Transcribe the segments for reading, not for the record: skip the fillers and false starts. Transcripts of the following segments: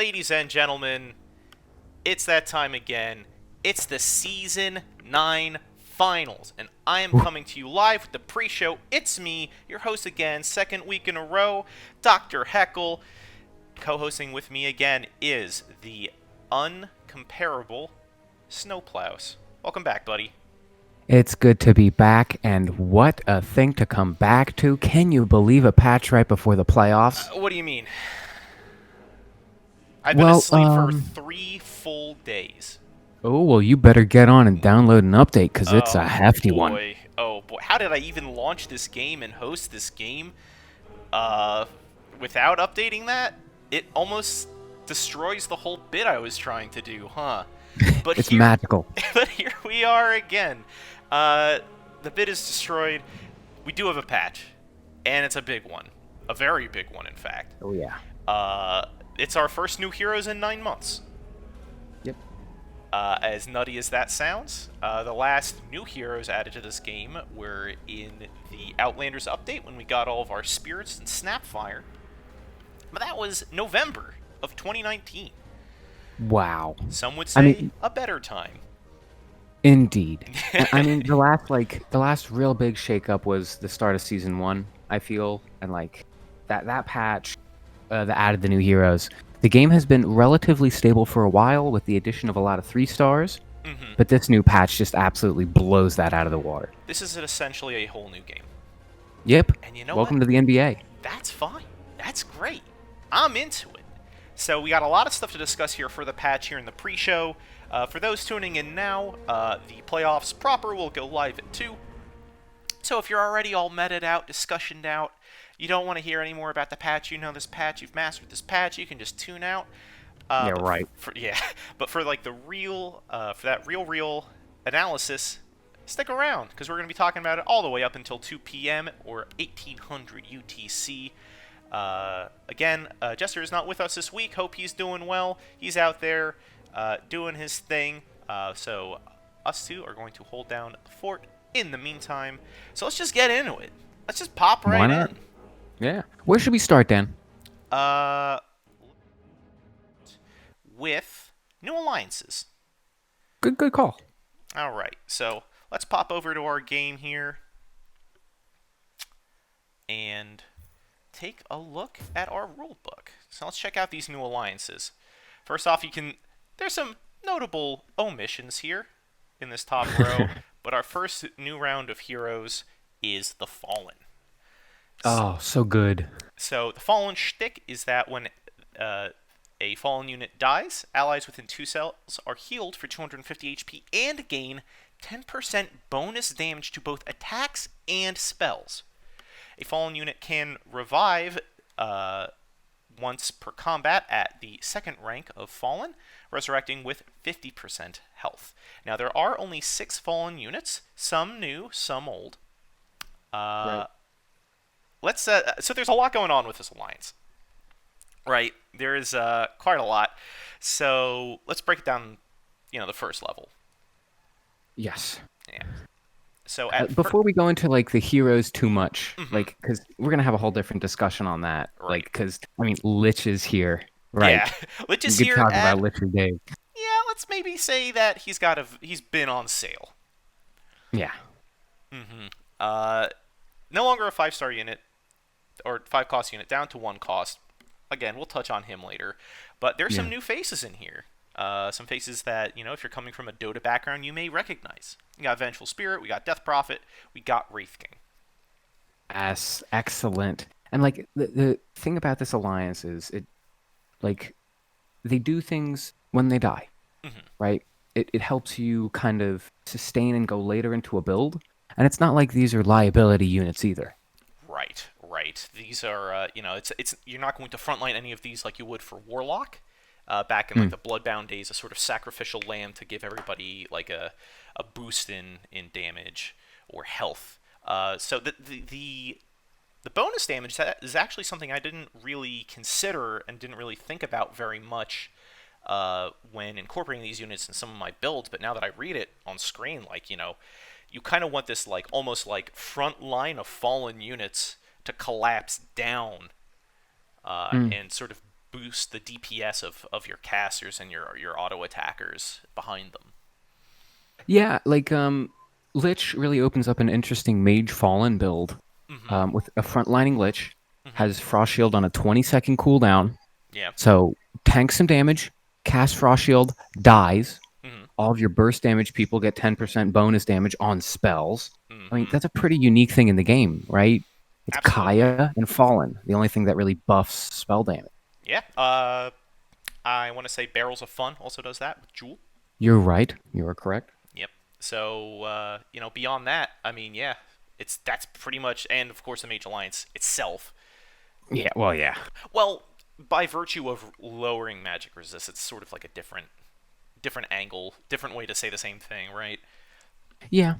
Ladies and gentlemen, it's that time again. It's the Season 9 Finals, and I am coming to you live with the pre-show. It's me, your host again, second week in a row, Dr. Heckle. Co-hosting with me again is the uncomparable Snowplows. Welcome back, buddy. It's good to be back, and what a thing to come back to. Can you believe a patch right before the playoffs? What do you mean? I've been Well, asleep for 3 full days. well, you better get on and download an update, because it's a Oh hefty one. boy. Oh boy. How did I even launch this game and host this game uh without updating that? It almost destroys the whole bit I was trying to do, huh? But It's here magical. but here we are again. Uh the bit is destroyed. We do have a patch, and it's a big one. A very big one, in fact. Oh, yeah. Uh it's our first new heroes in 9 months. Yep. As nutty as that sounds, the last new heroes added to this game were in the Outlanders update when we got all of our spirits and Snapfire. But that was November of 2019. Wow. Some would I say mean, a better time. indeed. I mean, the last real big shakeup was the start of Season 1, I feel, and, that patch that added the new heroes. The game has been relatively stable for a while with the addition of a lot of 3 stars, hmm but this new patch just absolutely blows that out of the water. This is essentially a whole new game. Yep. And you know what? Welcome to the NBA. That's fine. That's great. I'm into it. So we got a lot of stuff to discuss here for the patch here in the pre-show. For those tuning in now, the playoffs proper will go live at 2. So if you're already all meted out, discussioned out, you don't want to hear any more about the patch, you know this patch, you've mastered this patch, you can just tune out. Yeah, But right. yeah, but for like the real, for that real analysis, stick around because we're going to be talking about it all the way up until 2 p.m. or 1800 UTC. Again, Jester is not with us this week. Hope he's doing well. He's out there doing his thing. So us two are going to hold down the fort in the meantime. So let's just get into it. Let's just pop Why right not? in. Yeah. Where should we start, Dan? Uh, with new alliances. Good call. All right, so let's pop over to our game here and take a look at our rule book. So let's check out these new alliances. First off, there's some notable omissions here in this top row, but our first new round of heroes is the Fallen. Oh, so good. So the Fallen shtick is that when a Fallen unit dies, allies within 2 cells are healed for 250 HP and gain 10% bonus damage to both attacks and spells. A Fallen unit can revive once per combat at the second rank of Fallen, resurrecting with 50% health. Now, there are only 6 Fallen units, some new, some old. Right. So there's a lot going on with this alliance. Right, there is quite a lot. So let's break it down, the first level. Yes. Yeah. So Before we go into the heroes too much, Mhm. because we're gonna have a whole different discussion on that. Right. Because I mean, Lich is here, right? Yeah, Lich We is could here, talk about and Lich for days. yeah, let's maybe say that he's been on sale. Yeah. Mm-hmm. Uh, no longer a 5-star unit or 5 cost unit, down to 1 cost. Again, we'll touch on him later, but there's some Yeah. new faces in here. Some faces that, if you're coming from a Dota background, you may recognize. We got Vengeful Spirit, we got Death Prophet, we got Wraith King. Yes. Excellent. And the thing about this alliance is like they do things when they die, Mm-hmm. right? It helps you kind of sustain and go later into a build, and it's not like these are liability units either. Right, right. These are, it's you're not going to frontline any of these like you would for Warlock. Back in Hmm. the Bloodbound days, a sort of sacrificial lamb to give everybody like a boost in damage or health. So the bonus damage that is actually something I didn't really consider and didn't really think about very much when incorporating these units in some of my builds. But now that I read it on screen, you kind of want this almost like front line of fallen units to collapse down Hmm. and sort of boost the DPS of your casters and your auto attackers behind them. Yeah, like Lich really opens up an interesting Mage Fallen build Mm-hmm. with a frontlining Lich, Mm-hmm. has Frost Shield on a 20-second cooldown, Yeah. so tanks some damage, casts Frost Shield, dies. Mm-hmm. All of your burst damage people get 10% bonus damage on spells. I mean, Mm-hmm. that's a pretty unique thing in the game, right? It's Absolutely. Kaya and Fallen, the only thing that really buffs spell damage. Yeah. I want to say Barrels of Fun also does that with Jewel. You're right. You are correct. Yep. So beyond that, I mean, yeah, that's pretty much, and of course the Mage Alliance itself. Yeah, well, yeah. Well, by virtue of lowering magic resist, it's sort of like a different angle, different way to say the same thing, right? Yeah.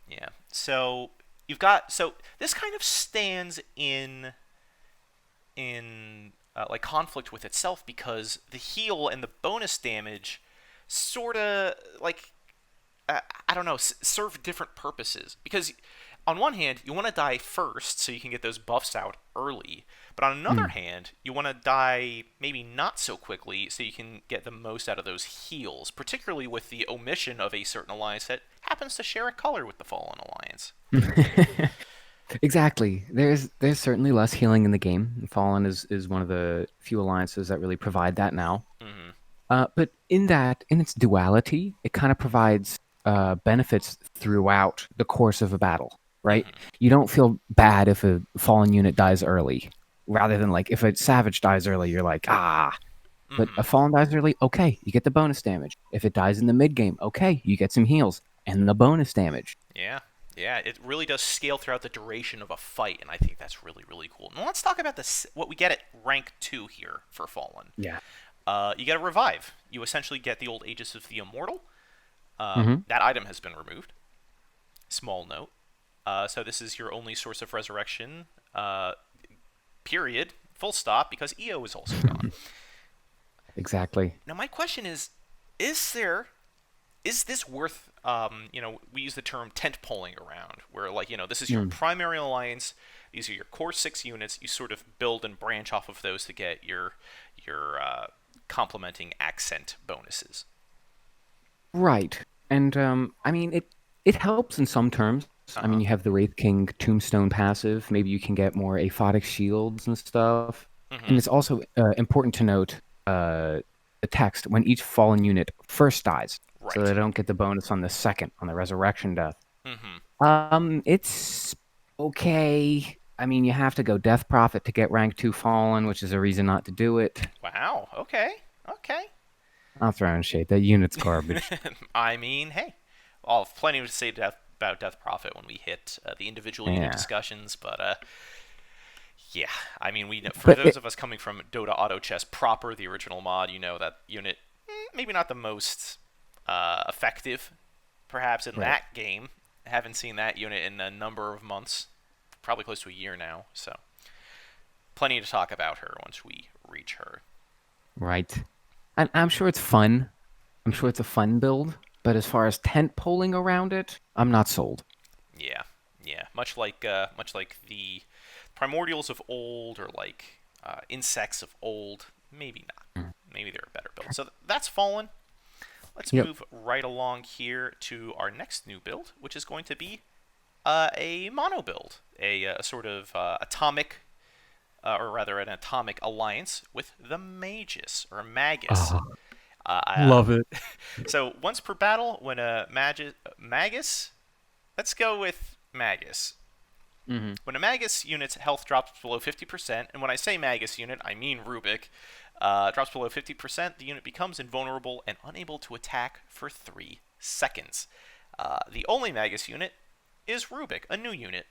Yeah. So this kind of stands in like conflict with itself because the heal and the bonus damage sort of like I don't know, serve different purposes. Because on one hand, you want to die first so you can get those buffs out early, but on another Mm. hand, you want to die maybe not so quickly so you can get the most out of those heals, particularly with the omission of a certain alliance that happens to share a color with the Fallen Alliance. Exactly. There's certainly less healing in the game. Fallen is one of the few alliances that really provide that now. Mm-hmm. But in its duality, it kind of provides benefits throughout the course of a battle, right? Mm-hmm. You don't feel bad if a fallen unit dies early, rather than like if a savage dies early, you're like, ah. But a Mm-hmm. fallen dies early, okay, you get the bonus damage. If it dies in the mid game, okay, you get some heals and the bonus damage. Yeah. Yeah, it really does scale throughout the duration of a fight, and I think that's really, really cool. Now let's talk about what we get at rank 2 here for Fallen. Yeah. You get a revive. You essentially get the old Aegis of the Immortal. Hmm. That item has been removed. Small note. So this is your only source of resurrection. Period. Full stop. Because EO is also gone. Exactly. Now my question is there is this worth we use the term tent poling around where like this is your Mm. primary alliance, these are your core 6 units, you sort of build and branch off of those to get your complementing accent bonuses. Right. And I mean it helps in some terms. I Uh-huh. mean you have the Wraith King Tombstone passive, maybe you can get more aphotic shields and stuff. And Mhm. it's also important to note uh the text when each fallen unit first dies. So Right. they don't get the bonus on the second on the resurrection death. Mhm. It's okay. I mean, you have to go Death Prophet to get rank 2 Fallen, which is a reason not to do it. Wow. Okay. Okay. I'll throw in shade. That unit's garbage. I mean, hey, I'll have plenty to say about Death Prophet when we hit the individual unit Yeah. discussions, but yeah, I mean, for But those of us coming from Dota Auto Chess proper, the original mod, you know that unit maybe not the most effective, perhaps in right. that game. I haven't seen that unit in a number of months, probably close to a year now. So plenty to talk about her once we reach her. Right. I'm sure it's fun. I'm sure Hmm. it's a fun build, but as far as tent poling around it, I'm not sold. Yeah, yeah. Much like the primordials of old, or like insects of old. Maybe not. Mm. Maybe they're a better build. So that's Fallen. Let's Yep. move right along here to our next new build, which is going to be a mono build, a sort of atomic, or rather an atomic alliance with the Magus or Magus. Oh, Uh, uh, love it. so once per battle, when a Magus, let's go with Magus. Hmm. When a Magus unit's health drops below 50%, and when I say Magus unit, I mean Rubik, drops below 50%, the unit becomes invulnerable and unable to attack for 3 seconds. The only Magus unit is Rubik, a new unit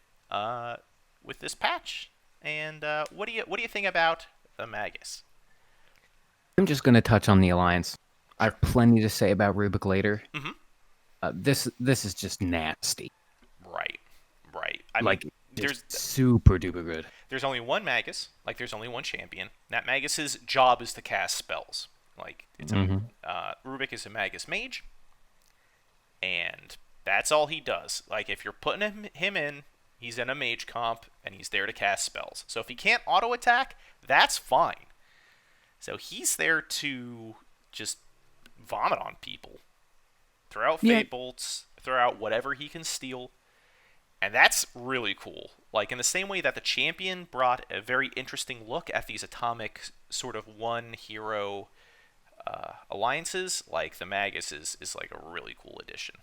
with this patch. And what do you think about the Magus? I'm just going to touch on the alliance. I Sure. have plenty to say about Rubik later. Mm-hmm. This is just nasty. Right. Right. I mean, Like, just there's super duper good. there's only one Magus, like there's only one champion. That Magus's job is to cast spells. Like Hmm. Rubik is a Magus mage, and that's all he does. Like if you're putting him in, he's in a mage comp and he's there to cast spells. So if he can't auto attack, that's fine. So he's there to just vomit on people, throw out Yeah, fade bolts, throw out whatever he can steal, and that's really cool. Like in the same way that the champion brought a very interesting look at these atomic sort of one hero alliances, like the Magus is like a really cool addition.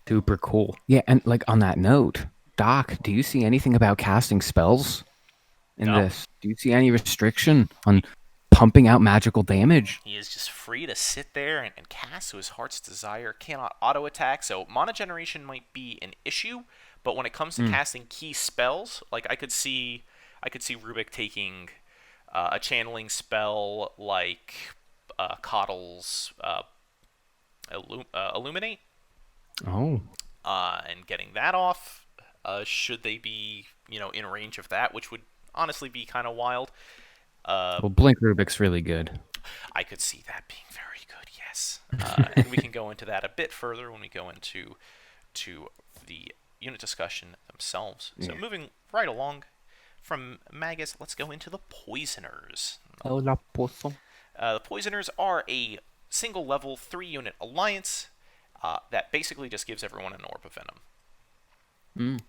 super cool. Yeah, and like on that note, Doc, do you see anything about casting spells in No, this? Do you see any restriction on pumping out magical damage? he is just free to sit there and cast to his heart's desire. Cannot auto attack, so mana generation might be an issue. But when it comes to Hmm. casting key spells, like I could see Rubik taking a channeling spell like Coddle's Illuminate, Oh, and getting that off. Should they be in range of that, which would honestly be kind of wild. Uh, well, Blink Rubik's really good. I could see that being very good, yes. And we can go into that a bit further when we go into the unit discussion themselves. So Yeah. moving right along from Magus, let's go into the Poisoners. Oh, la poison. The Poisoners are a single level 3 unit alliance that basically just gives everyone an orb of venom. Mm.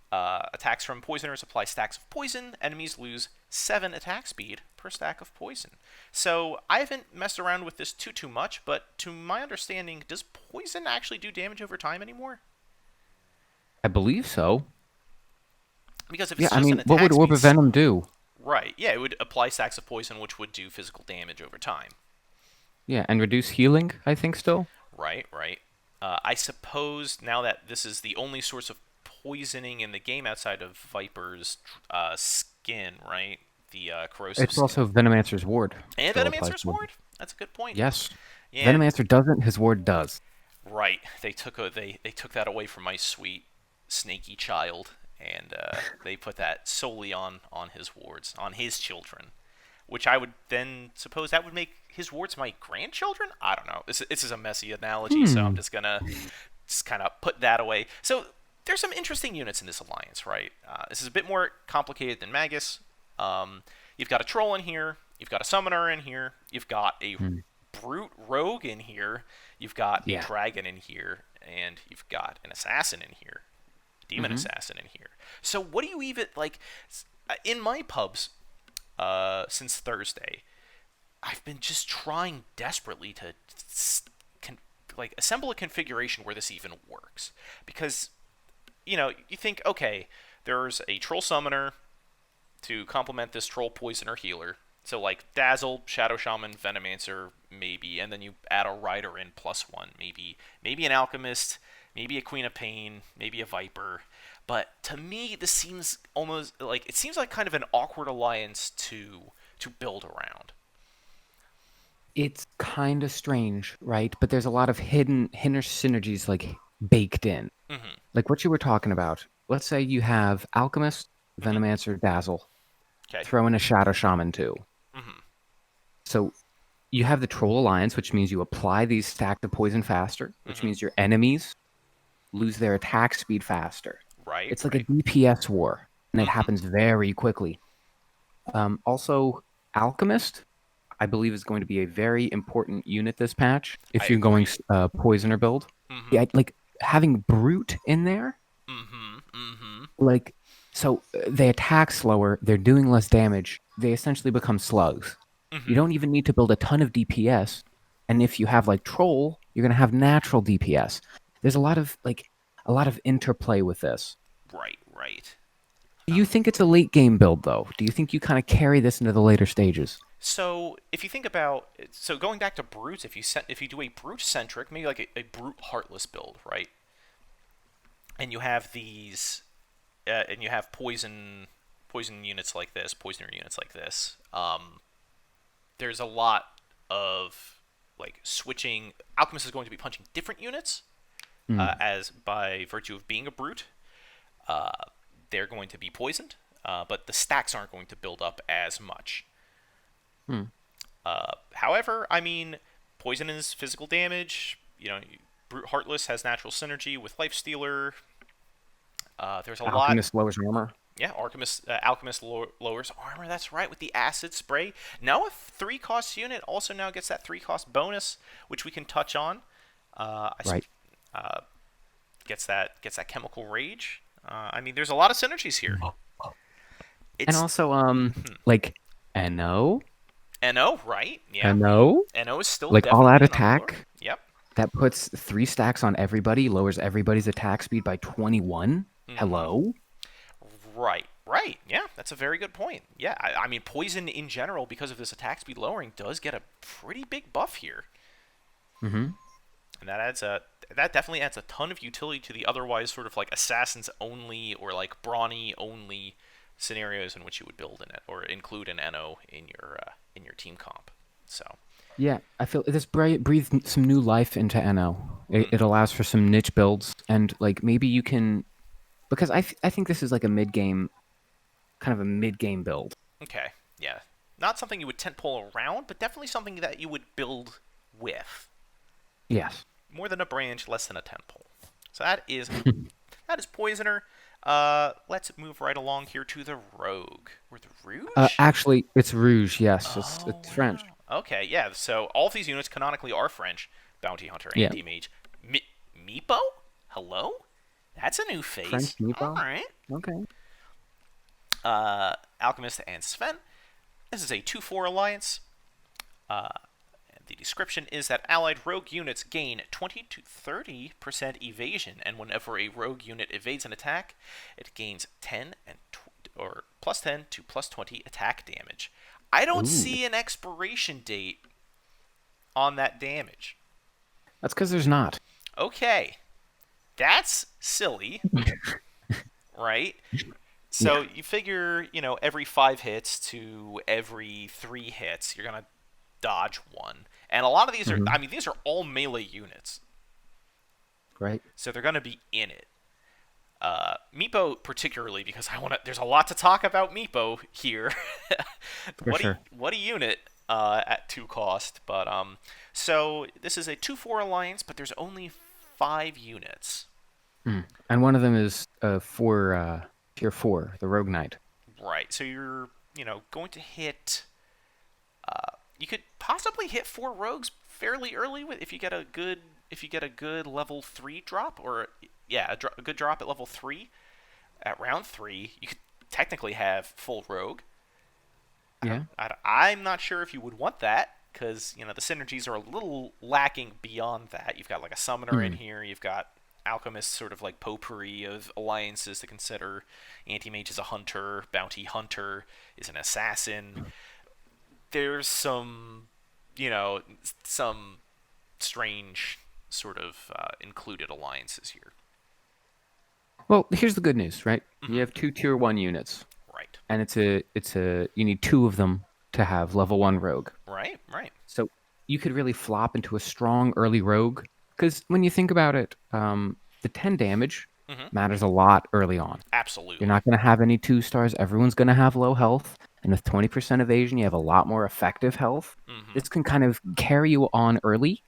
Attacks from Poisoners apply stacks of poison. Enemies lose 7 attack speed per stack of poison. So I haven't messed around with this too much, but to my understanding, does poison actually do damage over time anymore? I believe so. Because if Yeah, it's I just an mean, what attack would Orb speed, of Venom do? right? Yeah, it would apply stacks of poison, which would do physical damage over time. Yeah, and reduce healing, I think still. Right, right. I suppose now that this is the only source of poisoning in the game outside of Viper's skin, right? The corrosive It's skin. also Venomancer's Ward And still applies Venomancer's to it. Ward? That's a good point. Yes. Yeah, Venomancer doesn't, his ward does. right. They took that away from my sweet snaky child, and they put that solely on his wards, on his children, which I would then suppose that would make his wards my grandchildren. I don't know. This is a messy analogy, so I'm Hmm. just gonna just kind of put that away. So there's some interesting units in this alliance, right? This is a bit more complicated than Magus. You've got a troll in here. You've got a summoner in here. You've got a Hmm. brute rogue in here. You've got a Yeah. dragon in here, and you've got an assassin in here, demon Hmm. assassin in here. So what do you even like? In my pubs since Thursday, I've been just trying desperately to like assemble a configuration where this even works, because you think, okay, there's a troll summoner to complement this troll poisoner healer. So like Dazzle, Shadow Shaman, Venomancer, maybe, and then you add a rider in +1, maybe an alchemist, maybe a Queen of Pain, maybe a Viper. But to me, this seems almost like it seems like kind of an awkward alliance to build around. It's kind of strange, right? But there's a lot of hidden synergies like baked in. Mm-hmm. Like what you were talking about. Let's say you have Alchemist, Mm-hmm. Venomancer, Dazzle. Okay. Throw in a Shadow Shaman too. Mm-hmm. So you have the Troll Alliance, which means you apply these stacks of poison faster, which Mm-hmm. means your enemies lose their attack speed faster. Right. It's like a Right. DPS war, and it Mm-hmm. happens very quickly. Also, Alchemist, I believe, is going to be a very important unit this patch I if you're going agree. Poisoner build. Mm-hmm. Yeah, like having Brute in there, Mm-hmm. Mm-hmm. like, so they attack slower, they're doing less damage, they essentially become slugs. You Mm-hmm. don't even need to build a ton of DPS, and if you have like Troll, you're gonna have natural DPS. There's a lot of interplay with this. Right. Right. Do you think it's a late game build though? Do you think you kind of carry this into the later stages? So if you think about so going back to brutes, if you do a brute centric, maybe like a brute heartless build, right? And you have these, and you have poison units like this, poisoner units like this. There's a lot of like switching. Alchemist is going to be punching different units, Hmm. as by virtue of being a brute. Uh, they're going to be poisoned, but the stacks aren't going to build up as much. Hmm. However, I mean, poison is physical damage. Brute Heartless has natural synergy with Life Stealer. There's a lot. Alchemist lowers armor. Yeah, Alchemist lowers armor. That's right, with the acid spray. Now a 3-cost unit also now gets that 3-cost bonus, which we can touch on. I Right. uh, gets that chemical rage. I mean, there's a lot of synergies here. And It's also, like NO, NO, right? Yeah, NO, NO is still like all out definitely an Underlord. attack Yep. that puts 3 stacks on everybody, lowers everybody's attack speed by 21. Mm-hmm. Hello? Right, right. Yeah, that's a very good point. Yeah, I mean, poison in general, because of this attack speed lowering, does get a pretty big buff here, Mm-hmm. and that definitely adds a ton of utility to the otherwise sort of like assassins only or like brawny only scenarios in which you would build in it or include an NO in your team comp. So, Yeah, I feel this breathed some new life into NO. It hmm allows for some niche builds, and like maybe you can, because I think this is like a mid game, kind of a mid game build. okay, yeah, not something you would tentpole around, but definitely something that you would build with. Yes. More than a branch, less than a tentpole. So that is Poisoner. Let's move right along here to the Rogue. Or the Rouge? Actually, it's Rouge. Yes, Oh, it's French. wow. Okay, yeah. So all of these units canonically are French. Bounty Hunter, Yeah, Anti-Mage. Meepo? Hello? That's a new French face. All meatball. right. Okay. Alchemist and Sven. This is a 2-4 alliance. The description is that allied rogue units gain 20 to 30% evasion, and whenever a rogue unit evades an attack, it gains 10 or plus 10 to plus 20 attack damage. I don't Ooh, see an expiration date on that damage. that's because there's not. Okay, that's silly, right? So Yeah. you figure, every 5 hits to every 3 hits, you're gonna dodge one. And a lot of these are, Hmm. I mean, these are all melee units. Right. So they're going to be in it. Meepo particularly, because there's a lot to talk about Meepo here. For sure. What a unit at 2 cost. But so this is a 2-4 alliance, but there's only 5 units. And one of them is for tier 4, the Rogue Knight. Right. So you're going to hit. You could possibly hit 4 rogues fairly early if you get a good level 3 drop, or yeah, a good drop at level 3 at round 3. You could technically have full rogue. Yeah. I'm not sure if you would want that, because the synergies are a little lacking beyond that. You've got like a summoner in Hmm. here. You've got alchemist, sort of like potpourri of alliances to consider. Anti-mage is a hunter. Bounty hunter is an assassin. There's some strange sort of included alliances here. Well, here's the good news, right? You Hmm have 2 tier 1 units, Right. and it's a you need 2 of them to have level 1 Rogue. Right. Right. So you could really flop into a strong early Rogue, because when you think about it, the 10 damage hmm matters a lot early on. You're Absolutely. not going to have any 2 stars. Everyone's going to have low health. And with 20% evasion, you have a lot more effective health. hmm This can kind of carry you on early.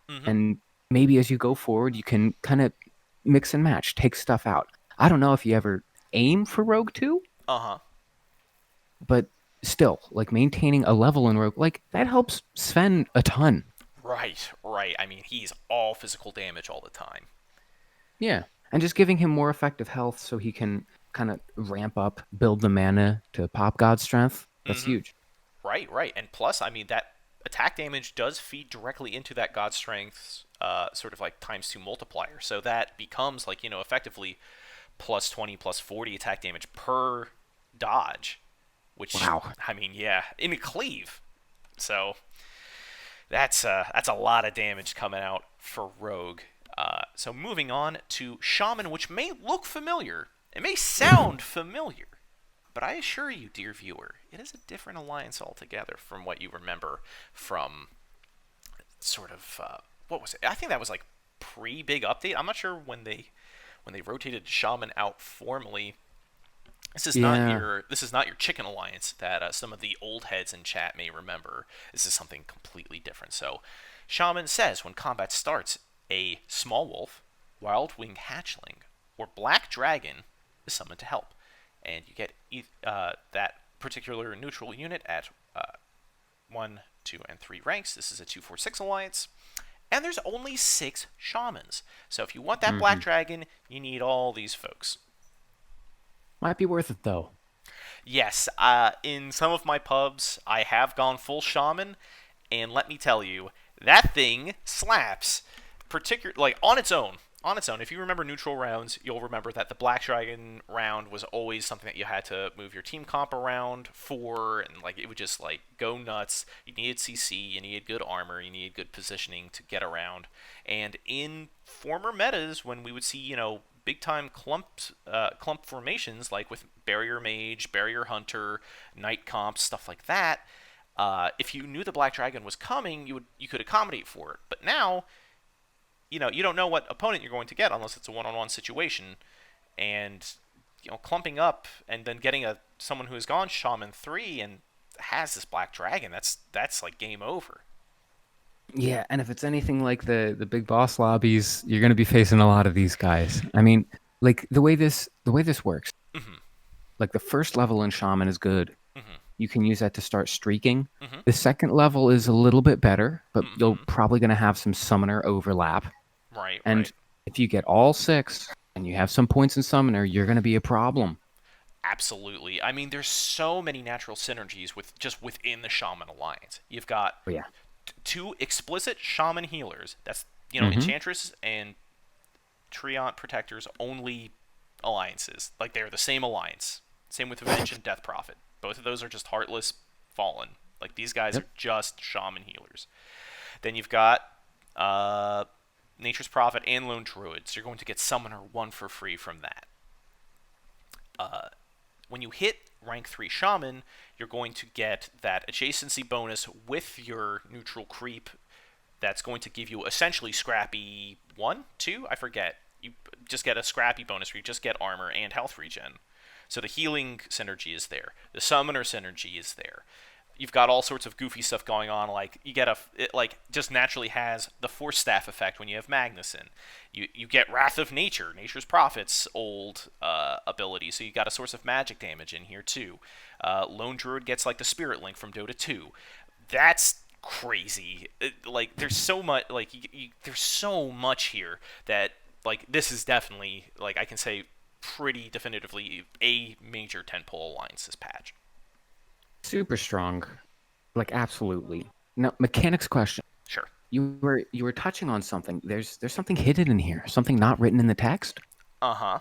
hmm And maybe as you go forward, you can kind of mix and match, take stuff out. I don't know if you ever aim for Rogue 2, Uh huh. but still, like maintaining a level in Rogue, like that helps Sven a ton. Right. Right. I mean, he's all physical damage all the time. Yeah. And just giving him more effective health so he can kind of ramp up, build the mana to pop God strength. That's hmm huge. Right. Right. And plus, I mean, that attack damage does feed directly into that God Strength sort of like times 2 multiplier. So that becomes like, effectively plus 20, plus 40 attack damage per dodge, which, Wow. I mean, yeah, in a cleave. So that's a lot of damage coming out for Rogue. So moving on to Shaman, which may look familiar, it may sound familiar, but I assure you, dear viewer, it is a different alliance altogether from what you remember from sort of what was it? I think that was like pre-big update. I'm not sure when they rotated Shaman out formally. Yeah. This is not your chicken alliance that some of the old heads in chat may remember. This is something completely different. So, Shaman says when combat starts, a small wolf, wild wing hatchling, or black dragon is summoned to help. and you get that particular neutral unit at 1, 2, and 3 ranks. This is a 2-4-6 alliance. And there's only 6 shamans. So if you want that black Hmm. dragon, you need all these folks. Might be worth it though. Yes, in some of my pubs, I have gone full shaman, and let me tell you, that thing slaps. Like on its own. On its own, if you remember neutral rounds, you'll remember that the Black Dragon round was always something that you had to move your team comp around for, and like it would just like go nuts. You needed CC, you needed good armor, you needed good positioning to get around. And in former metas, when we would see, big time clump formations like with Barrier Mage, Barrier Hunter, Knight comps, stuff like that, if you knew the Black Dragon was coming, you could accommodate for it. But now, you don't know what opponent you're going to get unless it's a one-on-one situation, and clumping up and then getting someone who has gone Shaman 3 and has this Black Dragon, that's like game over. Yeah, and if it's anything like the big boss lobbies, you're going to be facing a lot of these guys. I mean, like the way this works, Hmm. like the first level in Shaman is good. Hmm. You can use that to start streaking. Hmm. The second level is a little bit better, but you're Hmm. probably going to have some summoner overlap. Right, And right. if you get all 6 and you have some points in summoner, you're going to be a problem. Absolutely. I mean, there's so many natural synergies within the Shaman Alliance. You've got Oh yeah. 2 explicit Shaman healers. That's Hmm. Enchantress and Treant Protector's only alliances. Like they're the same alliance. Same with Revenge and Death Prophet. Both of those are just Heartless Fallen. Like these guys Yep. are just Shaman healers. Then you've got uh, Nature's Prophet and Lone Druid. So you're going to get Summoner 1 for free from that. When you hit rank 3 Shaman, you're going to get that adjacency bonus with your neutral creep that's going to give you essentially Scrappy 1, 2, I forget. You just get a Scrappy bonus where you just get armor and health regen. So the healing synergy is there. The summoner synergy is there. You've got all sorts of goofy stuff going on, like you get it like just naturally has the force staff effect when you have Magnuson. You get Wrath of Nature, Nature's Prophet's old ability, so you got a source of magic damage in here too. Lone Druid gets like the Spirit Link from Dota 2. That's crazy. Like there's so much there's so much here that like this is definitely like I can say pretty definitively a major tentpole alliance this patch. Super strong. Like absolutely. Now, mechanics question. Sure. You were touching on something. There's something hidden in here, something not written in the text. Uh-huh.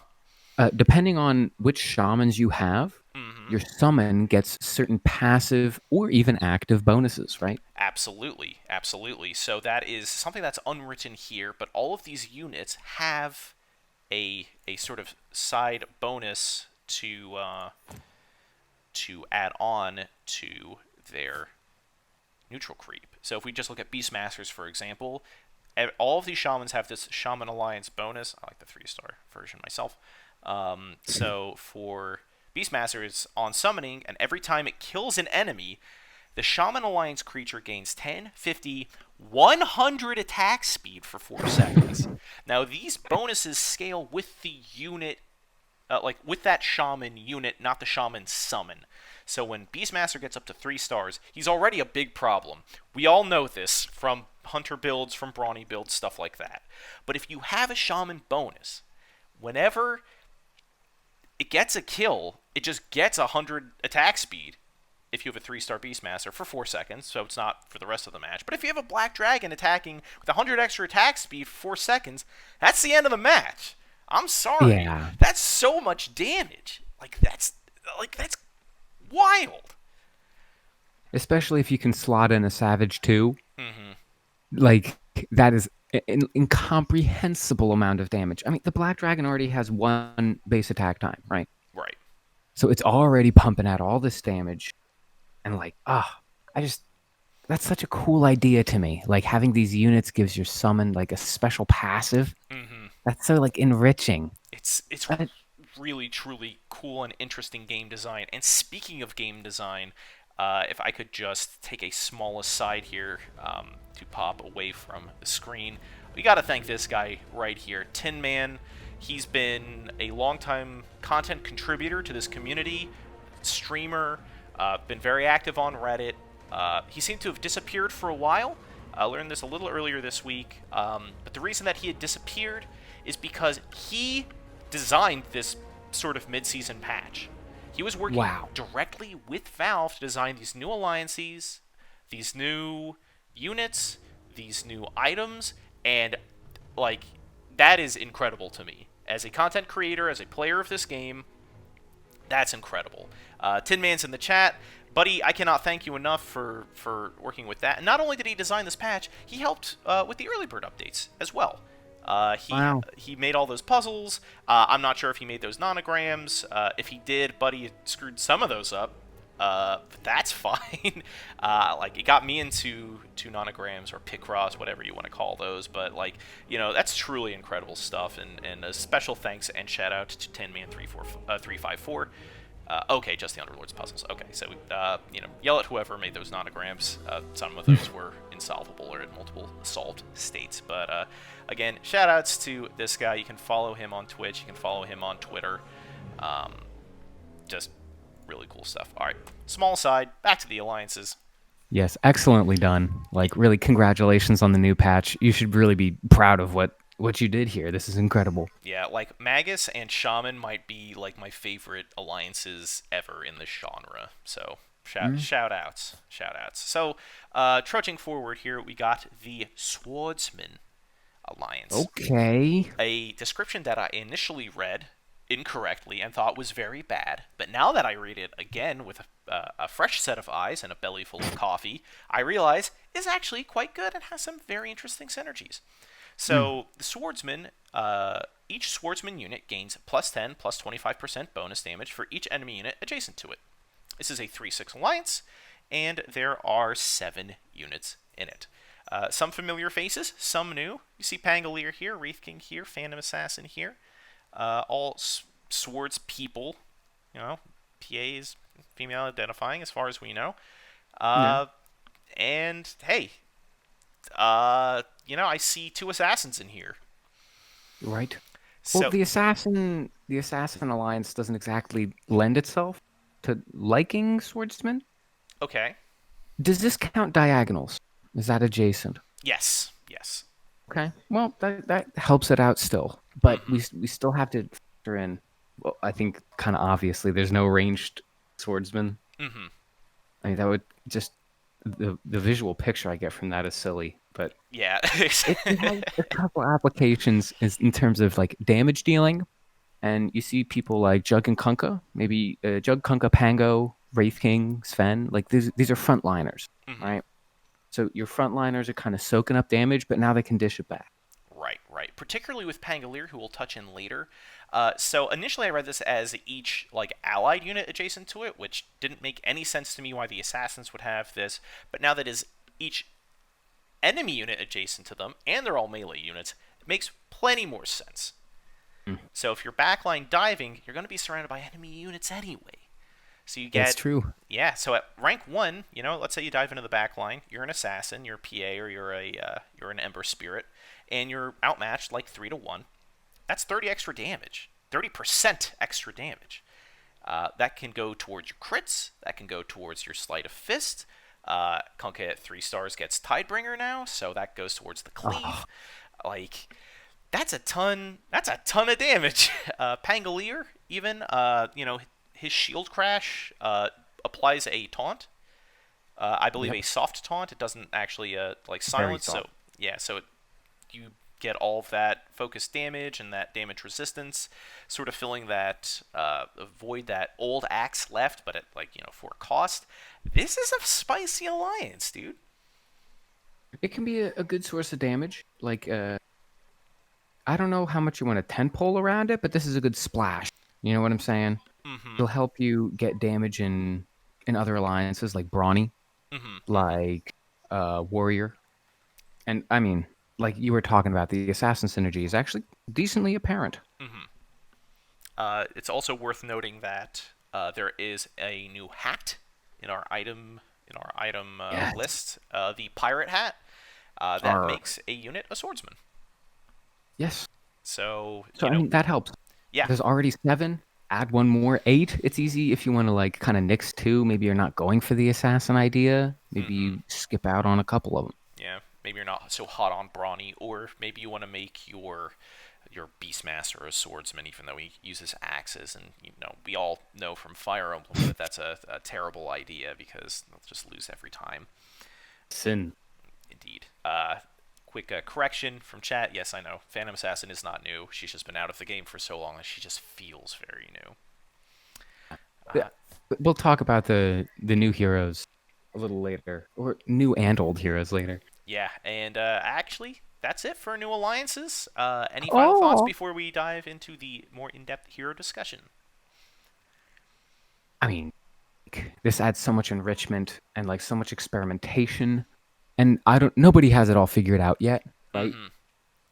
Depending on which shamans you have, Mm-hmm. your summon gets certain passive or even active bonuses, right? Absolutely. Absolutely. So that is something that's unwritten here, but all of these units have a sort of side bonus to add on to their neutral creep. So if we just look at Beastmasters, for example, all of these shamans have this Shaman Alliance bonus. I like the 3-star version myself. So for Beastmaster, it's on summoning, and every time it kills an enemy, the Shaman Alliance creature gains 10, 50, 100 attack speed for 4 seconds. Now, these bonuses scale with the unit, like with that Shaman unit, not the Shaman summon. So when Beastmaster gets up to 3 stars, he's already a big problem. We all know this from Hunter builds, from Brawny builds, stuff like that. But if you have a Shaman bonus, whenever it gets a kill, it just gets 100 attack speed if you have a 3-star Beastmaster for 4 seconds, so it's not for the rest of the match. But if you have a Black Dragon attacking with 100 extra attack speed for 4 seconds, that's the end of the match. I'm sorry. Yeah. That's so much damage. That's wild. Especially if you can slot in a Savage too. Mm-hmm. Like that is an incomprehensible amount of damage. I mean, the Black Dragon already has 1 base attack time, right? Right. So it's already pumping out all this damage. And like, I just that's such a cool idea to me. Like having these units gives your summon like a special passive. Mm-hmm. That's so like enriching. It's Uh, really truly cool and interesting game design. And speaking of game design, if I could just take a small aside here to pop away from the screen, we got to thank this guy right here, Tin Man. He's been a longtime content contributor to this community, streamer, been very active on Reddit. He seemed to have disappeared for a while. I learned this a little earlier this week. But the reason that he had disappeared is because he designed this sort of mid-season patch. He was working Wow. directly with Valve to design these new alliances, these new units, these new items, and like that is incredible to me. As a content creator, as a player of this game, that's incredible. Tin Man's in the chat. Buddy, I cannot thank you enough for working with that. And not only did he design this patch, he helped with the early bird updates as well. Wow. He made all those puzzles. I'm not sure if he made those nonograms. If he did, Buddy screwed some of those up. But that's fine. Like it got me into nonograms or Picross, whatever you want to call those. But like that's truly incredible stuff. And a special thanks and shout out to 10man354. Okay, just the Underlords puzzles. Okay, so yell at whoever made those nonograms. Some of those were insolvable or in multiple solved states. But again, shout outs to this guy. You can follow him on Twitch. You can follow him on Twitter. Just really cool stuff. All right, small side. Back to the alliances. Yes, excellently done. Like, really, congratulations on the new patch. You should really be proud of what you did here. This is incredible. Yeah, like Magus and Shaman might be like my favorite alliances ever in this genre. So shout outs. So trudging forward here, we got the Swordsman alliance. Okay. A description that I initially read incorrectly and thought was very bad, but now that I read it again with a fresh set of eyes and a belly full of coffee, I realize is actually quite good and has some very interesting synergies. So the Swordsman, each Swordsman unit gains plus 10, plus 25% bonus damage for each enemy unit adjacent to it. This is a 3-6 alliance, and there are 7 units in it. Some familiar faces, some new. You see Pangolier here, Wraith King here, Phantom Assassin here. All swords people, PAs, female identifying as far as we know. And hey, I see 2 assassins in here. Right. So, Well, the assassin alliance doesn't exactly lend itself to liking swordsmen. okay. Does this count diagonals? Is that adjacent? Yes. Okay. Well, that helps it out still, but we still have to factor in. Well, I think kind of obviously there's no ranged swordsman. Mm-hmm. I mean, that would just the visual picture I get from that is silly, but Yeah. it has a couple applications in terms of like damage dealing, and you see people like Jug and Kunkka, maybe Jug, Kunkka, Pango, Wraith King, Sven. Like these are frontliners, right? So your frontliners are kind of soaking up damage, but now they can dish it back. Right. Particularly with Pangolier, who we'll touch in later. So initially I read this as each like allied unit adjacent to it, which didn't make any sense to me why the assassins would have this. But now that is each enemy unit adjacent to them, and they're all melee units, it makes plenty more sense. So if you're backline diving, you're going to be surrounded by enemy units anyway. So you get... That's true. Yeah, so at rank 1, let's say you dive into the back line, you're an assassin, you're a PA, or you're an Ember Spirit, and you're outmatched like 3-1. That's 30 extra damage. 30% extra damage. That can go towards your crits, that can go towards your Sleight of Fist. Kunkka at 3 stars gets Tidebringer now, so that goes towards the Cleave. Like... That's a ton of damage. Pangolier, even, his shield crash applies a taunt. I believe a soft taunt. It doesn't actually silence. So yeah, you get all of that focused damage and that damage resistance, sort of filling that void that old axe left, but at for cost. This is a spicy alliance, dude. It can be a good source of damage. Like I don't know how much you want a tent pole around it, but this is a good splash. You know what I'm saying? It'll help you get damage in other alliances like Brawny, like Warrior. And I mean, like you were talking about, the assassin synergy is actually decently apparent. It's also worth noting that there is a new hat in our item list, the pirate hat that makes a unit a swordsman. Yes. So, So I mean that helps. yeah. There's already 7. Add one more, 8. It's easy if you want to like kind of nix 2. Maybe you're not going for the assassin idea. Maybe Mm-hmm. you skip out on a couple of them. Yeah, maybe you're not so hot on Brawny, or maybe you want to make your Beastmaster a swordsman, even though he uses axes, and we all know from Fire Emblem that that's a terrible idea because they'll just lose every time. Sin. Indeed. Quick correction from chat. Yes, I know. Phantom Assassin is not new. She's just been out of the game for so long that she just feels very new. Yeah, Uh, we'll talk about the new heroes a little later, or new and old heroes later. yeah, and actually, that's it for new alliances. Any final thoughts Oh, before we dive into the more in-depth hero discussion? I mean, this adds so much enrichment and like so much experimentation, and I don't. Nobody has it all figured out yet, right? Mm-hmm.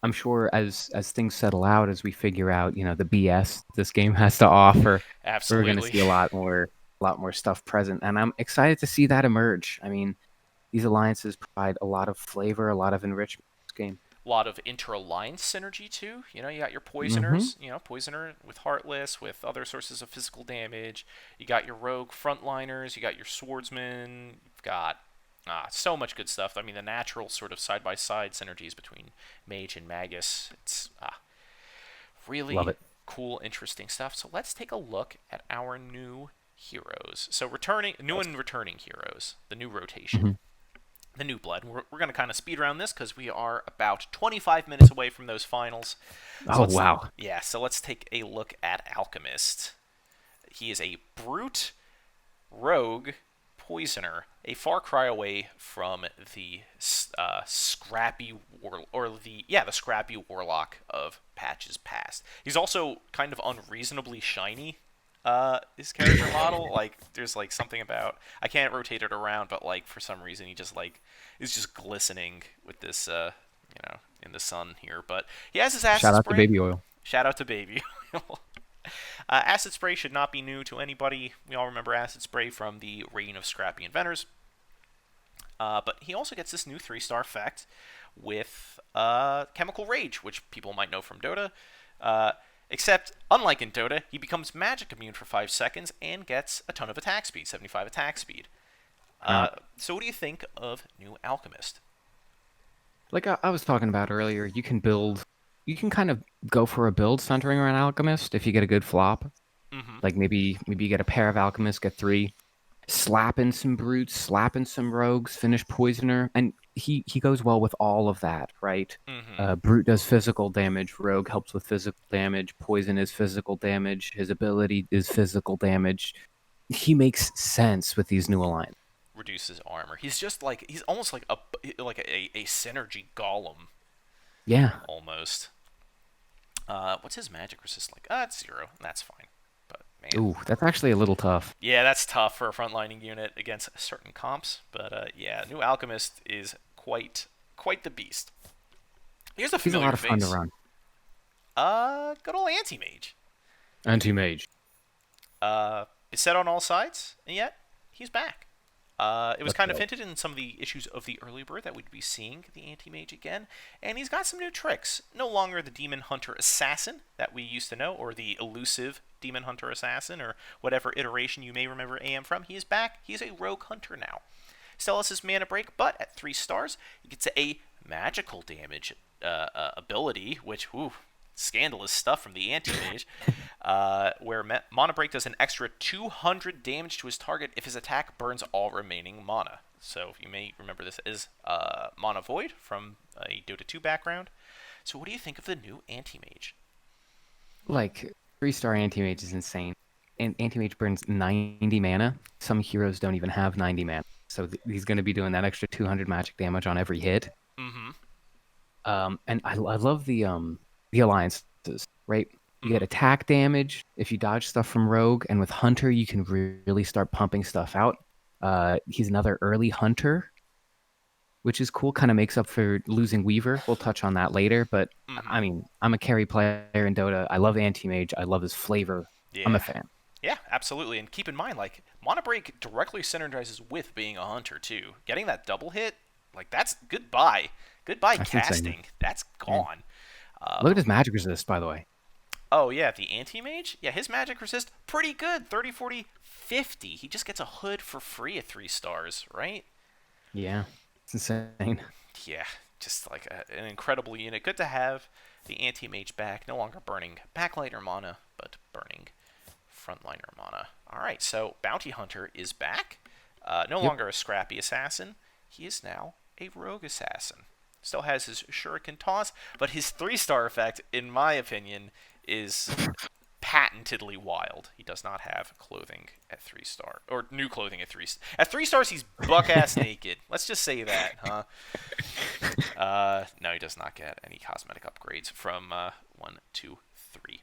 I'm sure as things settle out, as we figure out, the BS this game has to offer, we're gonna Absolutely. see a lot more stuff present, and I'm excited to see that emerge. I mean, these alliances provide a lot of flavor, a lot of enrichment to this game. A lot of inter-alliance synergy too. You got your Mm-hmm. poisoners. Poisoner with Heartless, with other sources of physical damage. You got your rogue frontliners. You got your swordsman. You've got so much good stuff. I mean, the natural sort of side-by-side synergies between mage and magus. It's Love really it. cool, interesting stuff. So let's take a look at our new heroes. So returning, new and returning heroes. The new rotation. Hmm. The new blood. We're going to kind of speed around this because we are about 25 minutes away from those finals. So Oh wow. let's take a look at Alchemist. He is a brute rogue poisoner, a far cry away from the scrappy the scrappy warlock of patches past. He's also kind of unreasonably shiny. His character model, like, there's like something about, I can't rotate it around, but like for some reason he just like is just glistening with this in the sun here. But he has his acid Shout out to spray. baby oil. Shout out to baby. Acid spray should not be new to anybody. We all remember acid spray from the reign of scrappy inventors. But he also gets this new 3-star effect with Chemical Rage, which people might know from Dota. Except, unlike in Dota, he becomes magic immune for 5 seconds and gets a ton of attack speed, 75 attack speed. Uh, So what do you think of New Alchemist? like I was talking about earlier, you can kind of go for a build centering around alchemist if you get a good flop. Mm-hmm. Like maybe you get a pair of alchemists, get 3, slap in some brutes, slap in some rogues, finish poisoner, and he goes well with all of that, right? Mm-hmm. Brute does physical damage, rogue helps with physical damage, poison is physical damage, his ability is physical damage. He makes sense with these new alliances. Reduces armor. He's almost like a synergy golem Yeah. almost. What's his magic resist like? It's 0. That's fine. But man, Ooh, that's actually a little tough. yeah, that's tough for a frontlining unit against certain comps. But yeah, New Alchemist is quite the beast. Here's a He's a familiar lot of fun to face. run. Good old Anti-Mage. Anti-mage. It's set on all sides, and yet he's back. It was Let's kind of go. hinted in some of the issues of the early bird that we'd be seeing the Anti-Mage again, and he's got some new tricks. No longer the Demon Hunter Assassin that we used to know, or the elusive Demon Hunter Assassin, or whatever iteration you may remember AM from. He is back. He's a Rogue Hunter now. Still has his mana break, but at 3 stars, he gets a magical damage ability, which, scandalous stuff from the Anti-Mage, where Mana Break does an extra 200 damage to his target if his attack burns all remaining mana. So you may remember this as Mana Void from a Dota 2 background. So what do you think of the new Anti-Mage? Like 3-star anti-mage is insane. And anti-mage burns 90 mana. Some heroes don't even have 90 mana. So he's going to be doing that extra 200 magic damage on every hit. Mm-hmm. And I love the alliances, right? You Mm-hmm. get attack damage if you dodge stuff from rogue, and with hunter you can really start pumping stuff out. He's another early hunter, which is cool. Kind of makes up for losing Weaver. We'll touch on that later. But Mm-hmm. I mean, I'm a carry player in Dota. I love anti-mage. I love his flavor. I'm a Yeah. fan. Yeah, absolutely. And keep in mind, like, Mana Break directly synergizes with being a hunter, too. Getting that double hit, like, that's goodbye. Goodbye That's insane. casting. That's Yeah. gone. Look The at his magic resist, by the way. Oh yeah, the anti-mage? Yeah, his magic resist pretty good. 30, 40, 50. He just gets a hood for free at 3 stars, right? Yeah, it's insane. Yeah, just like an incredible unit. Good to have the anti-mage back. No longer burning backliner mana, but burning frontliner mana. Alright, so Bounty Hunter is back. No Yep. longer a scrappy assassin. He is now a rogue assassin. Still has his shuriken toss, but his 3-star effect, in my opinion, is patentedly wild. He does not have clothing at 3 star or new clothing at 3 stars. He's buck ass naked. Let's just say that, huh? No, he does not get any cosmetic upgrades from 1, 2, 3.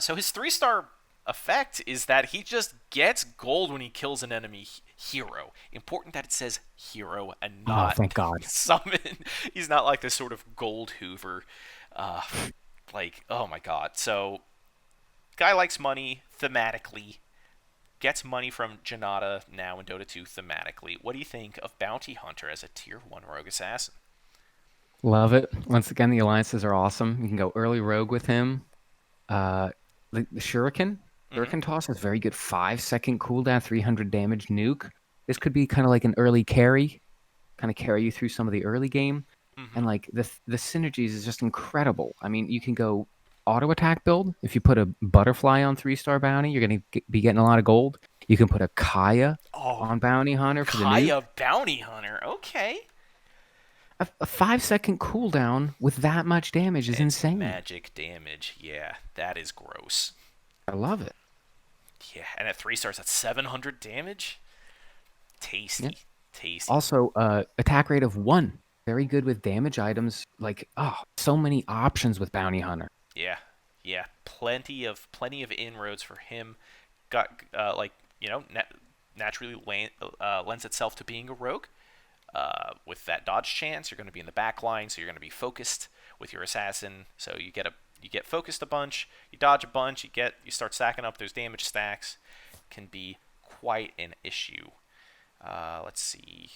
So his 3-star effect is that he just gets gold when he kills an enemy hero. Important that it says hero and Oh, not thank God. summon. He's not like this sort of gold hoover. Uh, oh my god. So guy likes money thematically, gets money from Janata now in Dota 2 thematically. What do you think of Bounty Hunter as a tier 1 rogue assassin? Love it. Once again, the alliances are awesome. You can go early rogue with him. Uh, the Shuriken. Mm-hmm. Shuriken toss has very good 5-second cooldown, 300 damage nuke. This could be kind of like an early carry, kind of carry you through some of the early game. Mm-hmm. And like the synergies is just incredible. I mean, you can go auto attack build. If you put a butterfly on 3-star bounty, you're going to be getting a lot of gold. You can put a Kaya Oh, on bounty hunter for the nuke. Kaya Bounty Hunter. Okay. A 5-second cooldown with that much damage is And insane. magic damage. Yeah, that is gross. I love it. Yeah, and at 3 stars, that's 700 damage. Yeah. Tasty. Tasty. Also, attack rate of 1. Very good with damage items. Like, oh, so many options with bounty hunter. Yeah. Yeah. Plenty of inroads for him. Got naturally lends itself to being a rogue. With that dodge chance, you're going to be in the back line, so you're going to be focused with your assassin. So you get focused a bunch, you dodge a bunch, you start stacking up those damage stacks. Can be quite an issue. Let's see.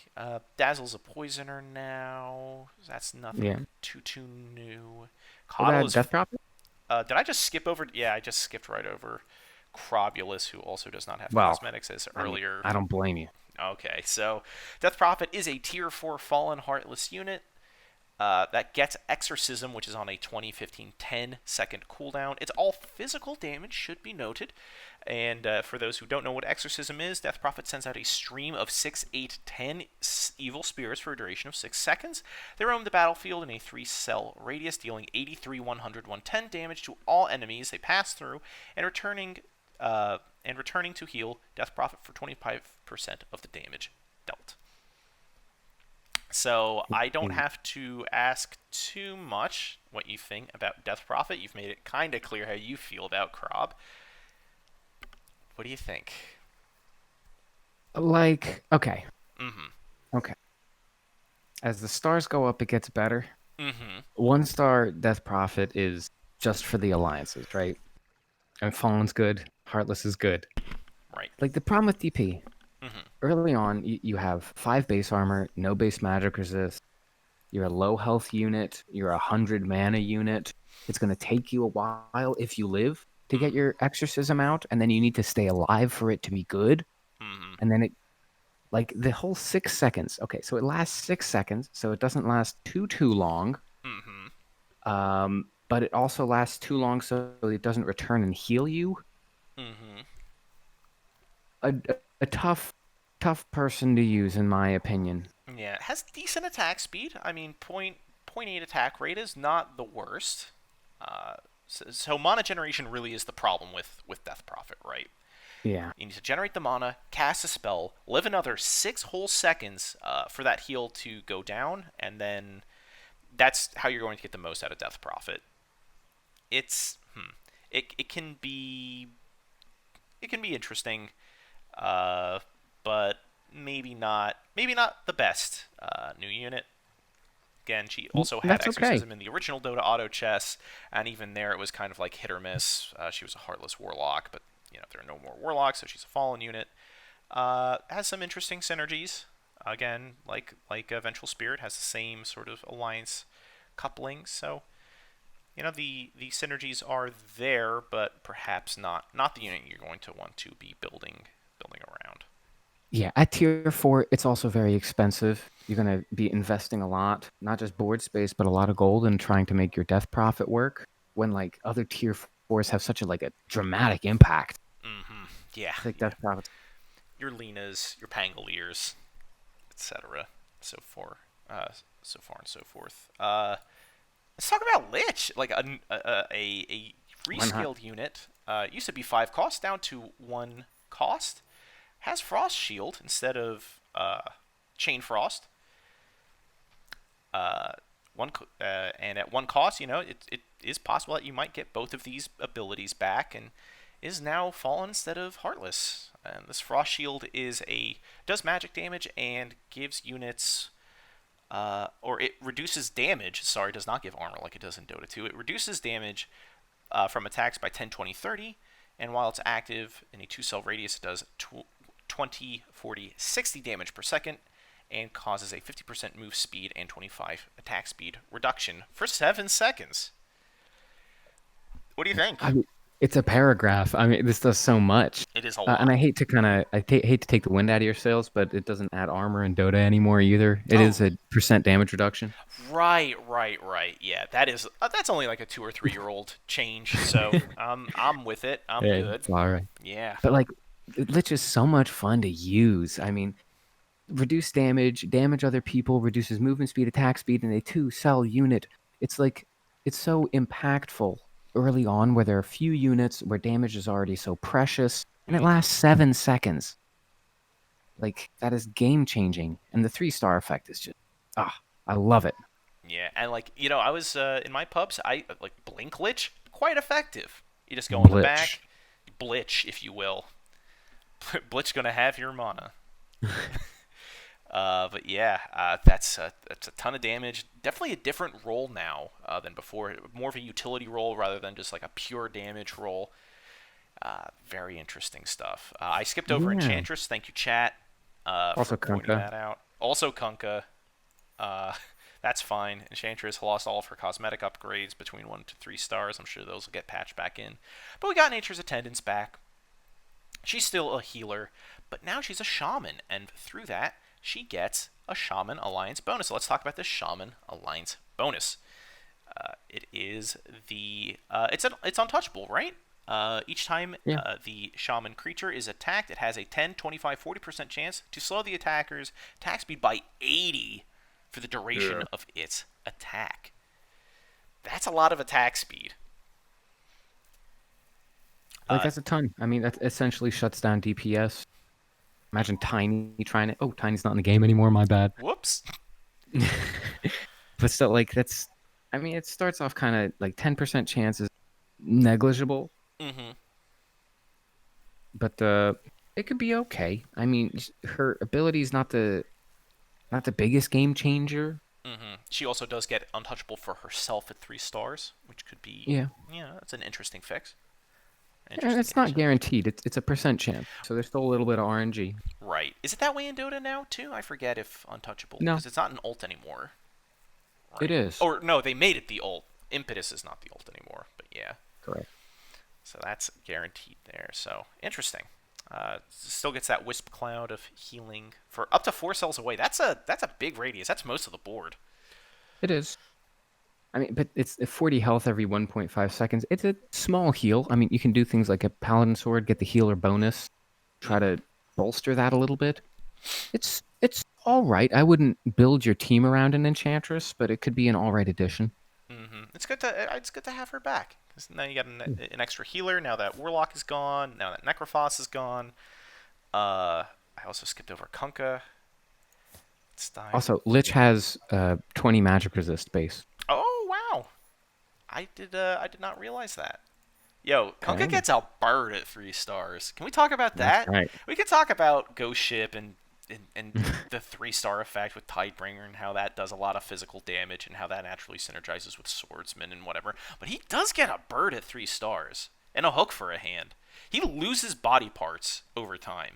Dazzle's a poisoner now. That's Yeah. nothing too new. Oh, Coddle that is. death drop? Did I just skip over? Yeah, I just skipped right over Crobulus, who also does not have Well, cosmetics as I mean, earlier. I don't blame you. Okay, so Death Prophet is a tier 4 Fallen Heartless unit that gets Exorcism, which is on a 20-15-10 second cooldown. It's all physical damage, should be noted. And for those who don't know what Exorcism is, Death Prophet sends out a stream of 6, 8, 10 evil spirits for a duration of 6 seconds. They roam the battlefield in a 3-cell radius, dealing 83, 100, 110 damage to all enemies they pass through, and returning to heal Death Prophet for 25% of the damage dealt. So I don't And have to ask too much what you think about Death Prophet. You've made it kind of clear how you feel about Krob. What do you think? like, okay, Mm-hmm. okay. As the stars go up, it gets better. Mm-hmm. 1-star Death Prophet is just for the alliances, right? And Fallen's good. Heartless is good. Right. Like the problem with DP, Mm-hmm. early on, you have 5 base armor, no base magic resist. You're a low health unit. You're a 100 mana unit. It's going to take you a while if you live to get Mm-hmm. your exorcism out, and then you need to stay alive for it to be good. Mm-hmm. And then it, like the whole 6 seconds. Okay, so it lasts 6 seconds, so it doesn't last too long. Mm-hmm. But it also lasts too long, so it doesn't return and heal you. Mm-hmm. A tough person to use, in my opinion. Yeah, it has decent attack speed. I mean, point 0.8 attack rate is not the worst. So mana generation really is the problem with Death Prophet, right? Yeah. You need to generate the mana, cast a spell, live another 6 whole seconds for that heal to go down, and then that's how you're going to get the most out of Death Prophet. It can be interesting, but maybe not the best new unit. Again, she also had That's okay. Exorcism in the original Dota auto chess, and even there it was kind of like hit or miss. She was a Heartless Warlock, but there are no more Warlocks, so she's a Fallen unit. Has some interesting synergies. Again, like Vengeful Spirit has the same sort of alliance coupling. So the synergies are there, but perhaps not the unit you're going to want to be building around. Yeah, at tier 4, it's also very expensive. You're gonna be investing a lot, not just board space, but a lot of gold in trying to make your death profit work. When like other tier 4s have such a dramatic impact. Yeah, I think yeah. death profits. Your Linas, your Pangoliers, etc. So far, so far and so forth. Let's talk about Lich, like a Why not? rescaled unit. Used to be 5 cost, down to 1 cost. Has Frost Shield instead of Chain Frost. Uh, and at 1 cost, it is possible that you might get both of these abilities back, and is now Fallen instead of Heartless. And this Frost Shield does magic damage and gives units or it reduces damage. Sorry, does not give armor like it does in Dota 2. It reduces damage from attacks by 10, 20, 30, and while it's active in a 2-cell radius, it does 20, 40, 60 damage per second, and causes a 50% move speed and 25 attack speed reduction for 7 seconds. What do you think? I mean, it's a paragraph. I mean, this does so much. It is a And lot. I hate to hate to take the wind out of your sails, but it doesn't add armor in Dota anymore either. It is Oh, a percent damage reduction. right. Yeah, that's only like a 2 or 3 year old change. So I'm with it. I'm Yeah, good. it's all right. Yeah. But like, Lich is so much fun to use. I mean, reduce damage, damage other people, reduces movement speed, attack speed, and a 2-cell unit. It's like it's so impactful early on where there are few units where damage is already so precious, and it Mm-hmm. lasts 7 seconds. Like that is game changing, and the 3-star effect is just I love it. Yeah, and like I was in my pubs. I like Blink Lich, quite effective. You just go in the Blitch. back, blitch, if you will. Blitch gonna have your mana. But yeah, that's a ton of damage. Definitely a different role now than before. More of a utility role rather than just like a pure damage role. Very interesting stuff. I skipped over Yeah. Enchantress. Thank you, chat, for Also pointing Kunkka. that out. Also, Kunkka. Uh, that's fine. Enchantress lost all of her cosmetic upgrades between 1 to 3 stars. I'm sure those will get patched back in. But we got Nature's Attendance back. She's still a healer, but now she's a shaman, and through that, she gets a Shaman Alliance bonus. So let's talk about this Shaman Alliance bonus. It is it's untouchable, right? Each time Yeah. the shaman creature is attacked, it has a 10, 25, 40% chance to slow the attacker's attack speed by 80 for the duration Yeah. of its attack. That's a lot of attack speed. Like Uh, that's a ton. I mean, that essentially shuts down DPS. Imagine Tiny trying to. Oh, Tiny's not in the game anymore. My bad. whoops. But still, like that's. I mean, it starts off kind of like 10% chance is negligible, Mm-hmm. but it could be okay. I mean, her ability is not the biggest game changer. Mm-hmm. She also does get untouchable for herself at 3 stars, which could be, Yeah, that's an interesting fix. and Interesting it's not answer. guaranteed. It's a percent chance, so there's still a little bit of RNG. Right. Is it that way in Dota now, too? I forget if untouchable, No, because it's not an ult anymore. it Right. is Or, no, they made it the ult. Impetus is not the ult anymore, but yeah. correct. So that's guaranteed there. So, interesting. Still gets that Wisp Cloud of healing for up to 4 cells away. That's a big radius. That's most of the board. It is. I mean, but it's 40 health every 1.5 seconds. It's a small heal. I mean, you can do things like a paladin sword, get the healer bonus, try Mm-hmm. to bolster that a little bit. It's all right. I wouldn't build your team around an enchantress, but it could be an all right addition. Mm-hmm. It's good to have her back because now you got an extra healer. Now that Warlock is gone. Now that Necrophos is gone. I also skipped over Kunkka. Let's dive. Also, Lich has 20 magic resist base. Oh wow! I did not realize that. Yo, Kunkka Okay, gets a bird at 3 stars. Can we talk about that's that? right. We could talk about Ghost Ship and the 3 star effect with Tidebringer and how that does a lot of physical damage and how that naturally synergizes with Swordsman and whatever. But he does get a bird at 3 stars and a hook for a hand. He loses body parts over time.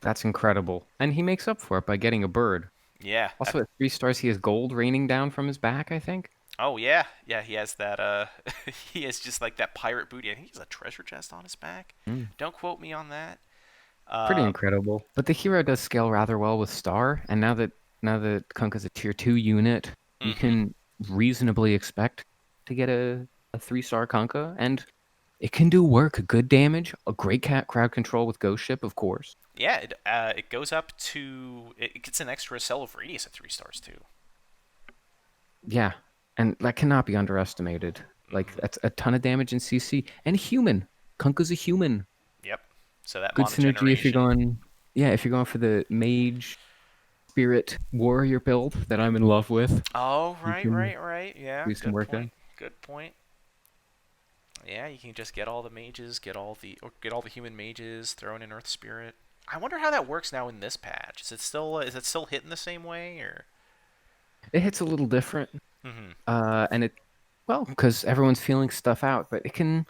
That's incredible. And he makes up for it by getting a bird. Yeah, Also, at 3 stars, he has gold raining down from his back, I think. Oh yeah, yeah. He has that. He has just like that pirate booty. I think he's a treasure chest on his back. Mm, Don't quote me on that. pretty Uh, incredible. But the hero does scale rather well with Star, and now that Kunkka's a tier 2 unit, you mm-hmm. can reasonably expect to get a 3-star Kunkka, and it can do work, good damage, a great cat crowd control with Ghost Ship, of course. Yeah, it goes up to it gets an extra cell of radius at 3 stars too. Yeah, and that cannot be underestimated. Like Mm-hmm. that's a ton of damage in CC and human. Kunkka's a human. Yep. So that Good mana synergy if you're generation. going. Yeah, if you're going for the mage spirit warrior build that I'm in love with, Oh, you right, can right, right. Yeah, do some good work point. there. Good point. Yeah, you can just get all the mages, get all the human mages, throw in an Earth Spirit. I wonder how that works now in this patch. Is it still hitting the same way or? It hits a little different, Mm-hmm. and it well because everyone's feeling stuff out, but it can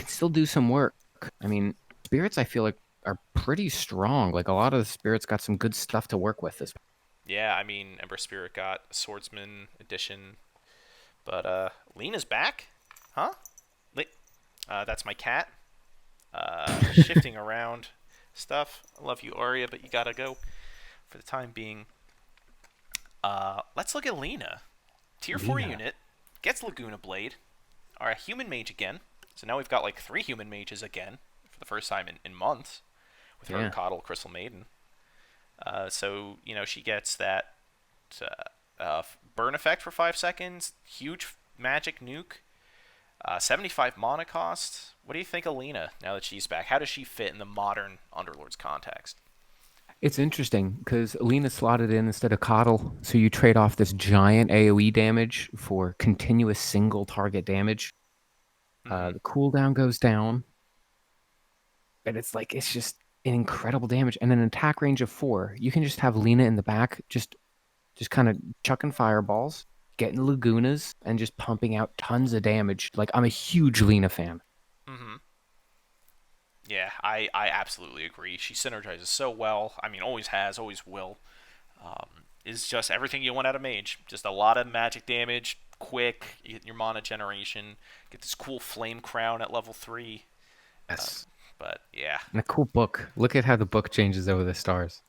still do some work. I mean, spirits I feel like are pretty strong. Like a lot of the spirits got some good stuff to work with this. Yeah, I mean Ember Spirit got Swordsman edition, but Lena's back, huh? That's my cat. Shifting around stuff. I love you, Arya, but you gotta go for the time being. Let's look at Lena. Tier 4 Lena. unit, gets Laguna Blade, are a human mage again. So now we've got like 3 human mages again for the first time in months with her Yeah. Coddle Crystal Maiden. So, she gets that burn effect for 5 seconds, huge magic nuke, 75 mana cost. What do you think of Lena now that she's back? How does she fit in the modern Underlords context? It's interesting because Alina slotted in instead of Coddle, so you trade off this giant AoE damage for continuous single target damage. Mm-hmm. The cooldown goes down, but it's just an incredible damage and an attack range of 4. You can just have Lena in the back, just kind of chucking fireballs, getting Lagunas, and just pumping out tons of damage. Like I'm a huge Lena fan. Mm-hmm. Yeah, I absolutely agree. She synergizes so well. I mean, always has, always will. Is just everything you want out of mage. Just a lot of magic damage, quick. You get your mana generation. Get this cool flame crown at level 3. Yes. But yeah. And a cool book. Look at how the book changes over the stars.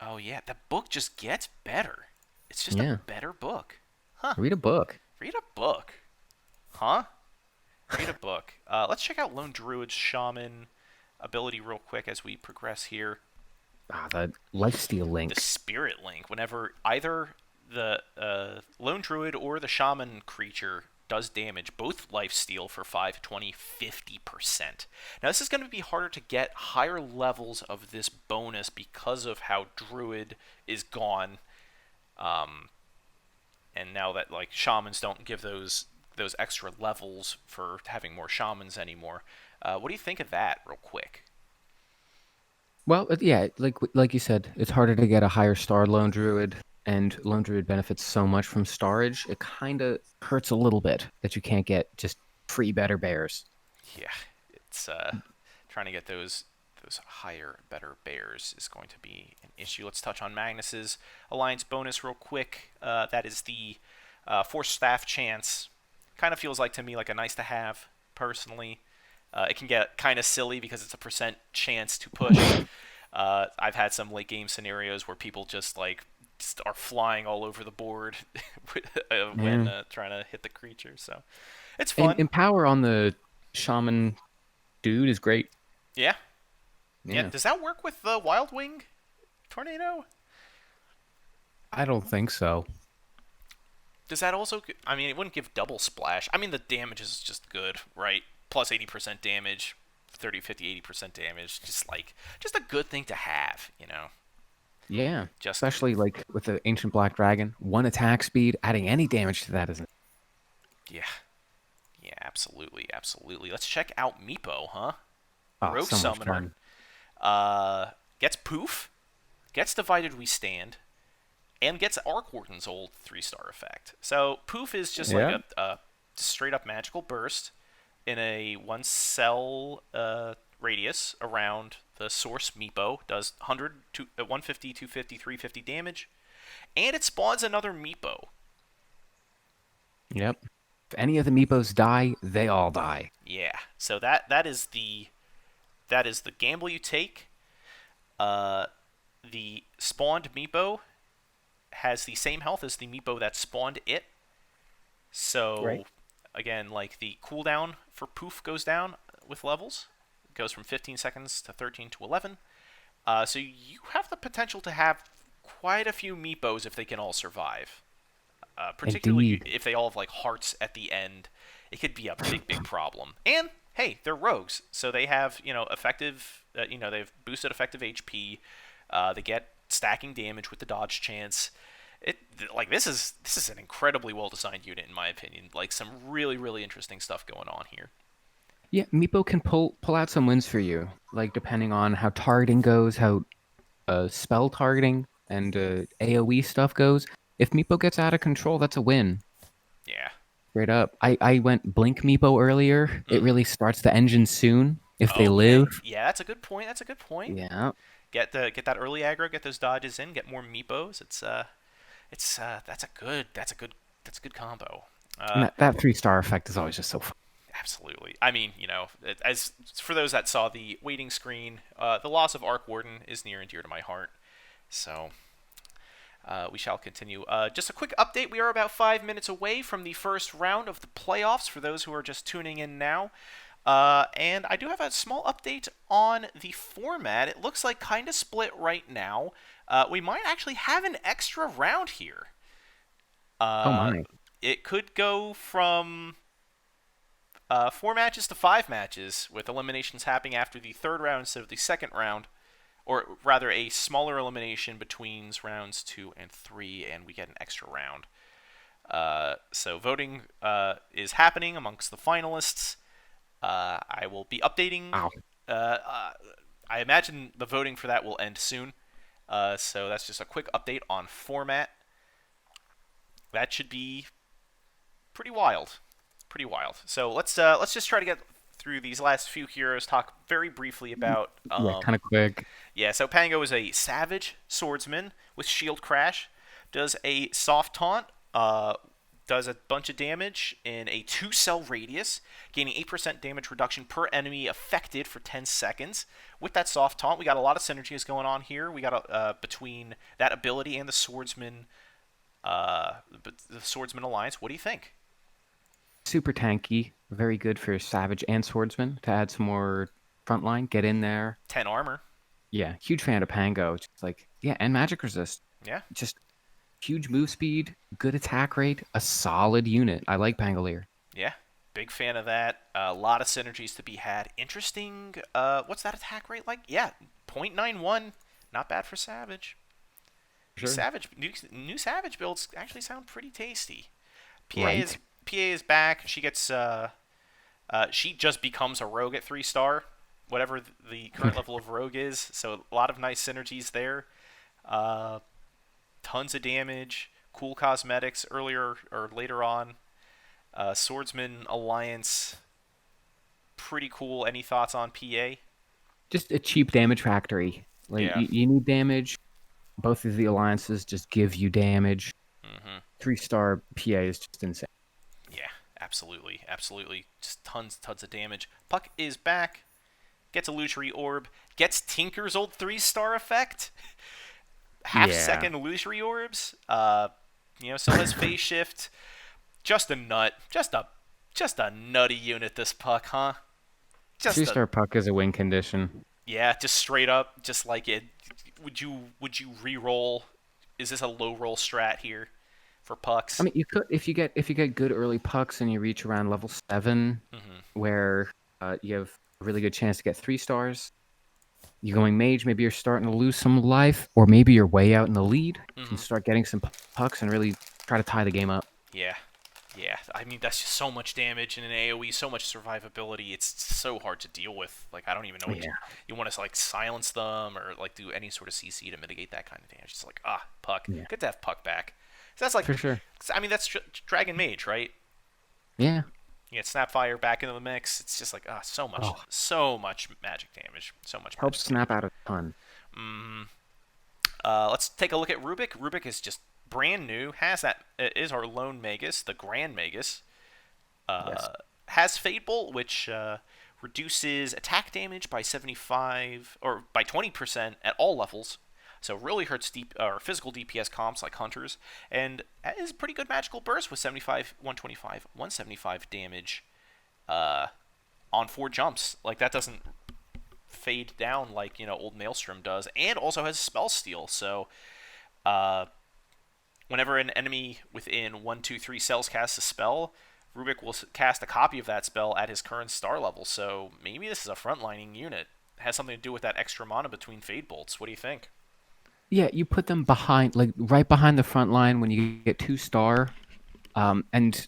Oh yeah, the book just gets better. It's just a Yeah. better book. Huh. Read a book. Read a book. Huh? Read a book. Let's check out Lone Druid's Shaman ability real quick as we progress here. The lifesteal The link. Spirit Link. Whenever either the Lone Druid or the Shaman creature does damage, both life steal for 5, 20, 50%. Now, this is going to be harder to get higher levels of this bonus because of how Druid is gone. Um, and now that like shamans don't give those extra levels for having more shamans anymore. What do you think of that, real quick? Well, yeah, like you said, it's harder to get a higher star lone druid, and lone druid benefits so much from starage. It kind of hurts a little bit that you can't get just free better bears. Yeah, it's trying to get those higher, better bears is going to be an issue. Let's touch on Magnus's alliance bonus real quick. That is the force staff chance. Kind of feels like to me like a nice to have personally. It can get kind of silly because it's a percent chance to push. I've had some late game scenarios where people just are flying all over the board when Yeah. trying to hit the creature. So it's And fun. empower on the shaman dude is great. Yeah, yeah. Yeah. Does that work with the Wild Wing tornado? I don't think so. Does that also? I mean, it wouldn't give double splash. I mean, the damage is just good, right? Plus 80% damage, 30, 50, 80% damage. Just a good thing to have. Yeah. Just Especially like with the ancient black dragon, one attack speed, adding any damage to that isn't. yeah, yeah, absolutely, absolutely. Let's check out Meepo, huh? Oh, Rogue so much Summoner. fun. Gets Poof, gets Divided We Stand, and gets Arc Warden's old 3-star effect. So Poof is just like Yeah. a straight up magical burst in a 1 cell radius around the source Meepo. Does 100, 150, 250, 350 damage. And it spawns another Meepo. Yep. If any of the Meepos die, they all die. Yeah. So that is the gamble you take. Uh, the spawned Meepo has the same health as the Meepo that spawned it. Right. So again, like the cooldown for Poof goes down with levels. It goes from 15 seconds to 13 to 11. So you have the potential to have quite a few Meepos if they can all survive. Particularly Indeed. if they all have like hearts at the end, it could be a big problem. And hey, they're rogues, so they have effective, they have boosted effective HP. They get stacking damage with the dodge chance. It like this is an incredibly well designed unit in my opinion. Like some really interesting stuff going on here. Yeah, Meepo can pull out some wins for you, like depending on how targeting goes, how spell targeting and AOE stuff goes. If Meepo gets out of control, that's a win. Yeah. Straight up. I went Blink Meepo earlier. It Mm-hmm. really starts the engine soon if they live. Okay. Yeah, that's a good point. That's a good point. Yeah. Get that early aggro, get those dodges in, get more meepos. It's that's a good combo. And Uh, that 3-star effect is always just so fun. Absolutely. I mean, as for those that saw the waiting screen, the loss of Arc Warden is near and dear to my heart. So we shall continue. Just a quick update: we are about 5 minutes away from the first round of the playoffs. For those who are just tuning in now. And I do have a small update on the format. It looks like kind of split right now. We might actually have an extra round here. Oh Uh, my. it could go from 4 matches to 5 matches, with eliminations happening after the third round instead of the second round, or rather, a smaller elimination between rounds 2 and 3, and we get an extra round. So voting is happening amongst the finalists. I will be updating. Wow. Uh, uh, I imagine the voting for that will end soon. So that's just a quick update on format. That should be pretty wild. Pretty wild. So let's just try to get through these last few heroes. Talk very briefly about Yeah, kind of quick. yeah. So Pango is a savage swordsman with shield crash. Does a soft taunt. Does a bunch of damage in a 2-cell radius, gaining 8% damage reduction per enemy affected for 10 seconds. With that soft taunt, we got a lot of synergies going on here. We got between that ability and the swordsman alliance. What do you think? Super tanky. Very good for Savage and Swordsman to add some more frontline. Get in there. 10 armor. Yeah, huge fan of Pango. Just like, yeah, and magic resist. Yeah, Just huge move speed, good attack rate, a solid unit. I like Pangolier. yeah. Big fan of that. A lot of synergies to be had. Interesting. What's that attack rate like? Yeah, 0.91. Not bad for Savage. These Sure. Savage new Savage builds actually sound pretty tasty. PA is Right. PA is back. She just becomes a rogue at 3-star, whatever the current level of rogue is. So a lot of nice synergies there. Uh, Tons of damage, cool cosmetics earlier or later on. Swordsman Alliance, pretty cool. Any thoughts on PA? Just a cheap damage factory. Like Yeah. you need damage. Both of the alliances just give you damage. Mm-hmm. 3-star PA is just insane. Yeah. Absolutely. Just tons of damage. Puck is back. Gets illusory orb. Gets Tinker's old 3-star effect. Half Yeah. second illusory orbs. Still has phase shift. Just a nut. Just a nutty unit. This Puck, huh? Three Just a star puck is a win condition. Yeah, just straight up, just like it. Would you re-roll? Is this a low roll strat here for I pucks? mean, you could if you get good early pucks and you reach around level 7, Mm-hmm. where you have a really good chance to get 3 stars. You're going mage, maybe you're starting to lose some life, or maybe you're way out in the lead. You can Mm-hmm. start getting some pucks and really try to tie the game up. Yeah, yeah. I mean, that's just so much damage in an AOE, so much survivability. It's so hard to deal with. Like, I don't even know what Yeah, you want to like silence them or like do any sort of CC to mitigate that kind of damage. It's like puck. yeah, Good to have puck back. So that's like, for sure. I mean, that's Dragon Mage, right? Yeah. You get Snapfire back into the mix. It's just like Oh, so much magic damage, so much helps magic snap damage. out a ton. Let's take a look at Rubik. Rubik is just brand new, has that is our lone Magus, the Grand Magus. Yes. Uh, has Fade Bolt, which reduces attack damage by 75 or by 20% at all levels. So really hurts deep or physical DPS comps like hunters, and is a pretty good magical burst with 75, 125, 175 damage uh, on 4 jumps. Like that doesn't fade down like old Maelstrom does, and also has spell steal. So uh, whenever an enemy within 1, 2, 3 cells casts a spell, Rubik will cast a copy of that spell at his current star level. So maybe this is a frontlining unit. It has something to do with that extra mana between Fade Bolts. What do you think? Yeah, you put them behind, like right behind the front line when you get 2 star, and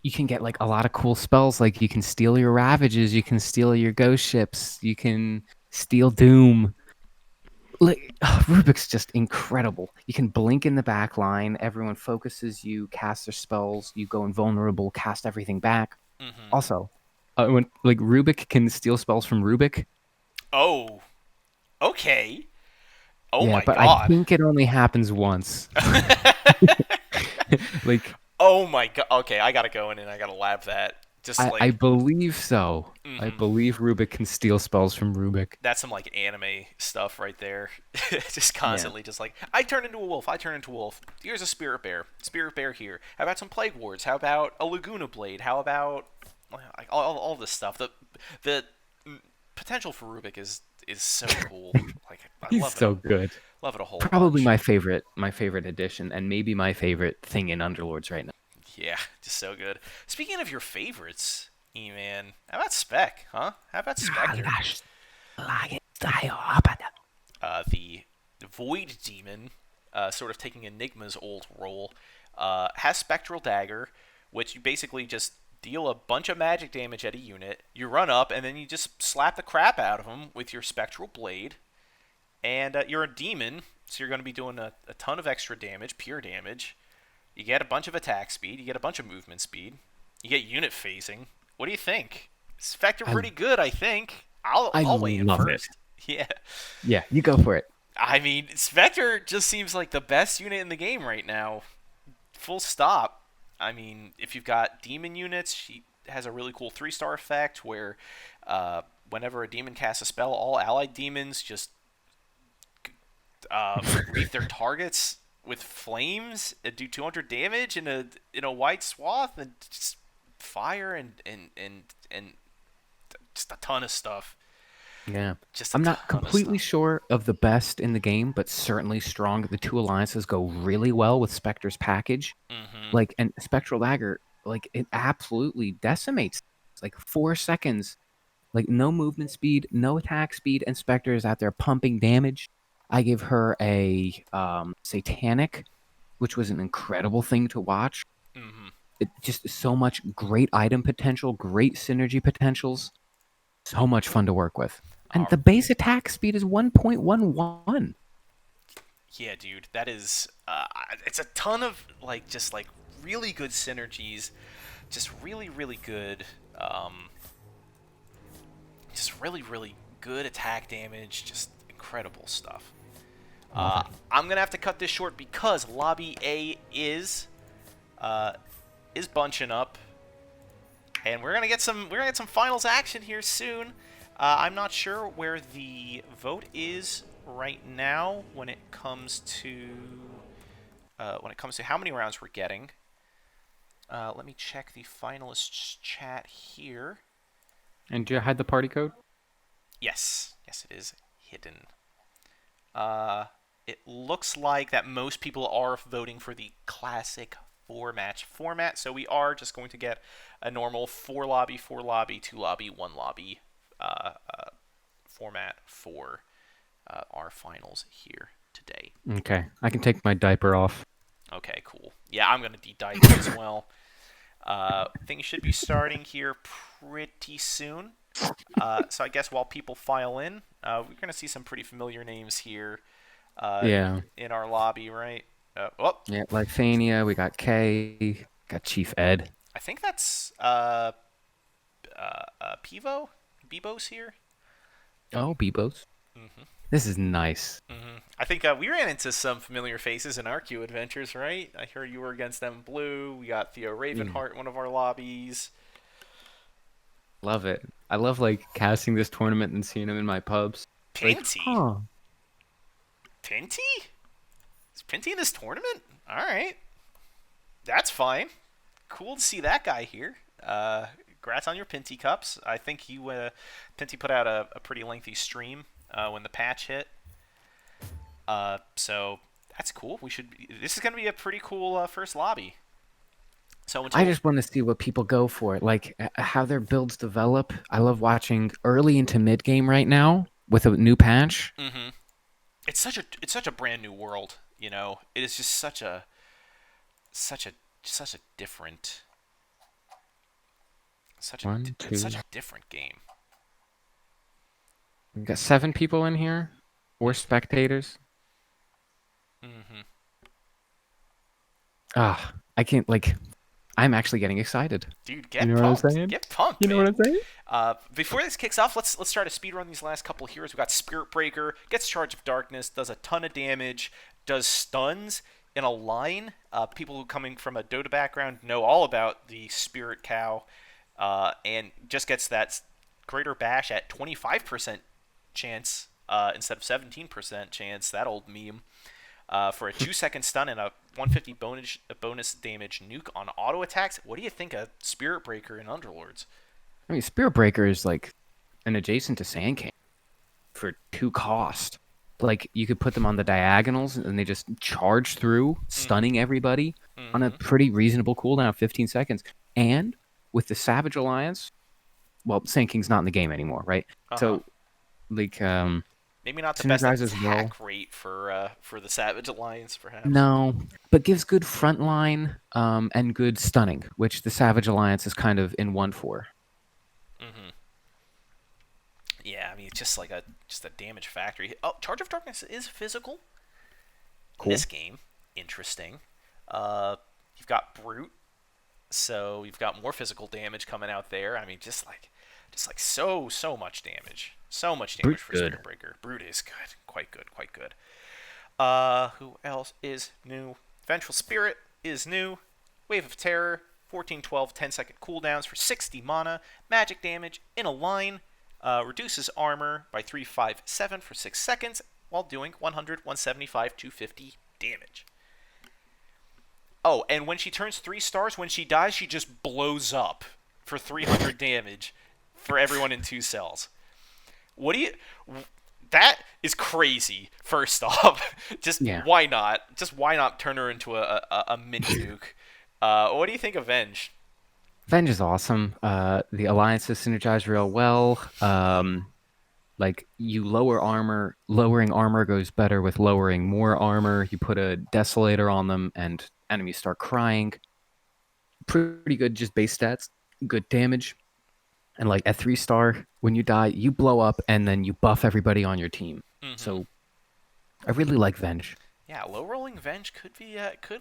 you can get like a lot of cool spells. Like you can steal your Ravages, you can steal your Ghost Ships, you can steal Doom. Like Rubik's just incredible. You can blink in the back line. Everyone focuses you, cast their spells. You go invulnerable, cast everything back. Mm-hmm. Also, when like Rubik can steal spells from Rubik. Oh, okay. Oh Yeah, my but I god. think it only happens once. Like Oh my god. Okay, I gotta go in and I gotta lab that. Just I like, believe so. I mm-hmm. believe Rubik can steal spells from Rubik. That's some like anime stuff right there. Just Yeah. constantly, just like I turn into a wolf. I turn into a wolf. Here's a spirit bear. Spirit bear here. How about some plague wards? How about a Laguna blade? How about like all this stuff? The potential for Rubik is so cool. Like I He's so good. love it a whole Probably bunch. my favorite addition, and maybe my favorite thing in Underlords right now. Yeah, just so good. Speaking of your favorites, E-Man, how about Spec, huh? How about Spectre? The Void Demon, sort of taking Enigma's old role, has Spectral Dagger, which you basically just deal a bunch of magic damage at a unit. You run up, and then you just slap the crap out of them with your Spectral Blade. And you're a demon, so you're going to be doing a ton of extra damage, pure damage. You get a bunch of attack speed. You get a bunch of movement speed. You get unit phasing. What do you think? Spectre I pretty good, I think. I I'll weigh in love it. first. Yeah. Yeah, you go for it. I mean, Spectre just seems like the best unit in the game right now. Full stop. I mean, if you've got demon units, she has a really cool 3-star effect where whenever a demon casts a spell, all allied demons just wreath their targets with flames and do 200 damage in a wide swath and just fire and just a ton of stuff. Yeah. Just a I'm not ton of completely stuff. sure of the best in the game, but certainly strong. The two alliances go really well with Spectre's package. Mm-hmm. Like, and Spectral Dagger, like, it absolutely decimates. It's like 4 seconds. Like, no movement speed, no attack speed, and Spectre is out there pumping damage. I give her a Satanic, which was an incredible thing to watch. Mm-hmm. It just so much great item potential, great synergy potentials. So much fun to work with. And Uh, the base attack speed is 1.11. yeah, dude, that is it's a ton of like just like really good synergies, just really good, just really good attack damage, just incredible stuff. Love it. I'm gonna have to cut this short because Lobby A is bunching up, and we're gonna get some finals action here soon. I'm not sure where the vote is right now when it comes to how many rounds we're getting. Let me check the finalists chat here. And do you hide the party code? Yes, it is hidden. It looks like that most people are voting for the classic 4-match format, so we are just going to get a normal 4 lobby, 4 lobby, 2 lobby, 1 lobby format for our finals here today. Okay. I can take my diaper off. Okay, cool. Yeah, I'm gonna de-diaper as well. Things should be starting here pretty soon. So I guess while people file in, we're gonna see some pretty familiar names here Yeah. in our lobby, right? Oh, Yeah, Lifania, we got K, got Chief Ed. I think that's Pivo, Bebo's here. Oh, Bebos. Mm-hmm. This is nice. Mm-hmm. I think we ran into some familiar faces in our queue adventures, right? I heard you were against them blue. We got Theo Yeah. Ravenheart in one of our lobbies. Love it. I love like casting this tournament and seeing them in my pubs. Like, Pinty? huh. Pinty? Is Pinty in this tournament? All right, that's fine. Cool to see that guy here. Congrats on your Pinty cups. I think Pinty put out a pretty lengthy stream when the patch hit. So that's cool. This is gonna be a pretty cool first lobby. So I until just want to see what people go for, like how their builds develop. I love watching early into mid game right now with a new patch. hmm it's such a brand new world. It is just such a such a different One, it's two. such a different game. We got 7 people in here, or spectators. hmm Ah, I can't like. I'm actually getting excited. Dude, You get know what I'm pumped. saying? Get pumped, You know what man. I'm saying? Before this kicks off, let's try to speedrun these last couple of heroes. We got Spirit Breaker, gets Charge of Darkness, does a ton of damage, does stuns in a line. People who coming from a Dota background know all about the Spirit Cow, and just gets that greater bash at 25% chance instead of 17% chance. That old meme. For a 2-second stun and a 150 bonus damage nuke on auto attacks. What do you think of Spirit Breaker and Underlords? I mean, Spirit Breaker is like an adjacent to Sand King for 2 cost. Like you could put them on the diagonals and they just charge through, Mm-hmm. stunning everybody on a Mm-hmm. pretty reasonable cooldown of 15 seconds. And with the Savage Alliance, well, Sand King's not in the game anymore, right? Uh huh. So like Maybe not the best synergize as well. attack rate for the Savage Alliance, perhaps. No, but gives good frontline and good stunning, which the Savage Alliance is kind of in one for. Mm-hmm. Yeah, I mean, it's just a damage factory. Oh, Charge of Darkness is physical in Cool. this game. Interesting. Uh, you've got Brute, so you've got more physical damage coming out there. I mean, just like so much damage, so much damage Brute for good. Spirit Breaker. Brute is good, quite good, quite good. Who else is new? Vengeful Spirit is new. Wave of Terror, 14, 12, 10-second cooldowns for 60 mana. Magic damage in a line. Reduces armor by 3, 5, 7 for 6 seconds while doing 100, 175, 250 damage. Oh, and when she turns 3 stars, when she dies, she just blows up for 300 damage for everyone in 2 cells. What do you. That is crazy, first off. Just Yeah. why not? Just why not turn her into a mini nuke? What do you think of Venge? Venge is awesome. The alliances synergize real well. Like you lower armor, lowering armor goes better with lowering more armor. You put a desolator on them, and enemies start crying. Pretty good, just base stats, good damage, and like at 3 star, when you die, you blow up, and then you buff everybody on your team. Mm-hmm. So I really like Venge. Yeah, low rolling Venge could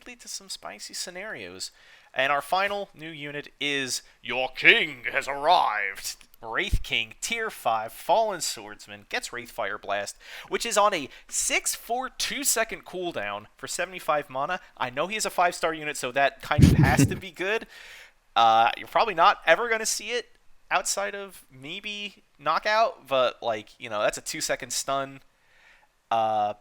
lead to some spicy scenarios. And our final new unit is Your King has arrived. Wraith King, Tier 5, Fallen Swordsman, gets Wraith Fire Blast, which is on a 6/4 2-second cooldown for 75 mana. I know he's a 5-star unit, so that kind of has to be good. You're probably not ever going to see it outside of maybe Knockout, but, that's a 2-second stun. Uh,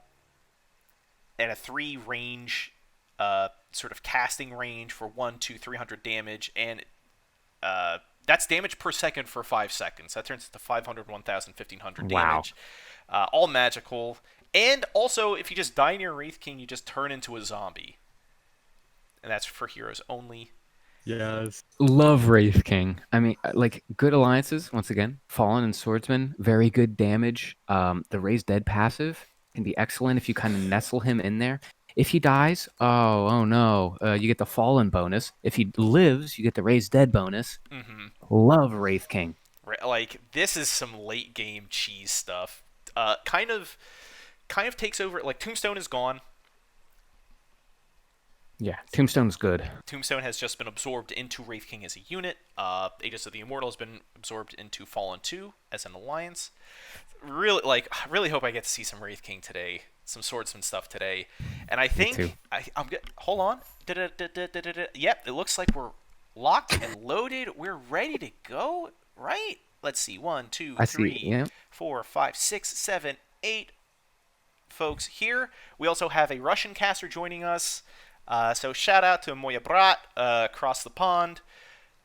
and a 3 range, sort of casting range for 1, 2, 300 damage, and that's damage per second for 5 seconds. That turns into 500, 1,000, 1,500 Wow. damage. All magical. And also, if you just die near Wraith King, you just turn into a zombie. And that's for heroes only. Yes. Love Wraith King. I mean, like good alliances, once again, Fallen and Swordsman, very good damage. The Raised Dead passive can be excellent if you kind of nestle him in there. If he dies, oh no, you get the Fallen bonus. If he lives, you get the Raised Dead bonus. Mm-hmm. Love Wraith King. Like, this is some late game cheese stuff. Kind of takes over. Like, Tombstone is gone. Yeah, Tombstone's good. Tombstone has just been absorbed into Wraith King as a unit. Aegis of the Immortal has been absorbed into Fallen 2 as an alliance. Really, I really hope I get to see some Wraith King today, some swordsman stuff today. And I Me too. think I'm good. Hold on. Yep, it looks like we're locked and loaded. We're ready to go, right? Let's see. One, two, I see. three, Yeah. 4, 5, 6, 7, 8 folks here. We also have a Russian caster joining us. So shout out to Moya Brat across the pond.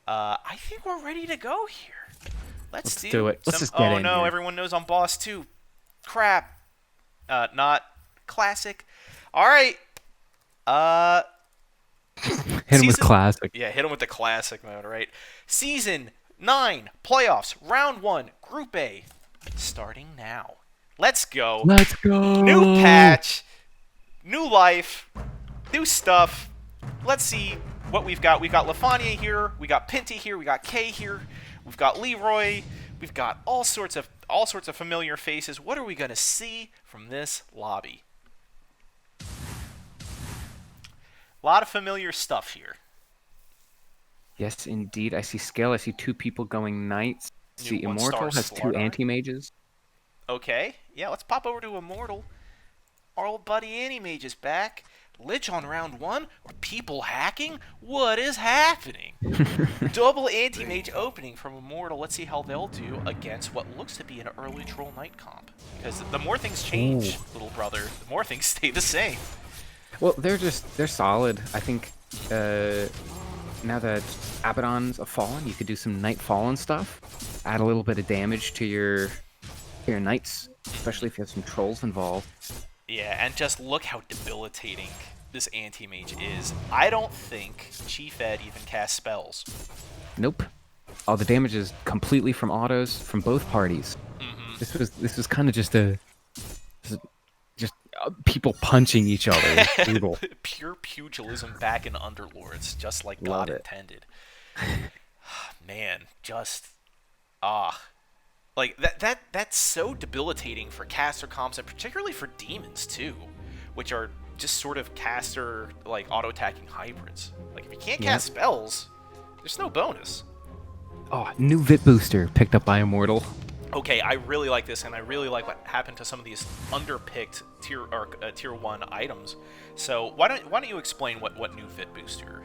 I think we're ready to go here. Let's do it. Let's some. just get Oh in no, here. everyone knows I'm boss too. Crap. Not classic. All right. Uh, Hit him with season. classic. Yeah, hit him with the classic mode. Right. Season 9 playoffs, round 1, Group A, starting now. Let's go. Let's go. New patch, new life, new stuff. Let's see what we've got. We've got Lafania here. We got Pinty here. We got Kay here. We've got Leroy. We've got all sorts of familiar faces. What are we gonna see from this lobby? A lot of familiar stuff here. Yes, indeed. I see Scale. I see 2 people going knights. I see New Immortal one-star has 2 Slardar. anti-mages. Okay, yeah, let's pop over to Immortal. Our old buddy Anti-Mage is back. Lich on round 1? Are people hacking? What is happening? Double Anti-Mage opening from Immortal. Let's see how they'll do against what looks to be an early Troll Knight comp. Because the more things change, little brother, the more things stay the same. Well, they're solid. I think now that Abaddon's a Fallen, you could do some Knight Fallen stuff. Add a little bit of damage to your Knights, especially if you have some Trolls involved. Yeah, and just look how debilitating this Anti-Mage is. I don't think Chief Ed even casts spells. Nope. All the damage is completely from autos from both parties. This was kind of just people punching each other. It's brutal. Pure pugilism back in Underlords, just like Love God it. intended. Man, just like that's so debilitating for caster comps, and particularly for demons too, which are just sort of caster like auto attacking hybrids. Like if you can't cast spells, there's no bonus. Oh, new Vit booster picked up by Immortal. Okay, I really like this, and I really like what happened to some of these underpicked tier 1 items. So why don't you explain what new Vit booster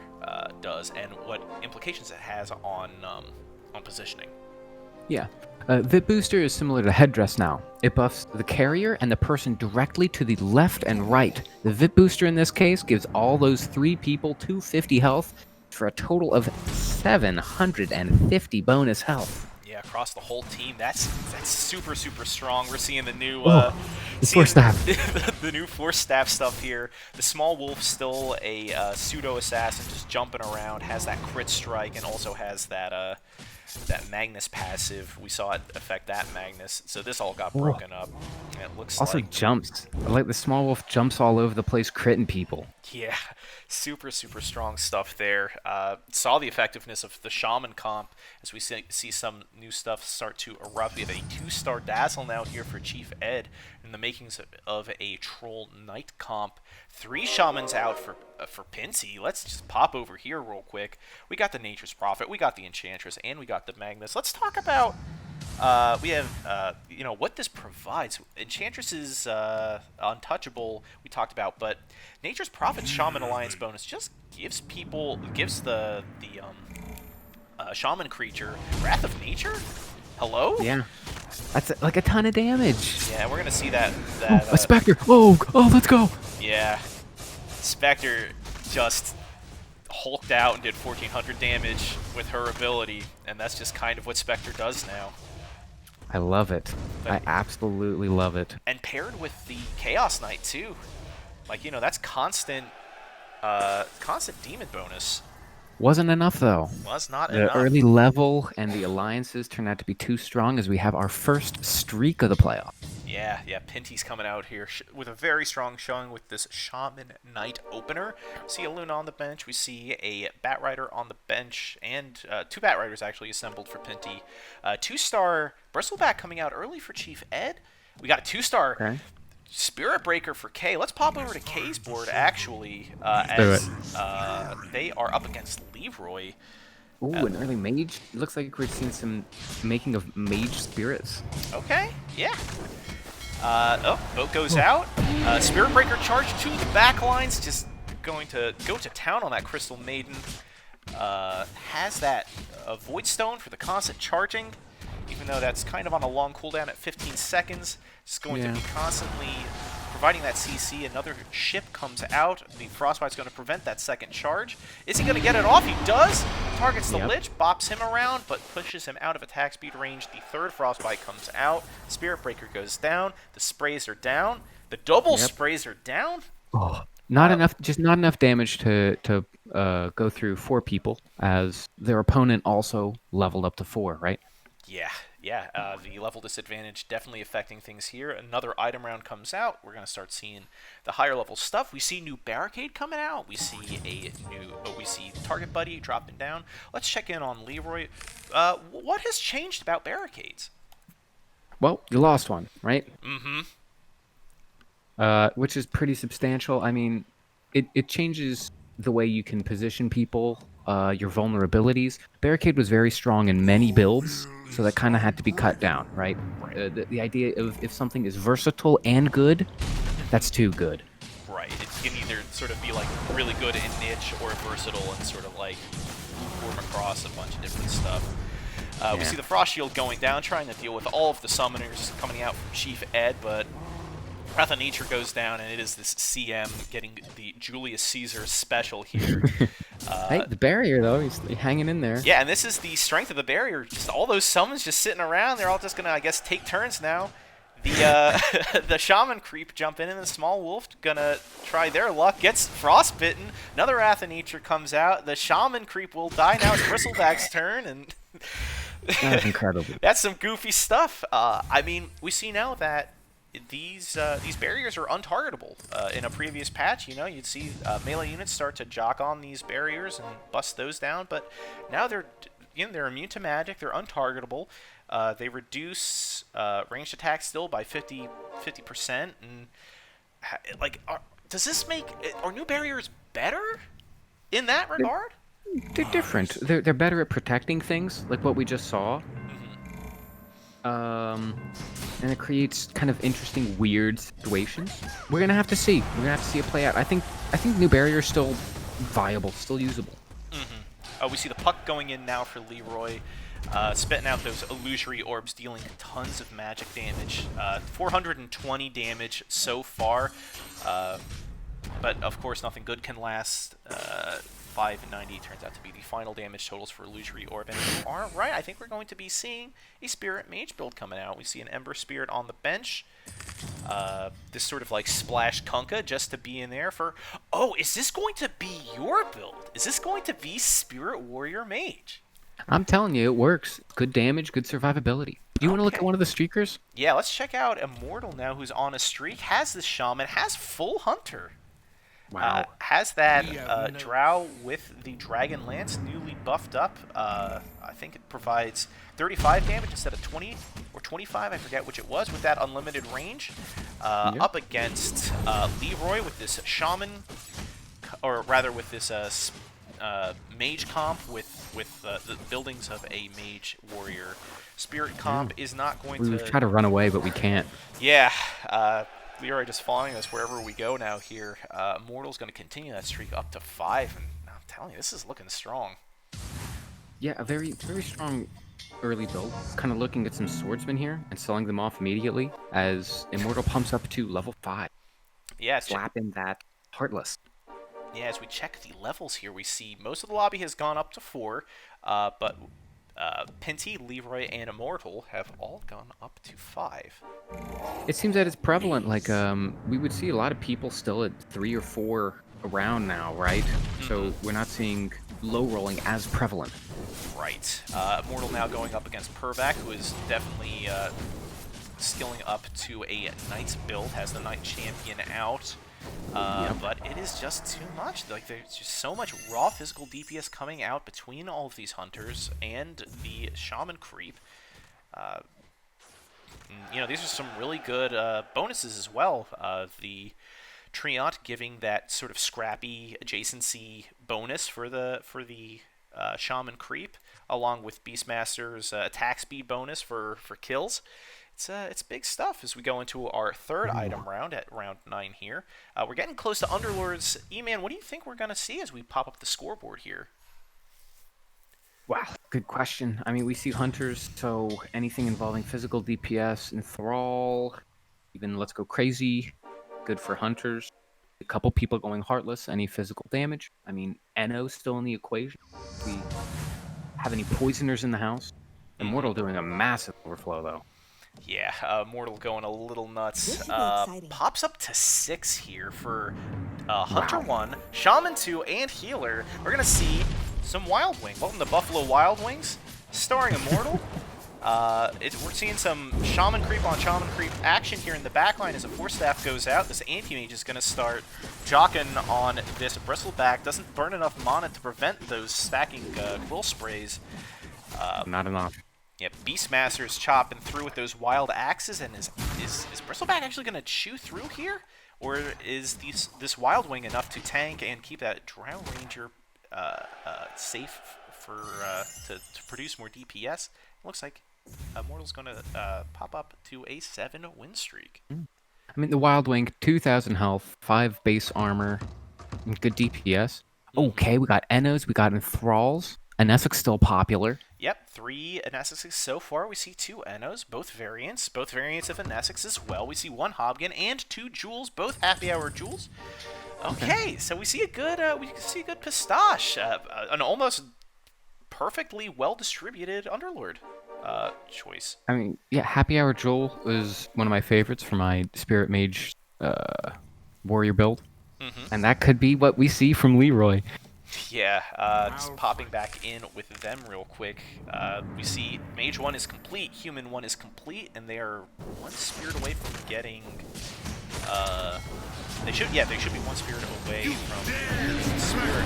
does and what implications it has on positioning? Yeah. Vit booster is similar to headdress now. It buffs the carrier and the person directly to the left and right. The Vit booster in this case gives all those 3 people 250 health for a total of 750 bonus health. Yeah, across the whole team. That's super strong. We're seeing the new the force staff. the new force staff stuff here. The small wolf still a pseudo assassin, just jumping around. Has that crit strike and also has that Magnus passive. We saw it affect that Magnus. So this all got broken up. And it looks Also like jumps. Like the small wolf jumps all over the place, critting people. yeah, super strong stuff there. Saw the effectiveness of the Shaman comp as we see some new stuff start to erupt. We have a 2-star Dazzle now here for Chief Ed in the makings of a Troll Knight comp. 3 Shamans out for Pincy. Let's just pop over here real quick. We got the Nature's Prophet, we got the Enchantress, and we got the Magnus. Let's talk about we have, what this provides. Enchantress is untouchable, we talked about, but Nature's Prophet Shaman Alliance bonus just gives the Shaman creature Wrath of Nature? Hello? Yeah. That's like a ton of damage. Yeah, we're gonna see that. A Spectre. Oh, let's go. Yeah. Spectre just hulked out and did 1400 damage with her ability, and that's just kind of what Spectre does now. I love it. I absolutely love it. And paired with the Chaos Knight too. Like, that's constant demon bonus. Wasn't enough though. Was not The enough. early level and the alliances turned out to be too strong as we have our first streak of the playoffs. Yeah, Pinty's coming out here with a very strong showing with this Shaman Knight opener. We see a Luna on the bench. We see a Bat Rider on the bench, and 2 Bat Riders actually assembled for Pinty. 2-star Bristleback coming out early for Chief Ed. We got a 2-star Spirit Breaker for K. Let's pop over to K's board, actually, Do as it. they are up against Leroy. Ooh, an early mage. It looks like we're seeing some making of mage spirits. Okay, yeah. Boat goes out. Spirit Breaker charge to the back lines, just going to go to town on that Crystal Maiden. Has that Void Stone for the constant charging, even though that's kind of on a long cooldown at 15 seconds. Just going to be constantly providing that CC. Another ship comes out. The Frostbite's going to prevent that second charge. Is he going to get it off? He does. Targets the Lich, bops him around, but pushes him out of attack speed range. The third Frostbite comes out. Spirit Breaker goes down. The sprays are down. The double sprays are down. Oh, not enough. Just not enough damage to go through 4 people, as their opponent also leveled up to 4. Right? Yeah. The level disadvantage definitely affecting things here. Another item round comes out. We're going to start seeing the higher level stuff. We see new Barricade coming out. We see we see Target Buddy dropping down. Let's check in on Leroy. What has changed about Barricades? Well, you lost one, right? Mm-hmm. Which is pretty substantial. I mean, it changes the way you can position people, your vulnerabilities. Barricade was very strong in many builds, so that kind of had to be cut down, right? The idea of if something is versatile and good, that's too good. Right. It can either sort of be like really good in niche or versatile and sort of like form across a bunch of different stuff. We see the Frost Shield going down, trying to deal with all of the summoners coming out from Chief Ed, but Wrath of Nature goes down, and it is this CM getting the Julius Caesar special here. Hey, the barrier, though, he's hanging in there. Yeah, and this is the strength of the barrier. Just all those summons just sitting around. They're all just going to, I guess, take turns now. The the Shaman creep jump in, and the Small Wolf going to try their luck. Gets frostbitten. Another Wrath of Nature comes out. The Shaman creep will die. Now it's Bristleback's turn, and That's incredible. That's some goofy stuff. I mean, we see now that these barriers are untargetable. In a previous patch, you'd see melee units start to jock on these barriers and bust those down, but now they're immune to magic. They're untargetable. They reduce ranged attack still by 50%. And does this make are new barriers better in that regard? They're different. They're better at protecting things, like what we just saw. And it creates kind of interesting, weird situations. We're gonna have to see. We're gonna have to see it play out. I think new barrier is still viable, still usable. We see the puck going in now for Leroy, spitting out those illusory orbs, dealing tons of magic damage. 420 damage so far, but of course nothing good can last. 590 turns out to be the final damage totals for Illusory Orb. And all right, I think we're going to be seeing a Spirit Mage build coming out. We see an Ember Spirit on the bench. This sort of like Splash Kunkka just to be in there for... Oh, is this going to be your build? Is this going to be Spirit Warrior Mage? I'm telling you, it works. Good damage, good survivability. Do you want to look at one of the streakers? Yeah, let's check out Immortal now, who's on a streak. Has the Shaman, has full Hunter. Wow. Has that Drow with the Dragon Lance newly buffed up. I think it provides 35 damage instead of 20 or 25, I forget which it was, with that unlimited range. Up against Leroy with this Shaman, or rather with this Mage comp with the buildings of a Mage Warrior. Spirit comp is not going to... We've tried to run away, but we can't. Yeah, Leroy just following us wherever we go now here. Immortal's going to continue that streak up to 5, and I'm telling you, this is looking strong. Yeah, a very, very strong early build. Kind of looking at some swordsmen here and selling them off immediately as Immortal pumps up to level 5. Yeah, slapping that Heartless. Yeah, as we check the levels here, we see most of the lobby has gone up to 4, but Pinty, Leroy, and Immortal have all gone up to 5. It seems that it's prevalent. Like, we would see a lot of people still at 3 or 4 around now, right? So we're not seeing low rolling as prevalent. Right. Immortal now going up against Pervac, who is definitely skilling up to a Knight's build, has the Knight Champion out. But it is just too much. Like, there's just so much raw physical DPS coming out between all of these hunters and the Shaman creep. These are some really good bonuses as well. The Treant giving that sort of scrappy adjacency bonus for the Shaman creep, along with Beastmaster's attack speed bonus for kills. It's big stuff as we go into our third Ooh. item round at round 9 here. We're getting close to Underlords. E-Man, what do you think we're going to see as we pop up the scoreboard here? Wow, good question. I mean, we see hunters, so anything involving physical DPS, enthrall, even let's go crazy, good for hunters. A couple people going heartless, any physical damage. I mean, NO still in the equation. We have any poisoners in the house. Mm-hmm. Immortal doing a massive overflow though. Yeah, Mortal going a little nuts. This should be exciting. Pops up to 6 here for Hunter Wow. 1, Shaman 2, and Healer. We're going to see some Wild Wing. Welcome to Buffalo Wild Wings, starring Immortal. We're seeing some Shaman creep on Shaman creep action here in the backline as a Force Staff goes out. This Anti-Mage is going to start jocking on this Bristleback. Doesn't burn enough mana to prevent those stacking Quill Sprays. Not enough. Yeah, Beastmaster's chopping through with those wild axes, and is Bristleback actually going to chew through here? Or is this Wild Wing enough to tank and keep that Drow Ranger safe for to produce more DPS? Looks like Mortal's going to pop up to a 7-win streak. I mean, the Wild Wing, 2,000 health, 5 base armor, and good DPS. Okay, we got Enos, we got Enthralls. Anesix still popular. Yep, 3 Anesixes so far. We see 2 Enos, both variants of Anesix as well. We see 1 Hobgon and 2 Jewels, both happy hour Jewels. Okay, so we see a good pistache, an almost perfectly well distributed Underlord choice. I mean, yeah, Happy Hour Joel was one of my favorites for my Spirit Mage warrior build. And that could be what we see from Leroy. Yeah, just popping back in with them real quick. We see Mage 1 is complete, Human 1 is complete, and they are 1 spirit away from getting. They should be 1 spirit away from Spirit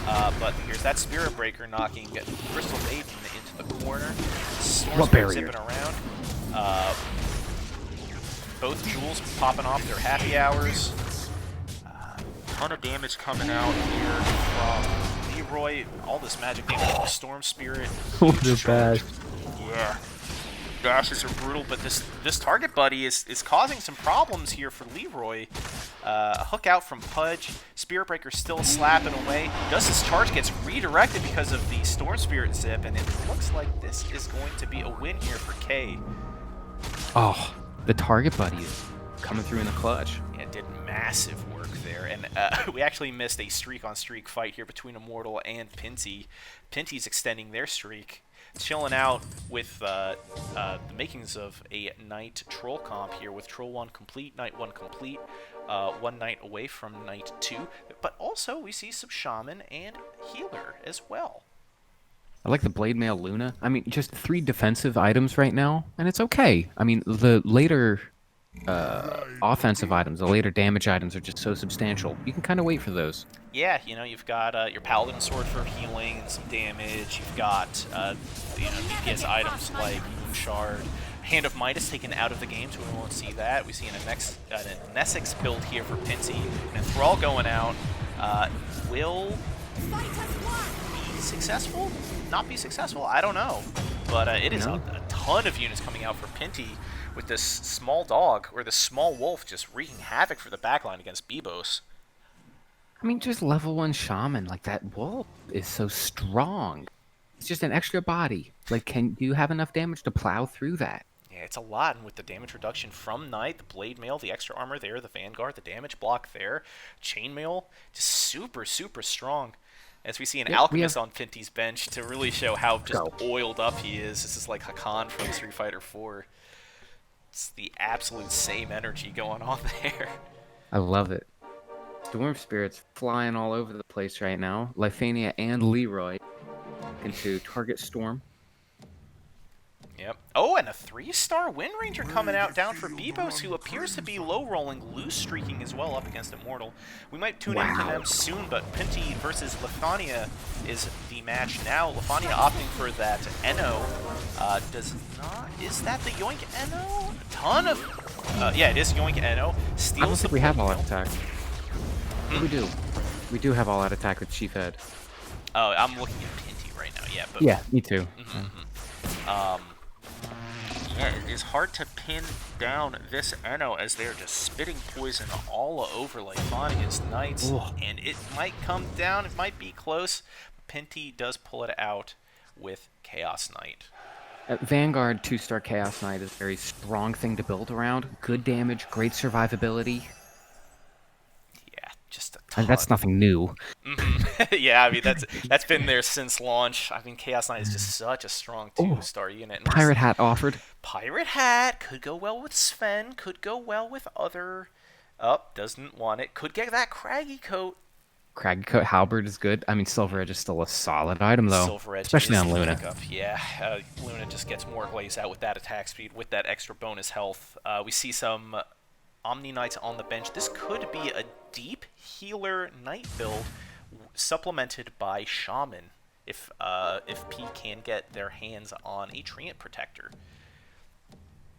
1. But here's that Spirit Breaker knocking Crystal Maiden into the corner. Storm Spirit zipping around. Both Jewels popping off their happy hours. Ton of damage coming out here from Leroy. All this magic damage from Storm Spirit. Yeah. Dashes are brutal, but this target buddy is causing some problems here for Leroy. A hook out from Pudge. Spirit Breaker still slapping away. Dust's charge gets redirected because of the Storm Spirit zip, and it looks like this is going to be a win here for K. Oh, the target buddy is coming through in the clutch. Yeah, did massive work there, and we actually missed a streak-on-streak fight here between Immortal and Pinty. Pinty's extending their streak, chilling out with the makings of a Knight Troll comp here, with Troll 1 complete, Knight 1 complete, 1 Knight away from Knight 2, but also we see some Shaman and Healer as well. I like the Blade Mail Luna. I mean, just 3 defensive items right now, and it's okay. I mean, the later offensive items, the later damage items are just so substantial. You can kind of wait for those. Yeah, you've got your Paladin Sword for healing and some damage. You've got DPS items like Moon Shard. Hand of Midas taken out of the game, so we won't see that. We see an Nesix build here for Pinty. And Enthrall going out. Will be successful? Not be successful? I don't know. But it is a ton of units coming out for Pinty, with this small dog, or this small wolf, just wreaking havoc for the backline against Bebos. I mean, just level 1 Shaman, like that wolf is so strong. It's just an extra body. Like, do you have enough damage to plow through that? Yeah, it's a lot, and with the damage reduction from Knight, the Blade Mail, the extra armor there, the Vanguard, the damage block there, Chainmail, just super, super strong. As we see an Alchemist on Pinty's bench to really show how just oiled up he is. This is like Hakan from Street Fighter 4. It's the absolute same energy going on there. I love it. Storm Spirit's flying all over the place right now. Lifania and Leroy into target Storm. Yep. Oh, and a 3-star Wind Ranger coming out down for Bebos, who appears to be low-rolling, loose-streaking as well up against Immortal. We might tune into them soon, but Pinty versus Lithania is the match now. Lithania opting for that Eno. Does not... Is that the Yoink Eno? A ton of... yeah, it is Yoink Eno. Steals I don't think we have all-out attack. We do. We do have all-out attack with Chief Ed. Oh, I'm looking at Pinty right now, yeah. But yeah, me too. Yeah, it is hard to pin down this Eno as they're just spitting poison all over Lithania's Knights. Ooh. And it might come down, it might be close. Pinty does pull it out with Chaos Knight. Vanguard 2-star Chaos Knight is a very strong thing to build around. Good damage, great survivability. Yeah, just a ton. And that's nothing new. Yeah, I mean, that's been there since launch. I mean, Chaos Knight is just such a strong 2-star unit. And Pirate Hat offered. Pirate Hat could go well with Sven, could go well with other... doesn't want it. Could get that Craggy Coat. Craggy Coat Halberd is good. I mean, Silver Edge is still a solid item, though. Silver Edge especially is on Luna. Yeah, Luna just gets more glaze out with that attack speed, with that extra bonus health. We see some Omni Knights on the bench. This could be a deep healer Knight build supplemented by Shaman if P can get their hands on a Treant Protector.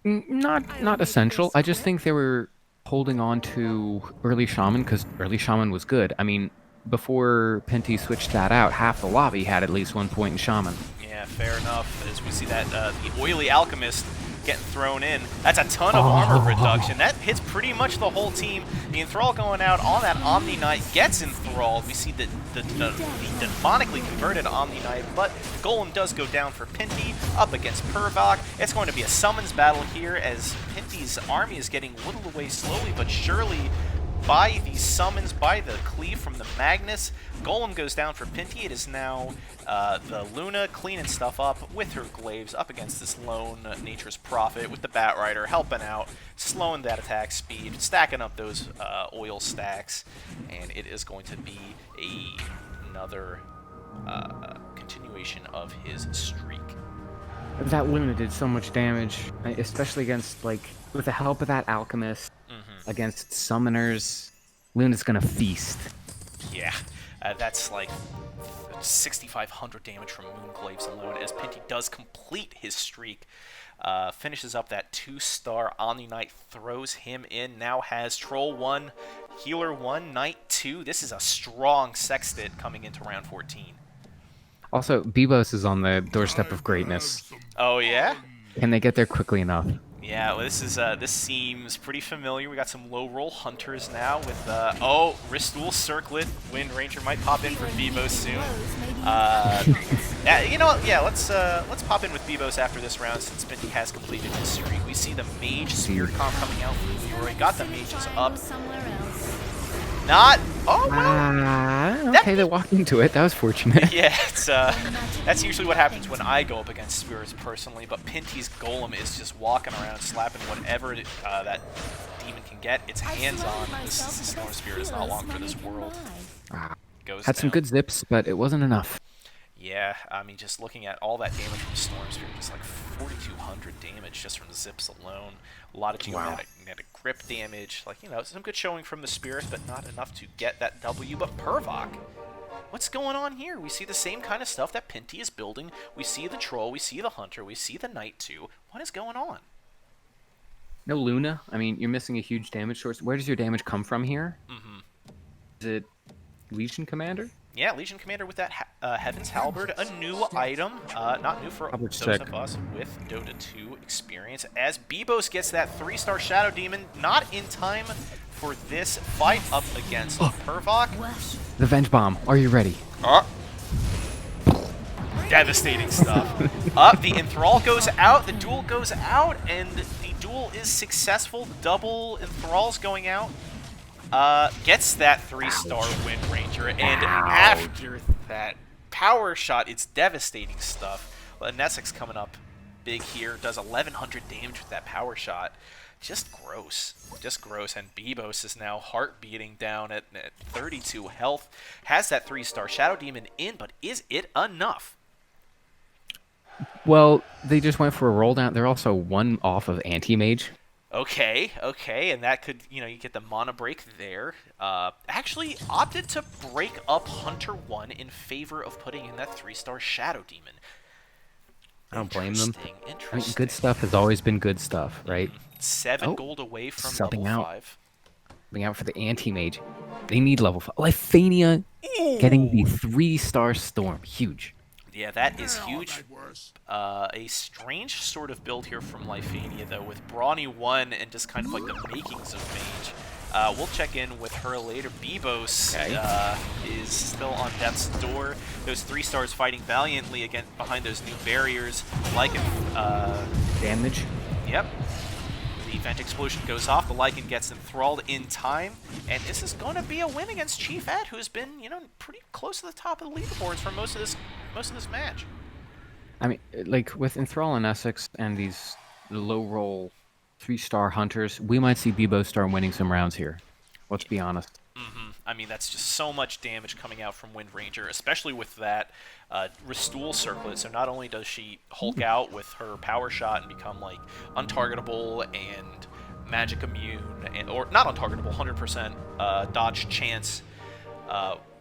Not essential. I just think they were holding on to early Shaman because early Shaman was good. I mean, before Pinty switched that out, half the lobby had at least 1 point in Shaman. Yeah, fair enough. As we see that the Oily Alchemist getting thrown in. That's a ton of armor reduction. That hits pretty much the whole team. The Enthrall going out on that Omni Knight gets enthralled. We see the demonically converted Omni Knight, but Golem does go down for Pinty up against Pervok. It's going to be a summons battle here as Pinty's army is getting whittled away slowly but surely by these summons, by the cleave from the Magnus. Golem goes down for Pinty. It is now the Luna cleaning stuff up with her glaives up against this lone Nature's Prophet with the Batrider helping out, slowing that attack speed, stacking up those oil stacks, and it is going to be another continuation of his streak. That Luna did so much damage, especially against, like, with the help of that Alchemist, against Summoners. Luna's gonna feast. Yeah, that's like 6,500 damage from Moonglaves alone as Pinty does complete his streak. Finishes up that 2-star Omni Knight, throws him in, now has Troll 1, Healer 1, Knight 2. This is a strong sextet coming into round 14. Also, Bebos is on the doorstep of greatness. Oh, yeah? Can they get there quickly enough? Yeah, well, this seems pretty familiar. We got some low roll hunters now with Ristool Circlet. Wind Ranger might pop in for Bebos soon. You know what? Yeah, let's pop in with Bebos after this round since Pinty has completed his streak. We see the Mage Spirit Comp coming out from Leroy. Got the mages up. Not. Oh, well. Okay, they walked into it. That was fortunate. Yeah, it's that's usually what happens when I go up against spirits personally. But Pinty's Golem is just walking around, slapping whatever that demon can get its hands on. This Storm Spirit is not long for this world. Goes Had some down. good zips, but it wasn't enough. Yeah, I mean, just looking at all that damage from Storm Spirit, just like 4,200 damage just from zips alone. A lot of geomatic grip damage. Like, you know, some good showing from the Spirit, but not enough to get that W. But Pervok, what's going on here? We see the same kind of stuff that Pinty is building. We see the Troll, we see the Hunter, we see the Knight too. What is going on? No Luna. I mean, you're missing a huge damage source. Where does your damage come from here? Is it Legion Commander? Yeah, Legion Commander with that Heaven's Halberd, a new item, not new for those of us with Dota 2 experience, as Bebos gets that 3-star Shadow Demon, not in time for this fight up against Pervok. The Venge Bomb. Are you ready? Devastating stuff. The Enthrall goes out, the duel goes out, and the duel is successful. Double Enthralls going out. Gets that 3-star Wind Ranger, and after that power shot, it's devastating stuff. Well, Nessic's coming up big here, does 1,100 damage with that power shot. Just gross. Just gross. And Bebos is now heart beating down at 32 health. Has that 3-star Shadow Demon in, but is it enough? Well, they just went for a roll down. They're also one off of anti-mage. Okay, okay, and that could, you get the mana break there. Actually opted to break up Hunter 1 in favor of putting in that 3-star Shadow Demon. I don't blame them. Interesting, I mean, good interesting. stuff has always been good stuff, right? 7 Oh, gold away from level subbing out. 5. Subbing out for the anti-mage. They need level 5. Lifania getting the Ooh! 3-star storm. Huge. Yeah, that is huge. A strange sort of build here from Lifania, though, with Brawny 1 and just kind of like the makings of Mage. We'll check in with her later. Bebos Okay. is still on death's door. Those 3-stars fighting valiantly again behind those new barriers. Lycan, Damage. yep. The vent explosion goes off. The Lycan gets enthralled in time, and this is going to be a win against Chief Ed, who's been, pretty close to the top of the leaderboards for most of this match. I mean, like with Enthrall and Essex and these low roll 3-star hunters, we might see Bebo start winning some rounds here. Let's be honest. I mean, that's just so much damage coming out from Wind Ranger, especially with that Restool Circlet. So not only does she Hulk out with her power shot and become like untargetable and magic immune, or not untargetable, 100% dodge chance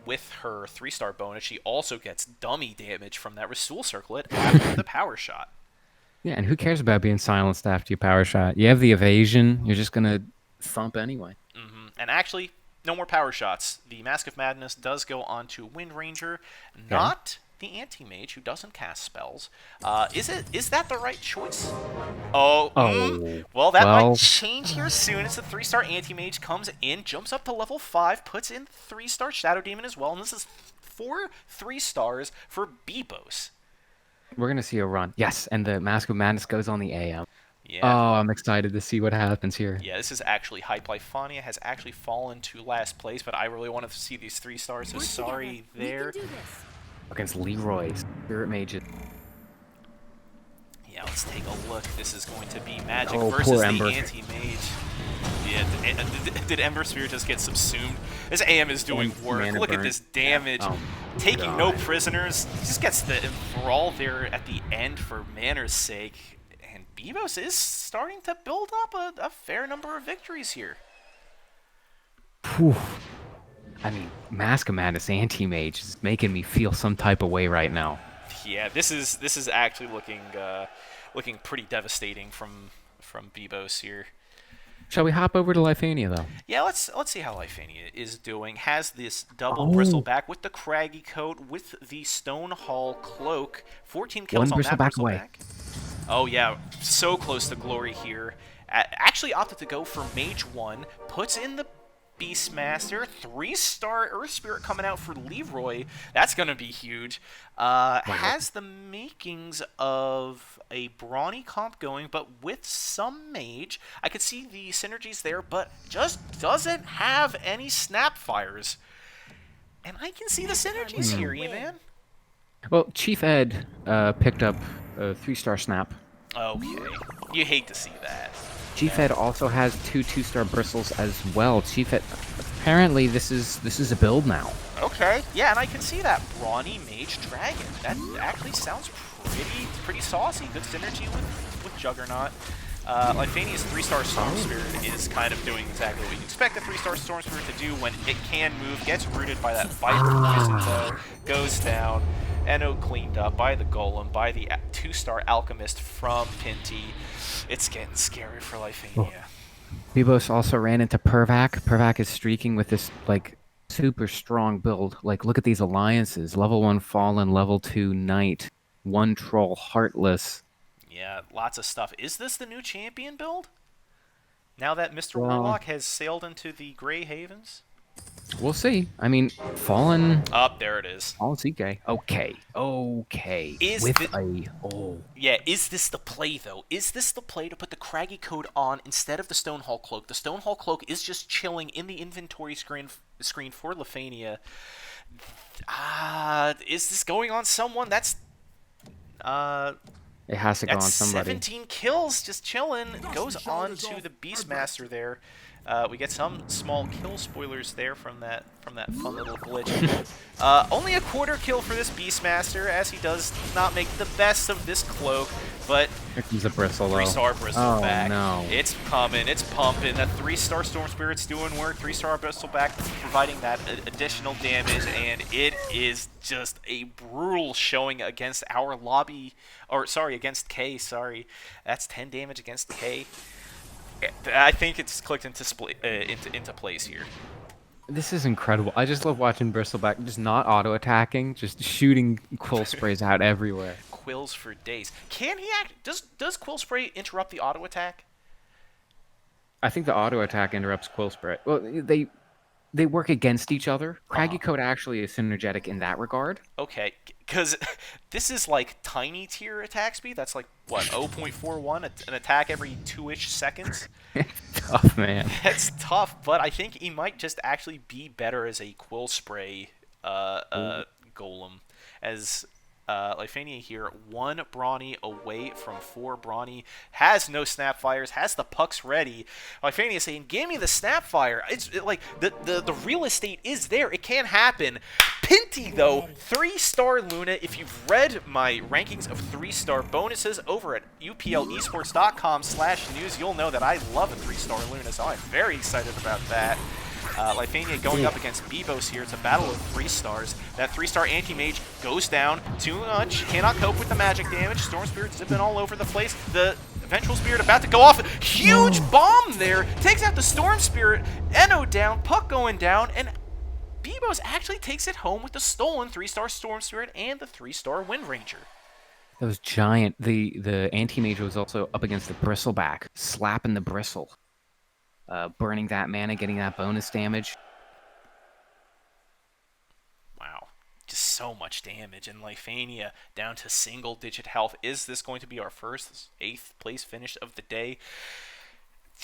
with her 3-star bonus, she also gets dummy damage from that Restool Circlet after the power shot. Yeah, and who cares about being silenced after you power shot? You have the evasion. You're just gonna thump anyway. And actually, no more power shots. The Mask of Madness does go on to Wind Ranger, Okay. not the Anti-Mage, who doesn't cast spells. Is that the right choice? Oh, Oh, well, that might well, change here soon as the 3-star Anti-Mage comes in, jumps up to level 5, puts in 3-star Shadow Demon as well, and this is 4 3-stars for Bebos. we're gonna see a run. Yes, and the Mask of Madness goes on the AM. Yeah, Oh, I'm excited to see what happens here yeah, this is actually hype. Lifania has actually fallen to last place, but I really wanted to see these 3-stars, so sorry there. against Leroy's Spirit Mages. Yeah, let's take a look. This is going to be Magic Oh, versus poor the Ember. Anti-Mage. Yeah, did Ember Spirit just get subsumed? This AM is doing work. Mana Look at burn. this damage. Oh, Taking no God. prisoners. He just gets the enthrall there at the end for mana's sake. And Bebos is starting to build up a fair number of victories here. Whew. I mean, Mask of Madness Anti-Mage is making me feel some type of way right now. Yeah, this is actually looking pretty devastating from Bebos here. Shall we hop over to Lifania, though? Yeah, let's see how Lifania is doing. Has this double Oh, bristleback with the craggy coat, with the Stone Hall cloak. 14 one kills on that bristleback away. bristleback. Oh yeah, so close to glory here. Actually opted to go for Mage 1, puts in the Beastmaster, 3-star Earth Spirit coming out for Leroy. That's going to be huge. Wow. Has the makings of a brawny comp going, but with some mage. I could see the synergies there, but just doesn't have any snapfires. And I can see the synergies here, E-Man. Well, Chief Ed picked up a 3-star snap. Okay. You hate to see that. Chief Ed also has two-star bristles as well. Chief Ed, apparently this is a build now. Okay, yeah, and I can see that Brawny Mage Dragon. That actually sounds pretty saucy. Good synergy with Juggernaut. Lifania's 3-star Storm Spirit is kind of doing exactly what you expect a 3-star Storm Spirit to do when it can move, gets rooted by that Viper Poison Toe, goes down, Eno cleaned up by the Golem, by the 2-star Alchemist from Pinty. It's getting scary for Lifania. Bebos also ran into Pervac. Pervac is streaking with this like super strong build. Like look at these alliances. Level 1 Fallen, level 2 Knight, 1 Troll Heartless. Yeah, lots of stuff. Is this the new champion build? Now that Mr. Well, Warlock has sailed into the Grey Havens? we'll see. I mean, Fallen Up there it is. Fallen CK. Okay. Is With the a Yeah, is this the play though? Is this the play to put the craggy coat on instead of the Stone Hall cloak? The Stone Hall cloak is just chilling in the inventory screen for Lifania. Is this going on someone? That's it has to go That's on somebody. 17 kills, just chilling. Goes on to the Beastmaster there. We get some small kill spoilers there from that fun little glitch. Only a quarter kill for this Beastmaster, as he does not make the best of this cloak, but Here comes a bristle, though. 3-star Bristleback. No. It's coming, it's pumping. That 3-star Storm Spirit's doing work. 3-star Bristleback providing that additional damage, and it is just a brutal showing against our lobby, or sorry, against K. Sorry, that's 10 damage against K. I think it's clicked into place here. This is incredible. I just love watching Bristleback just not auto-attacking, just shooting quill sprays out everywhere. Quills for days. Can he act? Does Quill Spray interrupt the auto attack? I think the auto-attack interrupts quill spray. Well, they work against each other. Craggy Coat actually is synergetic in that regard. Okay, because this is like tiny tier attack speed. That's like, what, 0.41? An attack every 2-ish seconds? Tough, man. That's tough, but I think he might just actually be better as a Quill Spray golem. As Lifania here, 1 Brawny away from 4 Brawny, has no Snapfires, has the pucks ready. Lifania saying, give me the Snapfire. Like, the real estate is there. It can happen. Pinty, though, 3-star Luna. If you've read my rankings of 3-star bonuses over at uplesports.com/news, you'll know that I love a 3-star Luna, so I'm very excited about that. Lifania going up against Bebos here. It's a battle of 3 stars. That 3-star Anti-Mage goes down too much. Cannot cope with the magic damage. Storm Spirit's zipping all over the place. The Vengeful Spirit about to go off. Huge bomb there. Takes out the Storm Spirit. Eno down. Puck going down. And Bebos actually takes it home with the stolen 3-star Storm Spirit and the 3-star Wind Ranger. That was giant. The Anti-Mage was also up against the Bristleback, slapping the bristle. Burning that mana, getting that bonus damage. Wow. Just so much damage. And Lifania down to single-digit health. Is this going to be our first 8th place finish of the day?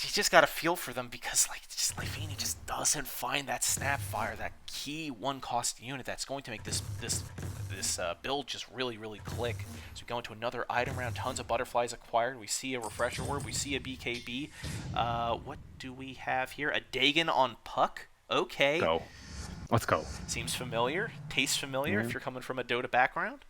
You just got to feel for them because Lifania just doesn't find that Snapfire, that key 1-cost unit that's going to make this build just really, really click. So we go into another item round. Tons of butterflies acquired. We see a refresher orb. We see a BKB. What do we have here? A Dagon on Puck. Okay. Go. Let's go. Seems familiar. Tastes familiar if you're coming from a Dota background.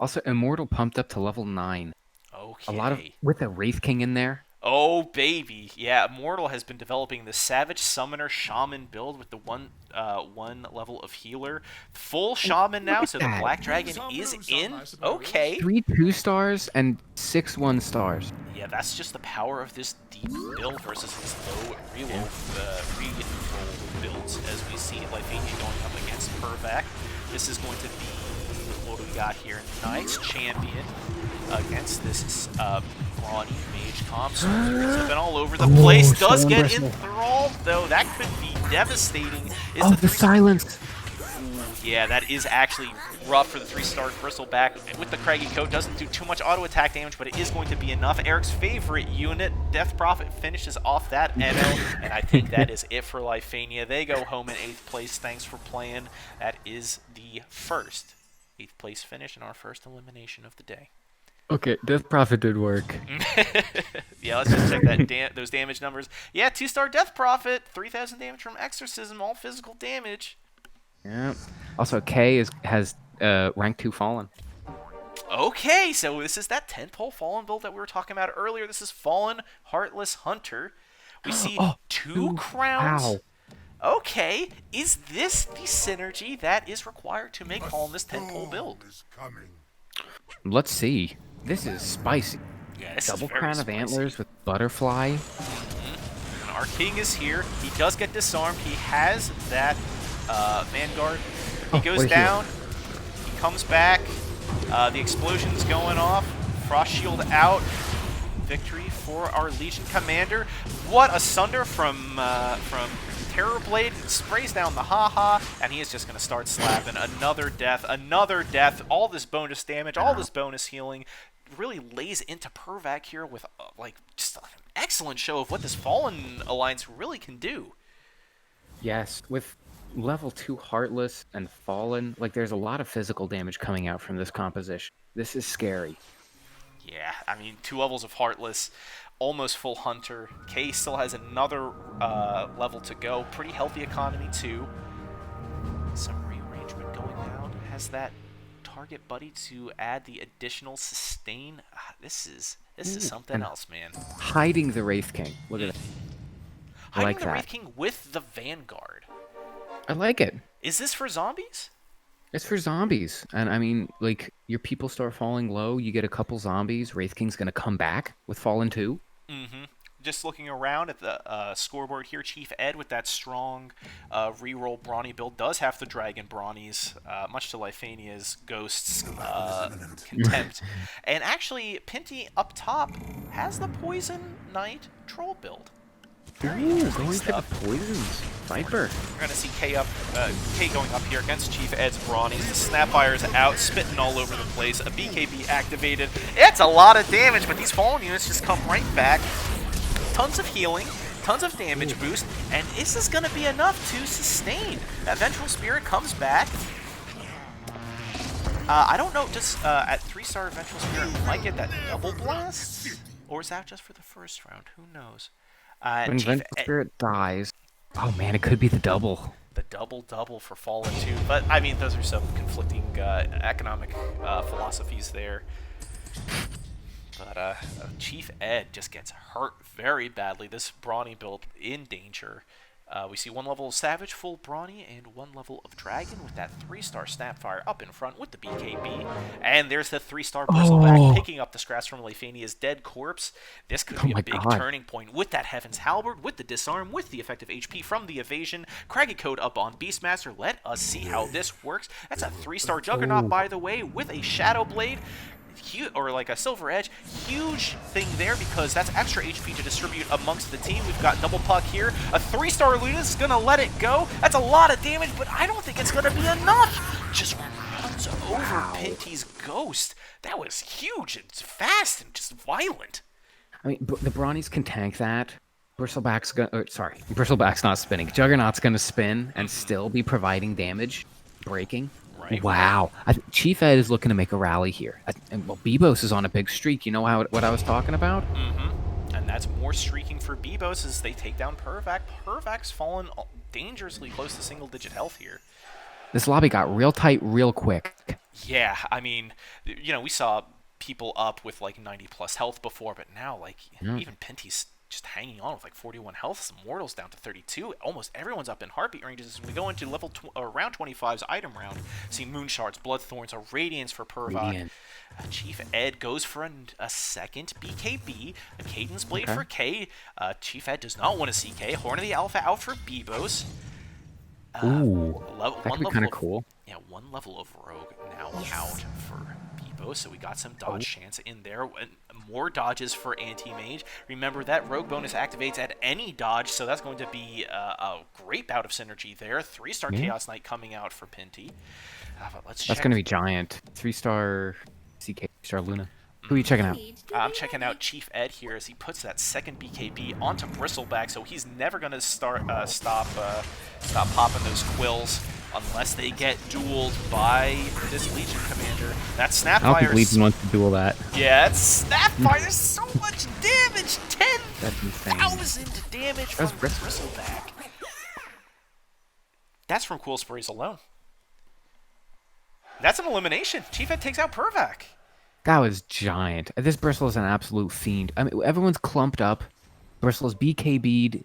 Also, Immortal pumped up to level 9. Okay. A lot of with a Wraith King in there. Oh, baby. Yeah, Immortal has been developing the Savage Summoner Shaman build with the one level of healer. Full Shaman now, so the Black Dragon is in. Okay. 3 2-stars and 6 1-stars. Yeah, that's just the power of this deep build versus these low reroll builds, as we see Lifania going up against Pervac. This is going to be what we got here. Nice champion against this brawny mage comp. So it's been all over the place. Does get enthralled, though. That could be devastating. The silence. Ooh, yeah, that is actually rough for the 3-star Bristleback. With the Craggy Coat, doesn't do too much auto attack damage, but it is going to be enough. Eric's favorite unit, Death Prophet, finishes off that Eno, and I think that is it for Lifania. They go home in 8th place. Thanks for playing. That is the first 8th place finish and our first elimination of the day. Okay, Death Prophet did work. Yeah, let's just check that those damage numbers. Yeah, 2-star Death Prophet, 3,000 damage from Exorcism, all physical damage. Yeah. Also, K has rank 2 Fallen. Okay, so this is that 10-pole Fallen build that we were talking about earlier. This is Fallen Heartless Hunter. We see 2 crowns. Wow. Okay, is this the synergy that is required to make Fallen this 10-pole build? Let's see. This is spicy. Yeah, this Double is very crown spicy. of antlers with butterfly. And our king is here. He does get disarmed. He has that Vanguard. He goes down. He comes back. The explosion's going off. Frost Shield out. Victory for our Legion Commander. What a sunder from Terrorblade. Sprays down the haha, and he is just going to start slapping. Another death. All this bonus damage, all this bonus healing. Really lays into Pervac here with just an excellent show of what this Fallen Alliance really can do. Yes, with level 2 Heartless and Fallen, there's a lot of physical damage coming out from this composition. This is scary. Yeah, I mean, 2 levels of Heartless, almost full Hunter. K still has another level to go. Pretty healthy economy, too. Some rearrangement going down. Has that target buddy to add the additional sustain. This is Ooh, something and else, man. hiding the Wraith King. Look at that. I Hiding like the Wraith that. King with the Vanguard. I like it. Is this for zombies? It's for zombies. And I mean, like, your people start falling low, you get a couple zombies, Wraith King's gonna come back with Fallen 2. Mm-hmm. Just looking around at the scoreboard here, Chief Ed with that strong reroll Brawny build does have the Dragon Brawnies, much to Lifania's Ghost's contempt. And actually, Pinty up top has the Poison Knight Troll build. Very Ooh, interesting going stuff. for the poisons. Viper. We're gonna see K going up here against Chief Ed's Brawnies. The Snapfire's out, spitting all over the place. A BKB activated. It's a lot of damage, but these fallen units just come right back. Tons of healing, tons of damage boost, and this is gonna be enough to sustain. That Vengeful Spirit comes back. I don't know, just at 3-star Vengeful Spirit might get that double blast, or is that just for the first round? Who knows? When Vengeful Spirit dies. Oh man, it could be the double. The double for Fallen 2, but I mean, those are some conflicting economic philosophies there. But Chief Ed just gets hurt very badly. This Brawny build in danger. We see 1 level of Savage, full Brawny, and 1 level of Dragon with that 3-star Snapfire up in front with the BKB. And there's the 3-star Bristleback picking up the scraps from Lefania's dead corpse. This could be a big turning point with that Heaven's Halberd, with the disarm, with the effective HP from the evasion. Craggy Code up on Beastmaster. Let us see how this works. That's a 3-star Juggernaut, by the way, with a Shadow Blade. Or like a Silver Edge, huge thing there because that's extra HP to distribute amongst the team. We've got Double Puck here. A 3-star Luna's gonna let it go. That's a lot of damage, but I don't think it's gonna be enough. Just runs over Pinty's Ghost. That was huge and fast and just violent. I mean, the Brawnies can tank that. Bristleback's not spinning. Juggernaut's gonna spin and still be providing damage, breaking. Right. Wow. Chief Ed is looking to make a rally here. And well, Bebos is on a big streak. You know what I was talking about? Mm-hmm. And that's more streaking for Bebos as they take down Pervac. Pervac's fallen dangerously close to single-digit health here. This lobby got real tight real quick. Yeah, I mean, you know, we saw people up with like 90+ health before, but now, like, even Pinty's just hanging on with like 41 health. Some Mortals down to 32. Almost everyone's up in heartbeat ranges as we go into round 25's item round. See Moon Shards, Bloodthorns, a Radiance for Pervac. Chief Ed goes for a second BKB, a Cadence Blade for K. Chief Ed does not want to see K. Horn of the Alpha out for Bebos. Ooh, that could be kind of cool. Yeah, 1 level of Rogue now out for Bebos, so we got some dodge chance in there. More dodges for Anti-Mage. Remember that Rogue bonus activates at any dodge, so that's going to be a great bout of synergy there. 3-star Chaos Knight coming out for Pinty. But let's check. That's going to be giant. 3-star CK, 3-star Luna. Who are you checking out? I'm checking out Chief Ed here as he puts that second BKB onto Bristleback, so he's never going to stop popping those quills unless they get dueled by this Legion commander. That Snapfire. I don't think Legion wants to duel that. Yeah, it's Snapfire. There's so much damage. 10,000 damage from Bristleback. That's from Quill Sprays alone. That's an elimination. Chief Ed takes out Pervac. That was giant. This Bristle is an absolute fiend. I mean, everyone's clumped up. Bristle's BKB'd,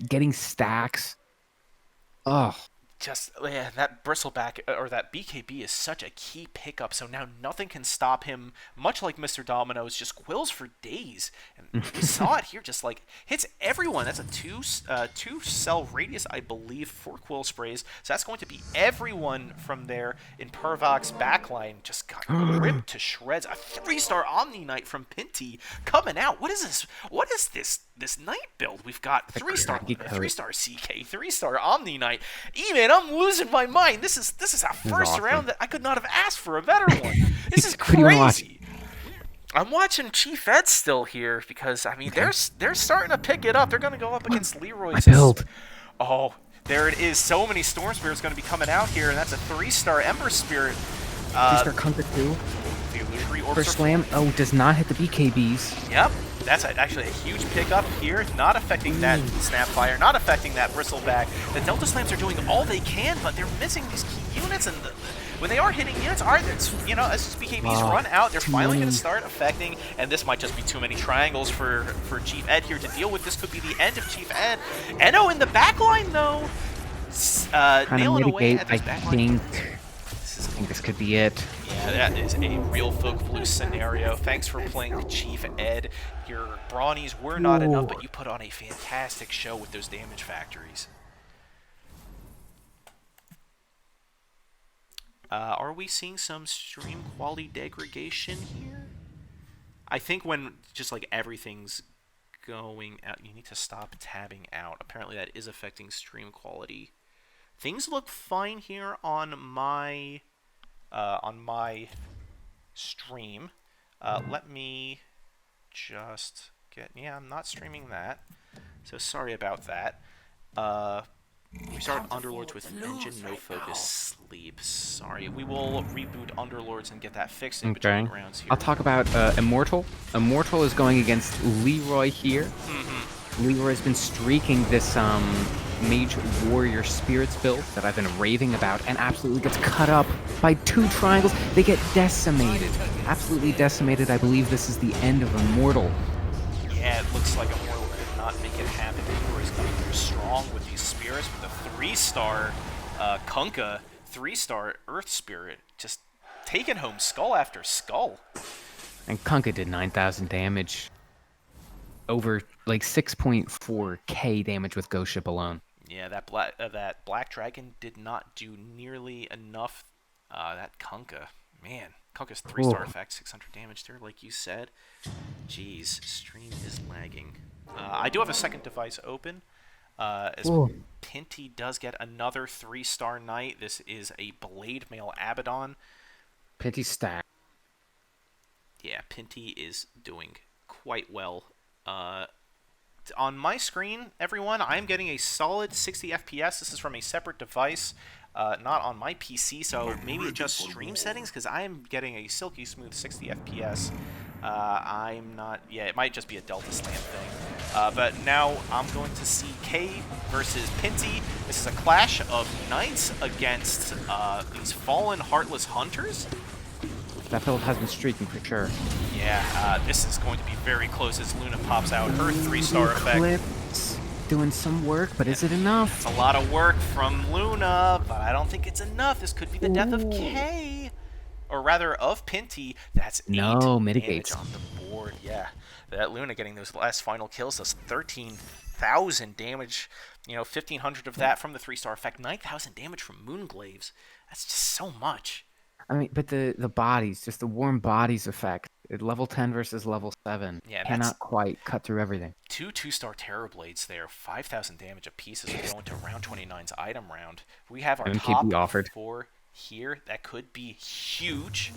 getting stacks. Ugh. Just, yeah, that Bristleback, or that BKB is such a key pickup, so now nothing can stop him, much like Mr. Domino's, just quills for days. And we saw it here, just like, hits everyone. That's a two-cell radius, I believe, for Quill Sprays. So that's going to be everyone from there in Pervac's backline. Just got ripped to shreds. A 3-star Omni Knight from Pinty coming out. What is this? What is this Knight build? We've got 3-star CK, 3-star Omni Knight. Even I'm losing my mind. This is a first round that I could not have asked for a better one. This is crazy. I'm watching Chief Ed still here because I mean they're starting to pick it up. They're going to go up against Leroy's. Oh, there it is. So many Storm Spirits going to be coming out here, and that's a 3-star Ember Spirit. 3-star Kunta too. illusory orbs are First slam. flying. Oh, does not hit the BKBs. Yep, that's actually a huge pickup here, not affecting that Snapfire, not affecting that Bristleback. The Delta Slams are doing all they can, but they're missing these key units, and when they are hitting units, as BKBs run out, they're finally going to start affecting, and this might just be too many triangles for Chief Ed here to deal with. This could be the end of Chief Ed. Eno in the backline, though, nailing away at this backline. I think this could be it. Yeah, that is a real Folk Blue scenario. Thanks for playing Chief Ed. Your Brawnies were not enough, but you put on a fantastic show with those damage factories. Are we seeing some stream quality degradation here? I think when just like everything's going out, you need to stop tabbing out. Apparently that is affecting stream quality. Things look fine here on my stream. Let me just get... Yeah, I'm not streaming that, so sorry about that. We started Underlords with engine no focus sleep. Sorry, we will reboot Underlords and get that fixed in between rounds here. I'll talk about Immortal. Immortal is going against Leroy here. Leroy's been streaking this Mage Warrior Spirits build that I've been raving about, and absolutely gets cut up by 2 triangles. They get decimated. Absolutely decimated. I believe this is the end of Immortal. Yeah, it looks like Immortal could not make it happen. Leroy's coming through strong with these spirits, with a 3-star Kunkka, 3-star Earth Spirit, just taking home skull after skull. And Kunkka did 9,000 damage. Over like 6.4k damage with Ghost Ship alone. Yeah, that Black Dragon did not do nearly enough. That Kunkka, man, Kunkka's 3-star effect, 600 damage there, like you said. Jeez, stream is lagging. I do have a second device open. As Pinty does get another 3-star knight. This is a Blade Mail Abaddon. Pinty stack. Yeah, Pinty is doing quite well. On my screen, everyone, I'm getting a solid 60 FPS. This is from a separate device, not on my PC, so maybe adjust stream settings, because I am getting a silky smooth 60 FPS. I'm not... Yeah, it might just be a Delta Slam thing. But now I'm going to see K versus Pinty. This is a clash of Knights against these Fallen Heartless Hunters. That build has been streaking for sure. Yeah, this is going to be very close as Luna pops out her 3-star effect. Clips doing some work, but is it enough? It's a lot of work from Luna, but I don't think it's enough. This could be the death of K. Or rather, of Pinty. That's 8 damage on the board. Yeah, that Luna getting those last final kills does 13,000 damage. You know, 1,500 of that from the 3-star effect. 9,000 damage from Moonglaves. That's just so much. I mean, but the bodies, just the warm bodies effect. Level 10 versus level 7. Yeah, cannot quite cut through everything. 2 2-star Terrorblades there, 5,000 damage apiece as we go into round 29's item round. We have our top 4 here. That could be huge.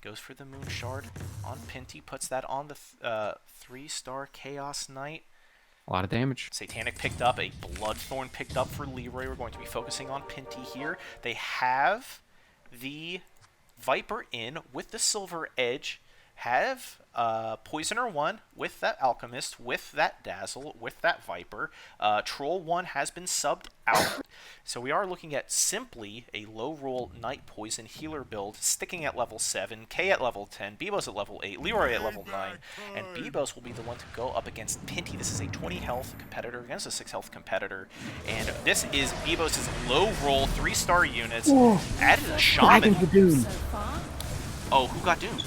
Goes for the Moon Shard on Pinty, puts that on the 3-star Chaos Knight. A lot of damage. Satanic picked up, a Bloodthorn picked up for Leroy. We're going to be focusing on Pinty here. They have the Viper in with the Silver Edge, have Poisoner 1 with that Alchemist, with that Dazzle, with that Viper. Troll 1 has been subbed out. So we are looking at simply a low roll Night Poison healer build, sticking at level 7, K at level 10, Bebos at level 8, Leroy at level 9, and Bebos will be the one to go up against Pinty. This is a 20 health competitor against a 6 health competitor, and this is Bebos' low roll 3-star units. Added a Shaman. Oh, who got doomed?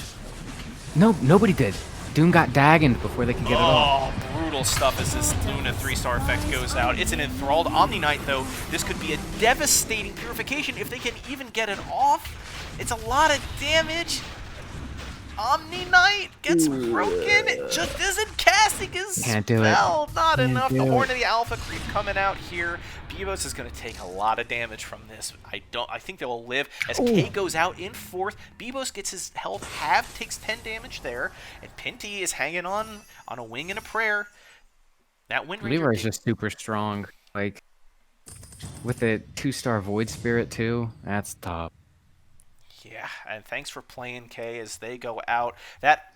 No, nobody did. Doom got daggoned before they could get it off. Oh, brutal stuff as this Luna 3-star effect goes out. It's an enthralled Omni Knight, though. This could be a devastating purification if they can even get it off. It's a lot of damage. Omni Knight gets broken. It just isn't casting his spell. Not enough. The Horn of the Alpha Creep coming out here. Bebos is going to take a lot of damage from this. I think they will live as K goes out in 4th. Bebos gets his health halved, takes 10 damage there, and Pinty is hanging on a wing and a prayer. That Wind Ranger Leroy's just super strong. Like with the 2-star Void Spirit too. That's top. Yeah, and thanks for playing K as they go out. That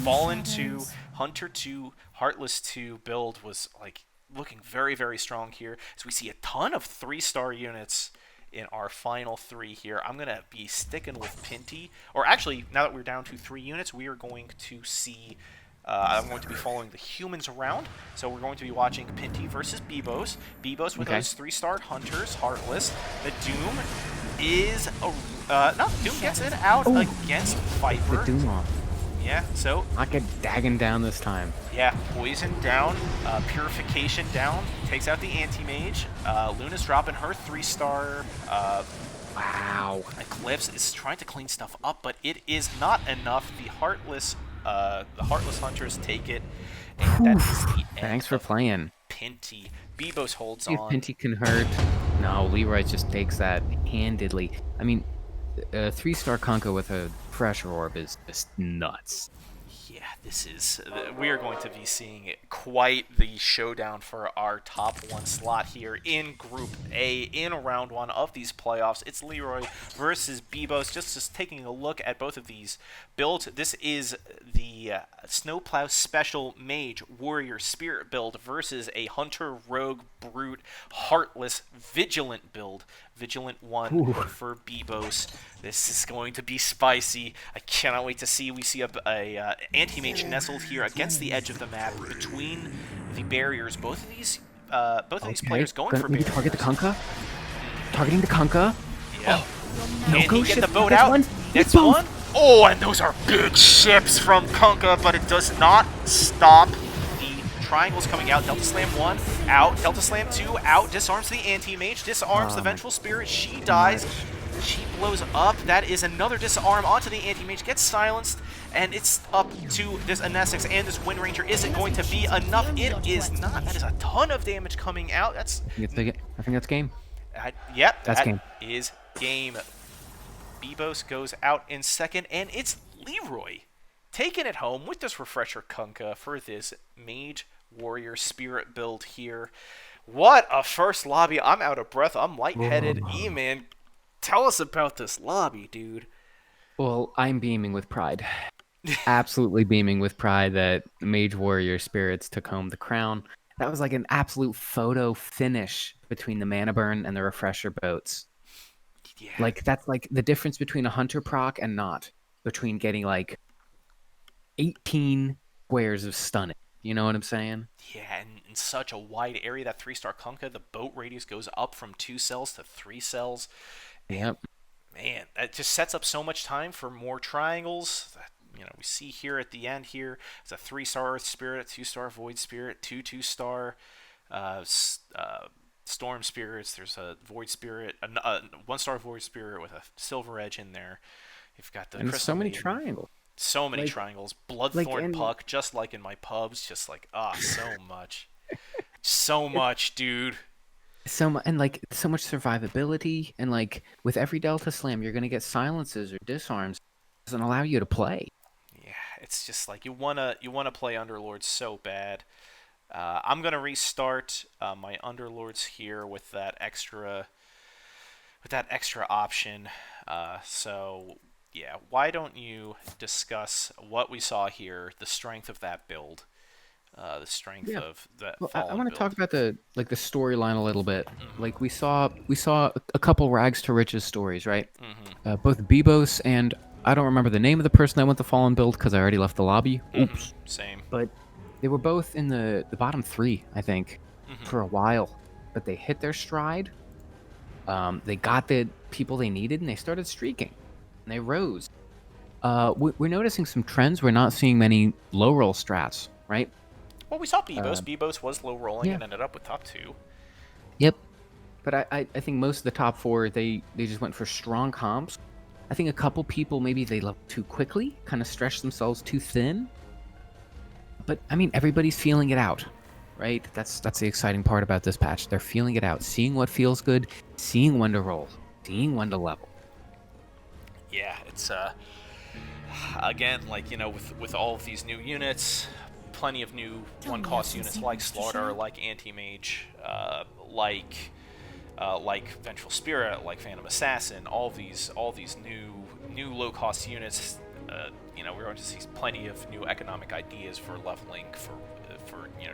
Fallen 2, Hunter 2, Heartless 2 build was like looking very, very strong here. As we see a ton of 3-star units in our final 3 here. I'm going to be sticking with Pinty. Or actually, now that we're down to 3 units, we are going to see... I'm going to be following the humans around. So we're going to be watching Pinty versus Bebos. Bebos with those 3-star Hunters, Heartless. The Doom is... no, Doom gets it out against Viper. The Doom off. Yeah, so... Not get Dagon down this time. Yeah, Poison down, Purification down, takes out the Anti-Mage. Luna's dropping her 3-star. Wow. Eclipse is trying to clean stuff up, but it is not enough. The Heartless Hunters take it, and that is the end. Thanks for playing. Pinty. Bebos holds See if on. Pinty can hurt. No, Leroy just takes that handedly. I mean, a 3-star Kunkka with a pressure orb is just nuts. Yeah, this is... we are going to be seeing quite the showdown for our top 1 slot here in Group A in round 1 of these playoffs. It's Leroy versus Bebos. Just taking a look at both of these builds. This is the Snowplow Special Mage Warrior Spirit build versus a Hunter Rogue Brute Heartless Vigilant build. Vigilant 1 for Bebos. This is going to be spicy. I cannot wait to see. We see a anti-mage nestled here against the edge of the map between the barriers. Both of these players going for barriers. Target the Kunkka. Targeting the Kunkka. Yeah. No Can go he get ship. the boat out? Next one. Oh, and those are big ships from Kunkka, but it does not stop. Triangles coming out. Delta Slam 1 out. Delta Slam 2 out. Disarms the Anti-Mage. Disarms the Vengeful Spirit. She dies. She blows up. That is another disarm onto the Anti-Mage. Gets silenced. And it's up to this Anesix and this Wind Ranger. Is it going to be enough? It is not. That is a ton of damage coming out. That's... I think that's game. Yep. That's game. Is game. Bebos goes out in second. And it's Leroy taking it home with this Refresher Kunkka for this Mage Warrior Spirit build here. What a first lobby. I'm out of breath. I'm lightheaded. E-Man, tell us about this lobby, dude. Well, I'm beaming with pride. Absolutely beaming with pride that Mage Warrior Spirits took home the crown. That was like an absolute photo finish between the Mana Burn and the Refresher boats. Yeah. Like, that's like the difference between a Hunter proc and not. Between getting like 18 squares of stunning. You know what I'm saying? Yeah, and in such a wide area, that 3-star Kunkka, the boat radius goes up from 2 cells to 3 cells. Yep. Man, that just sets up so much time for more triangles. That, we see here at the end here, it's a 3-star Earth Spirit, a 2-star Void Spirit, 2-star Storm Spirits. There's a Void Spirit, a 1-star Void Spirit with a Silver Edge in there. You've got the and Crystal so many Maiden. triangles. So many triangles. Bloodthorn Puck, just like in my pubs. Just like, so much. So much, dude. So much survivability. And like, with every Delta Slam, you're going to get silences or disarms. It doesn't allow you to play. Yeah, it's just like, you wanna play Underlords so bad. I'm going to restart my Underlords here with that extra option. So... yeah, why don't you discuss what we saw here, the strength of that build, the strength of that. Well, I want to build. talk about the storyline a little bit. Mm-hmm. Like we saw a couple rags to riches stories, right? Mm-hmm. Both Bebos and I don't remember the name of the person that went the Fallen build because I already left the lobby. Oops. Same. But they were both in the bottom 3, I think, for a while. But they hit their stride. They got the people they needed, and they started streaking. And they rose. We're noticing some trends. We're not seeing many low roll strats, right? Well, we saw Bebos. Bebos was low rolling and ended up with top 2. Yep. But I think most of the top 4, they just went for strong comps. I think a couple people, maybe they leveled too quickly, kind of stretched themselves too thin. But, I mean, everybody's feeling it out, right? That's the exciting part about this patch. They're feeling it out, seeing what feels good, seeing when to roll, seeing when to level. Yeah, it's again, like, with all of these new units, plenty of new 1-cost units like Slaughter, like Anti-Mage, like like Vengeful Spirit, like Phantom Assassin, all these new low-cost units. We're going to see plenty of new economic ideas for leveling, for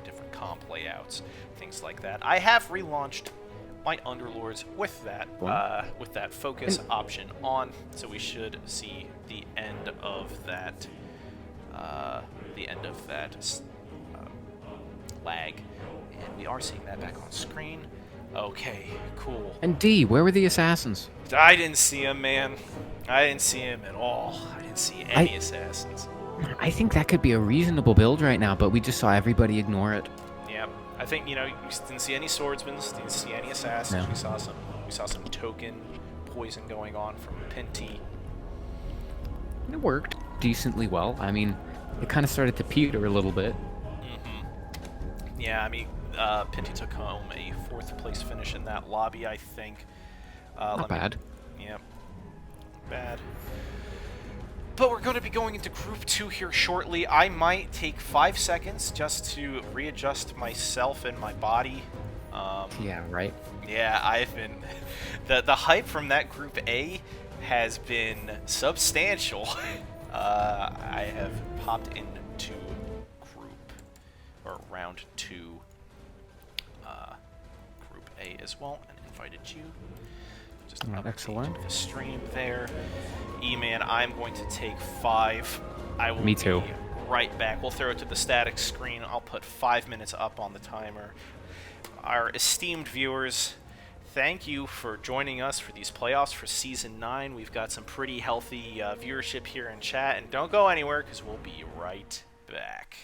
different comp layouts, things like that. I have relaunched my Underlords with that focus option on, so we should see the end of that lag, and we are seeing that back on screen. Okay, cool. And D, where were the assassins? I didn't see him, man. I didn't see him at all. I didn't see any assassins. I think that could be a reasonable build right now, but we just saw everybody ignore it. Yep. I think you didn't see any swordsmen, didn't see any assassins. No. We saw some token poison going on from Pinty. It worked decently well. I mean, it kind of started to peter a little bit. Yeah, I mean, Pinty took home a 4th place finish in that lobby, I think. Not bad. Yep. Bad. But we're going to be going into Group 2 here shortly. I might take 5 seconds just to readjust myself and my body. Yeah, right. Yeah, I've been... The hype from that Group A has been substantial. I have popped into round 2 Group A as well and invited you. Just excellent. The stream there. E-Man, I'm going to take 5. I will Me too. be right back. We'll throw it to the static screen. I'll put 5 minutes up on the timer. Our esteemed viewers, thank you for joining us for these playoffs for Season 9. We've got some pretty healthy viewership here in chat, and don't go anywhere because we'll be right back.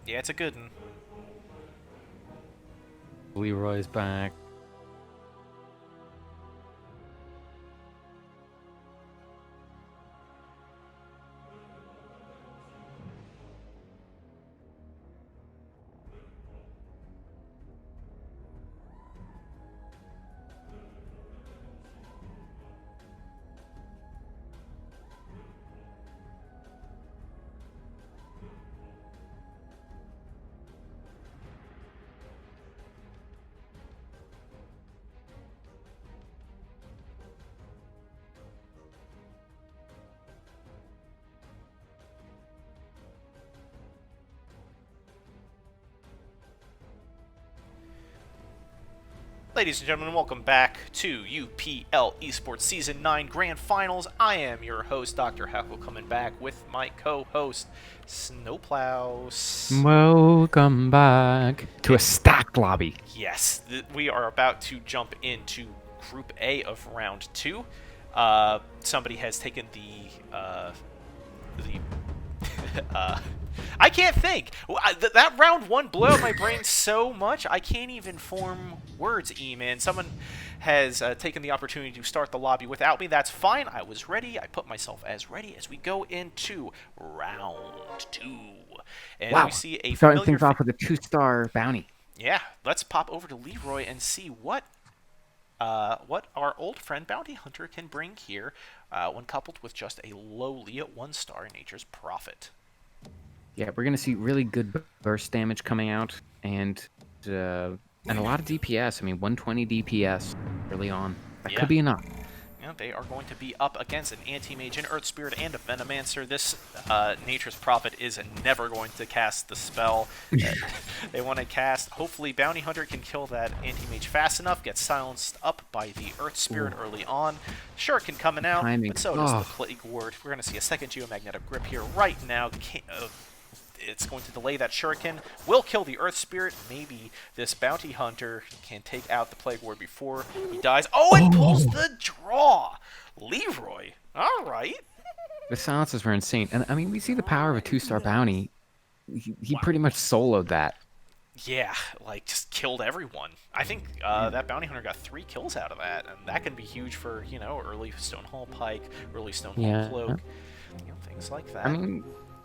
Yeah, it's a good one. Leroy's back. Ladies and gentlemen, welcome back to UPL Esports Season 9 Grand Finals. I am your host, Dr. Hackle, coming back with my co-host, Snowplows. Welcome back to a stacked lobby. Yes, we are about to jump into Group A of Round 2. Somebody has taken I can't think. That round 1 blew out my brain so much, I can't even form words, E-Man. Someone has taken the opportunity to start the lobby without me. That's fine. I was ready. I put myself as ready as we go into round 2. And Wow. we see a Starting familiar... things off with a 2-star bounty. Yeah, let's pop over to Leroy and see what our old friend Bounty Hunter can bring here when coupled with just a lowly 1-star Nature's Prophet. Yeah, we're going to see really good burst damage coming out and a lot of DPS. I mean, 120 DPS early on. That could be enough. Yeah, they are going to be up against an Anti-Mage, an Earth Spirit, and a Venomancer. This Nature's Prophet is never going to cast the spell. They want to cast... Hopefully, Bounty Hunter can kill that Anti-Mage fast enough, get silenced up by the Earth Spirit early on. Shuriken coming out, Timing. but so does the Plague Ward. We're going to see a second Geomagnetic Grip here right now. It's going to delay that Shuriken, will kill the Earth Spirit. Maybe this Bounty Hunter can take out the Plague Ward before he dies. Oh, it pulls the draw! Leroy, all right. The silences were insane. And, I mean, we see the power of a 2-star bounty. He pretty much soloed that. Yeah, like, just killed everyone. I think that Bounty Hunter got 3 kills out of that, and that can be huge for, early Stonehall Pike, early Stonehall Cloak, things like that. I mean...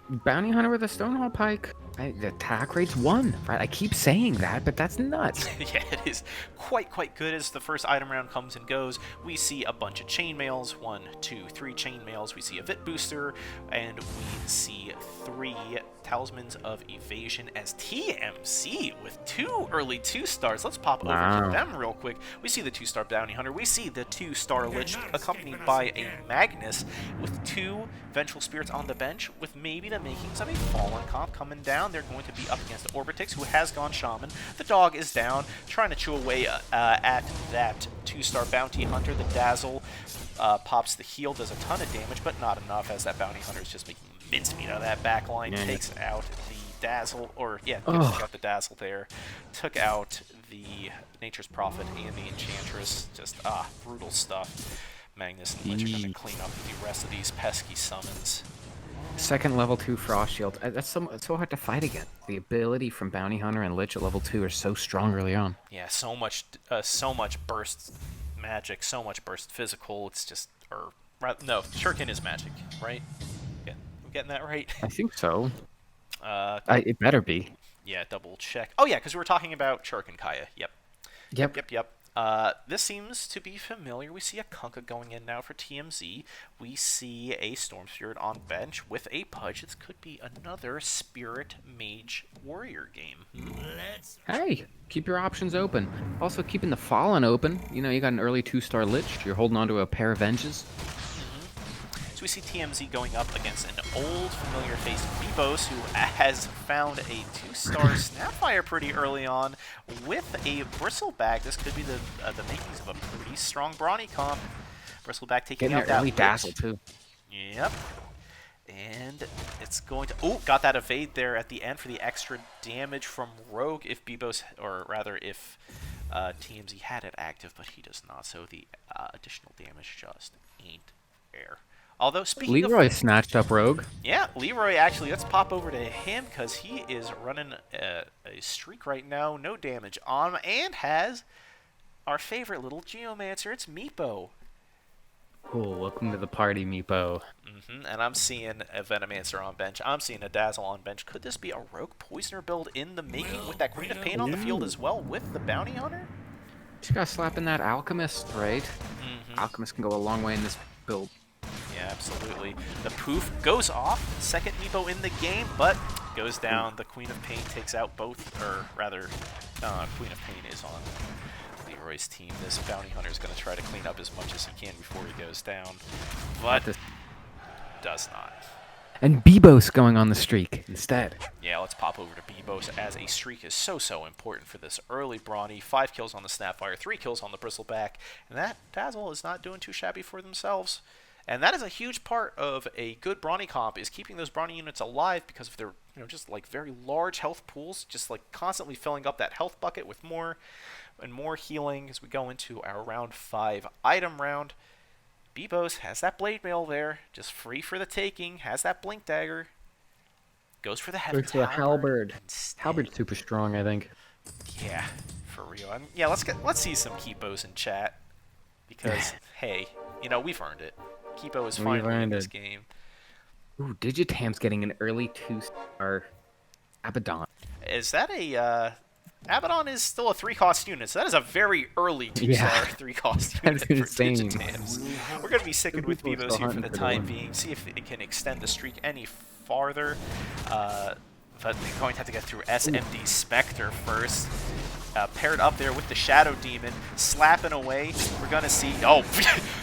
Bounty Hunter with a Stonehall Pike. The attack rate's 1, right? I keep saying that, but that's nuts. Yeah, it is quite good as the first item round comes and goes. We see a bunch of chainmails, 1, 2, 3 chainmails. We see a Vit Booster, and we see 3 Talismans of Evasion as TMC with 2 early 2-stars. Let's pop over to them real quick. We see the 2-star Bounty Hunter. We see the 2-star Lich accompanied by a Magnus with 2 Vengeful Spirits on the bench with maybe the makings of a Fallen comp coming down. They're going to be up against Orbitix, who has gone Shaman. The dog is down, trying to chew away at that 2-star Bounty Hunter. The Dazzle pops the heal, does a ton of damage, but not enough as that Bounty Hunter is just making mincemeat out of that backline. Takes out the Dazzle, got the Dazzle there. Took out the Nature's Prophet and the Enchantress. Just, brutal stuff. Magnus and Lich are going to clean up the rest of these pesky summons. Second level 2 Frost Shield. That's so hard to fight against. The ability from Bounty Hunter and Lich at level 2 are so strong early on. Yeah, so much burst magic, so much burst physical. It's just, no, Shuriken is magic, right? Yeah, I'm getting that right. I think so. It better be. Yeah, double check. Oh yeah, because we were talking about Shuriken Kaya. Yep. This seems to be familiar. We see a Kunkka going in now for TMZ. We see a Storm Spirit on bench with a Pudge. This could be another Spirit Mage Warrior game. Hey, keep your options open. Also, keeping the Fallen open. You got an early 2-star Lich. You're holding on to a pair of Venges. So we see TMZ going up against an old familiar face, Bibos, who has found a 2-star Snapfire pretty early on with a Bristleback. This could be the makings of a pretty strong Brawny comp. Bristleback taking out that early Dazzle too. Yep. And it's going to... Oh, got that evade there at the end for the extra damage from Rogue if Bibos... Or rather, if TMZ had it active, but he does not. So the additional damage just ain't fair. Although, speaking of... Leroy snatched up Rogue. Yeah, Leroy, actually, let's pop over to him because he is running a streak right now. No damage on him, and has our favorite little Geomancer. It's Meepo. Cool, welcome to the party, Meepo. And I'm seeing a Venomancer on bench. I'm seeing a Dazzle on bench. Could this be a Rogue Poisoner build in the making with that Queen of Pain on the field as well with the Bounty Hunter? Just gotta slap in that Alchemist, right? Alchemist can go a long way in this build. Yeah, absolutely. The poof goes off. Second Meepo in the game, but goes down. The Queen of Pain takes out both, or rather, Queen of Pain is on Leroy's team. This Bounty Hunter is going to try to clean up as much as he can before he goes down, but does not. And Bebos going on the streak instead. Yeah, let's pop over to Bebos, as a streak is so important for this early Brawny. 5 kills on the Snapfire, 3 kills on the Bristleback, and that Dazzle is not doing too shabby for themselves. And that is a huge part of a good Brawny comp, is keeping those Brawny units alive because of their, just like very large health pools, just like constantly filling up that health bucket with more and more healing as we go into our round 5 item round. Bebos has that Blade Mail there, just free for the taking, has that Blink Dagger, goes for the Heaven's Halberd. Halberd's super strong, I think. Yeah, for real. Yeah, let's see some Keepos in chat, because hey, we've earned it. Keepo is finally in this game. Ooh, Digitam's getting an early 2-star Abaddon. Is that a Abaddon is still a 3-cost unit, so that is a very early 2-star 3-cost unit for Digitams. We're going to be sticking with Bebos here for the time being, see if it can extend the streak any farther. But they're going to have to get through SMD Spectre first. Paired up there with the Shadow Demon, slapping away. We're going to see... Oh,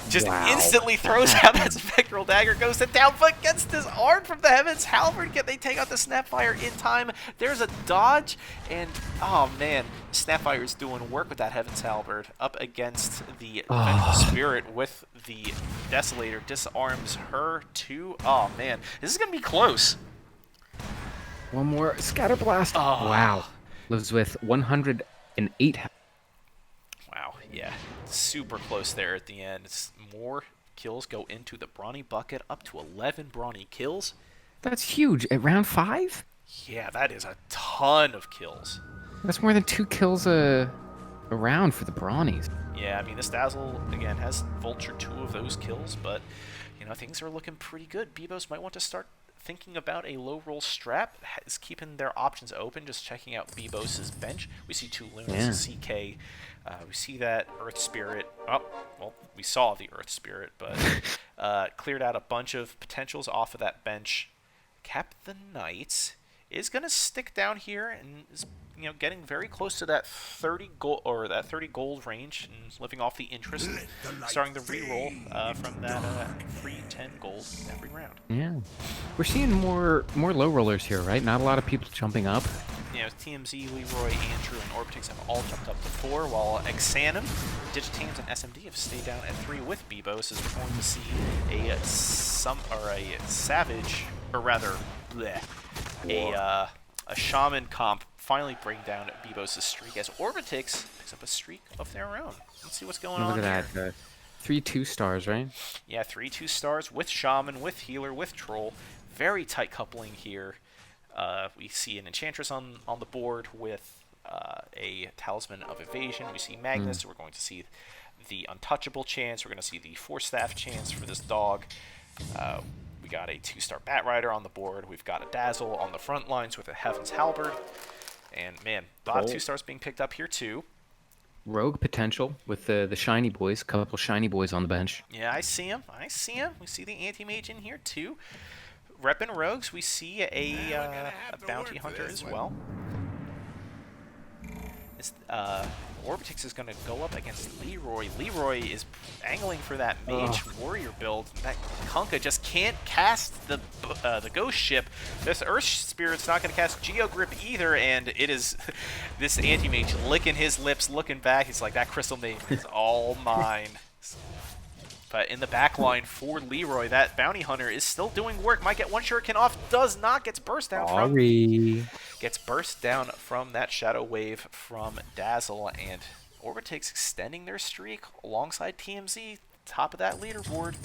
just instantly throws out that Spectral Dagger, goes to down, but gets disarmed from the Heaven's Halberd. Can they take out the Snapfire in time? There's a dodge, and oh man, Snapfire's doing work with that Heaven's Halberd up against the Vengeful Spirit with the Desolator. Disarms her too. Oh man, this is going to be close. One more Scatterblast. Oh. Wow. Lives with 108. Wow, yeah. Super close there at the end. More kills go into the Brawny bucket, up to 11 Brawny kills. That's huge. At round 5? Yeah, that is a ton of kills. That's more than 2 kills a round for the Brawnies. Yeah, I mean, this Dazzle, again, has Vulture 2 of those kills, but, things are looking pretty good. Bebos might want to start thinking about a low roll strat, is keeping their options open, just checking out Bebos' bench. We see 2 Lunas, CK. We see that Earth Spirit. Oh, well, we saw the Earth Spirit, but cleared out a bunch of potentials off of that bench. Cap the Knight is going to stick down here and is getting very close to that 30 gold range and living off the interest, starting the reroll from that free 10 gold every round. Yeah, we're seeing more low rollers here, right? Not a lot of people jumping up. Yeah, TMZ, Leroy, Andrew, and Orbitix have all jumped up to 4, while Exanum, Digitams, and SMD have stayed down at 3 with Bebos, as we're going to see a Savage, or rather, a Shaman comp finally bring down Bebos' streak, as Orbitix picks up a streak of their own. Let's see what's going on. Look at that. 3 2-stars, right? Yeah, 3 2-stars with Shaman, with Healer, with Troll. Very tight coupling here. We see an Enchantress on the board with a Talisman of Evasion. We see Magnus. We're going to see the Untouchable chance. We're going to see the Force Staff chance for this dog. We got a 2-star Bat Rider on the board. We've got a Dazzle on the front lines with a Heaven's Halberd. And man, a lot of 2-stars being picked up here too. Rogue potential with the shiny boys. Couple shiny boys on the bench. Yeah, I see him. We see the Anti-Mage in here too. Reppin' Rogues, we see a Bounty Hunter as well. Orbitix is going to go up against Leroy. Leroy is angling for that Mage Warrior build. That Kunkka just can't cast the Ghost Ship. This Earth Spirit's not going to cast Geogrip either, and it is this Anti-Mage licking his lips, looking back. He's like, that Crystal Maiden is all mine. But in the back line for Leroy, that Bounty Hunter is still doing work. Might get one shuriken off, does not. Gets burst down from that Shadow Wave from Dazzle, and Orbitix extending their streak alongside TMZ, top of that leaderboard.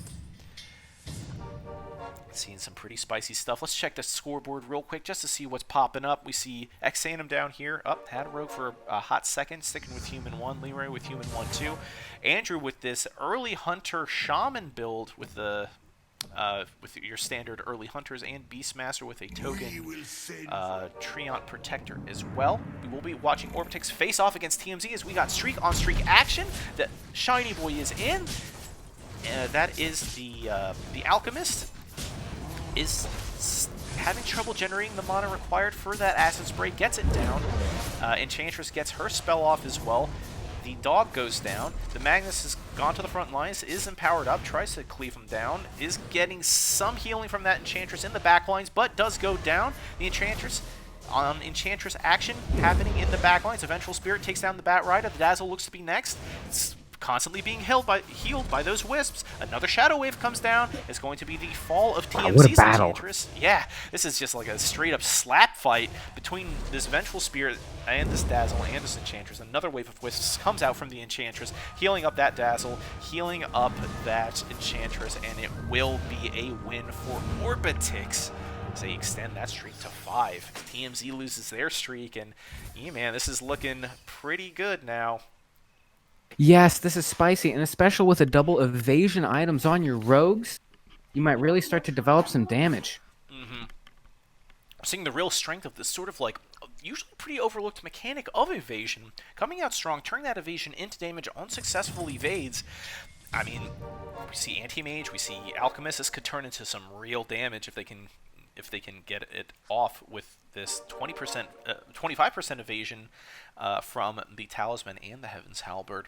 Seeing some pretty spicy stuff. Let's check the scoreboard real quick just to see what's popping up. We see Xanum down here. Up, had a rogue for a hot second, sticking with Human 1. Leroy with Human 1-2. Andrew with this early Hunter Shaman build with the with your standard early Hunters, and Beastmaster with a token Treant Protector as well. We will be watching Orbitix face off against TMZ as we got streak-on-streak action. The Shiny Boy is in. That is the Alchemist is having trouble generating the mana required for that Acid Spray, gets it down. Enchantress gets her spell off as well. The dog goes down. The Magnus has gone to the front lines, is empowered up, tries to cleave him down, is getting some healing from that Enchantress in the back lines, but does go down. The Enchantress on Enchantress action happening in the back lines. Vengeful Spirit takes down the Bat Rider. The Dazzle looks to be next. It's constantly being healed by those wisps. Another Shadow Wave comes down. It's going to be the fall of TMZ's Enchantress. Yeah, this is just like a straight up slap fight between this Vengeful Spirit and this Dazzle and this Enchantress. Another wave of wisps comes out from the Enchantress, healing up that Dazzle, healing up that Enchantress, and it will be a win for Orbitix as they extend that streak to 5. TMZ loses their streak, and yeah, man, this is looking pretty good now. Yes, this is spicy, and especially with a double evasion items on your rogues, you might really start to develop some damage. Seeing the real strength of this sort of like usually pretty overlooked mechanic of evasion, coming out strong, turning that evasion into damage on successful evades. I mean, we see Anti-Mage, we see Alchemist. This could turn into some real damage if they can get it off with this 20%, 25% evasion from the Talisman and the Heaven's Halberd.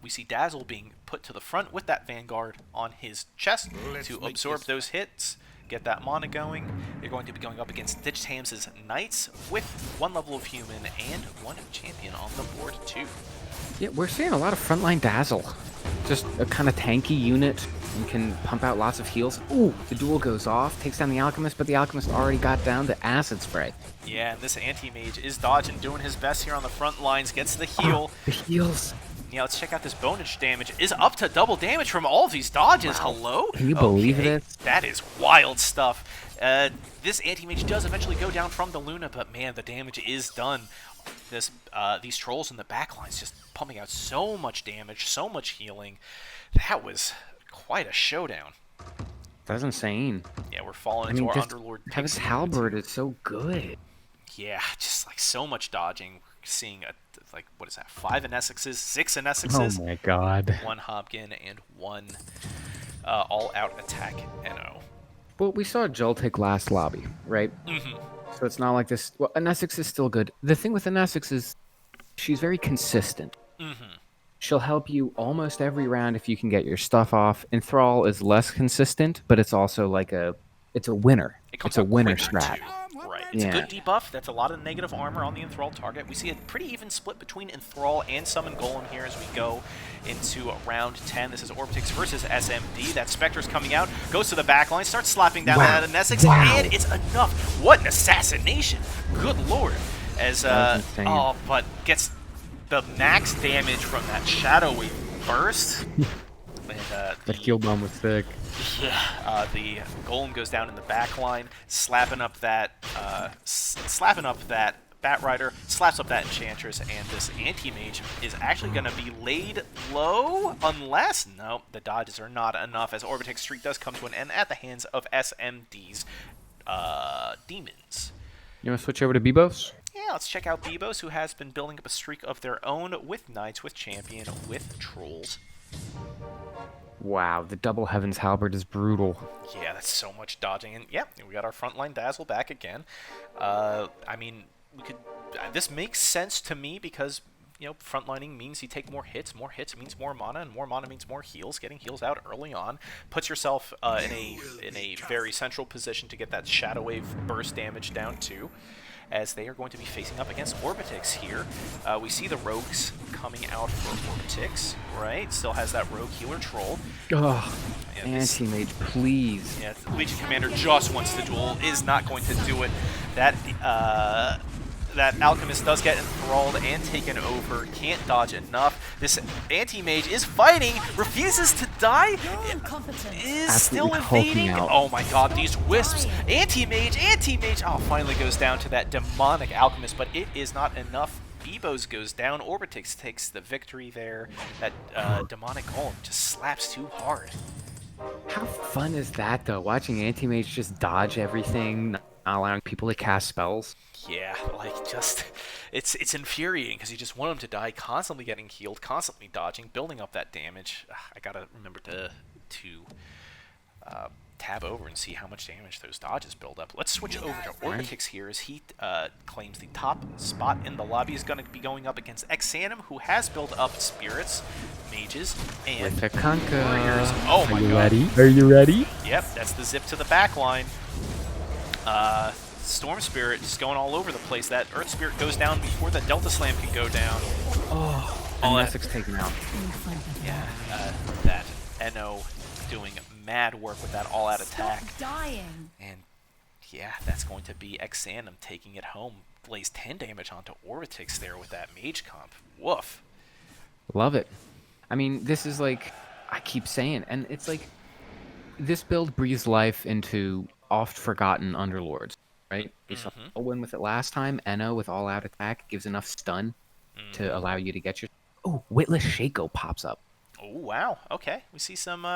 We see Dazzle being put to the front with that Vanguard on his chest to absorb those hits, get that mana going. They're going to be going up against Ditch Tams' Knights with 1 level of Human and 1 champion on the board too. Yeah, we're seeing a lot of frontline Dazzle. Just a kind of tanky unit. You can pump out lots of heals. Ooh, the duel goes off, takes down the Alchemist, but the Alchemist already got down to Acid Spray. Yeah, and this Anti-Mage is dodging, doing his best here on the front lines, gets the heal. The heals. Yeah, let's check out this bonus damage. Is up to double damage from all of these dodges. Wow. Hello? Can you believe this? That is wild stuff. This Anti-Mage does eventually go down from the Luna, but man, the damage is done. These trolls in the backlines just pumping out so much damage, so much healing. That was quite a showdown. That's insane. Yeah, we're falling into our Underlord. Heaven's Halberd is so good. Yeah, just like so much dodging. Seeing like, what is that? 5 Inessexes, 6 Inessexes. Oh my god. 1 Hopkin and 1 all-out attack NO. Well, we saw Joel take last lobby, right? So it's not like this. Well, Inessex is still good. The thing with Inessex is she's very consistent. She'll help you almost every round if you can get your stuff off. Enthrall is less consistent, but it's also like it's a winner. It's a winner strat. Right. It's a good debuff. That's a lot of negative armor on the Enthralled target. We see a pretty even split between Enthrall and Summon Golem here as we go into round 10. This is Orbitix versus SMD. That Spectre's coming out, goes to the backline, starts slapping down that Inessex, and it's enough. What an assassination. Good lord. As, but gets the max damage from that Shadow Wave burst. And, the kill bomb was thick. Yeah, the Golem goes down in the back line, slapping up that Bat Rider, slaps up that Enchantress, and this Anti-Mage is actually going to be laid low unless, no, the dodges are not enough as Orbitix streak does come to an end at the hands of SMD's demons. You want to switch over to Bebos? Yeah, let's check out Bebos, who has been building up a streak of their own with Knights, with Champion, with Trolls. Wow, the double Heaven's Halberd is brutal. Yeah, that's so much dodging. And yeah, we got our frontline Dazzle back again. I mean, this makes sense to me because, you know, frontlining means you take more hits means more mana, and more mana means more heals. Getting heals out early on puts yourself in a very central position to get that Shadow Wave burst damage down too, as they are going to be facing up against Orbitix here. We see the rogues coming out for Orbitix, right? Still has that rogue healer troll. Oh, Anti-Mage, please. Yeah, Legion Commander just wants the duel, is not going to do it. That that Alchemist does get enthralled and taken over. Can't dodge enough. This anti-mage is fighting, refuses to die, is still evading. Oh my god, these wisps. Anti-mage, anti-mage. Oh, finally goes down to that demonic Alchemist, but it is not enough. Bebos goes down. Orbitix takes the victory there. That demonic golem just slaps too hard. How fun is that, though? Watching anti-mage just dodge everything, not allowing people to cast spells. Yeah, like just it's infuriating because you just want him to die, constantly getting healed, constantly dodging, building up that damage. I gotta remember to tab over and see how much damage those dodges build up. Let's switch over to Orbitix here as he claims the top spot in the lobby. Is going to be going up against Xanum, who has built up spirits, mages, and with the Kanka. warriors. Oh my god. Ready? Are you ready? Yep, that's the zip to the back line. Storm Spirit just going all over the place. That Earth Spirit goes down before the Delta Slam can go down. And Essex taken out. Yeah, that Eno doing mad work with that all-out attack. And yeah, that's going to be Xanum taking it home. Lays 10 damage onto Orbitix there with that mage comp. Woof. Love it. I mean, this is like, I keep saying, and it's like, this build breathes life into oft-forgotten Underlords, right? We saw a win with it last time. Eno with all-out attack gives enough stun to allow you to get your... Oh, Witless Shaco pops up. Oh wow. Okay, we see some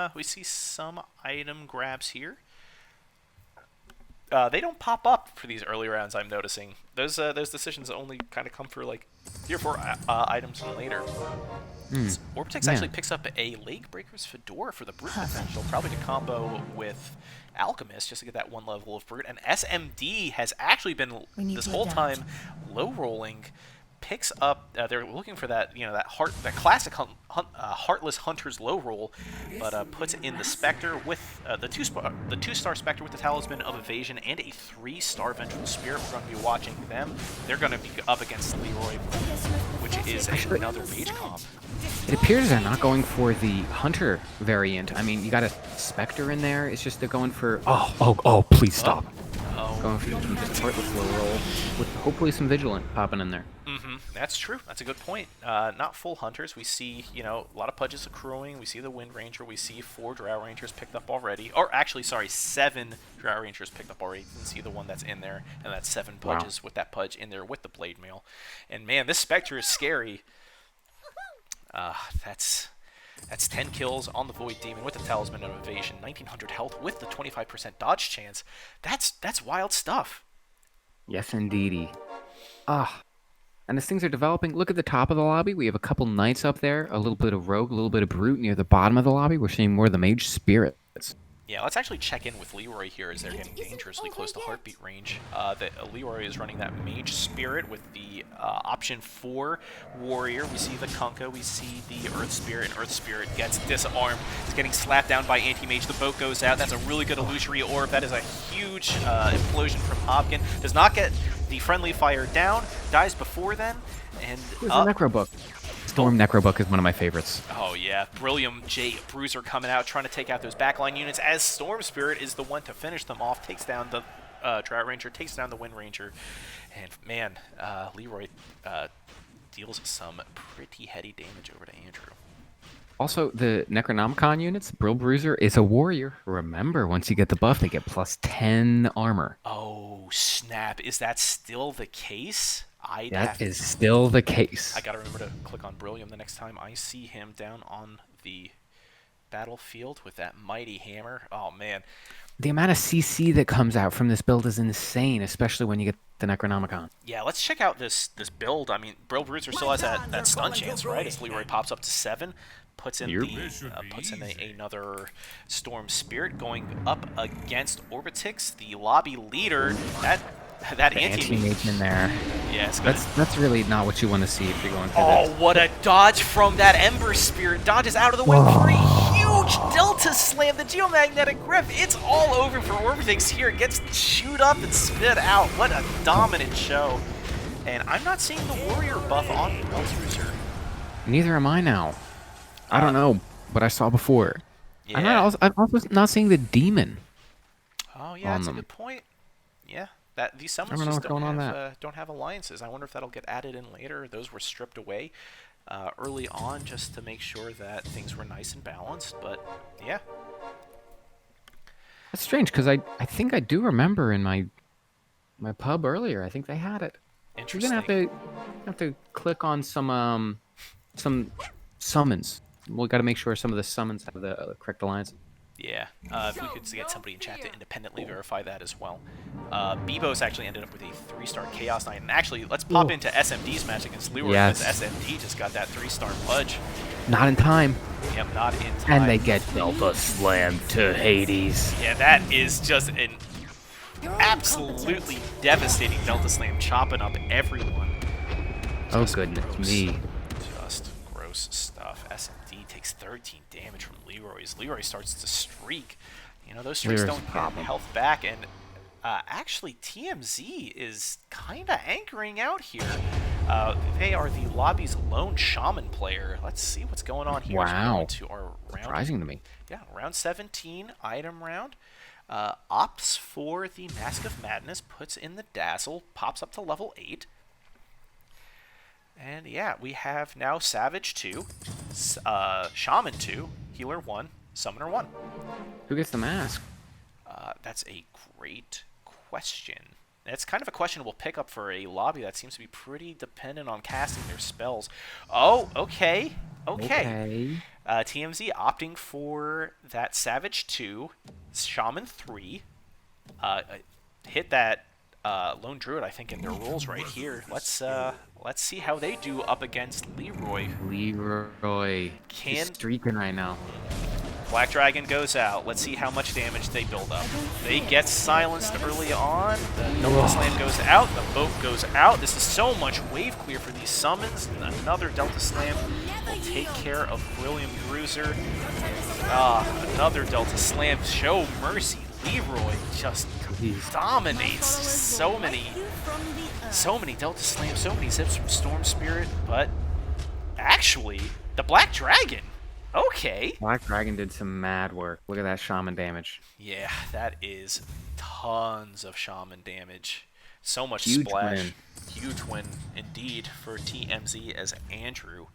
item grabs here. They don't pop up for these early rounds. I'm noticing those decisions only kind of come for like 3 or 4 items later. Orbitix actually picks up a Leg Breaker's Fedora for the Brute potential, probably to combo with Alchemist just to get that 1 level of Brute. And SMD has actually been this whole time low rolling. Picks up. They're looking for that, that classic Heartless Hunter's low roll, but puts in the Spectre with the 2-star Spectre with the Talisman of Evasion and a 3-star Vengeful Spirit. We're going to be watching them. They're going to be up against Leroy, which is another mage comp. It appears they're not going for the Hunter variant. I mean, you got a Spectre in there. It's just they're going for. Oh! Please stop. Going for just Heartless low roll with hopefully some Vigilant popping in there. That's true. That's a good point. Not full hunters. We see, a lot of Pudges accruing. We see the Wind Ranger. We see 4 Drow Rangers picked up already. Or actually, sorry, 7 Drow Rangers picked up already. You can see the one that's in there, and that's 7 Pudges with that Pudge in there with the Blade Mail. And man, this Spectre is scary. That's 10 kills on the Void Demon with the Talisman of Evasion, 1900 health with the 25% dodge chance. That's wild stuff. Yes, indeedy. And as things are developing, look at the top of the lobby. We have a couple Knights up there, a little bit of Rogue, a little bit of Brute. Near the bottom of the lobby, we're seeing more of the Mage Spirits. Yeah, let's actually check in with Leroy here as they're getting dangerously close to heartbeat range. Leroy is running that Mage Spirit with the option 4 Warrior. We see the Kunkka, we see the Earth Spirit, and Earth Spirit gets disarmed. Is getting slapped down by Anti-Mage. The boat goes out. That's a really good illusory orb. That is a huge implosion from Hopkin. Does not get the friendly fire down. Dies before then. And Where's the Necrobook? Storm Necrobook is one of my favorites. Oh yeah, Brillium J Bruiser coming out trying to take out those backline units as Storm Spirit is the one to finish them off, takes down the Drought Ranger, takes down the Wind Ranger, and man, Leroy deals some pretty heady damage over to Andrew. Also, the Necronomicon units, Brill Bruiser is a warrior. Remember, once you get the buff, they get plus 10 armor. Oh snap, is that still the case? That is still the case. I gotta remember to click on Brillium the next time I see him down on the battlefield with that mighty hammer. Oh man. The amount of CC that comes out from this build is insane, especially when you get the Necronomicon. Yeah, let's check out this build. I mean, Brill Bruiser still has that stun chance, right? As Leroy pops up to 7. Puts in another Storm Spirit going up against Orbitix, the lobby leader. That anti-mage in there. Yeah, that's really not what you want to see if you're going through this. Oh, what a dodge from that Ember Spirit. Dodges out of the way for a huge Delta Slam. The Geomagnetic Griff. It's all over for Orbitix here. It gets chewed up and spit out. What a dominant show. And I'm not seeing the Warrior buff on Brill Bruiser. Neither am I now. I don't know what I saw before. Yeah. I'm also not seeing the Demon. Oh, yeah, that's a good point. Yeah. That these I summons don't know just what's going on that. don't have alliances. I wonder if that'll get added in later. Those were stripped away early on just to make sure that things were nice and balanced. But yeah, That's strange because I think I do remember in my pub earlier. I think they had it. We're gonna interesting. have to click on some summons. We got to make sure some of the summons have the correct alliance. Yeah, if we could get somebody in chat to independently verify that as well. Bebo's actually ended up with a 3-star Chaos Knight. And actually, let's pop into SMD's match against Leroy because Yes. SMD just got that 3-star Pudge. Not in time. Yep, not in time. And they get Delta Slam to Hades. Yeah, that is just an absolutely devastating Delta Slam, chopping up everyone. Oh Just goodness gross. me. Just gross stuff. SMD takes 13 damage from Leroy's. Leroy starts to streak. You know, those streaks Leroy's don't a get problem. health back, and actually TMZ is kind of anchoring out here. They are the lobby's lone shaman player. Let's see what's going on here. As we go Wow. into our round. Surprising to me. Yeah, round 17, item round. Opts for the Mask of Madness, puts in the Dazzle, pops up to level 8. And yeah, we have now Savage 2, Shaman 2, Healer 1, Summoner 1. Who gets the mask? That's a great question. It's kind of a questionable pickup for a lobby that seems to be pretty dependent on casting their spells. Oh, okay. TMZ opting for that Savage 2, Shaman 3. Hit that Lone Druid, I think, in their rules right here. Let's see how they do up against Leroy. Leroy. He's streaking right now. Black Dragon goes out. Let's see how much damage they build up. They get silenced early on. The Delta Slam goes out. The boat goes out. This is so much wave clear for these summons. Another Delta Slam will take care of Brilliant Bruiser. Another Delta Slam. Show mercy. Leroy just dominates. So many Delta Slams, so many zips from Storm Spirit. But actually, the Black Dragon. Okay. Black Dragon did some mad work. Look at that shaman damage. Yeah, that is tons of shaman damage. So much Huge splash. win. Huge win indeed for TMZ as Andrew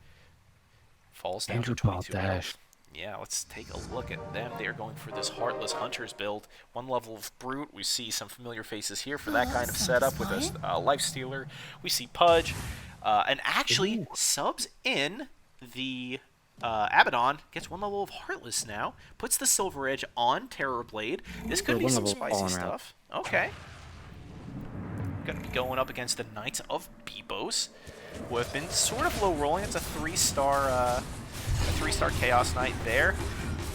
falls down Andrew to 22 Baldash. health. Yeah, let's take a look at them. They are going for this Heartless Hunters build. One level of Brute. We see some familiar faces here for that kind of setup with a Lifestealer. We see Pudge. And actually subs in the... Abaddon gets one level of Heartless now. Puts the Silver Edge on Terrorblade. This could be some spicy stuff. Okay. Gonna be going up against the Knights of Bebos, who have been sort of low rolling. It's a 3-star Chaos Knight there.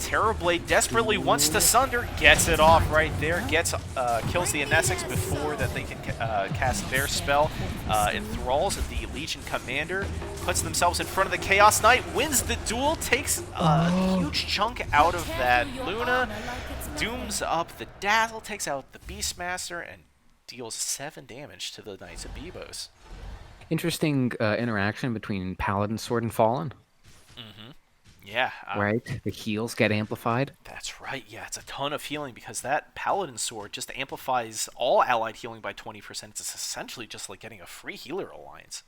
Terrorblade desperately wants to sunder, gets it off right there, kills the Inesix before that they can cast their spell. Enthralls the Legion Commander, puts themselves in front of the Chaos Knight, wins the duel, takes a huge chunk out of that Luna, dooms up the Dazzle, takes out the Beastmaster, and deals 7 damage to the Knights of Bebos. Interesting interaction between Paladin Sword and Fallen. Yeah. Right? The heals get amplified. That's right. Yeah, it's a ton of healing because that Paladin Sword just amplifies all allied healing by 20%. It's essentially just like getting a free healer alliance.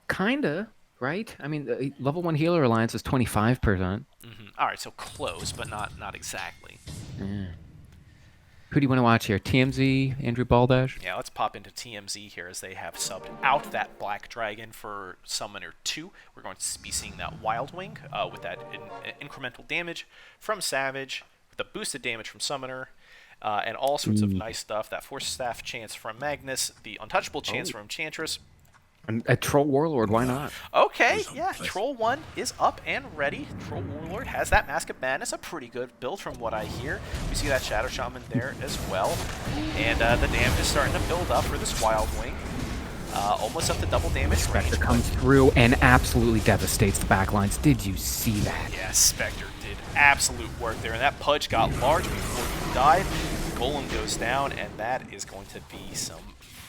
Kinda, right? I mean, the level 1 healer alliance is 25%. All right, so close, but not exactly. Yeah. Who do you want to watch here? TMZ, Andrew Baldash? Yeah, let's pop into TMZ here as they have subbed out that Black Dragon for Summoner 2. We're going to be seeing that Wild Wing with that incremental damage from Savage, with the boosted damage from Summoner, and all sorts of nice stuff. That Force Staff chance from Magnus, the Untouchable chance from Enchantress. A Troll Warlord, why not? Okay, yeah, Troll 1 is up and ready. Troll Warlord has that Mask of Madness, a pretty good build from what I hear. We see that Shadow Shaman there as well. And the damage is starting to build up for this Wild Wing. Almost up to double damage range. Spectre comes through and absolutely devastates the backlines. Did you see that? Yeah, Spectre did absolute work there. And that Pudge got large before he died. Golem goes down, and that is going to be some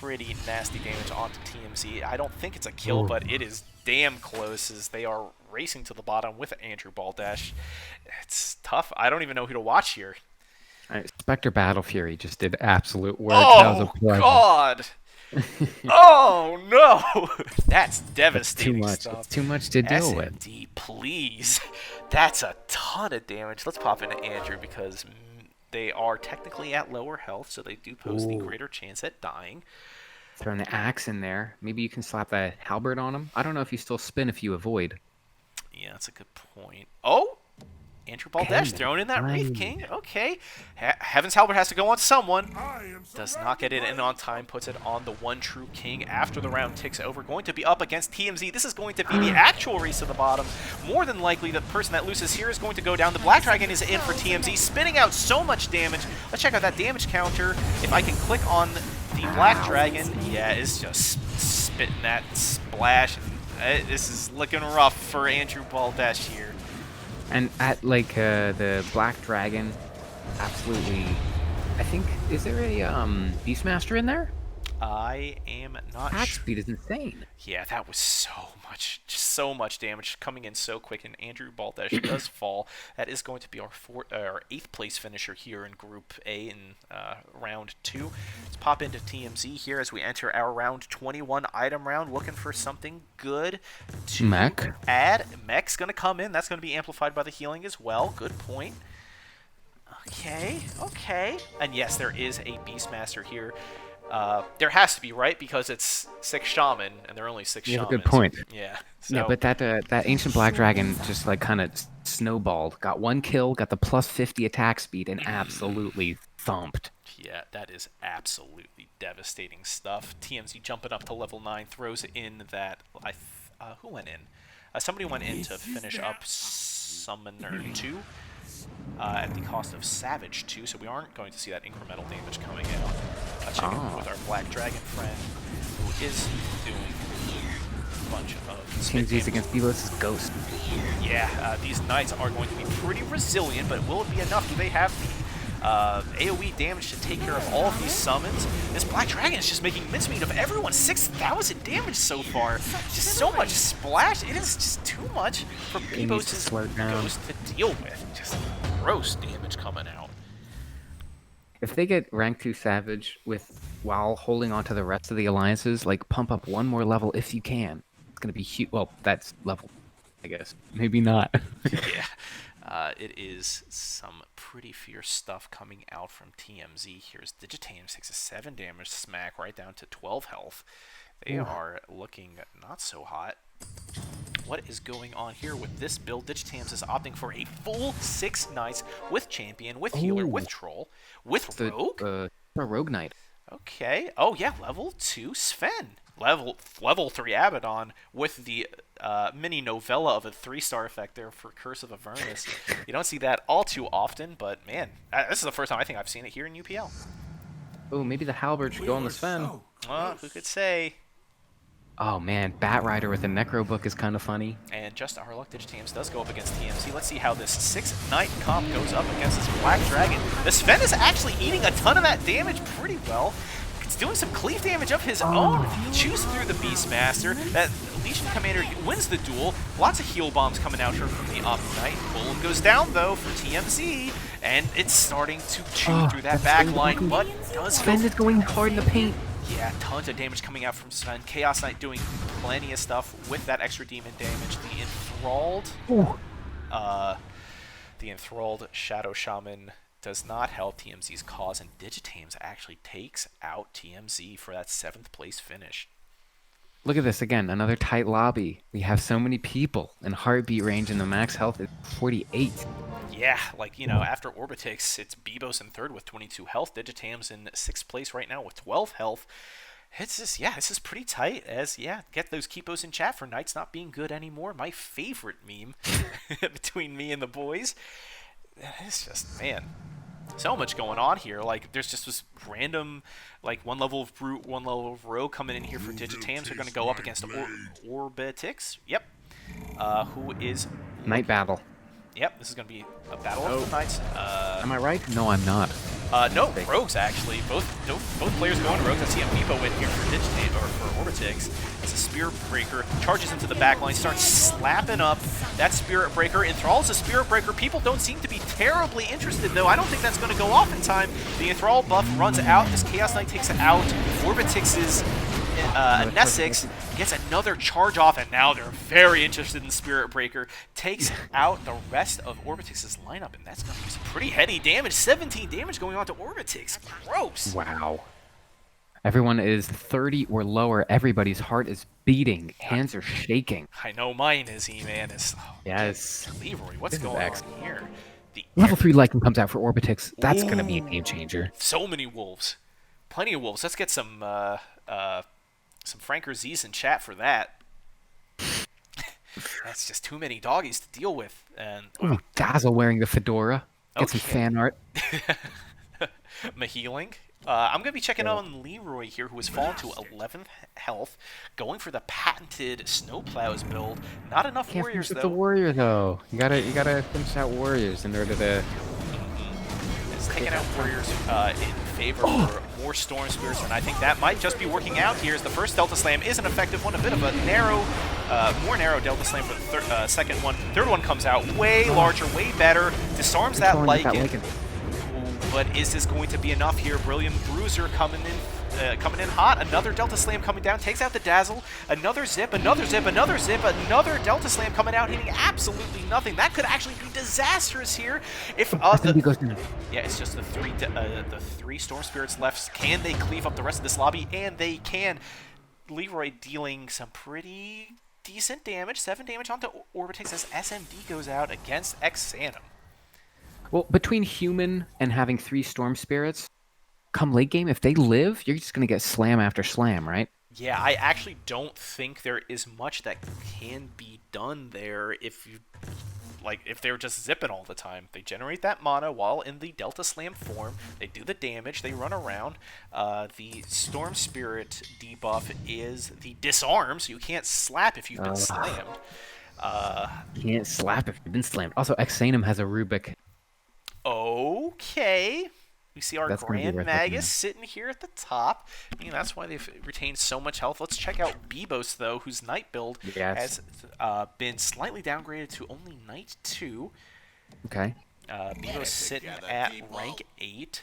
pretty nasty damage onto TMZ. I don't think it's a kill, but it is damn close as they are racing to the bottom with Andrew Baldash. It's tough. I don't even know who to watch here. Spectre Battle Fury just did absolute work. That was a Oh, pleasure. God. Oh, no. That's That's too devastating much. stuff. It's too much to deal with. SMD, please. That's a ton of damage. Let's pop into Andrew because they are technically at lower health, so they do pose the Ooh. greater chance at dying. Throwing the axe in there. Maybe you can slap the halberd on him. I don't know if you still spin if you avoid. Yeah, that's a good point. Oh, Andrew Baldesh Okay, throwing in that Wraith fine. King. Okay. Heaven's Halberd has to go on someone. Does not get it in on time. Puts it on the one true king after the round ticks over. Going to be up against TMZ. This is going to be the actual race to the bottom. More than likely, the person that loses here is going to go down. The Black Dragon is in for TMZ, spinning out so much damage. Let's check out that damage counter. If I can click on the Black Dragon, yeah, it's just spitting that splash. This is looking rough for Andrew Baldesh here. And at like the Black Dragon, absolutely. I think is there a Beastmaster in there? I am not Attack sure. speed is insane. Yeah, that was so much, just so much damage coming in so quick, and Andrew Baldesh does fall. That is going to be our 8th place finisher here in Group A in round 2. Let's pop into TMZ here as we enter our round 21 item round, looking for something good to Mech. add. Mech's going to come in. That's going to be amplified by the healing as well. Good point. Okay, okay. And yes, there is a Beastmaster here. There has to be, right? Because it's 6 shaman, and there are only 6 You have shamans. a good point. Yeah. So, Yeah, but that ancient black dragon just like kind of snowballed. Got 1 kill, got the plus 50 attack speed, and absolutely thumped. yeah, that is absolutely devastating stuff. TMZ jumping up to level 9, throws in that... who went in? Somebody went in to finish up Summoner 2. At the cost of Savage 2, so we aren't going to see that incremental damage coming in. Check in with our Black Dragon friend, who is doing a bunch of spit TMZ's damage. against Belos' Ghost. Yeah, these Knights are going to be pretty resilient, but will it be enough? Do they have the AoE damage to take care of all of these summons? This Black Dragon is just making mincemeat of everyone. 6,000 damage so far. Just so much splash. It is just too much for Bebos' Ghost to deal with. Just gross damage coming out. If they get rank 2 Savage while holding on to the rest of the alliances, like pump up 1 more level if you can. It's gonna be huge. Well, that's level, I guess. Maybe not. Yeah. It is some pretty fierce stuff coming out from TMZ. Here's Digitams takes a 7 damage smack right down to 12 health. They are looking not so hot. What is going on here with this build? Digitams is opting for a full 6 Knights with Champion, with Healer, with Troll, with Rogue. A Rogue Knight. Okay. Oh, yeah, level 2 Sven. Level 3 Abaddon with the mini novella of a 3-star effect there for Curse of Avernus. You don't see that all too often, but man, this is the first time I think I've seen it here in UPL. Oh, maybe the Halberd should go on the Sven. Well, who could say? Oh man, Bat Rider with a Necro Book is kind of funny. And just our luck, Digitams does go up against TMZ. Let's see how this 6-Knight comp goes up against this Black Dragon. The Sven is actually eating a ton of that damage pretty well. It's doing some cleave damage of his own. Chews through the Beastmaster. That Legion Commander wins the duel. Lots of heal bombs coming out here from the Omni-Knight. Golem goes down, though, for TMZ. And it's starting to chew through that back line, but does Sven is going hard in the paint. Yeah, tons of damage coming out from Sven. Chaos Knight doing plenty of stuff with that extra demon damage. The enthralled Shadow Shaman does not help TMZ's cause, and Digitams actually takes out TMZ for that 7th place finish. Look at this again, another tight lobby. We have so many people, and heartbeat range and the max health is 48. Yeah, like, you know, after Orbitix, it's Bebos in 3rd with 22 health. Digitams in 6th place right now with 12 health. It's just, yeah, this is pretty tight. Get those keepos in chat for Knights not being good anymore. My favorite meme between me and the boys. It's just, man, so much going on here. Like, there's just this random, like, 1 level of Brute, 1 level of Rogue coming in here for Digitams. They're going to go up against Orbitix. Yep. Who is... Night Battle. Yep, this is going to be a battle of the Knights. Am I right? No, I'm not. No, Rogues actually. Both players going Rogues. I see a Bebo in here for Digitame or for Orbitix as a Spirit Breaker charges into the backline, starts slapping up that Spirit Breaker, enthralls a Spirit Breaker. People don't seem to be terribly interested, though. I don't think that's going to go off in time. The Enthrall buff runs out as Chaos Knight takes out Orbitix's Nesix, gets another charge off, and now they're very interested in Spirit Breaker. Takes out the rest of Orbitix's lineup, and that's going to be some pretty heady damage. 17 damage going on to Orbitix. Gross. Wow. Everyone is 30 or lower. Everybody's heart is beating. Hands are shaking. I know mine is, E-Man. Yes. Leroy, what's This is going on excellent. here? The Level 3 Lycan comes out for Orbitix. That's going to be a Ooh. game changer. So many wolves. Plenty of wolves. Let's get some Franker Z's in chat for that. That's just too many doggies to deal with. And Ooh, Dazzle wearing the fedora. Get some Okay. fan art. Mahealing. I'm going to be checking out on Leroy here, who has fallen to 11th health, going for the patented Snowplows build. Not enough Can't warriors, finish with though. the warrior though. You gotta finish out warriors in order to. It's taking out warriors in favor for more Storm Spirits, and I think that might just be working out here, as the first Delta Slam is an effective one, a bit of a narrow, more narrow Delta Slam for the second one. Third one comes out way larger, way better, disarms that Lycan. But is this going to be enough here? Brilliant Bruiser coming in hot. Another Delta Slam coming down, takes out the Dazzle. Another zip, another zip, another zip, another Delta Slam coming out, hitting absolutely nothing. That could actually be disastrous here. If yeah, it's just the three Storm Spirits left. Can they cleave up the rest of this lobby? And they can. Leroy dealing some pretty decent damage. 7 damage onto Orbitix as SMD goes out against Xanum. Well, between human and having 3 storm spirits, come late game, if they live, you're just gonna get slam after slam, right? Yeah, I actually don't think there is much that can be done there if they're just zipping all the time. They generate that mana while in the Delta Slam form. They do the damage. They run around. The Storm Spirit debuff is the disarm, so you can't slap if you've been slammed. You can't slap if you've been slammed. Also, Xanum has a Rubik. Okay. We see our That's gonna be Grand worth Magus looking sitting here at the top. I mean, that's why they've retained so much health. Let's check out Bebos, though, whose Knight build has been slightly downgraded to only Knight 2. Okay. Bebos sitting at rank 8.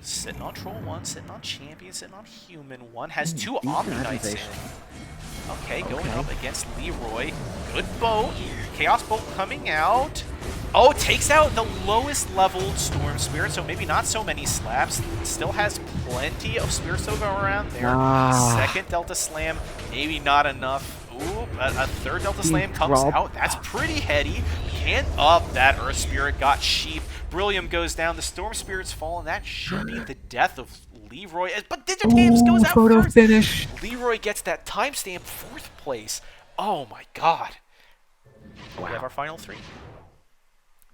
Sitting on Troll 1, sitting on Champion, sitting on Human 1. Has 2 Omni Knights in. Okay, going up against Leroy. Good boat. Chaos Bolt coming out. Oh, takes out the lowest leveled Storm Spirit, so maybe not so many slaps. Still has plenty of spirits to go around there. Second Delta Slam, maybe not enough. Ooh, a third Delta Slam comes out. That's pretty heady. Can't up. That Earth Spirit got sheep. Brillium goes down. The Storm Spirits fall, and that should be the death of Leroy. But Digitams goes out photo first. finish. Leroy gets that timestamp 4th place. Oh my god. Wow. We have our final 3.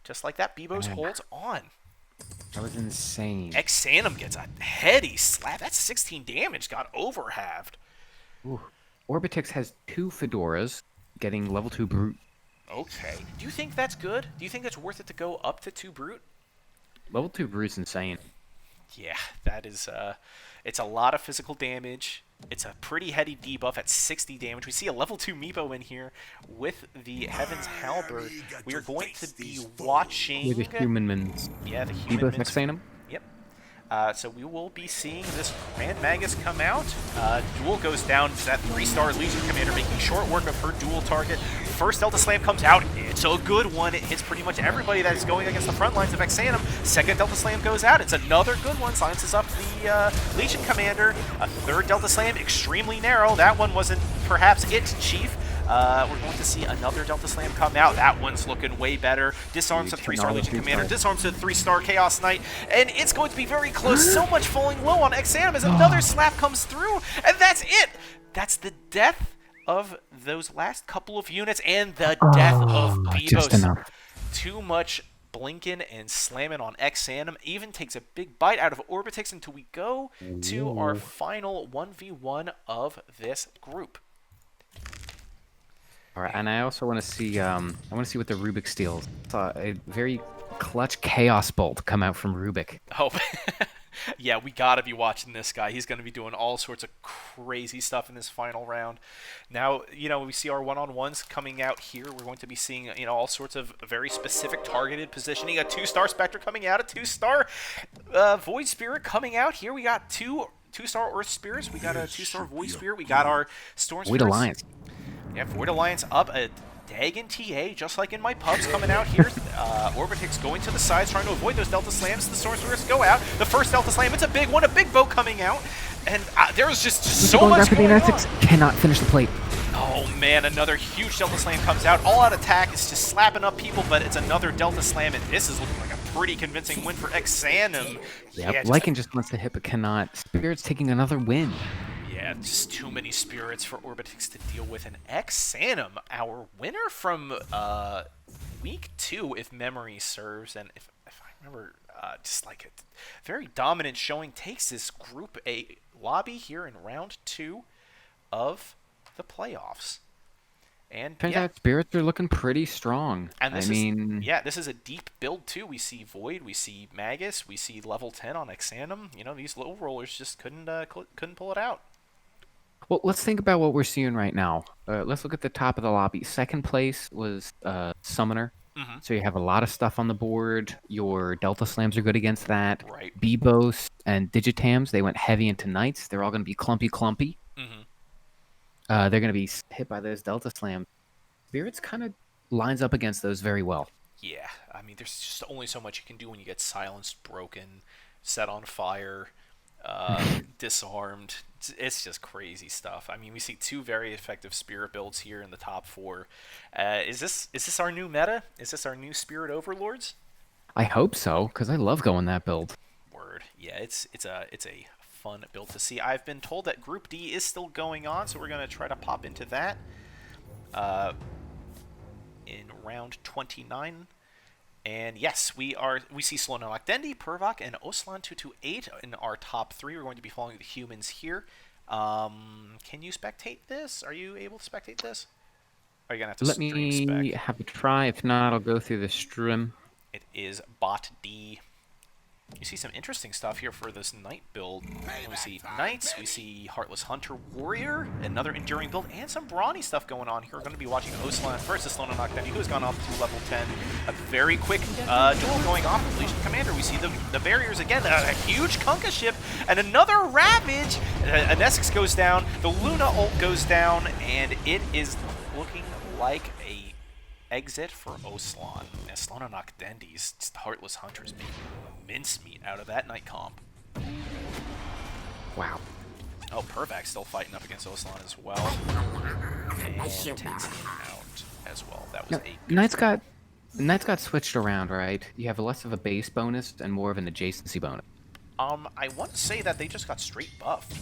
Just like that, Bebos holds on. That was insane. Xanum gets a heady slap. That's 16 damage. Got overhalved. Ooh. Orbitix has 2 fedoras, getting level 2 brute. Okay. Do you think that's good? Do you think it's worth it to go up to 2 brute? Level 2 brute's insane. Yeah, that is, it's a lot of physical damage. It's a pretty heady debuff at 60 damage. We see a level 2 Meepo in here with the Heaven's Halberd. We are going to be watching... With the human mins. Yeah, the human mins. Xanum? Yep. So we will be seeing this Grand Magus come out. Duel goes down. It's that 3-star Legion Commander making short work of her dual target. First Delta Slam comes out. It's a good one. It hits pretty much everybody that is going against the front lines of Xanum. Second Delta Slam goes out. It's another good one. Silences up the Legion Commander. A third Delta Slam, extremely narrow. That one wasn't perhaps it, Chief. We're going to see another Delta Slam come out. That one's looking way better. Disarms the 3-star Legion Commander. Disarms the 3-star Chaos Knight. And it's going to be very close. So much falling low on Xanum as another slap comes through. And that's it. That's the death of those last couple of units and the death of Bebos. Just enough. Too much blinking and slamming on Xanum. Even takes a big bite out of Orbitix until we go to our final 1v1 of this group. All right, and I also want to see. I want to see what the Rubik steals. Saw a very clutch Chaos Bolt come out from Rubik. Oh, Yeah, we gotta be watching this guy. He's gonna be doing all sorts of crazy stuff in this final round. Now, we see our one-on-ones coming out here. We're going to be seeing, all sorts of very specific targeted positioning. A 2-star Spectre coming out, a 2-star Void Spirit coming out here. We got two-star Earth Spirits. We got a 2-star Void Spirit. We got our Storm Void Spirits. Alliance. Yeah, Void Alliance up. A Dagon TA, just like in my pubs, coming out here. Orbitix going to the sides, trying to avoid those Delta Slams. The Storm Spirits go out. The first Delta Slam, it's a big one, a big boat coming out. And there's just so much going on. Cannot finish the plate. Oh man, another huge Delta Slam comes out. All out attack is just slapping up people, but it's another Delta Slam, and this is looking like a pretty convincing win for Exanum. Yep, Yeah, Lycan just wants to hit but cannot. Spirit's taking another win. Yeah, just too many spirits for Orbitix to deal with. And Exanum, our winner from week 2, if memory serves, and if I remember, just like a very dominant showing, takes this Group A lobby here in round 2 of the playoffs. And Turns out spirits are looking pretty strong. And this is a deep build too. We see Void, we see Magus, we see level 10 on Exanum. These little rollers just couldn't pull it out. Well, let's think about what we're seeing right now. Let's look at the top of the lobby. Second place was Summoner. Mm-hmm. So you have a lot of stuff on the board. Your Delta Slams are good against that. Right. Bebos and Digitams, they went heavy into Knights. They're all going to be clumpy. Mm-hmm. They're going to be hit by those Delta Slams. Spirits kind of lines up against those very well. Yeah, I mean, there's just only so much you can do when you get silenced, broken, set on fire, disarmed. It's just crazy stuff. I mean, we see 2 very effective spirit builds here in the top 4. Is this our new meta? Is this our new spirit overlords? I hope so, because I love going that build. Word. Yeah, it's a fun build to see. I've been told that Group D is still going on, so we're gonna try to pop into that in round 29. And yes, we see Sloana Noctendi, Pervok, and Oslan 228 in our top 3. We're going to be following the humans here. Can you spectate this? Are you able to spectate this? Or are you gonna have to Let stream me spec? have a try. If not, I'll go through the stream. It is bot D. You see some interesting stuff here for this Knight build. We see Knights, we see Heartless Hunter Warrior, another Enduring build, and some brawny stuff going on here. We're going to be watching Oslan versus Sloana Noctendi, who has gone up to level 10. A very quick duel going off with Legion Commander. We see the barriers again, a huge Kunkka ship, and another Ravage. An Essex goes down, the Luna ult goes down, and it is looking like a exit for Oslan. Sloana Noctendi's Heartless Hunters make mincemeat out of that Knight comp. Wow. Oh, Pervak's still fighting up against Oslan as well. And takes him out as well. That was Knights got switched around, right? You have less of a base bonus and more of an adjacency bonus. I want to say that they just got straight buffed.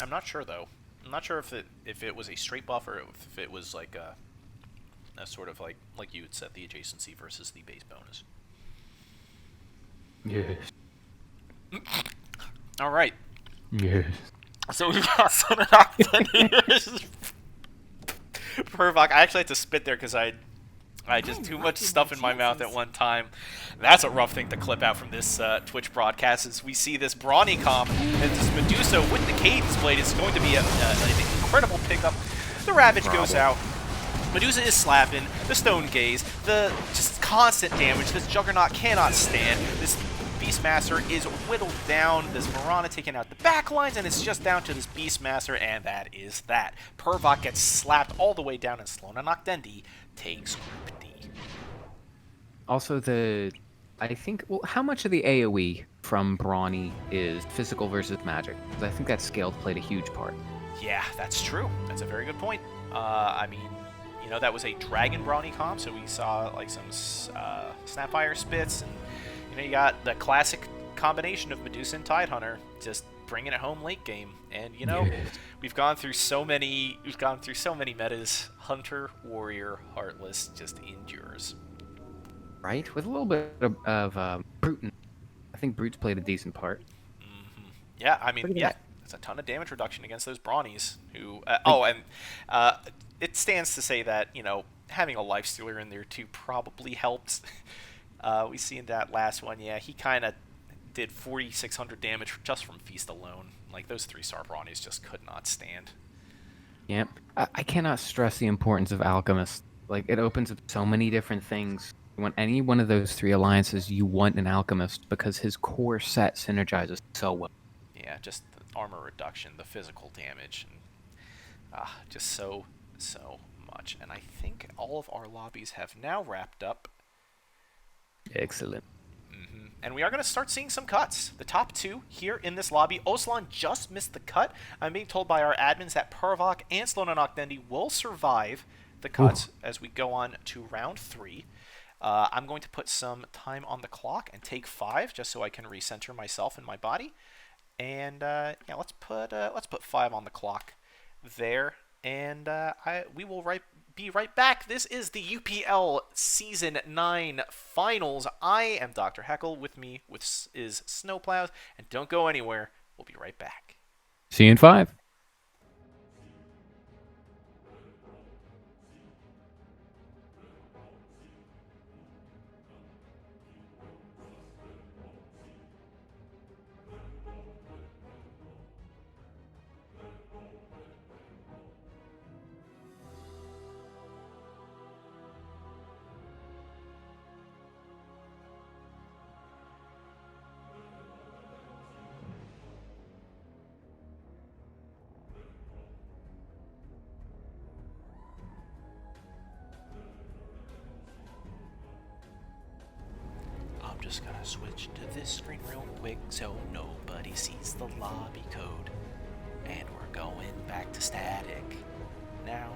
I'm not sure though. I'm not sure if it was a straight buff or if it was like a sort of like you had said, the adjacency versus the base bonus. Yes. All right. Yes. So we got Sloana Noctendi. Pervok. I actually had to spit there because I just too much stuff in my mouth at one time. That's a rough thing to clip out from this Twitch broadcast. As we see this brawny comp, and this Medusa with the Cadence Blade is going to be an incredible pickup. The Ravage goes out. Medusa is slapping, the Stone Gaze, the just constant damage this Juggernaut cannot stand. This Beastmaster is whittled down, this Mirana taking out the backlines, and it's just down to this Beastmaster, and that is that. Pervok gets slapped all the way down, and Sloana Noctendi takes Group D. Also, how much of the AoE from Brawny is physical versus magic? Because I think that scale played a huge part. Yeah, that's true. That's a very good point. I mean, that was a Dragon Brawny comp, so we saw like some Snapfire Spits, and you got the classic combination of Medusa and Tidehunter, just bringing it home late game. And Yes. we've gone through so many metas. Hunter, Warrior, Heartless just endures. Right? With a little bit of Brute. I think Brute's played a decent part. Mm-hmm. Yeah, I mean, yeah, it's a ton of damage reduction against those Brawnies. It stands to say that having a Lifestealer in there too probably helps. We seen that last one. Yeah, he kind of did 4,600 damage just from Feast alone. Like, those 3-star brawnies just could not stand. Yep. I cannot stress the importance of Alchemist. Like, it opens up so many different things. You want any one of those three alliances, you want an Alchemist because his core set synergizes so well. Yeah, just the armor reduction, the physical damage, and just so much. And I think all of our lobbies have now wrapped up. Excellent. And we are going to start seeing some cuts. The top two here in this lobby. Oslan just missed the cut. I'm being told by our admins that Pervok and Slonanok will survive the cuts as we go on to round 3. I'm going to put some time on the clock and take 5 just so I can recenter myself and my body. And yeah, let's put 5 on the clock there, and we will be right back. This is the UPL Season 9 Finals. I am Dr. Heckle. With me is Snowplows, and don't go anywhere. We'll be right back. See you in 5. I'm just gonna switch to this screen real quick so nobody sees the lobby code. And we're going back to static now.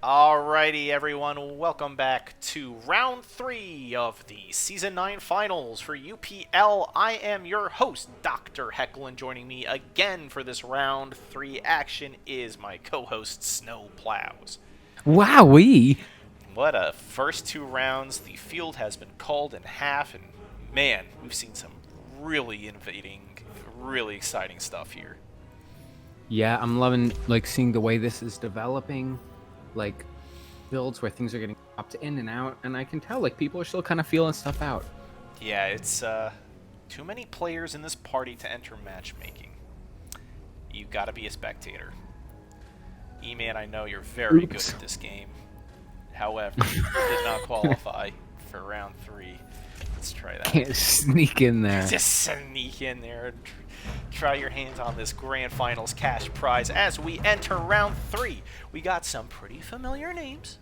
Alrighty, everyone, welcome back to round 3 of the Season 9 Finals for UPL. I am your host, Dr. Heckle, and joining me again for this round 3 action is my co-host, Snowplows. Wowee! What a first 2 rounds. The field has been called in half, and man, we've seen some really innovating, really exciting stuff here. Yeah, I'm loving seeing the way this is developing, builds where things are getting popped in and out, and I can tell people are still kind of feeling stuff out. Yeah, it's too many players in this party to enter matchmaking. You gotta be a spectator. E-Man, I know you're very good at this game. However, you did not qualify for round 3. Let's try that. Can't sneak in there. Just sneak in there and try your hands on this grand finals cash prize as we enter round 3. We got some pretty familiar names.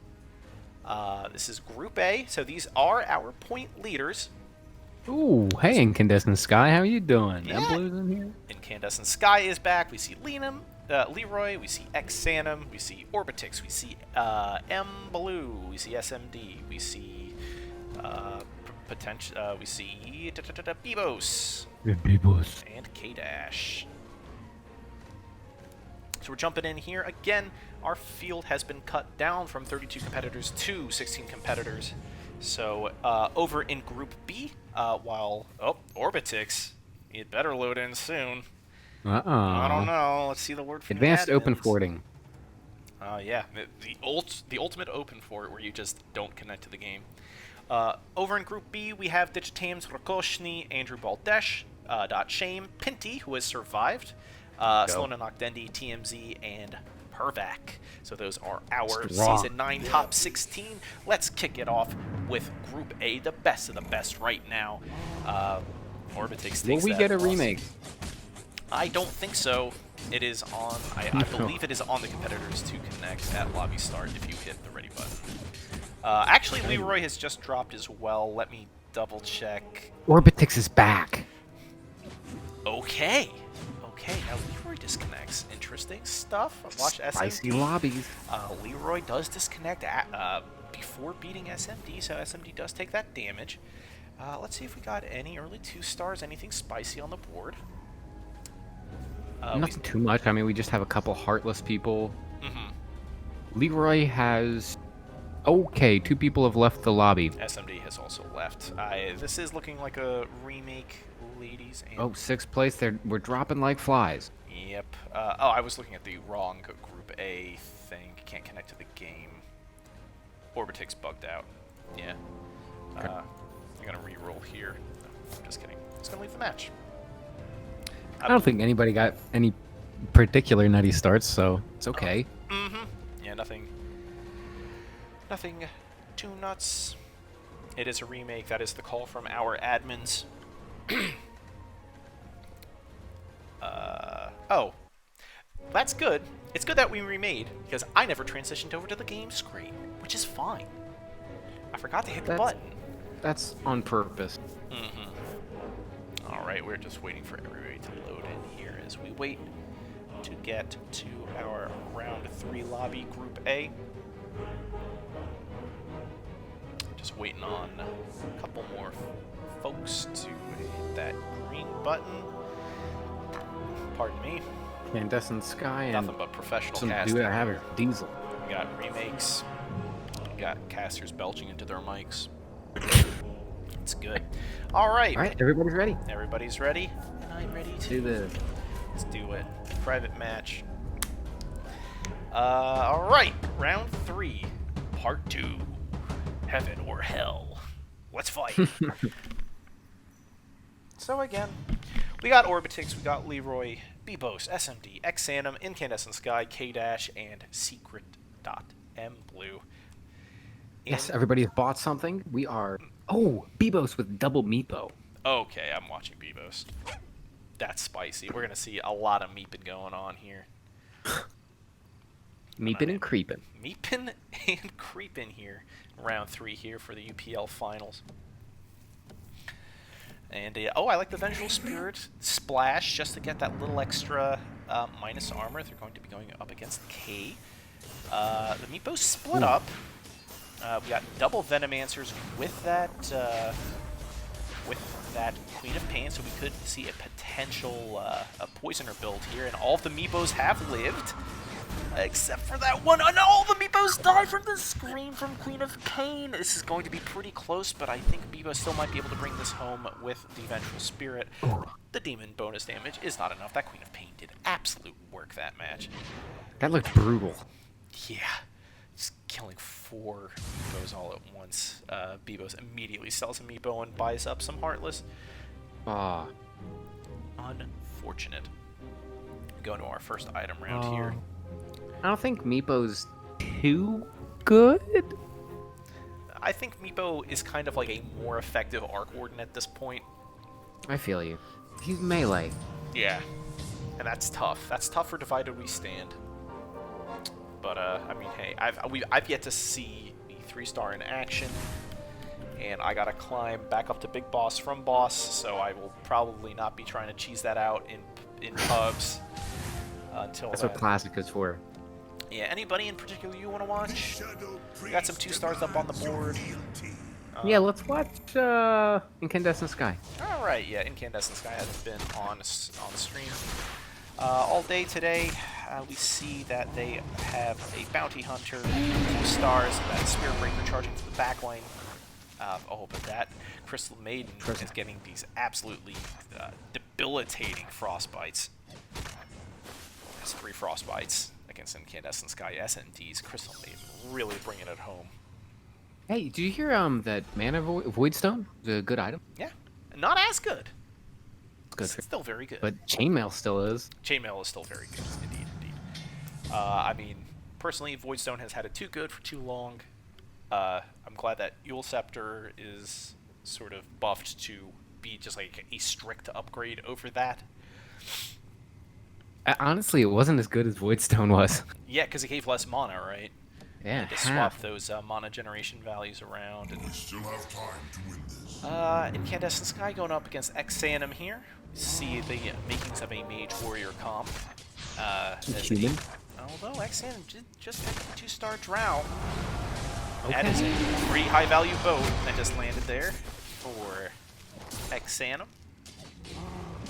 This is Group A, so these are our point leaders. Ooh, hey, Incandescent Sky, how you doing? Yeah. Blues in here? Incandescent Sky is back. We see Leroy, we see Xanum, we see Orbitix, we see M Blue, we see SMD, we see we see Bebos. Bebos. And K-Dash. So we're jumping in here. Again, our field has been cut down from 32 competitors to 16 competitors. So over in Group B, while... Oh, Orbitix. You'd better load in soon. I don't know. Let's see the word from Advanced the open admins. forting. Yeah, the ultimate open fort where you just don't connect to the game. Over in Group B, we have Digitames, Rakoshny, Andrew Baldesh, Shame, Pinty, who has survived, Sloan and Octendi, TMZ, and Pervac. So those are our Season 9 top 16. Let's kick it off with Group A, the best of the best right now. Orbitix Will we get a remake? I don't think so. It is on, I believe it is on the competitors to connect at lobby start if you hit the ready button. Actually, Leroy has just dropped as well. Let me double check. Orbitix is back. Okay, now Leroy disconnects. Interesting stuff. Watch SMD. Spicy lobbies. Leroy does disconnect before beating SMD, so SMD does take that damage. Let's see if we got any early 2 stars, anything spicy on the board. Nothing too much. I mean, we just have a couple heartless people. Mm-hmm. Leroy has... Okay, 2 people have left the lobby. SMD has also left. This is looking like a remake, ladies and... Oh, 6th place. We're dropping like flies. Yep. I was looking at the wrong Group A thing. Can't connect to the game. Orbitix bugged out. Yeah. Okay. I'm going to re-roll here. No, I'm just kidding. It's going to leave the match. I don't think anybody got any particular nutty starts, so it's okay. Mm-hmm. Yeah, nothing too nuts. It is a remake. That is the call from our admins. Oh. That's good. It's good that we remade, because I never transitioned over to the game screen, which is fine. I forgot to hit the button. That's on purpose. Mm-hmm. Alright, we're just waiting for everybody to load in here as we wait to get to our round 3 lobby, Group A. Just waiting on a couple more folks to hit that green button. Pardon me. Incandescent Sky and nothing but professional some casting. dude I have a diesel. We got remakes. We got casters belching into their mics. It's good. Alright. Alright, everybody's ready. Everybody's ready. And I'm ready to do this. Let's do it. Private match. Alright. Round 3. Part 2. Heaven or hell. Let's fight. So again, we got Orbitix, we got Leroy, Bebos, SMD, Xanum, Incandescent Sky, K-Dash, and Secret.mblue. Yes, everybody has bought something. We are... Oh, Bebos with double Meepo. Okay, I'm watching Bebos. That's spicy. We're going to see a lot of meeping going on here. Meeping and creeping. Meeping and creeping here. Round 3 here for the UPL Finals. And, oh, I like the Vengeful Spirit Splash just to get that little extra minus armor. They're going to be going up against K. The Meepos split up. We got double Venomancers with that Queen of Pain, so we could see a potential a Poisoner build here, and all of the Meepos have lived, except for that one. And all the Meepos die from the scream from Queen of Pain. This is going to be pretty close, but I think Meepos still might be able to bring this home with the Vengeful Spirit. The Demon bonus damage is not enough. That Queen of Pain did absolute work that match. That looked brutal. Yeah. Just killing 4 Meepos all at once. Bebos immediately sells a Meepo and buys up some Heartless. Ah. Unfortunate. Going to our first item round here. I don't think Meepo's too good. I think Meepo is kind of like a more effective Arc Warden at this point. I feel you. He's melee. Yeah. And that's tough. That's tough for Divided We Stand. But, I mean, hey, I've yet to see the 3-star in action, and I gotta climb back up to Big Boss from Boss, so I will probably not be trying to cheese that out in pubs until That's then. what Classic is for. Yeah, anybody in particular you want to watch? We got some 2-stars up on the board. Yeah, let's watch Incandescent Sky. Alright, yeah, Incandescent Sky hasn't been on stream all day today. We see that they have a Bounty Hunter, 2 stars, that Spirit Breaker charging to the backline. But that Crystal Maiden is getting these absolutely debilitating Frostbites. That's 3 Frostbites against Incandescent Sky SNDs. Crystal Maiden really bringing it home. Hey, did you hear that Mana Voidstone is a good item? Yeah, not as good. Good. It's still very good. But Chainmail still is. Chainmail is still very good, indeed. I mean, personally, Voidstone has had it too good for too long. I'm glad that Eul Scepter is sort of buffed to be just like a strict upgrade over that. Honestly, it wasn't as good as Voidstone was. Yeah, because it gave less mana, right? Yeah, to swap those mana generation values around. And, we still have time to win this. Incandescent Sky going up against Xanum here. See the makings of a Mage Warrior comp. Human. Although Xanum just picked a 2-star Drow. Okay. That is a pretty high-value boat that just landed there for Xanum.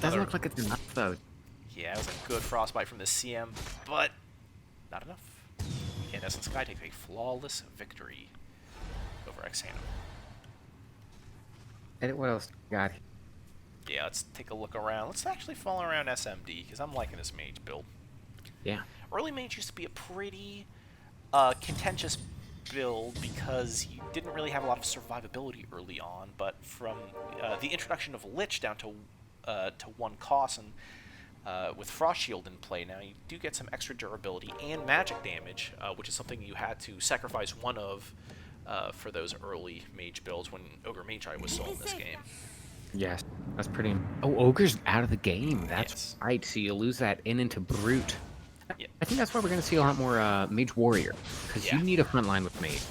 Doesn't look like it's enough, though. Yeah, it was a good Frostbite from the CM, but not enough. Incandescent Sky takes a flawless victory over Xanum. And what else got? Yeah, let's take a look around. Let's actually follow around SMD, because I'm liking this Mage build. Yeah. Early Mage used to be a pretty contentious build because you didn't really have a lot of survivability early on, but from the introduction of Lich down to 1 cost and with Frost Shield in play now, you do get some extra durability and magic damage, which is something you had to sacrifice one of for those early Mage builds when Ogre Magi was sold in this game. Yes, that's pretty... Oh, Ogre's out of the game. That's Yes. right, so you lose that into Brute. Yeah. I think that's why we're going to see a lot more Mage Warrior, because Yeah. you need a front line with Mage.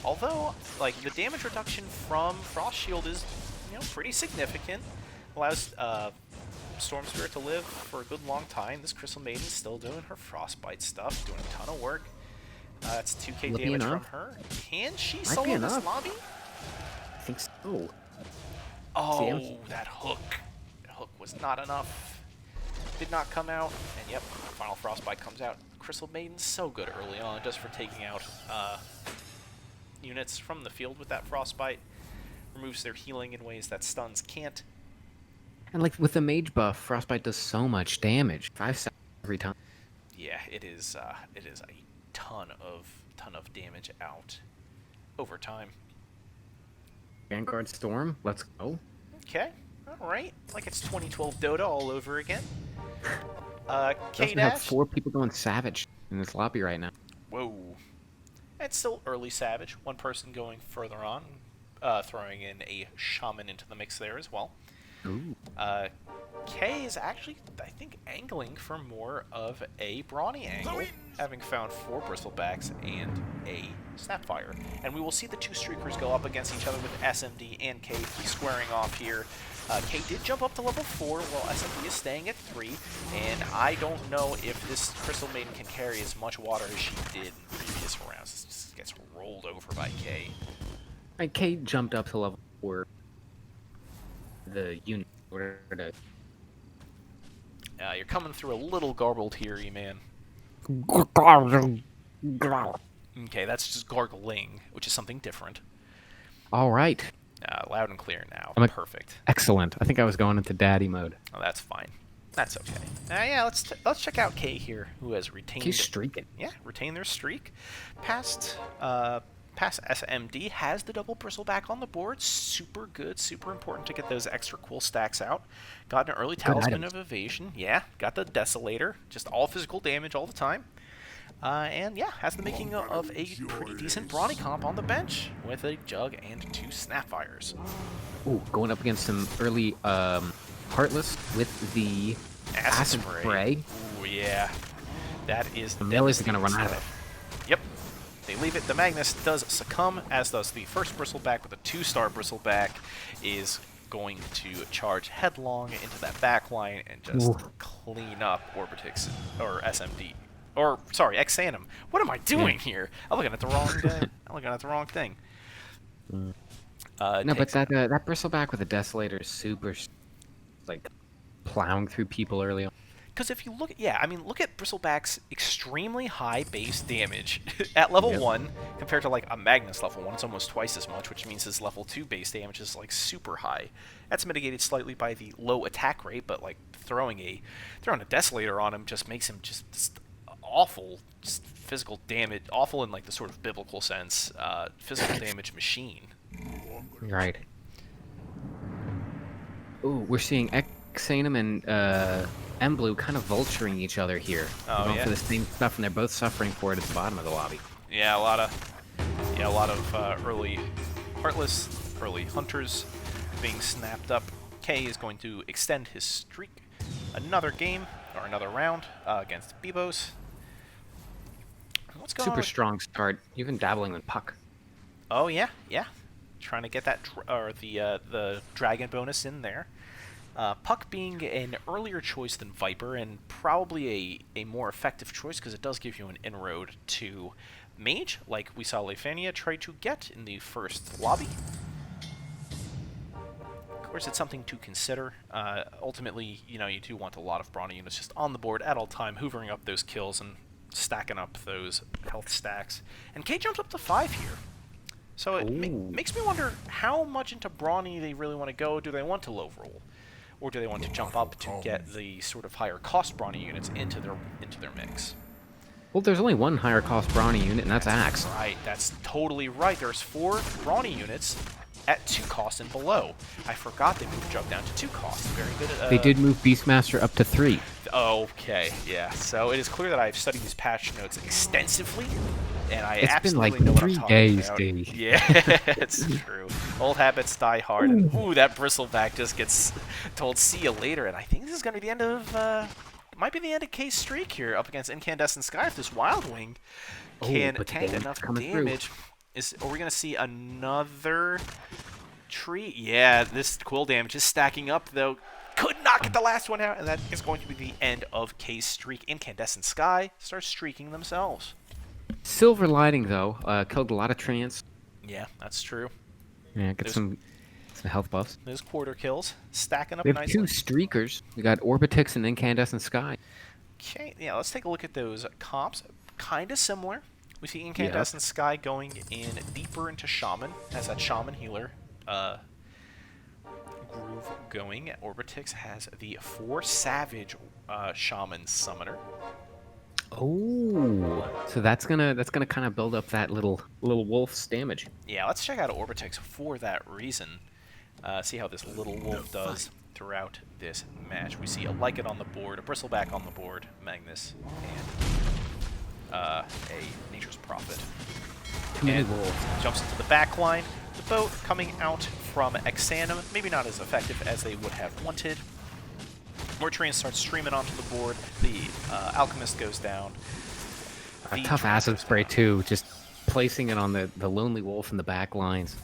Although, like, the damage reduction from Frost Shield is, pretty significant. Allows Storm Spirit to live for a good long time. This Crystal Maiden's still doing her Frostbite stuff, doing a ton of work. That's 2k Will it be damage from enough? her. Can she Might solo be this enough. lobby? I think so. Oh, that hook. That hook was not enough. Did not come out. And yep, Final Frostbite comes out. Crystal Maiden's so good early on just for taking out units from the field with that Frostbite. Removes their healing in ways that stuns can't. And like with the Mage buff, Frostbite does so much damage. 5 seconds every time. Yeah, it is a ton of damage out over time. Vanguard Storm, let's go. Okay, all right. Like it's 2012 Dota all over again. We also have K-Dash. 4 people going Savage in this lobby right now. Whoa. It's still early Savage. 1 person going further on, throwing in a Shaman into the mix there as well. Ooh. K is actually, I think, angling for more of a brawny angle, having found 4 Bristlebacks and a Snapfire. And we will see the 2 Streakers go up against each other with SMD and K squaring off here. K did jump up to level 4 while SMD is staying at 3, and I don't know if this Crystal Maiden can carry as much water as she did in previous rounds. It just gets rolled over by K. Right, K jumped up to level 4. The unit order to. You're coming through a little garbled here, E-Man. Okay, that's just gargling, which is something different. All right. Loud and clear now. Perfect. Excellent. I think I was going into daddy mode. Oh, that's fine. That's okay. Yeah, let's check out K here, who has retained. K's streaking. Yeah, retained their streak. Past SMD has the double bristleback on the board. Super good, super important to get those extra cool stacks out. Got an early Talisman of Evasion. Yeah, got the Desolator. Just all physical damage all the time. And yeah, has the making of a pretty decent brawny comp on the bench with a Jug and 2 Snapfires. Ooh, going up against some early Heartless with the Acid Spray. Ooh, yeah. That is the mill is going to run out of it. Yep. They leave it. The Magnus does succumb, as does the first Bristleback with a 2-star Bristleback is going to charge headlong into that back line and just clean up Orbitix or SMD. Or sorry, Xanum. What am I doing here? I'm looking at the wrong. I'm looking at the wrong thing. No, but that Bristleback with the Desolator is super, like, plowing through people early on. Because if you look, look at Bristleback's extremely high base damage at level 1 compared to like a Magnus level 1. It's almost twice as much, which means his level 2 base damage is like super high. That's mitigated slightly by the low attack rate, but like throwing a Desolator on him just makes him just awful, just physical damage, awful in like the sort of biblical sense, physical damage machine. Right. Ooh, we're seeing Xanum and Emblue kind of vulturing each other here. Oh, going for the same stuff, and they're both suffering for it at the bottom of the lobby. Yeah, a lot of early Heartless, early Hunters being snapped up. K is going to extend his streak another game, or another round, against Bibos. What's going on? Super strong start, even dabbling with Puck. Oh yeah. Trying to get that the dragon bonus in there. Puck being an earlier choice than Viper, and probably a more effective choice because it does give you an inroad to Mage, like we saw Lefania try to get in the first lobby. Of course, it's something to consider. Ultimately, you do want a lot of brawny units just on the board at all time, hoovering up those kills and stacking up those health stacks. And K jumps up to 5 here. So it makes me wonder how much into brawny they really want to go. Do they want to low roll? Or do they want to jump up to get the sort of higher cost brawny units into their mix? Well, there's only one higher cost brawny unit, and that's Axe. Right, that's totally right. There's 4 brawny units at 2 cost and below. I forgot they moved Jug down to 2 cost. Very good. They did move Beastmaster up to 3. Okay, yeah. So it is clear that I've studied these patch notes extensively, and it's absolutely been like know 3 what I'm days, talking about. Dave. Yeah, it's true. Old habits die hard, and that Bristleback just gets told "see you later." And I think this is going to be the end of, might be the end of K's streak here up against Incandescent Sky. If this Wild Wing can tank enough damage, are we going to see another tree? Yeah, this quill damage is stacking up though. Could not get the last one out, and that is going to be the end of K's streak. Incandescent Sky starts streaking themselves. Silver Lining, though, killed a lot of trance. Yeah, that's true. Yeah, get some health buffs. Those quarter kills stacking up We have nicely. 2 streakers. We got Orbitix and Incandescent Sky. Okay, yeah, let's take a look at those comps. Kind of similar. We see Incandescent Sky going in deeper into Shaman, as that Shaman healer groove going. Orbitix has the 4 Savage Shaman Summoner. Oh, so that's gonna kind of build up that little wolf's damage. Yeah, let's check out Orbitix for that reason. See how this little wolf does throughout this match. We see a Lycat on the board, a Bristleback on the board, Magnus, and a Nature's Prophet. Too many wolves. Jumps into the back line. The boat coming out from Exanum, maybe not as effective as they would have wanted. Mortarian starts streaming onto the board. The Alchemist goes down. A tough acid spray, too, just placing it on the Lonely Wolf in the back lines.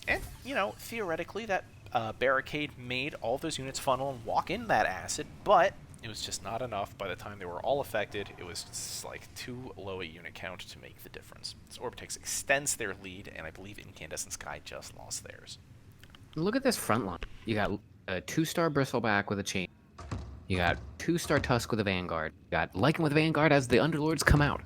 And, you know, theoretically, that barricade made all those units funnel and walk in that acid, but it was just not enough. By the time they were all affected, it was just like too low a unit count to make the difference. So Orbitex extends their lead, and I believe Incandescent Sky just lost theirs. Look at this front line. You got a 2-star Bristleback with a chain. You got 2-star Tusk with a Vanguard. You got Lycan with Vanguard as the Underlords come out.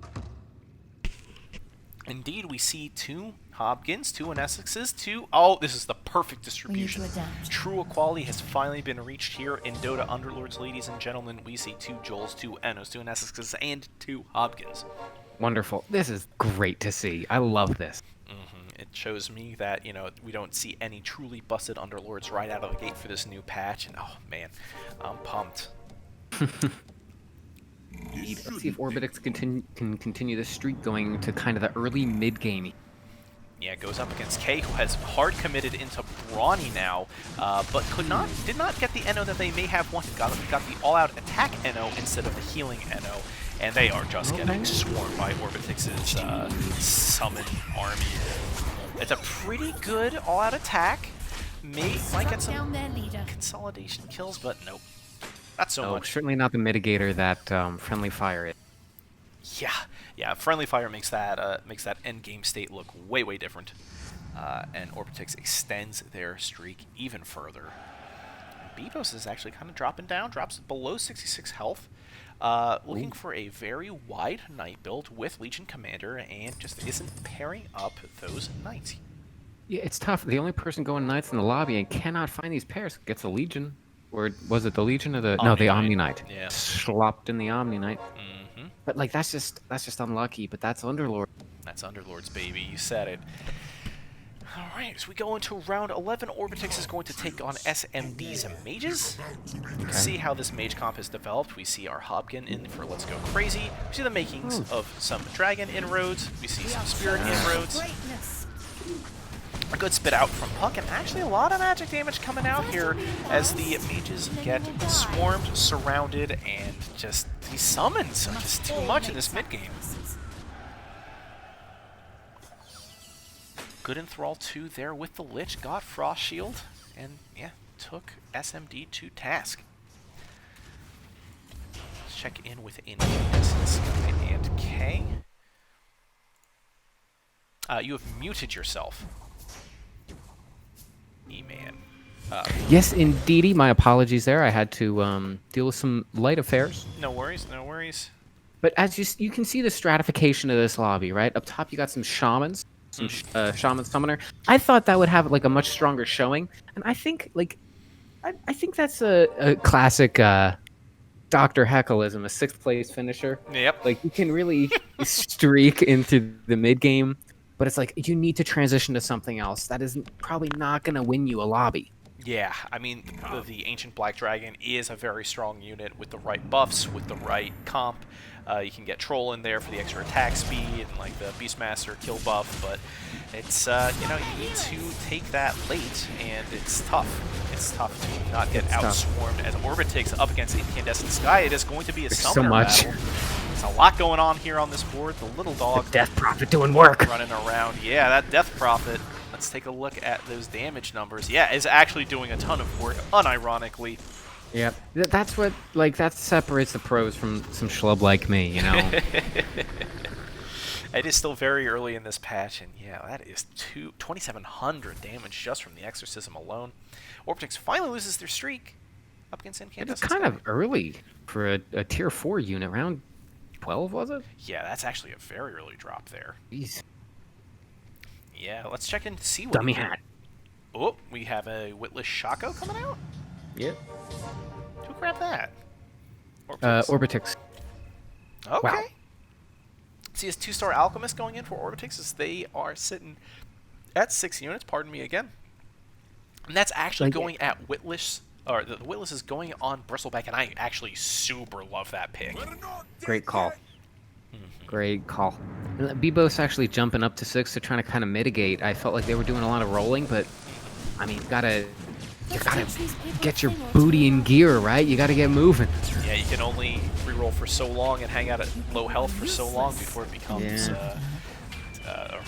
Indeed, we see 2 Hobgins, 2 Inessexes, 2... Oh, this is the perfect distribution. True equality has finally been reached here in Dota Underlords, ladies and gentlemen. We see 2 Joels, 2 Enos, 2 Inessexes, and 2 Hobgins. Wonderful. This is great to see. I love this. It shows me that, you know, we don't see any truly busted Underlords right out of the gate for this new patch, and oh man, I'm pumped. Let's see if Orbitex can continue this streak going to kind of the early mid-game. Yeah, goes up against K, who has hard committed into Brawny now, but did not get the Eno that they may have wanted. Got the all-out attack Eno instead of the healing Eno, and they are just getting swarmed by Orbitex's summon army. It's a pretty good all-out attack. Might get some consolidation kills, but nope. Not so much. Certainly not the mitigator that Friendly Fire is. Yeah. Friendly Fire makes that end game state look way different, and Orbitex extends their streak even further. And Bebos is actually kind of dropping down, drops below 66 health, looking for a very wide Knight build with Legion Commander, and just isn't pairing up those Knights. Yeah, it's tough. The only person going Knights in the lobby and cannot find these pairs gets a Legion. Or was it the Legion or the... No, the Omni Knight. Yeah. Slopped in the Omni Knight. But, like, that's just unlucky, but that's Underlord. That's Underlords, baby. You said it. Alright, as we go into round 11, Orbitex is going to take on SMD's Mages. Okay. See how this Mage comp has developed. We see our Hobkin in for Let's Go Crazy. We see the makings of some Dragon inroads. We see some Spirit inroads. A good spit out from Puck, and actually a lot of magic damage coming out here as the Mages get swarmed, surrounded, and just these summons are just too much in this mid-game. Good Enthrall 2 there with the Lich, got Frost Shield, and yeah, took SMD to task. Let's check in with Incandescent Sky and K. You have muted yourself. E-man. Yes, indeedy. My apologies there. I had to deal with some light affairs. No worries, no worries. But as you can see the stratification of this lobby, right? Up top you got some Shamans, some Shaman Summoner. I thought that would have like a much stronger showing, and I think I think that's a classic Dr. Heckleism, a 6th place finisher. Yep. Like you can really streak into the mid game. But it's like, you need to transition to something else. That is probably not going to win you a lobby. Yeah, I mean, the Ancient Black Dragon is a very strong unit with the right buffs, with the right comp. You can get Troll in there for the extra attack speed and like the Beastmaster kill buff, but it's, you know, you need to take that late, and it's tough. It's tough to not get outswarmed as Orbitex up against Incandescent Sky. It is going to be a summoner battle. There's a lot going on here on this board. The little dog... The Death Prophet doing work. Running around. Yeah, that Death Prophet. Let's take a look at those damage numbers. Yeah, is actually doing a ton of work, unironically. Yep. That's what, like, that separates the pros from some schlub like me, you know? It is still very early in this patch, and yeah, that is 2,700 damage just from the Exorcism alone. Orbitex finally loses their streak up against Incandescent. It's kind of early for a tier 4 unit. Round 12, was it? Yeah, that's actually a very early drop there. Jeez. Yeah, let's check in to see what... Dummy hat. Oh, we have a Witless Shaco coming out? Yep. Who grabbed that? Orbitex. Okay. Wow. See his 2-star Alchemist going in for Orbitex as they are sitting at 6 units, pardon me again. And that's actually going at Witless, or the Witless is going on Bristleback, and I actually super love that pick. Great call. Great call. Bebo's actually jumping up to 6 to trying to kind of mitigate. I felt like they were doing a lot of rolling, but I mean, you gotta get your booty in gear, right? You gotta get moving. Yeah, you can only reroll for so long and hang out at low health for so long before it becomes a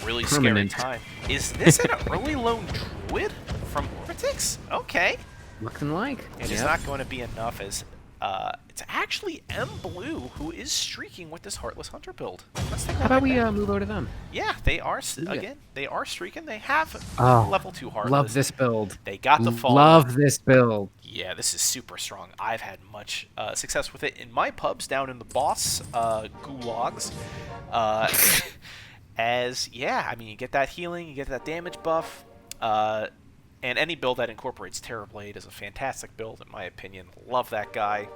really Permanent. scary time. Is this an early lone druid from Orbitix? Okay. Looking like. It is not going to be enough as it's actually M Blue who is streaking with this Heartless Hunter build. Let's take a How about look we at that. move over to them? Yeah, they are again. They are streaking. They have level 2 Heartless. Love this build. They got the fall. Love this build. Yeah, this is super strong. I've had much success with it in my pubs down in the boss gulags. I mean, you get that healing, you get that damage buff, and any build that incorporates Terrorblade is a fantastic build, in my opinion. Love that guy.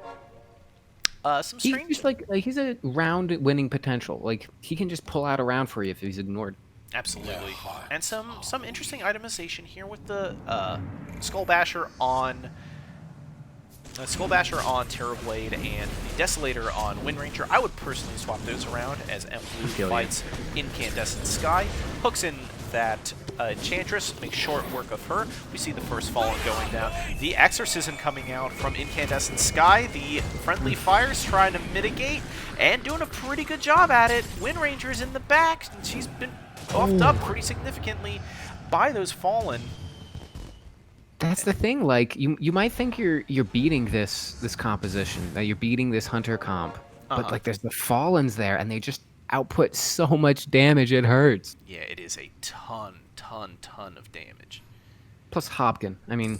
Some strange... He's like he's a round winning potential. Like, he can just pull out a round for you if he's ignored. Absolutely. And some interesting itemization here with the Skull Basher on Terrorblade and the Desolator on Windranger. I would personally swap those around as M Blue fights Incandescent Sky. Hooks in that Enchantress, makes short work of her. We see the first Fallen going down. The Exorcism coming out from Incandescent Sky. The Friendly Fire's trying to mitigate and doing a pretty good job at it. Windranger's in the back, and she's been buffed up pretty significantly by those Fallen. That's the thing. Like, you might think you're beating this composition, that you're beating this hunter comp, but like there's the Fallens there, and they just output so much damage it hurts. Yeah, it is a ton of damage. Plus Hobkin. I mean,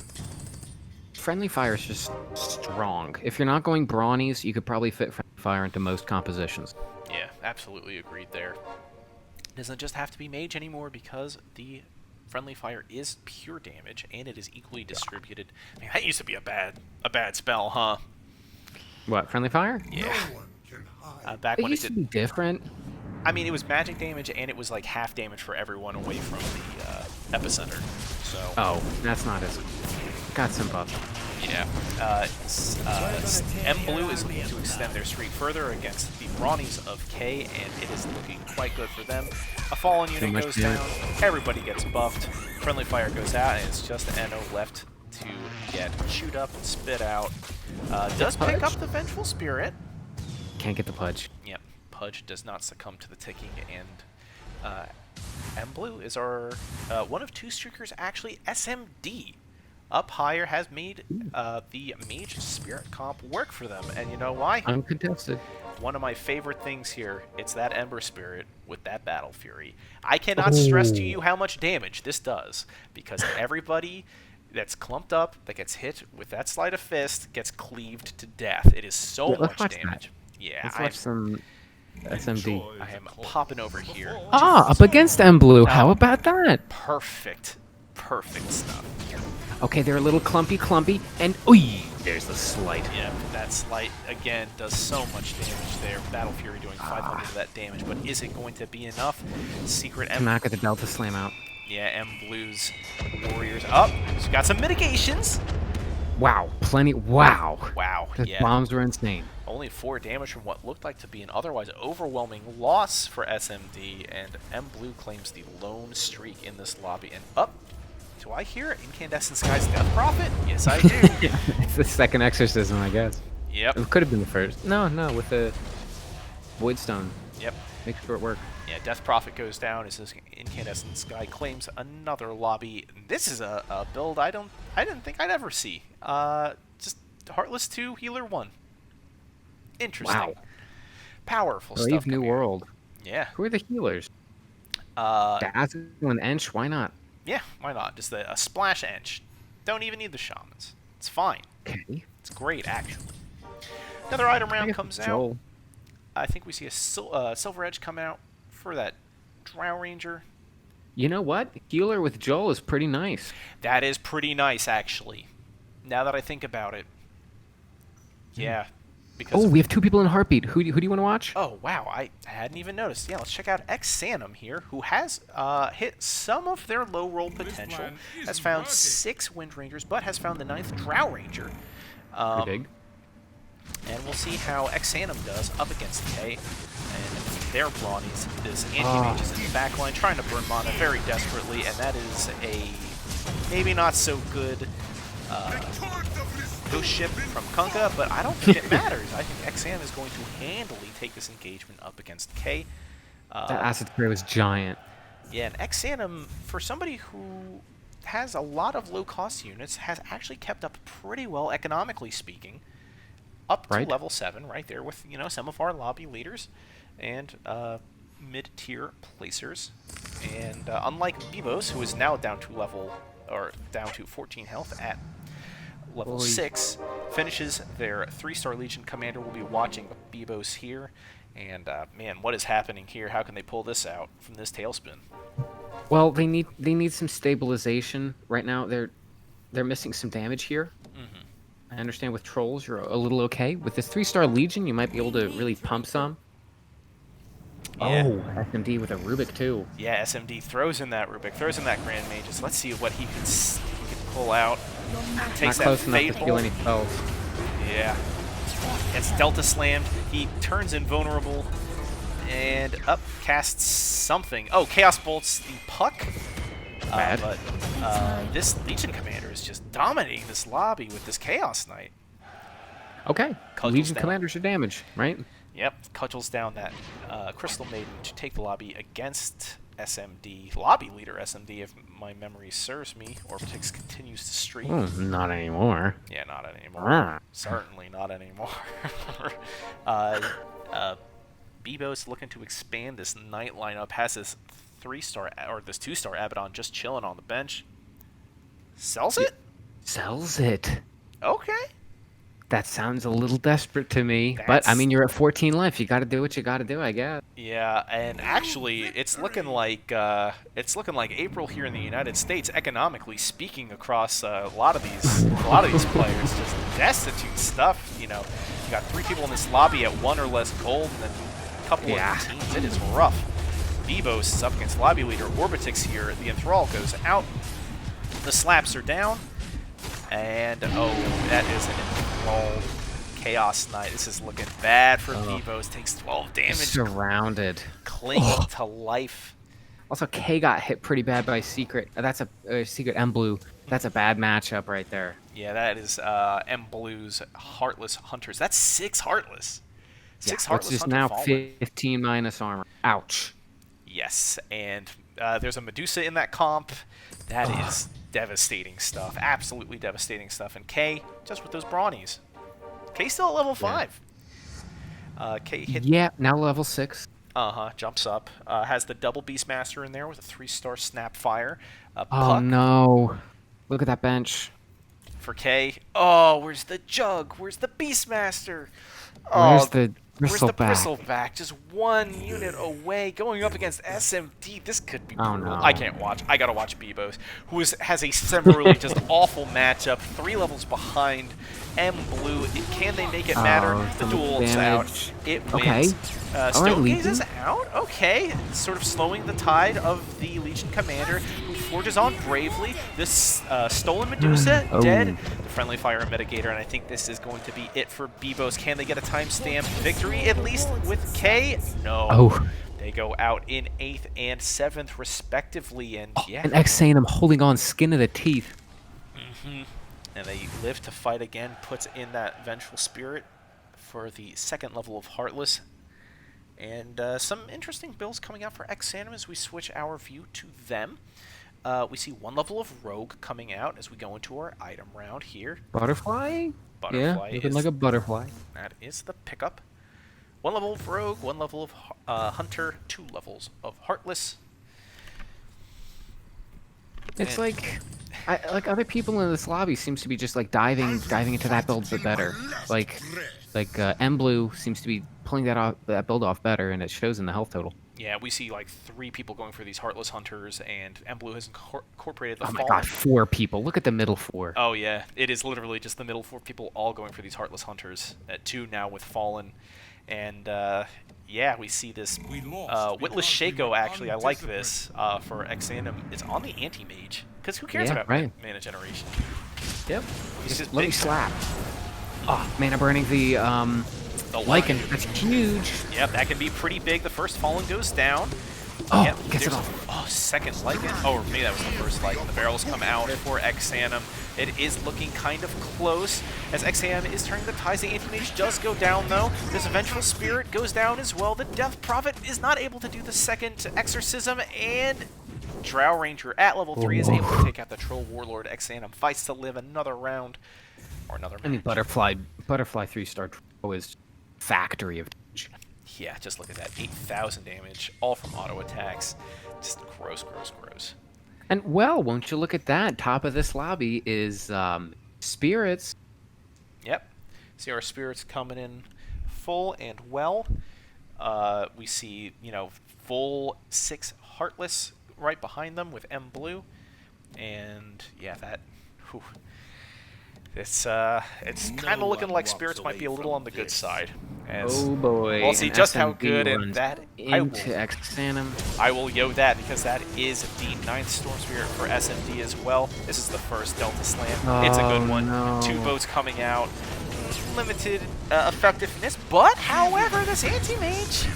Friendly Fire is just strong. If you're not going Brawnies, you could probably fit Friendly Fire into most compositions. Yeah, absolutely agreed there. It doesn't just have to be Mage anymore because the Friendly Fire is pure damage, and it is equally distributed. I mean, that used to be a bad spell, huh? What, Friendly Fire? Yeah. No one can hide. Back It when used to be different. I mean, it was magic damage, and it was like half damage for everyone away from the epicenter. So. Oh, that's not as... Got some buff. Yeah. M Blue is looking to extend their streak further against the Ronnies of K, and it is looking quite good for them. A Fallen unit goes down, everybody gets buffed, Friendly Fire goes out, and it's just Enno left to get chewed up and spit out. Does pick up the Vengeful Spirit. Can't get the Pudge. Yep, Pudge does not succumb to the ticking, and M Blue is our one of two streakers, actually. SMD up higher has made the Mage Spirit comp work for them, and you know why? Uncontested. One of my favorite things here, it's that Ember Spirit with that Battle Fury. I cannot stress to you how much damage this does, because everybody that's clumped up, that gets hit with that Sleight of Fist, gets cleaved to death. It is so much damage. Yeah, let's watch some SMD. I am popping over here. Ah, up against M Blue. How about that? Perfect stuff. Okay, they're a little clumpy, and there's the slight. Yeah, that slight, again, does so much damage there. Battle Fury doing 500 of that damage, but is it going to be enough? Secret M... Cannot get the Delta Slam out. Yeah, M Blue's Warriors up. She's got some mitigations. Wow, plenty. Wow. The Yeah. bombs were insane. Only 4 damage from what looked like to be an otherwise overwhelming loss for SMD, and M Blue claims the lone streak in this lobby. And up. Do I hear Incandescent Sky's Death Prophet? Yes, I do. It's the second exorcism, I guess. Yep. It could have been the first. No, with the Void Stone. Yep. Make sure it work. Yeah, Death Prophet goes down as this Incandescent Sky claims another lobby. This is a build I didn't think I'd ever see. Just Heartless 2, Healer 1. Interesting. Wow. Powerful Brave stuff. New World. Yeah. Who are the healers? Dazzle and Ench, why not? Yeah, why not? Just a splash Ench. Don't even need the Shamans. It's fine. Okay. It's great, actually. Another item round comes Joel. out. I think we see a Silver Edge come out for that Drow Ranger. You know what? Healer with Joel is pretty nice. That is pretty nice, actually. Now that I think about it. Yeah. Because we have 2 people in Heartbeat. Who do you want to watch? Oh, wow. I hadn't even noticed. Yeah, let's check out Xanum here, who has hit some of their low roll potential. Has found 6 Wind Rangers, but has found the 9th Drow Ranger. Pretty big. And we'll see how Xanum does up against K. And their Brawnies. This anti-mage is in the backline trying to burn mana very desperately, and that is a maybe not so good ghost ship from Kunkka, but I don't think it matters. I think XM is going to handily take this engagement up against K. That acid spray was giant. Yeah, and Xanim, for somebody who has a lot of low-cost units, has actually kept up pretty well, economically speaking, up to level 7, right there with, you know, some of our lobby leaders and mid-tier placers. And unlike Bibos, who is now down to 14 health at level 6, finishes their 3-star Legion commander. We'll be watching Bibos here. And man, what is happening here? How can they pull this out from this tailspin? Well, they need some stabilization right now. They're missing some damage here. I understand with trolls you're a little okay. With this 3-star Legion, you might be able to really pump some. Yeah. Oh, SMD with a Rubik too. Yeah, SMD throws in that Rubik, throws in that Grand Magus. Let's see what he can pull out. Takes Not close that enough Fate to steal Bolt. any spells. Yeah. Gets Delta slammed. He turns invulnerable. And up casts something. Oh, Chaos Bolts the Puck. Bad. But this Legion Commander is just dominating this lobby with this Chaos Knight. Okay. Cudgels Legion down. Commander should damage, right? Yep, cudgels down that Crystal Maiden to take the lobby against SMD. Lobby leader SMD, if my memory serves me. Orbitix continues to streak. Not anymore. Yeah, not anymore. Ah. Certainly not anymore. Bibos looking to expand this Knight lineup. Has this 3-star or this 2-star Abaddon just chilling on the bench. Sells it? Sells it. Okay. That sounds a little desperate to me. But I mean, you're at 14 life. You got to do what you got to do, I guess. Yeah, and actually, it's looking like April here in the United States, economically speaking, across a lot of these players, just destitute stuff. You know, you got 3 people in this lobby at 1 or less gold, and then a couple of teams. It is rough. Bibos is up against lobby leader Orbitix here. The Enthrall goes out. The slaps are down. And, oh, that is an enthralled Chaos Knight. This is looking bad for Bibos. Takes 12 damage. Surrounded. Clinging to life. Also, K got hit pretty bad by Secret. That's a Secret M Blue. That's a bad matchup right there. Yeah, that is M Blue's Heartless Hunters. That's 6 Heartless. 6 Heartless Which is Hunter now fallen. 15 minus armor. Ouch. Yes, and there's a Medusa in that comp. That is devastating stuff. Absolutely devastating stuff. And K, just with those Brawnies. K still at level 5. K hit... Yeah, now level 6. Jumps up. Has the double Beastmaster in there with a 3-star Snapfire. Oh, Puck no. Look at that bench. for K. Oh, where's the Jug? Where's the Beastmaster? Where's the Bristleback? Bristleback? Just 1 unit away, going up against SMD. This could be brutal. no. I can't watch. I gotta watch Bibos, who has a similarly just awful matchup. 3 levels behind M Blue. Can they make it matter? The duel's out. It wins. Stonegaze is out. Okay, sort of slowing the tide of the Legion Commander, who forges on bravely. This stolen Medusa dead. The friendly fire and mitigator, and I think this is going to be it for Bibos. Can they get a timestamp victory at least with K? No. They go out in 8th and 7th respectively, and yeah. And X saying I'm holding on skin of the teeth. And they live to fight again, puts in that Vengeful Spirit for the 2nd level of Heartless. And some interesting builds coming out for Xanim as we switch our view to them. We see 1 level of Rogue coming out as we go into our item round here. Butterfly? Butterfly looking like a butterfly. That is the pickup. 1 level of Rogue, 1 level of Hunter, 2 levels of Heartless. It's like other people in this lobby seems to be just like diving into that build a bit better. Like M Blue seems to be pulling that build off better, and it shows in the health total. Yeah, we see like 3 people going for these Heartless Hunters, and M Blue has incorporated the Oh my Fallen. god, 4 people. Look at the middle 4. Oh yeah, it is literally just the middle 4 people all going for these Heartless Hunters. At 2 now with Fallen, and yeah, we see this Witless Shaco. Actually, I like this for Xanim. It's on the anti-mage because who cares about mana generation? Yep. He's just Let me big. slap. Oh, mana burning the The Lycan, line. that's huge. Yep, that can be pretty big. The first Fallen goes down. Oh, Yep, gets it there's off. oh, second Lycan. Oh, or maybe that was the first Lycan. The barrels come out for Xanum. It is looking kind of close as XAM is turning the tides. The Anti-Mage does go down, though. This Vengeful Spirit goes down as well. The Death Prophet is not able to do the second Exorcism, and Drow Ranger at level 3 is able to take out the Troll Warlord. XAM fights to live another round, or another match. I mean, Butterfly 3-star is factory of damage. Yeah, just look at that. 8,000 damage, all from auto attacks. Just gross, gross, gross. And, well, won't you look at that? Top of this lobby is Spirits. Yep. See our Spirits coming in full and well. We see, you know, full 6 Heartless right behind them with M Blue. And, yeah, that... Whew. It's kind of looking like Spirits might be a little on the good side. As Oh boy! we'll see just how good, and that into Xanum. I will yo that because that is the 9th Storm Spirit for SMD as well. This is the first Delta Slam. It's a good one. No. 2 boats coming out. Limited effectiveness, but however, this Anti-Mage,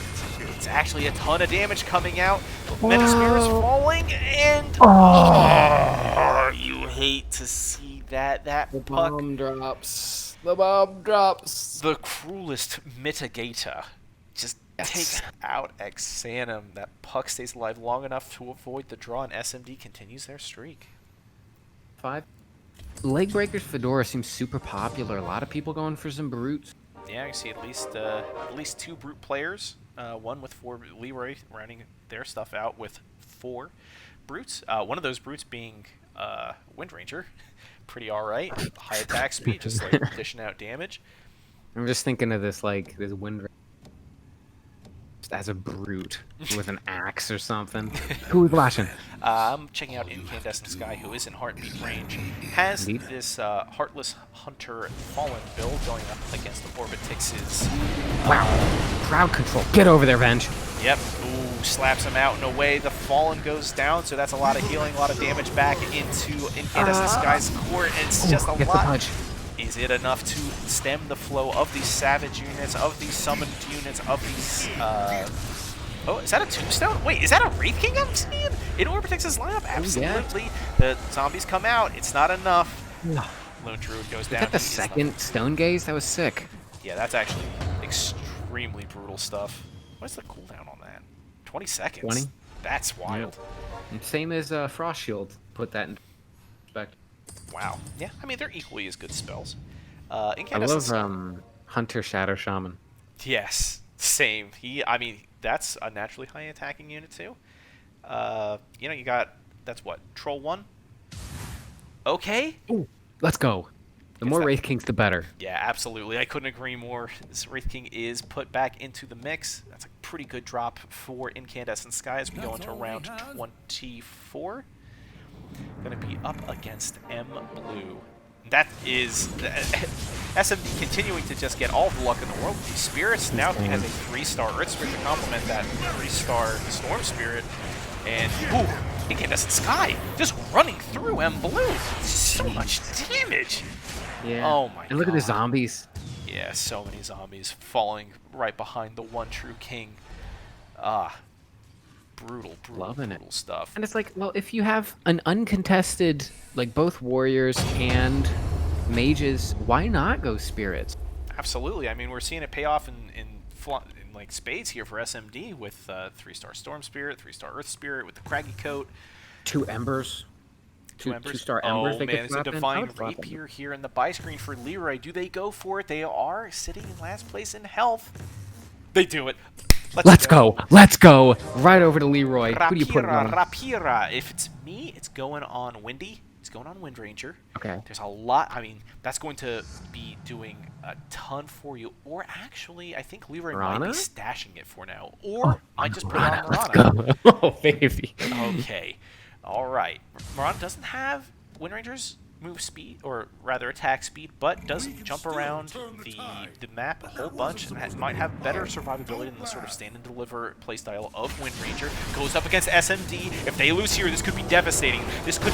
it's actually a ton of damage coming out. Metasphere is falling, and oh, you hate to see that. That The puck. bomb drops. The bomb drops. The cruelest mitigator just takes out Xanum. That puck stays alive long enough to avoid the draw, and SMD continues their streak. 5. Legbreaker's Fedora seems super popular. A lot of people going for some brutes. Yeah, you see at least 2 brute players. One with 4 Leroy rounding their stuff out with 4 brutes. One of those brutes being Wind Ranger. Pretty alright. High attack speed, just like dishing out damage. I'm just thinking of this this wind just as a brute with an axe or something. Who is flashing? I'm checking out Incandescent Sky, who is in Heartbeat range. Has Indeed. this Heartless Hunter Fallen build going up against the Orbitix's. Wow. Crowd control. Get over there, Venge. Yep. Ooh, slaps him out in a way. The Fallen goes down, so that's a lot of healing, a lot of damage back into Incandescent Sky's core, and it's just a Get the lot. punch. Is it enough to stem the flow of these Savage units, of these summoned units, of these, Oh, is that a Tombstone? Wait, is that a Wraith King I'm seeing in Orbitix's lineup? Absolutely. The zombies come out. It's not enough. Lone Druid goes down. Look at the second Stone Gaze. That was sick. Yeah, that's actually extremely brutal stuff. What's the cooldown on that? 20 seconds. 20? That's wild. And same as Frost Shield. Put that in perspective. Wow. Yeah, I mean, they're equally as good spells. I Incandescence. love Hunter Shadow Shaman. Yes, same. I mean, that's a naturally high attacking unit too. You know, you got, that's what, Troll 1? Okay. Ooh, let's go. The more Wraith Kings, the better. Yeah, absolutely. I couldn't agree more. This Wraith King is put back into the mix. That's a pretty good drop for Incandescent Sky as we go into round 24. Going to be up against M Blue. That is SMD continuing to just get all the luck in the world. These Spirits now has a 3-star Earth Spirit to complement that 3-star Storm Spirit. And, ooh, Incandescent Sky just running through M Blue. So much damage. Yeah. Oh my god. And look at the zombies. Yeah, so many zombies falling right behind the one true king. Brutal, Loving brutal it. stuff. And it's like, well, if you have an uncontested, like both warriors and mages, why not go spirits? Absolutely. I mean, we're seeing it pay off in like spades here for SMD with 3-star Storm Spirit, 3-star Earth Spirit with the Craggy Coat. 2 embers. Two embers. 2-star embers. Oh they man, could it's a slap in. I Divine would slap Rapier here in the buy screen for Leroy. Do they go for it? They are sitting in last place in health. They do it. Let's go. Let's go. Right over to Leroy. Who do you put on? Rapira. If it's me, it's going on Windy. It's going on Wind Ranger. Okay. There's a lot. I mean, that's going to be doing a ton for you. Or actually, I think Leroy might be Marana? stashing it for now. Or might just put it on Let's Marana. go. Oh, baby. Okay. All right. Marana doesn't have Wind Ranger's move speed, or rather attack speed, but does jump around the map a whole bunch and might have better survivability than the sort of stand and deliver playstyle of Wind Ranger. Goes up against SMD. If they lose here, this could be devastating. This could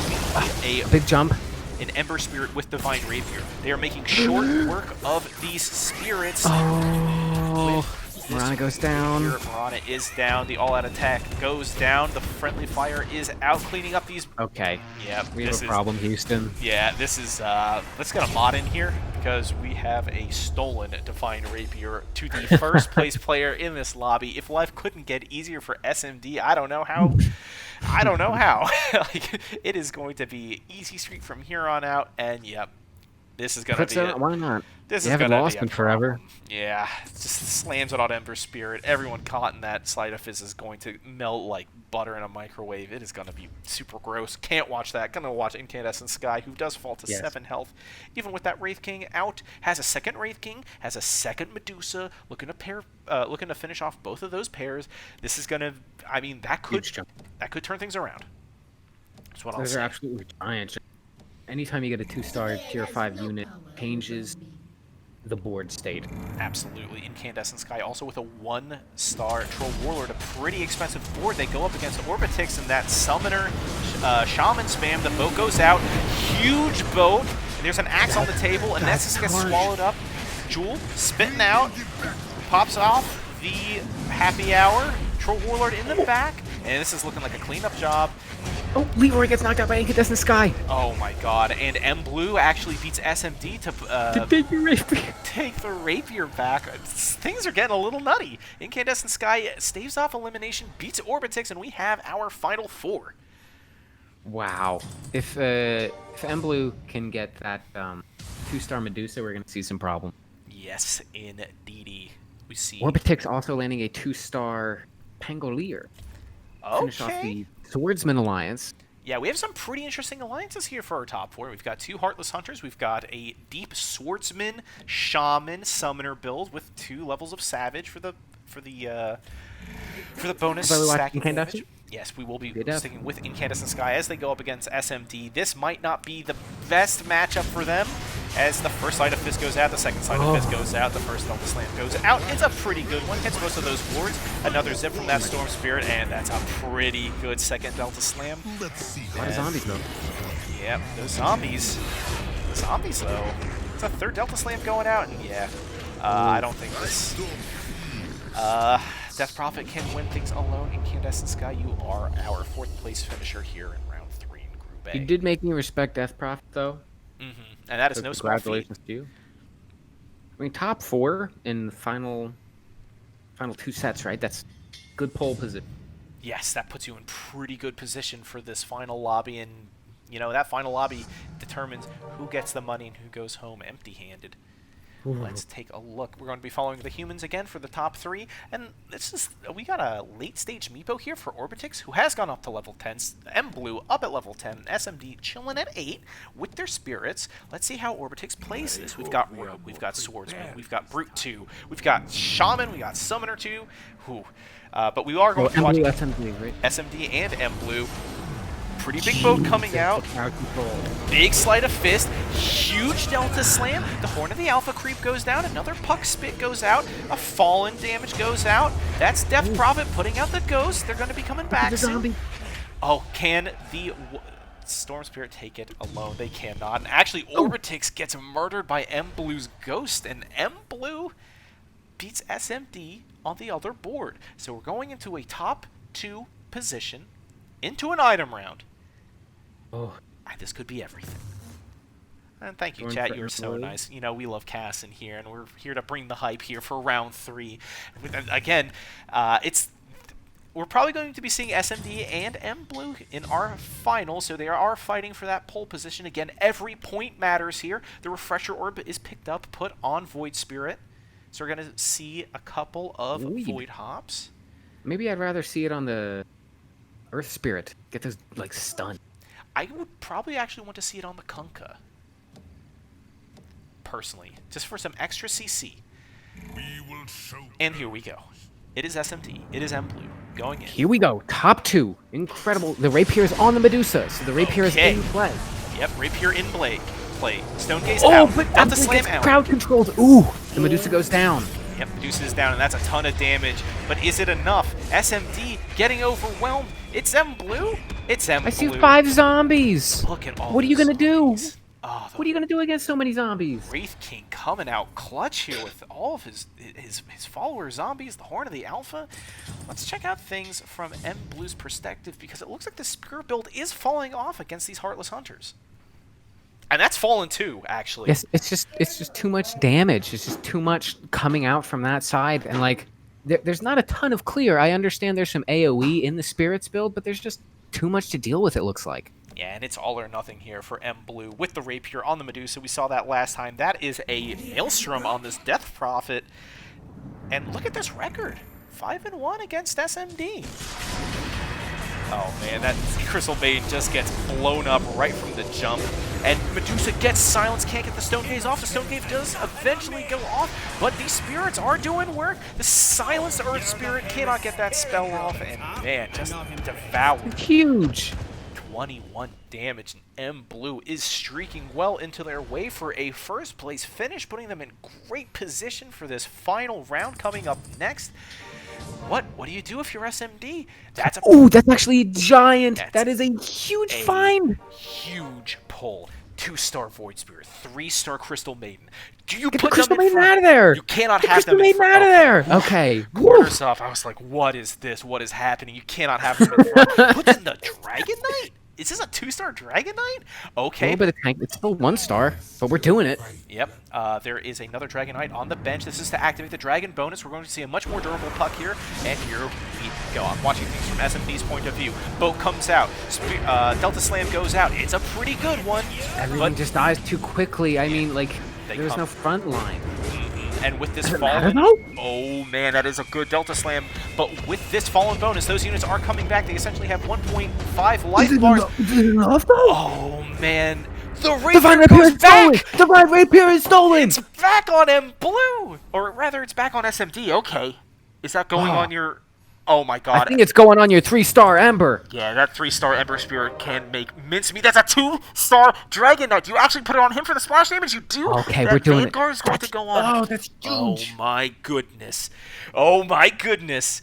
be a Big jump. an Ember Spirit with Divine Rapier. They are making short work of these spirits. Oh. Oh, Mirana goes down. Mirana is down. The all-out attack goes down. The friendly fire is out, cleaning up these. Okay. Yep. We have a problem, Houston. Yeah, this is. Let's get a mod in here because we have a stolen Divine Rapier to the first place player in this lobby. If life couldn't get easier for SMD, I don't know how. I don't know how. Like, it is going to be easy streak from here on out, and yep. This is gonna be it. Why not? This you is haven't gonna lost be a in forever. problem. Yeah, just slams it on Ember Spirit. Everyone caught in that Sleight of Fizz is going to melt like butter in a microwave. It is gonna be super gross. Can't watch that. Gonna watch Incandescent Sky, who does fall to 7 health. Even with that Wraith King out, has a second Wraith King, has a second Medusa, looking to finish off both of those pairs. This is gonna. I mean, that could turn things around. That's what I'll say. Those are absolutely giant. Anytime you get a 2-star tier 5 unit, changes the board state. Absolutely. Incandescent Sky also with a 1-star Troll Warlord, a pretty expensive board. They go up against Orbitix and that Summoner Shaman spam. The boat goes out. Huge boat. And there's an axe on the table, and Nessus gets swallowed up. Jewel spitting out. Pops off the happy hour. Troll Warlord in the back. And this is looking like a cleanup job. Oh, Leroy gets knocked out by Incandescent Sky. Oh my god. And M Blue actually beats SMD to take your rapier. Take the rapier back. Things are getting a little nutty. Incandescent Sky staves off elimination, beats Orbitix, and we have our final 4. Wow. If M Blue can get that 2-star Medusa, we're going to see some problem. Yes, indeedy. We see Orbitix also landing a 2-star Pangolier. Finish off the Swordsman Alliance. Yeah, we have some pretty interesting alliances here for our top 4. We've got 2 Heartless Hunters. We've got a deep Swordsman, Shaman, Summoner build with 2 levels of Savage for the bonus stacking damage. Yes, we will be sticking with Incandescent Sky as they go up against SMD. This might not be the best matchup for them, as the first Sleight of Fist goes out, the second Sleight of Fist goes out, the first Delta Slam goes out. It's a pretty good one. Hits most of those boards. Another zip from that Storm Spirit, and that's a pretty good second Delta Slam. Let's see. A lot of zombies, though. Yep, those zombies. Zombies, though. It's a third Delta Slam going out, and yeah. I don't think this... Death Prophet can win things alone. Incandescent Sky, you are our 4th place finisher here in round 3 in Group A. You did make me respect Death Prophet, though. And that is no small feat. Congratulations to you. I mean, top 4 in the final 2 sets, right? That's good pole position. Yes, that puts you in pretty good position for this final lobby, and you know that final lobby determines who gets the money and who goes home empty-handed. Let's take a look. We're going to be following the humans again for the top 3, and we got a late-stage Meepo here for Orbitix, who has gone up to level 10. M Blue up at level 10, and SMD chilling at 8 with their spirits. Let's see how Orbitix plays this. We've got Rogue, we've got Swordsman, we've got Brute 2, we've got Shaman, we got Summoner 2. But we are going to watch SMD, right? SMD and M Blue. Pretty big boat coming out. Big Sleight of Fist. Huge Delta Slam. The Horn of the Alpha Creep goes down. Another Puck Spit goes out. A Fallen damage goes out. That's Death Prophet putting out the Ghost. They're going to be coming back soon. Oh, can the Storm Spirit take it alone? They cannot. And actually, Orbitix gets murdered by M Blue's Ghost. And M Blue beats SMD on the other board. So we're going into a top 2 position into an item round. This could be everything. And thank you, chat. You were so nice. You know, we love Cass in here, and we're here to bring the hype here for round 3. Again, we're probably going to be seeing SMD and M Blue in our final, so they are fighting for that pole position. Again, every point matters here. The Refresher Orb is picked up, put on Void Spirit. So we're going to see a couple of Void Hops. Maybe I'd rather see it on the Earth Spirit. Get those, like, stunned. I would probably actually want to see it on the Kunkka. Personally. Just for some extra CC. And here we go. It is SMD. It is M Blue. Going in. Here we go. Top 2. Incredible. The Rapier is on the Medusa, so the Rapier is in play. Yep, Rapier in play. Stone Gaze out. Oh, but Delta Slam out. Crowd controlled. Ooh, the Medusa goes down. Yep, Medusa is down, and that's a ton of damage. But is it enough? SMD getting overwhelmed. It's M Blue. It's M Blue. I see 5 zombies. Look at all. What are you gonna do? Oh, What are you gonna do against so many zombies? Wraith King coming out clutch here with all of his follower zombies, the Horn of the Alpha. Let's check out things from M Blue's perspective, because it looks like the Spear build is falling off against these Heartless Hunters. And that's fallen too, actually. Yes, it's just too much damage. It's just too much coming out from that side, and like there's not a ton of clear. I understand there's some AOE in the Spirits build, but there's just too much to deal with. It looks like. Yeah, and it's all or nothing here for M Blue with the Rapier on the Medusa. We saw that last time. That is a Maelstrom on this Death Prophet. And look at this record. 5-1 against SMD. Oh man, that Crystal Maiden just gets blown up right from the jump. And Medusa gets silence, can't get the Stone Gaze off. The Stone Gaze does eventually go off, but these spirits are doing work. The silenced Earth Spirit cannot get that spell off, and man, just devoured. Huge. 21 damage, and M Blue is streaking well into their way for a first place finish, putting them in great position for this final round coming up next. What do you do if you're SMD? That's actually a giant. That is a huge find. Huge pull. 2-star Void Spirit, 3-star Crystal Maiden. Do you Get put the Crystal them in Maiden front? out of there? You cannot Get have Crystal them in Maiden front. out of there. Okay. Quarters off. I was like, what is this? What is happening? You cannot have them in front. Put in the Dragon Knight? Is this a 2-star Dragon Knight? Okay. A little bit of tank. It's still 1-star, but we're doing it. Yep. There is another Dragon Knight on the bench. This is to activate the Dragon bonus. We're going to see a much more durable puck here. And here we go. I'm watching things from SMD's point of view. Boat comes out. Delta Slam goes out. It's a pretty good one. Everything just dies too quickly. I mean, like, there's no front line. And with this Does it fallen, matter, oh man, that is a good Delta Slam. But with this fallen bonus, those units are coming back. They essentially have 1.5 life bars. Is it enough, though? Oh man, the Rapier Divine Rapier goes is back. stolen! Divine Rapier is stolen! It's back on M Blue, or rather, it's back on SMD. Okay, is that going on your? Oh my god. I think it's going on your 3-star Ember. Yeah, that 3-star Ember Spirit can make mincemeat. That's a 2-star Dragon Knight. Do you actually put it on him for the splash damage? You do? Okay, that we're doing Vanguard is going to go on. Oh, that's huge. Oh my goodness. Oh my goodness.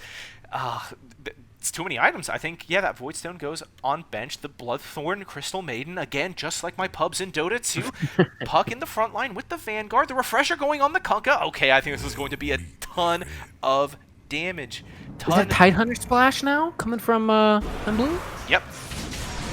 It's too many items. I think, yeah, that Voidstone goes on bench. The Bloodthorn Crystal Maiden, again, just like my pubs in Dota 2. Puck in the front line with the Vanguard. The Refresher going on the Kunkka. Okay, I think this is going to be a ton of damage. Is that Tidehunter Splash now coming from Blue? Yep.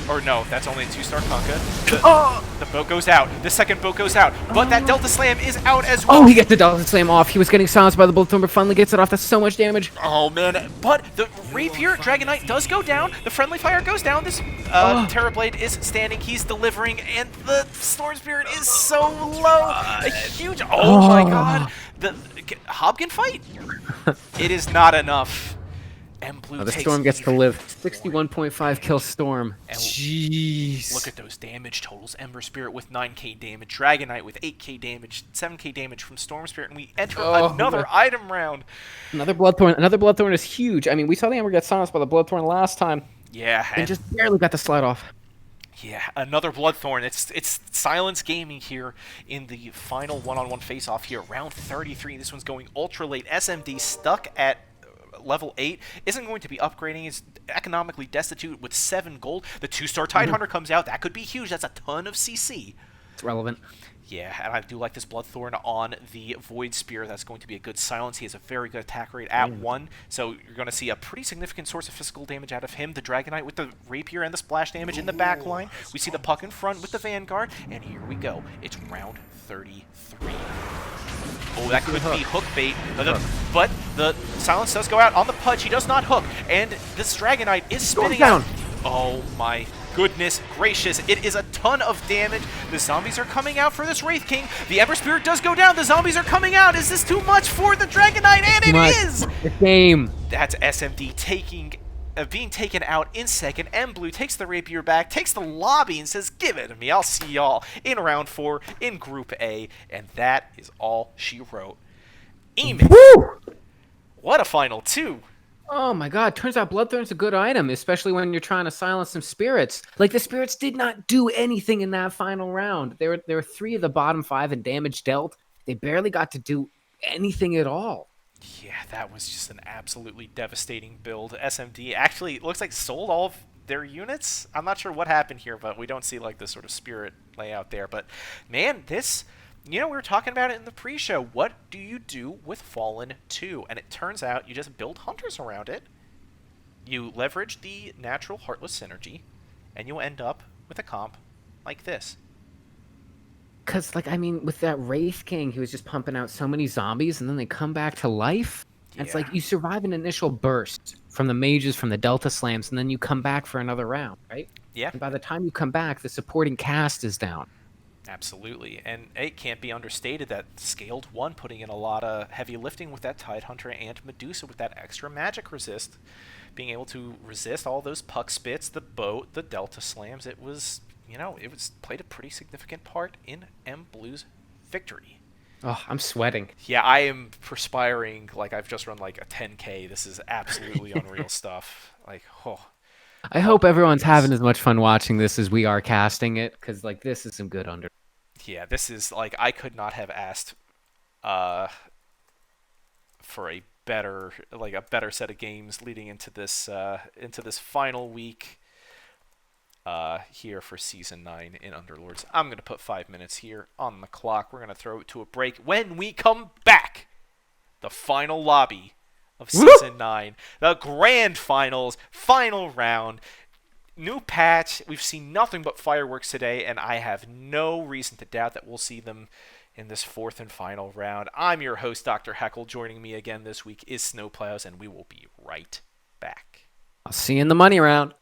Or no, that's only a 2-star Kunkka. The boat goes out. The second boat goes out. But that Delta Slam is out as well. Oh, he gets the Delta Slam off. He was getting silenced by the Bloodthorn, but finally gets it off. That's so much damage. Oh, man. But the Rapier Dragon Knight does go down. The Friendly Fire goes down. This Terrorblade is standing. He's delivering. And the Storm Spirit is so low. A huge... Oh, my God. The Hobkin fight? It is not enough. M Blue the Storm gets to live. 61.5 kill Storm. Jeez. Look at those damage totals. Ember Spirit with 9k damage, Dragon Knight with 8k damage, 7k damage from Storm Spirit, and we enter another item round. Another Bloodthorn. Another Bloodthorn is huge. I mean, we saw the Ember get silenced by the Bloodthorn last time. Yeah. And just barely got the slide off. Yeah, another Bloodthorn. It's Silence Gaming here in the final one-on-one face-off here. Round 33. This one's going ultra late. SMD stuck at level 8, isn't going to be upgrading, is economically destitute with 7 gold. The 2-star Tidehunter comes out. That could be huge. That's a ton of CC. It's relevant. Yeah, and I do like this Bloodthorn on the Void Spear. That's going to be a good silence. He has a very good attack rate at 1, so you're going to see a pretty significant source of physical damage out of him. The Dragon Knight with the Rapier and the splash damage in the back line. We see the Puck in front with the Vanguard, and here we go. It's round 33. Oh, that could be hook bait, but the silence does go out on the Pudge. He does not hook, and this Dragon Knight is spinning out. Oh my goodness gracious, it is a ton of damage. The zombies are coming out for this Wraith King. The Ember Spirit does go down. The zombies are coming out. Is this too much for the Dragon Knight? And it is! The game. That's SMD being taken out in second. M Blue takes the Rapier back, takes the lobby, and says, give it to me. I'll see y'all in round 4 in Group A. And that is all she wrote. Eamon. Woo! What a final 2. Oh my god, turns out Bloodthorn's a good item, especially when you're trying to silence some spirits. Like, the spirits did not do anything in that final round. There were 3 of the bottom 5 in damage dealt. They barely got to do anything at all. Yeah, that was just an absolutely devastating build. SMD actually, it looks like sold all of their units. I'm not sure what happened here, but we don't see like this sort of spirit layout there. But man, this, we were talking about it in the pre-show. What do you do with Fallen 2? And it turns out you just build hunters around it. You leverage the natural Heartless synergy, and you'll end up with a comp like this. Because, like, I mean, with that Wraith King, he was just pumping out so many zombies, and then they come back to life. And it's like you survive an initial burst from the mages, from the Delta Slams, and then you come back for another round, right? Yeah. And by the time you come back, the supporting cast is down. Absolutely. And it can't be understated that Scaled 1 putting in a lot of heavy lifting with that Tidehunter and Medusa with that extra magic resist. Being able to resist all those puck spits, the boat, the Delta Slams. It was, played a pretty significant part in M Blue's victory. Oh, I'm sweating. Yeah, I am perspiring like I've just run like a 10K. This is absolutely unreal stuff. Like, I hope everyone's having as much fun watching this as we are casting it, because like this is some good under. Yeah, this is like I could not have asked for a better set of games leading into this final week here for Season 9 in Underlords. I'm going to put 5 minutes here on the clock. We're going to throw it to a break. When we come back, the final lobby of Season 9. The grand finals, final round. New patch. We've seen nothing but fireworks today, and I have no reason to doubt that we'll see them in this fourth and final round. I'm your host, Dr. Heckle. Joining me again this week is Snowplows, and we will be right back. I'll see you in the money round.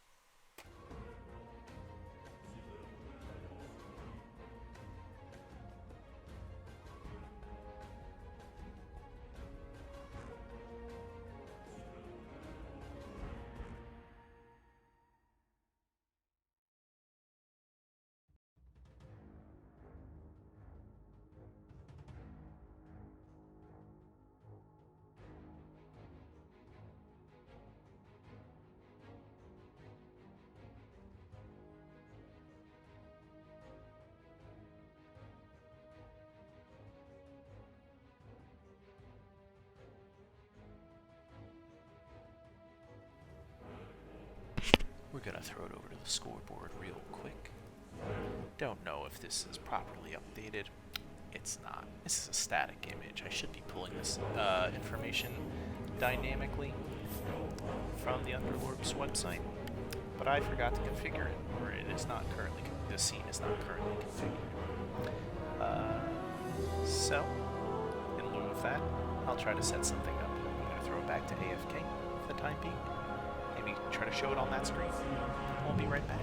We're going to throw it over to the scoreboard real quick. Don't know if this is properly updated. It's not. This is a static image. I should be pulling this information dynamically from the Underlords website, but I forgot to configure it, or it is not currently. This scene is not currently configured. So, in lieu of that, I'll try to set something up. I'm going to throw it back to AFK for the time being. Maybe try to show it on that screen. We'll be right back.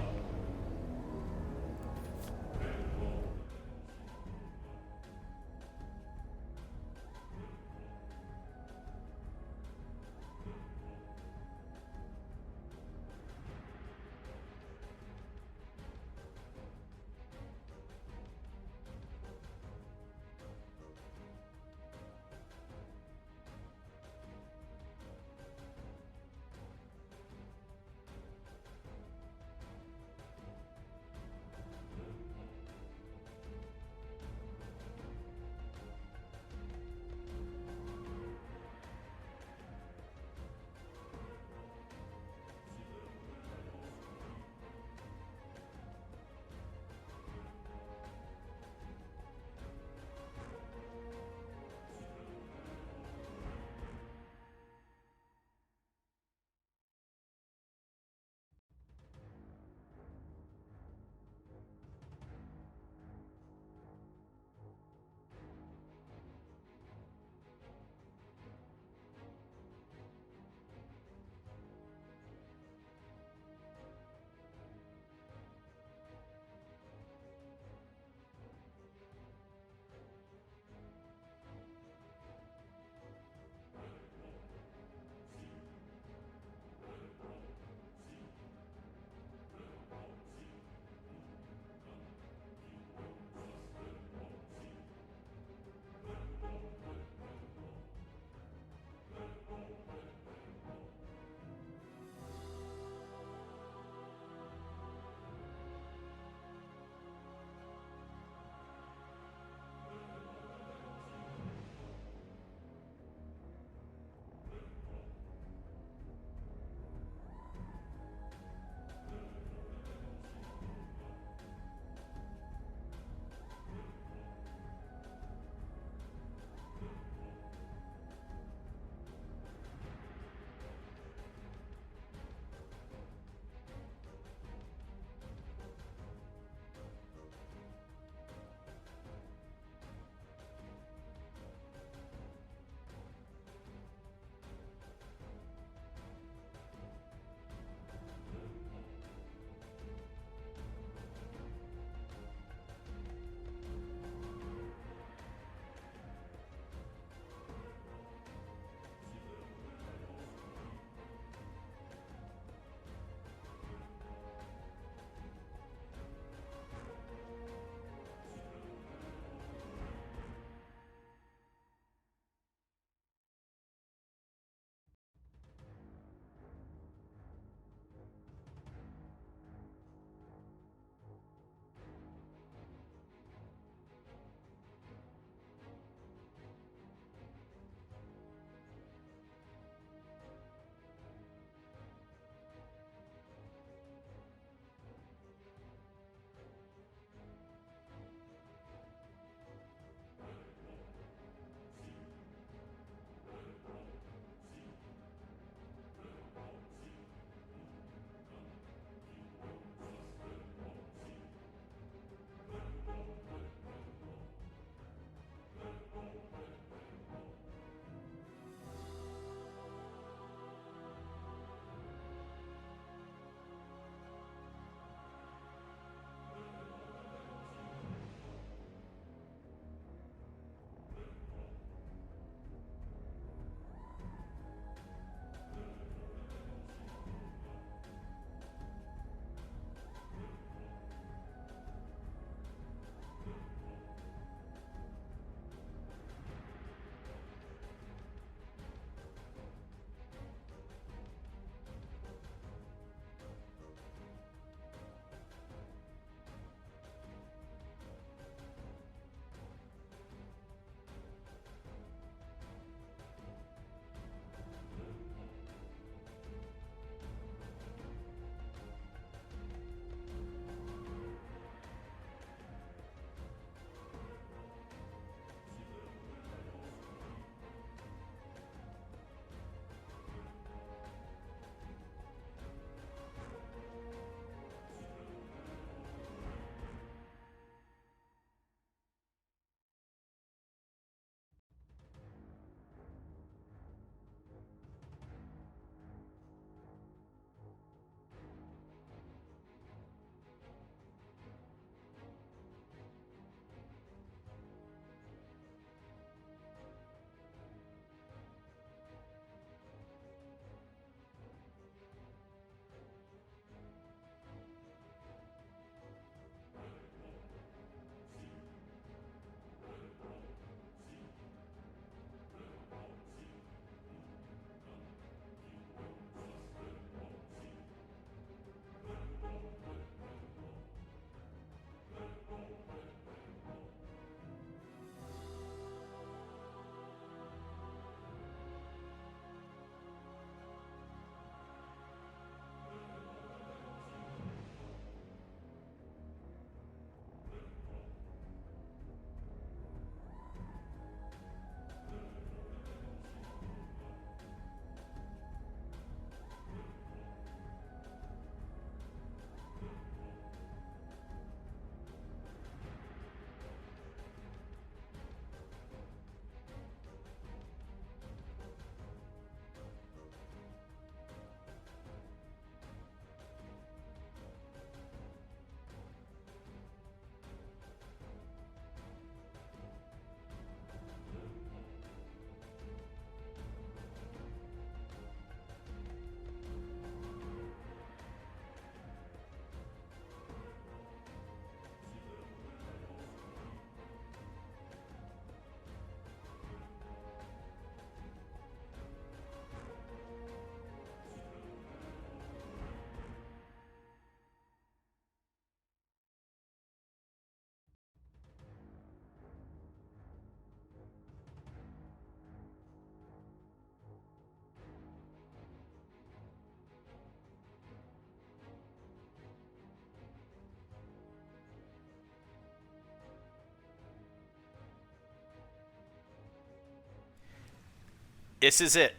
This is it.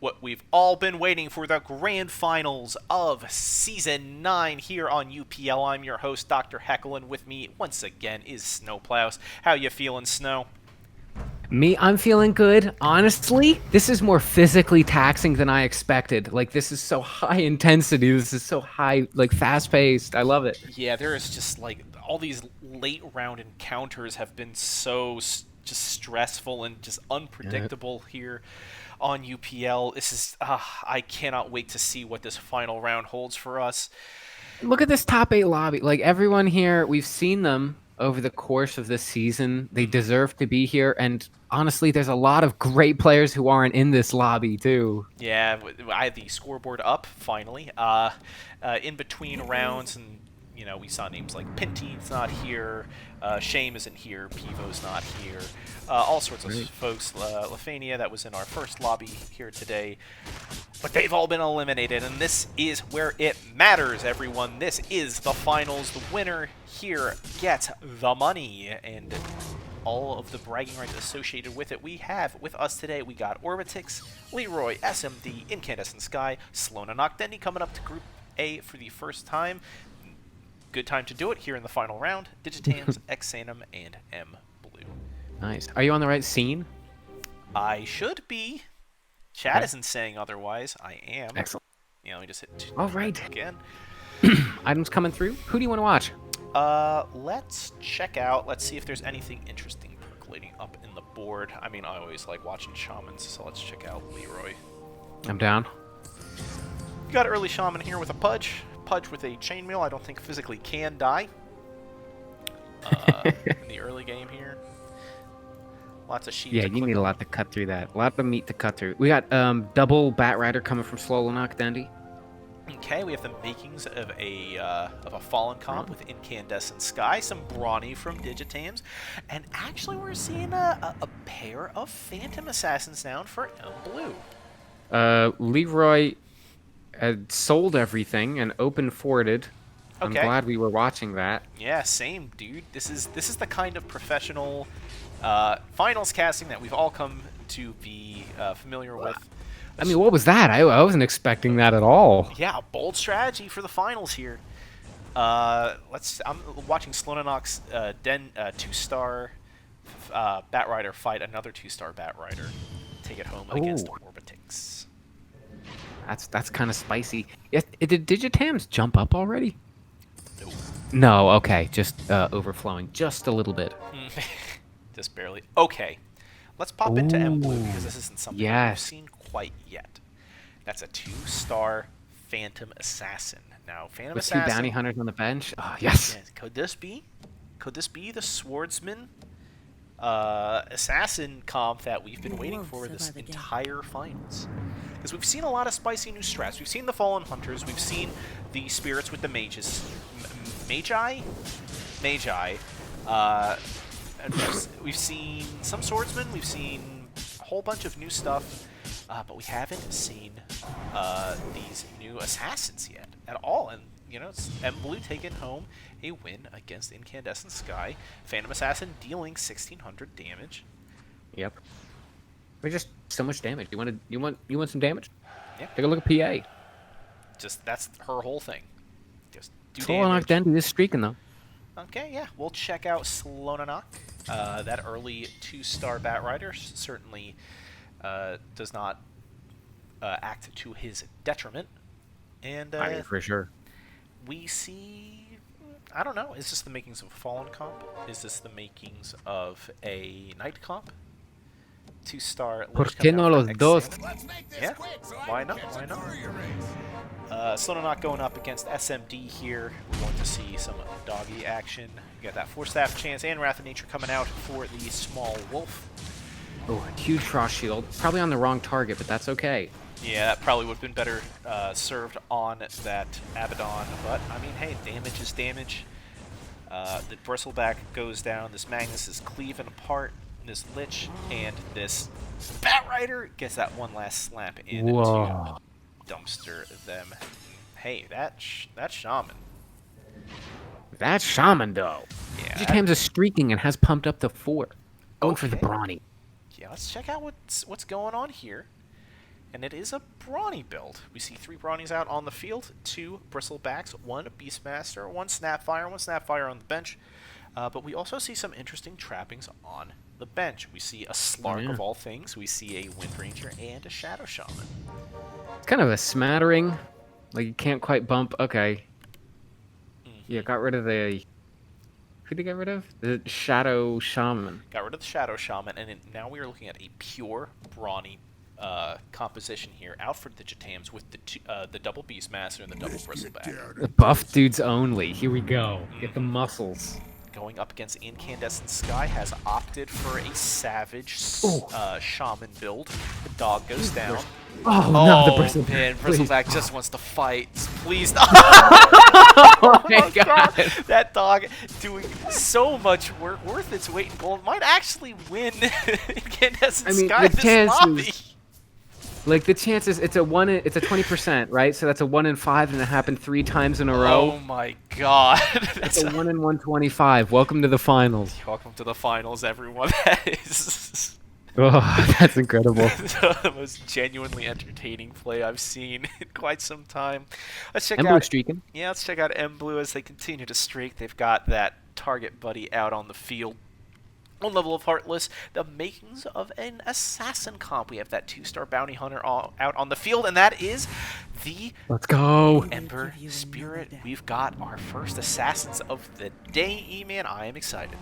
What we've all been waiting for, the grand finals of Season 9 here on UPL. I'm your host, Dr. Heckle, and with me once again is Snowplows. How you feeling, Snow? Me, I'm feeling good. Honestly, this is more physically taxing than I expected. Like, this is so high intensity. This is so high, like, fast-paced. I love it. Yeah, there is just, like, all these late-round encounters have been so just stressful and just unpredictable here on UPL. This is, I cannot wait to see what this final round holds for us. Look at this top 8 lobby. Like, everyone here, we've seen them over the course of this season. They deserve to be here, and honestly, there's a lot of great players who aren't in this lobby, too. Yeah, I have the scoreboard up, finally. In between rounds, and, you know, we saw names like Pinty's not here, Shame isn't here, Pivo's not here, all sorts of folks. Lafania, that was in our first lobby here today. But they've all been eliminated, and this is where it matters, everyone. This is the finals. The winner here gets the money, and all of the bragging rights associated with it. We have with us today, we got Orbitix, Leroy, SMD, Incandescent Sky, Sloan and Noctendi coming up to Group A for the first time. Good time to do it here in the final round. Digitams, Xanum, and M Blue. Nice. Are you on the right scene? I should be. Chat isn't saying otherwise. I am. Excellent. Yeah, let me just hit All right. again. Items coming through. Who do you want to watch? Let's check out. Let's see if there's anything interesting percolating up in the board. I mean, I always like watching shamans, so let's check out Leroy. I'm down. Got early shaman here with a Pudge. Pudge with a chainmail. I don't think physically can die in the early game here. Lots of sheep. Yeah, you need a lot to cut through that. A lot of meat to cut through. We got double Bat Rider coming from Slowlonock Dendy. Okay, we have the makings of a Fallen comp with Incandescent Sky, some Brawny from Digitams, and actually we're seeing a pair of Phantom Assassins down for M Blue. Leroy had sold everything and open forwarded. I'm glad we were watching that. Yeah, same, dude. This is the kind of professional finals casting that we've all come to be familiar with. I mean, what was that? I wasn't expecting that at all. Yeah, bold strategy for the finals here. I'm watching Slonanox 2-star Bat Rider fight another 2-star Bat Rider. Take it home against Orbitix. That's kind of spicy. Did Digitams jump up already? Nope. No, okay. Just overflowing. Just a little bit. Just barely. Okay. Let's pop into M Blue because this isn't something we've seen quite yet. That's a 2-star Phantom Assassin. Now, Phantom Assassin with 2 bounty hunters on the bench. Oh, yes. Could this be the swordsman assassin comp that we've been waiting for this entire finals? Because we've seen a lot of spicy new strats. We've seen the Fallen Hunters. We've seen the spirits with the mages. Magi. We've seen some swordsmen. We've seen a whole bunch of new stuff. But we haven't seen these new assassins yet at all. And, you know, it's M Blue taking home a win against Incandescent Sky. Phantom Assassin dealing 1,600 damage. Yep. We're just so much damage. You want some damage? Yeah. Take a look at PA. Just that's her whole thing. Just do Slowlonock damage. Dendy is streaking though. Okay, yeah, we'll check out Slonanock. That early 2-star Bat Rider certainly does not act to his detriment. And I mean, for sure. We see, I don't know, is this the makings of a Fallen comp? Is this the makings of a Knight comp? 2-star. ¿Por qué no los dos? Yeah, why not? Slonanock going up against SMD here. We're going to see some doggy action. We got that Force Staff chance and Wrath of Nature coming out for the small wolf. Oh, a huge frost shield. Probably on the wrong target, but that's okay. Yeah, that probably would have been better served on that Abaddon, but I mean, hey, damage is damage. The Bristleback goes down. This Magnus is cleaving apart. This Lich and this Bat Rider gets that one last slap in to dumpster them. Hey, that's Shaman. That's Shaman, though. Yeah. Digitams is streaking and has pumped up to 4. Going for the Brawny. Yeah, let's check out what's going on here. And it is a brawny build. We see 3 brawnies out on the field, 2 bristlebacks, 1 beastmaster, 1 snapfire on the bench. But we also see some interesting trappings on the bench. We see a Slark of all things. We see a Wind Ranger and a Shadow Shaman. It's kind of a smattering. Like, you can't quite bump. Okay. Yeah, got rid of the... Who did you get rid of? The Shadow Shaman. Got rid of the Shadow Shaman, and now we are looking at a pure brawny composition here. Out for the Jatams with the double Beastmaster and the double Bristleback. The buff dudes only. Here we go. Get the muscles. Going up against Incandescent Sky, has opted for a Savage Shaman build. The dog goes down. Oh, no, the Bristleback. Man, Bristleback just wants to fight. Please. Oh my god. That dog doing so much work, worth its weight in gold, might actually win Incandescent Sky the this lobby. Like, the chances, it's a 20%, right? So that's a 1 in 5, and it happened 3 times in a row. Oh my god. That's a 1 in 125. Welcome to the finals. Welcome to the finals, everyone. That is... Oh, that's incredible. the most genuinely entertaining play I've seen in quite some time. Let's check Blue out... streaking. Yeah, let's check out M Blue as they continue to streak. They've got that target buddy out on the field. On level of Heartless, the makings of an assassin comp. We have that 2-star bounty hunter out on the field, and that is the Let's go. Ember Spirit. We've got our first assassins of the day, E-Man. I am excited.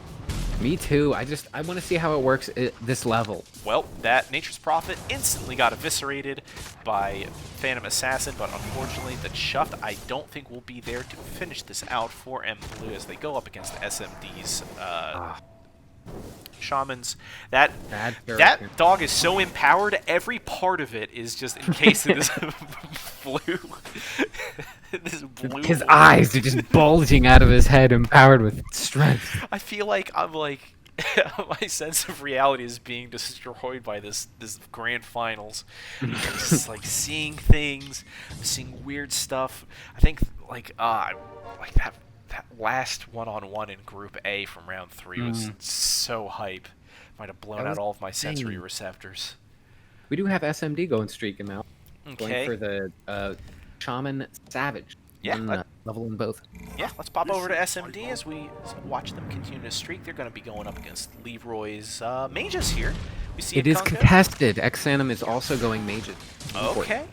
Me too. I want to see how it works at this level. Well, that Nature's Prophet instantly got eviscerated by Phantom Assassin, but unfortunately the Chuft I don't think will be there to finish this out for M Blue as they go up against SMD's Shamans. That dog is so empowered, every part of it is just encased in this blue. This blue. His eyes are just bulging out of his head, empowered with strength. I feel like I'm like my sense of reality is being destroyed by this grand finals. I'm just like seeing things, seeing weird stuff. I think like that last one-on-one in Group A from round 3 was so hype. Might have blown out all of my sensory receptors. We do have SMD going streaking now. Okay. Going for the Shaman Savage. Yeah. Level in both. Yeah, let's pop over to SMD as we watch them continue to streak. They're going to be going up against Leroy's mages here. We see it is contested. Xanim is also going mages. Okay.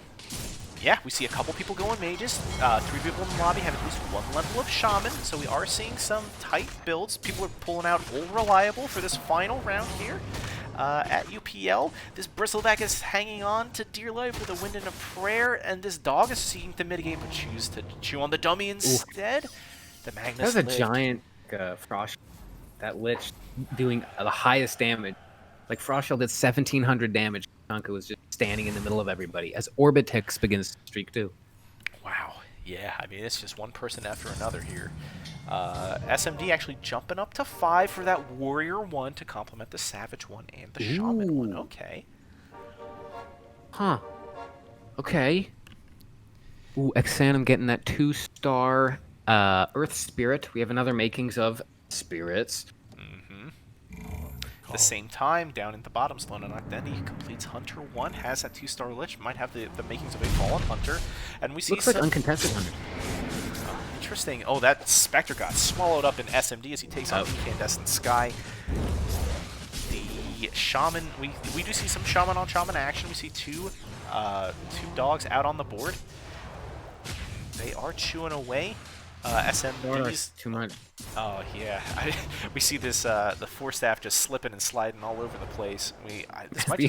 Yeah, we see a couple people going mages. 3 people in the lobby have at least 1 level of shaman, so we are seeing some tight builds. People are pulling out Old Reliable for this final round here at UPL. This Bristleback is hanging on to dear life with a wind and a prayer, and this dog is seeking to mitigate but choose to chew on the dummy instead. The Magnus That was a giant Frost. That Lich doing the highest damage. Like, Frost Shield did 1,700 damage. Tonka was just standing in the middle of everybody as Orbitex begins to streak too. Wow. Yeah, I mean, it's just one person after another here. SMD actually jumping up to 5 for that Warrior 1 to complement the Savage 1 and the Shaman 1. Okay. Huh. Okay. Ooh, Xanum getting that 2-star Earth Spirit. We have another makings of spirits. At the same time, down at the bottom, Slonanak Dendy completes Hunter 1, has that 2-star Lich, might have the makings of a Fallen Hunter, and we see looks like uncontested Hunter. Interesting. Oh, that Spectre got swallowed up in SMD as he takes on Incandescent Sky. The Shaman, we do see some Shaman on Shaman action. We see two dogs out on the board. They are chewing away. SMDs. Too much. Oh yeah, we see this the Force Staff just slipping and sliding all over the place. The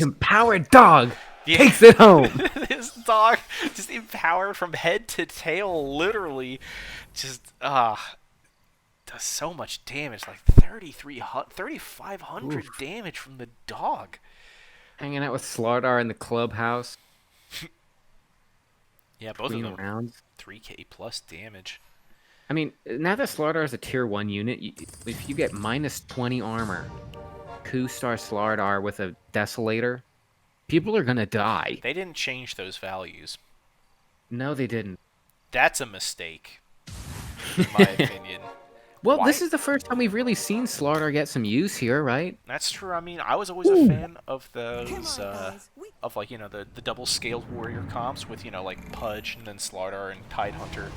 empowered dog takes it home. This dog just empowered from head to tail, literally, just does so much damage, like 3,500 damage from the dog. Hanging out with Slardar in the clubhouse. Yeah, both of them. Rounds. 3K plus damage. I mean, now that Slardar is a tier 1 unit, if you get minus 20 armor, 2-star Slardar with a Desolator, people are going to die. They didn't change those values. No, they didn't. That's a mistake, in my opinion. Well, Why? this is the first time we've really seen Slardar get some use here, right? That's true. I mean, I was always a fan of those, of like, the double scaled warrior comps with, like Pudge and then Slardar and Tidehunter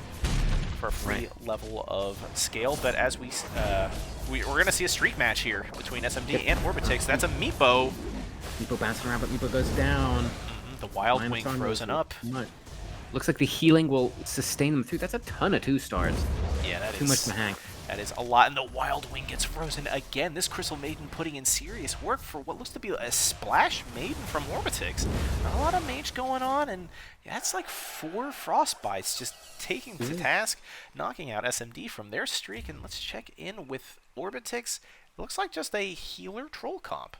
for a free level of scale. But as we're going to see a streak match here between SMD and Orbitix. That's a Meepo. Meepo bouncing around, but Meepo goes down. The Wild Wing frozen up. Looks like the healing will sustain them through. That's a ton of 2-stars. Yeah, that is too much to hang. That is a lot, and the Wild Wing gets frozen again. This Crystal Maiden putting in serious work for what looks to be a Splash Maiden from Orbitix. Not a lot of mage going on, and that's like 4 Frostbites just taking to task, knocking out SMD from their streak. And let's check in with Orbitix. It looks like just a healer troll comp.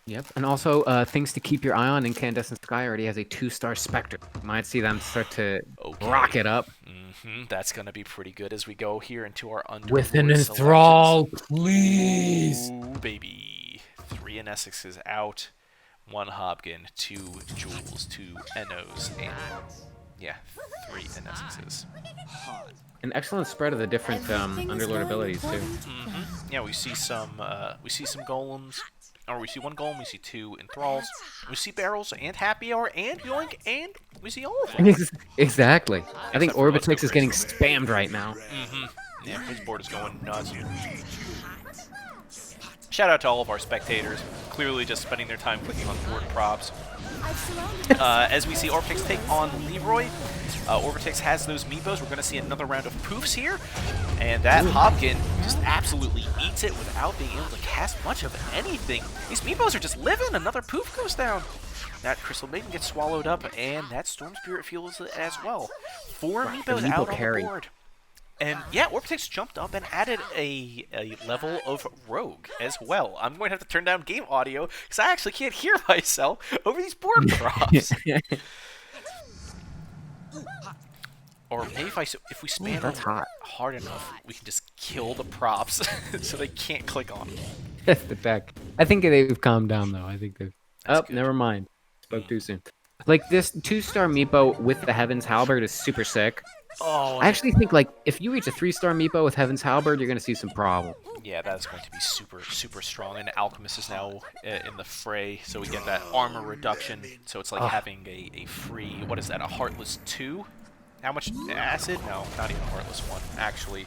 Yep, and also things to keep your eye on. Incandescent Sky already has a 2-star Spectre. You might see them start to rocket up. That's going to be pretty good as we go here into our Underlords with an enthrall, selections. please. Ooh, baby. 3 Essex is out. 1 Hobkin, 2 Jules, 2 Enos, and yeah, 3 Essex. An excellent spread of the different Underlord abilities too. Yeah, we see some golems. Or we see 1 golem, we see 2 enthralls, we see barrels and happy hour and yoink, and we see all of them. Exactly. I think Orbitix is getting spammed right now. Yeah, his board is going nuts. Shout out to all of our spectators, clearly just spending their time clicking on board props. As we see Orbitix take on Leroy, Orbitix has those Meepos. We're going to see another round of poofs here. And that Hobkin just absolutely eats it without being able to cast much of anything. These Meepos are just living. Another poof goes down. That Crystal Maiden gets swallowed up, and that Storm Spirit feels it as well. 4 Meepos out on the board. And yeah, Orbitix jumped up and added a level of Rogue as well. I'm going to have to turn down game audio because I actually can't hear myself over these board props. Or maybe if we spam them hard enough, we can just kill the props so they can't click on them. That's the deck. I think they've calmed down though. I think they've. Never mind. Spoke too soon. Like this 2-star Meepo with the Heaven's Halberd is super sick. Oh, I actually think like if you reach a 3-star Meepo with Heaven's Halberd, you're gonna see some problems. Yeah, that's going to be super strong. And Alchemist is now in the fray, so we get that armor reduction. So it's like having a free, what is that, a Heartless 2? How much acid? No, not even Heartless 1, actually.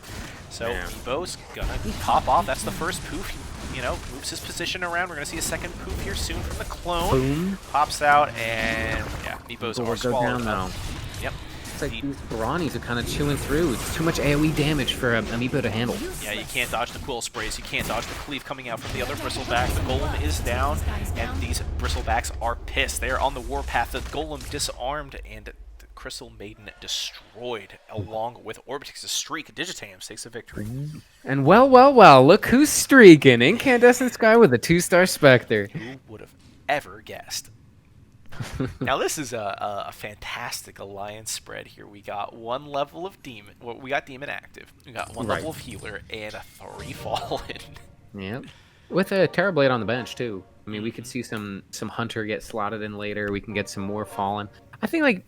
So Meepo's gonna pop off. That's the first poof. He, moves his position around. We're gonna see a second poof here soon from the clone. Boom. Pops out, and yeah, Meepo's are swallowed up. Yep. It's like these Baranis are kind of chewing through. It's too much AoE damage for a Meepo to handle. Yeah, you can't dodge the Quill Sprays. You can't dodge the Cleave coming out from the other Bristleback. The Golem is down, and these Bristlebacks are pissed. They're on the warpath. The Golem disarmed, and the Crystal Maiden destroyed, along with Orbitix's streak. Digitams takes a victory. And well, look who's streaking. Incandescent Sky with a 2-star Spectre. Who would have ever guessed? Now this is a fantastic alliance spread here. We got 1 level of Demon. Well, we got Demon active. We got 1 level of Healer and a 3 Fallen. Yep. With a Terrorblade on the bench too. I mean, we could see some Hunter get slotted in later. We can get some more Fallen. I think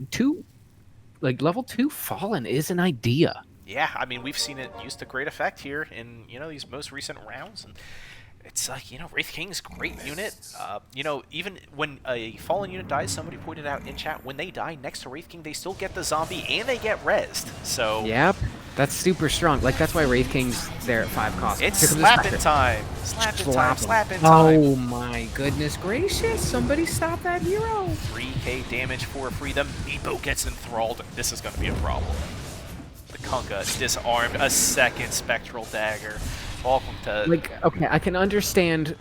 level 2 Fallen is an idea. Yeah, I mean, we've seen it used to great effect here in these most recent rounds, and it's like Wraith King's great unit. Even when a fallen unit dies, somebody pointed out in chat, when they die next to Wraith King, they still get the zombie and they get rezzed. So yep, that's super strong. Like that's why Wraith King's there at 5 cost. It's slapping time, slapping time. Oh my goodness gracious! Somebody stop that hero! 3k damage for free. The Meepo gets enthralled. This is going to be a problem. The Kunkka disarmed. A second Spectral Dagger. Welcome to... okay, I can understand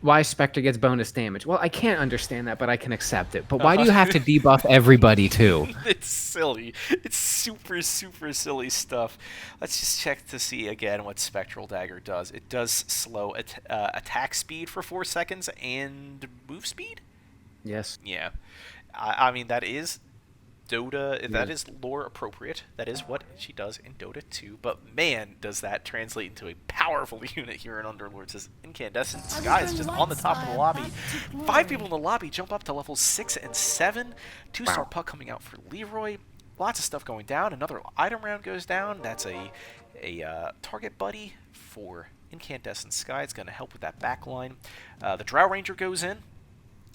why Spectre gets bonus damage. Well, I can't understand that, but I can accept it. But why do you have to debuff everybody, too? It's silly. It's super silly stuff. Let's just check to see, again, what Spectral Dagger does. It does slow attack speed for 4 seconds and move speed? Yes. Yeah. I mean, that is... Dota, that is lore appropriate. That is what she does in Dota 2. But man, does that translate into a powerful unit here in Underlords. As Incandescent Sky is just on the top of the lobby. 5 people in the lobby jump up to levels 6 and 7. 2-star puck coming out for Leroy. Lots of stuff going down. Another item round goes down. That's a target buddy for Incandescent Sky. It's going to help with that back line. The Drow Ranger goes in.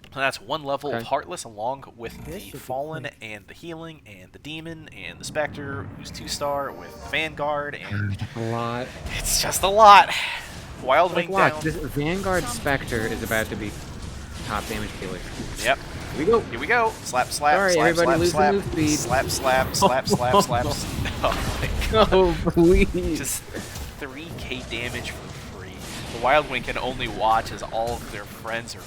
And that's one level of Heartless, along with the Fallen and the Healing and the Demon and the Spectre, who's 2-star, with Vanguard, and a lot. it's just a lot. Wild Wing down. This Vanguard Spectre is about to be top damage dealer. Yep. Here we go. Here we go. Slap, slap, Sorry, slap, everybody slap, lose slap, the move speed. slap, slap, slap, slap, slap. Oh my god. Oh, please. Just 3k damage for free. The Wild Wing can only watch as all of their friends are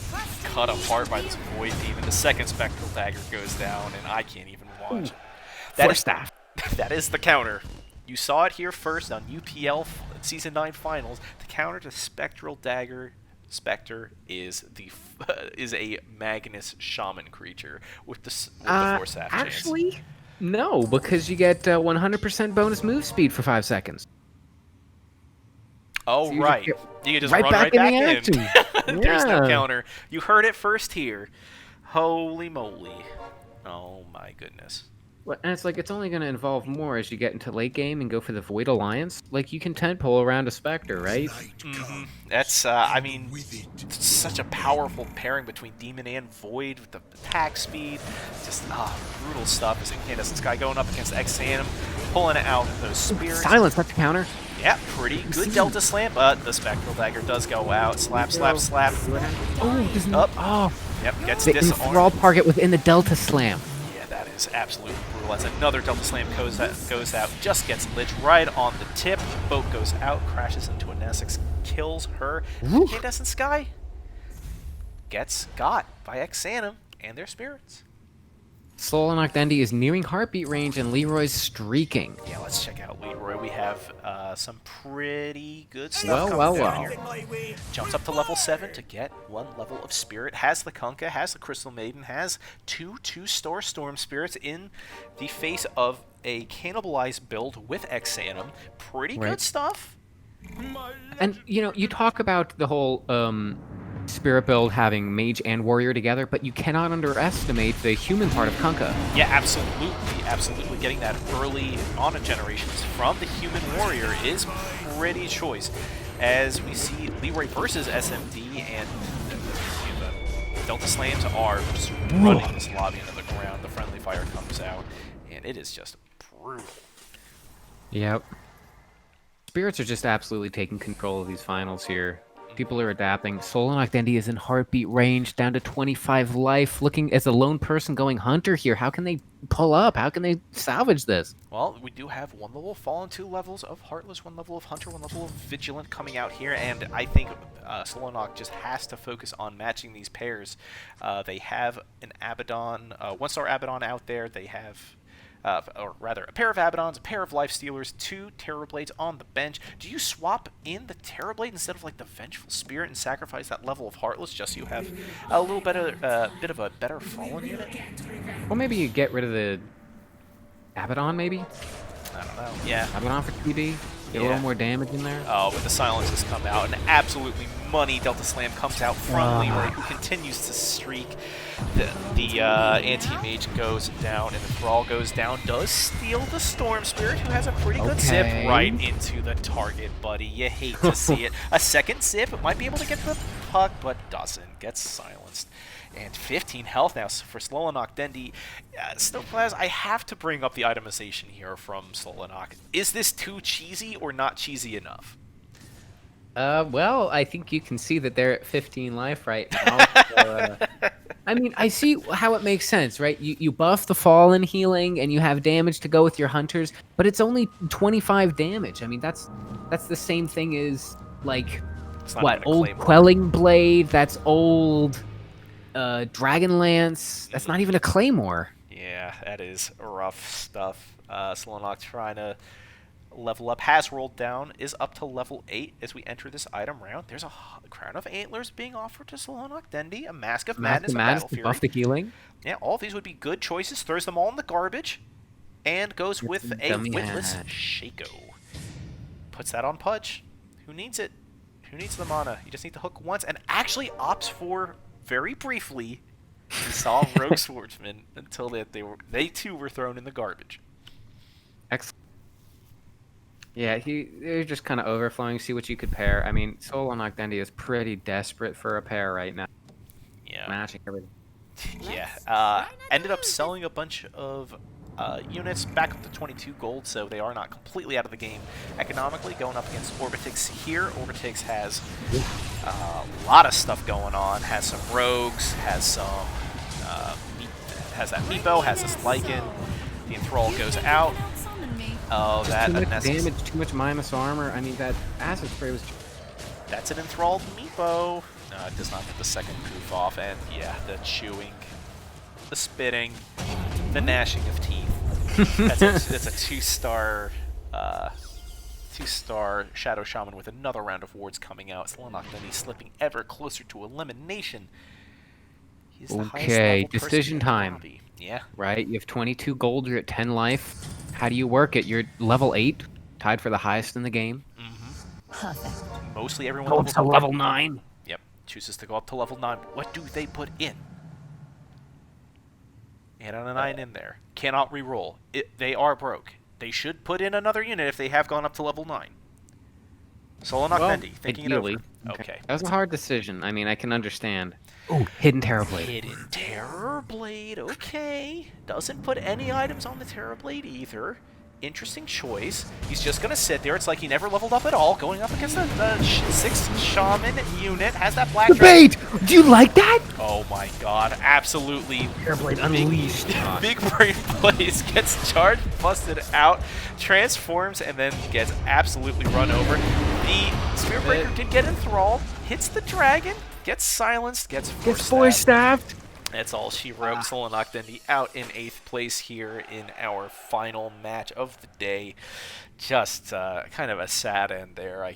cut apart by this Void Demon. The second Spectral Dagger goes down, and I can't even watch. Force Staff. That is the counter. You saw it here first on UPL Season 9 Finals. The counter to Spectral Dagger Spectre is a Magnus Shaman creature with the Force Staff chance. Actually, no, because you get 100% bonus move speed for 5 seconds. Oh, So you right. just You can just right run back right in back the in. action. There's no Yeah. counter. You heard it first here. Holy moly. Oh my goodness. And it's like, it's only going to involve more as you get into late game and go for the Void Alliance. Like, you can 10-pull around a Spectre, right? Mm-hmm. That's, I mean, it's such a powerful pairing between Demon and Void with the attack speed. Just, brutal stuff as Incandescent Sky going up against Exanum, pulling out those spirits. Silence, that's a counter. Yeah, pretty good Delta Slam, but the Spectral Dagger does go out. Slap, slap, slap. Oh, doesn't... Up. Oh. Yep, gets The disarmed. enthrall target within the Delta Slam. Yeah, that is absolutely brutal. As another Delta Slam goes out, just gets lit right on the tip. Boat goes out, crashes into a Nessus, kills her. Incandescent Sky gets got by Exanum and their spirits. Solonok Dendi is nearing heartbeat range, and Leroy's streaking. Yeah, let's check out Leroy. We have some pretty good stuff Well. here. Jumps up to level 7 to get 1 level of Spirit. Has the Kunkka, has the Crystal Maiden, has 2-star Storm Spirits in the face of a cannibalized build with Exanum. Pretty good stuff. And, you know, you talk about the whole Spirit build having Mage and Warrior together, but you cannot underestimate the human part of Kunkka. Yeah, absolutely. Absolutely. Getting that early on in generations from the human warrior is pretty choice. As we see Leroy versus SMD, and the Delta Slams are just running this lobby into the ground. The friendly fire comes out, and it is just brutal. Yep. Spirits are just absolutely taking control of these finals here. People are adapting. Solonok Dendi is in heartbeat range, down to 25 life, looking as a lone person going Hunter here. How can they pull up? How can they salvage this? Well, we do have 1 level of Fallen, 2 levels of Heartless, 1 level of Hunter, 1 level of Vigilant coming out here, and I think Solonok just has to focus on matching these pairs. They have an Abaddon, 1-star Abaddon out there. They have... or rather, a pair of Abaddons, a pair of Lifestealers, 2 Terrorblades on the bench. Do you swap in the Terrorblade instead of like the Vengeful Spirit and sacrifice that level of Heartless just so you have a little bit of a better Fallen unit? Well, maybe you get rid of the Abaddon, maybe? I don't know. Yeah. Abaddon for TB? Get a little more damage in there? Oh, but the silences come out, and absolutely money Delta Slam comes out from Leroy, who continues to streak. The anti-mage goes down, and the Thrall goes down, does steal the Storm Spirit, who has a pretty good zip right into the target, buddy. You hate to see it. A second zip, it might be able to get the puck, but doesn't. Gets silenced. And 15 health now for Solonok Dendi. Snowplas, I have to bring up the itemization here from Solonok. Is this too cheesy or not cheesy enough? Well, I think you can see that they're at 15 life right now. So, I mean, I see how it makes sense, right? You buff the Fallen healing, and you have damage to go with your Hunters, but it's only 25 damage. I mean, that's the same thing as, like, what, old Quelling Blade, that's old... Dragonlance, that's not even a Claymore. Yeah, that is rough stuff. Solonok trying to level up, has rolled down, is up to level 8 as we enter this item round. There's a Crown of Antlers being offered to Solonok Dendi, a Mask of Madness, Battle Fury. Buff the healing. Yeah, all of these would be good choices. Throws them all in the garbage, and goes with a Witless Shaco. Puts that on Pudge. Who needs it? Who needs the mana? You just need to hook once, and actually opts for... very briefly, we saw Rogue Swordsman until they too were thrown in the garbage. Excellent. Yeah, they're just kind of overflowing. See what you could pair. I mean, Solo Noctendi is pretty desperate for a pair right now. Yeah. Matching everything. Yeah. Ended up selling a bunch of units back up to 22 gold, so they are not completely out of the game economically. Going up against Orbitix here. Orbitix has a lot of stuff going on. Has some rogues. Has some. Has that Meepo. Has this Lycan. The Enthrall goes out. Oh, Just that too much unnecessary. damage, too much minus armor. I mean, that acid spray was. That's an enthralled Meepo. No, it does not get the second poof off, and yeah, the chewing, the spitting, the gnashing of teeth. That's a two-star Shadow Shaman with another round of wards coming out. Sloanok then he's slipping ever closer to elimination. He's the highest Okay, level person decision in the time. lobby. Yeah. Right? You have 22 gold, you're at 10 life. How do you work it? You're level 8, tied for the highest in the game. Mostly everyone Gold to level 9. Yep. Chooses to go up to level 9. What do they put in? 8 on a 9 in there. Cannot reroll. They are broke. They should put in another unit if they have gone up to level 9. Solonok Bendy, thinking ideally. it over. Okay. That was a hard decision. I mean, I can understand. Oh, Hidden Terrorblade. Hidden Terrorblade, okay. Doesn't put any items on the Terrorblade either. Interesting choice. He's just going to sit there. It's like he never leveled up at all. Going up against the 6th Shaman unit. Has that black Debate! Do you like that? Oh my god, absolutely. Terrorblade Unleashed. Big brain plays, gets charged, busted out, transforms, and then gets absolutely run over. The Spirit Breaker did get enthralled, hits the dragon, gets silenced, gets force stabbed. That's all she wrote. Solonok Dendi out in 8th place here in our final match of the day. Just kind of a sad end there.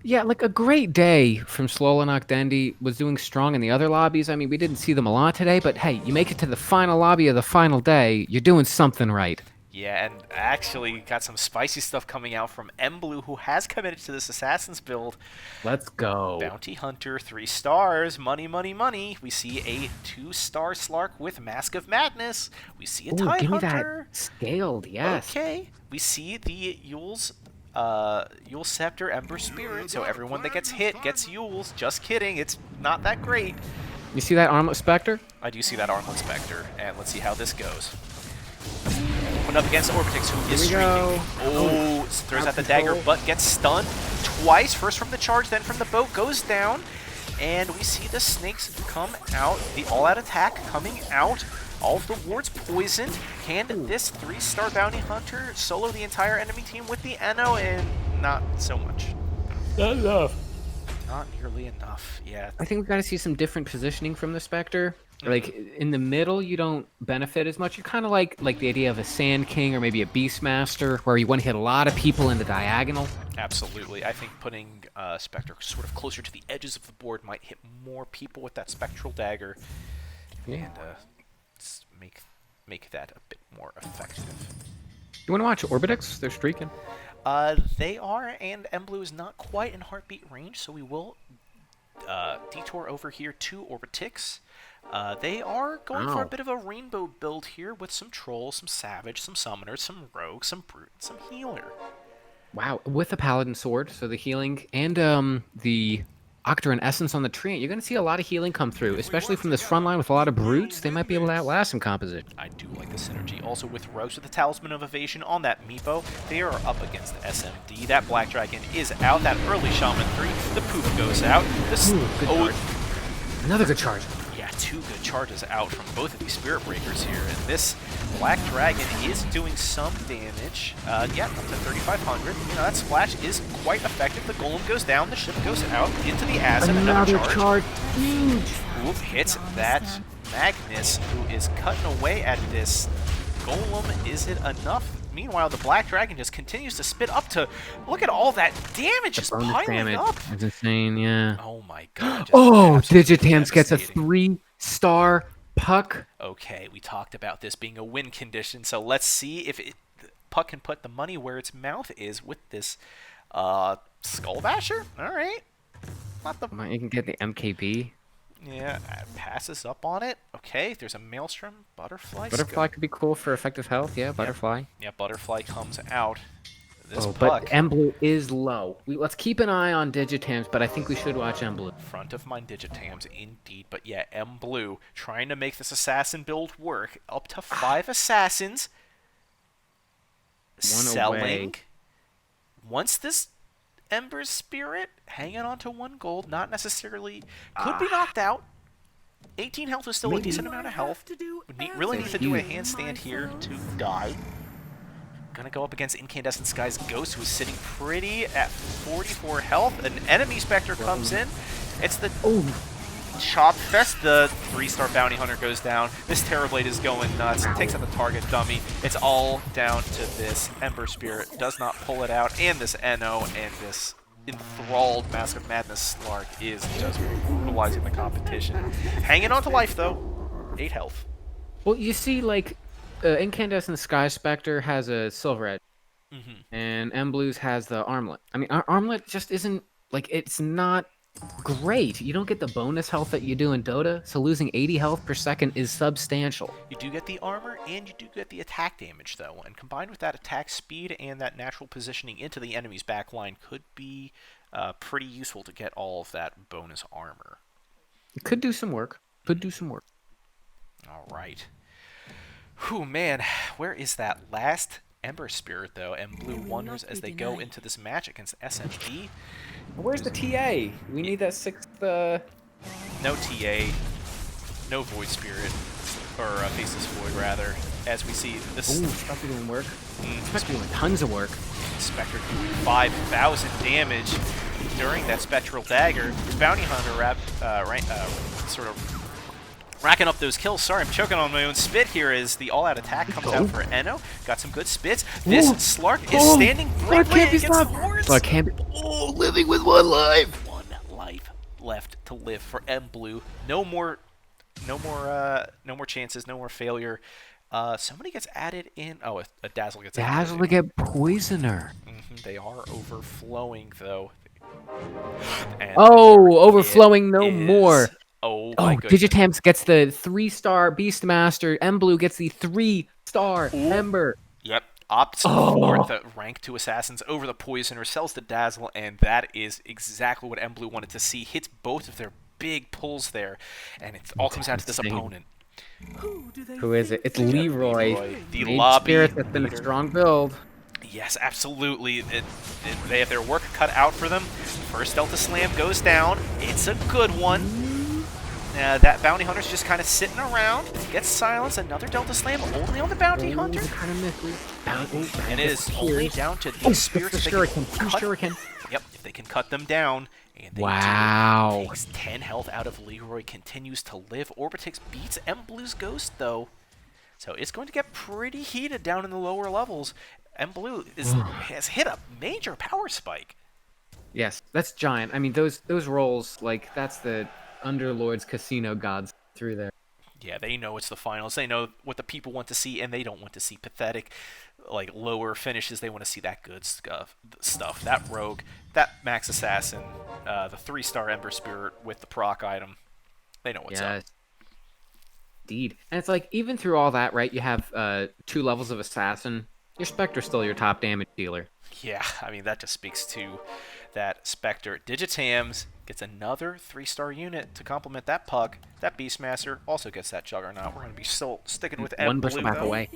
Yeah, like a great day from Slolanok Dendi was doing strong in the other lobbies. I mean, we didn't see them a lot today, but hey, you make it to the final lobby of the final day, you're doing something right. Yeah, and actually got some spicy stuff coming out from Mblue, who has committed to this Assassin's build. Let's go. Bounty Hunter, 3 stars, money, money, money. We see a 2-star Slark with Mask of Madness. We see a Tide give me Hunter. that scaled, yes. Okay. We see the Yule's Yule Scepter Ember Spirit, so everyone that gets hit gets Yule's. Just kidding, it's not that great. You see that Armlet Spectre? I do see that Armlet Spectre, and let's see how this goes. Went up against Orbitix, who is streaking. Oh, throws out the dagger, but gets stunned twice. First from the charge, then from the boat, goes down. And we see the snakes come out, the all-out attack coming out. All of the wards poisoned. Can this 3-star bounty hunter solo the entire enemy team with the Eno? And not so much. Not enough. Not nearly enough, yeah. I think we've got to see some different positioning from the Spectre. Like, in the middle, you don't benefit as much. You're kind of like the idea of a Sand King or maybe a Beastmaster, where you want to hit a lot of people in the diagonal. Absolutely. I think putting Spectre sort of closer to the edges of the board might hit more people with that Spectral Dagger. Yeah. And make that a bit more effective. You want to watch Orbitix? They're streaking. They are, and Mblue is not quite in heartbeat range, so we will detour over here to Orbitix. They are going for a bit of a rainbow build here with some trolls, some savage, some summoners, some rogue, some brute, and some healer. Wow, with a paladin sword, so the healing and the Octarine Essence on the tree, you're going to see a lot of healing come through, especially from this front line with a lot of brutes. They might be able to outlast some composition. I do like the synergy. Also with rogues with the Talisman of Evasion on that Meepo, they are up against SMD. That Black Dragon is out. That early Shaman 3, the poof goes out. Good charge. Another good charge. Yeah, 2 good charges out from both of these Spirit Breakers here, and this Black Dragon is doing some damage. Yeah, up to 3,500. You know, that splash is quite effective. The Golem goes down, the ship goes out into the Acid. Another charge. Huge. Oof, hits that Magnus, who is cutting away at this Golem. Is it enough? Meanwhile, the Black Dragon just continues to spit up to... Look at all that damage just piling up. It's insane, yeah. Oh my god. Oh, Digitams gets a 3-star puck. Okay, we talked about this being a win condition, so let's see if Puck can put the money where its mouth is with this Skull Basher. All right. You can get the MKB. Yeah, passes up on it. Okay, there's a Maelstrom. Butterfly could be cool for effective health, yeah, Butterfly. Yeah, Butterfly comes out. This But puck, Emblue is low. Let's keep an eye on Digitams, but I think we should watch Emblue. front of my Digitams, indeed. But yeah, M Blue trying to make this assassin build work. Up to 5 assassins. Selling. away. Once this Ember Spirit hanging on to 1 gold, not necessarily could be knocked out. 18 health is still a decent amount of health. Really need to do a handstand here to die. Gonna go up against Incandescent Sky's Ghost, who is sitting pretty at 44 health. An enemy Spectre comes in. It's the Chop Fest. The 3-star Bounty Hunter goes down. This Terrorblade is going nuts. Takes out the target dummy. It's all down to this Ember Spirit. Does not pull it out. And this NO and this enthralled Mask of Madness Slark is just brutalizing the competition. Hanging on to life, though. 8 health. Well, you see, like, Incandescent Sky Spectre has a Silver Edge, and M-Blues has the Armlet. I mean, Armlet just isn't, like, it's not great. You don't get the bonus health that you do in Dota, so losing 80 health per second is substantial. You do get the armor, and you do get the attack damage, though. And combined with that attack speed and that natural positioning into the enemy's backline could be pretty useful to get all of that bonus armor. It could do some work. All right. Whew, man. Where is that last Ember Spirit, though? And Blue wonders as they go into this match against SMD. Where's the TA? We need that 6th... No TA. No Void Spirit. Or Faceless Void, rather. As we see this... Ooh, Spectre doing work. Spectre doing tons of work. Spectre doing 5,000 damage during that Spectral Dagger. Bounty Hunter sort of racking up those kills. Sorry, I'm choking on my own spit here as the all-out attack comes out for Eno. Got some good spits. This Slark is standing bravely against the Hordes. Slark can't be... Oh, living with 1 life. 1 life left to live for M Blue. No more chances. No more failure. Somebody gets added in. Oh, a Dazzle gets added. Dazzle to get Poisoner. They are overflowing, though. And overflowing no more. Oh, my goodness. Digitams gets the 3-star Beastmaster. M-Blue gets the 3-star Ember. Yep. Opts for the rank 2 assassins over the Poisoner, sells the Dazzle, and that is exactly what M Blue wanted to see. Hits both of their big pulls there, and it all comes down to this opponent. Who is it? It's Leroy. The Mage lobby Spirit that's been a strong build. Yes, absolutely. They have their work cut out for them. First Delta Slam goes down. It's a good one. That Bounty Hunter's just kind of sitting around. Gets silenced. Another Delta Slam only on the Bounty Hunter. Kind of misses. And it is only down to these spirits. Shuriken. Yep, if they can cut them down. And they do. Takes 10 health out of Leroy. Continues to live. Orbitix beats M Blue's Ghost, though. So it's going to get pretty heated down in the lower levels. M Blue has hit a major power spike. Yes, that's giant. I mean, those rolls, like, that's the Underlords casino gods through there. Yeah, they know it's the finals. They know what the people want to see, and they don't want to see pathetic, like, lower finishes. They want to see that good stuff. That Rogue, that Max Assassin, the 3-star Ember Spirit with the proc item. They know what's up. Indeed. And it's like, even through all that, right, you have 2 levels of Assassin. Your Spectre's still your top damage dealer. Yeah, I mean, that just speaks to that Spectre. Digitams gets another 3-star unit to complement that puck. That Beastmaster also gets that Juggernaut. We're going to be still sticking with M Blue, One back away.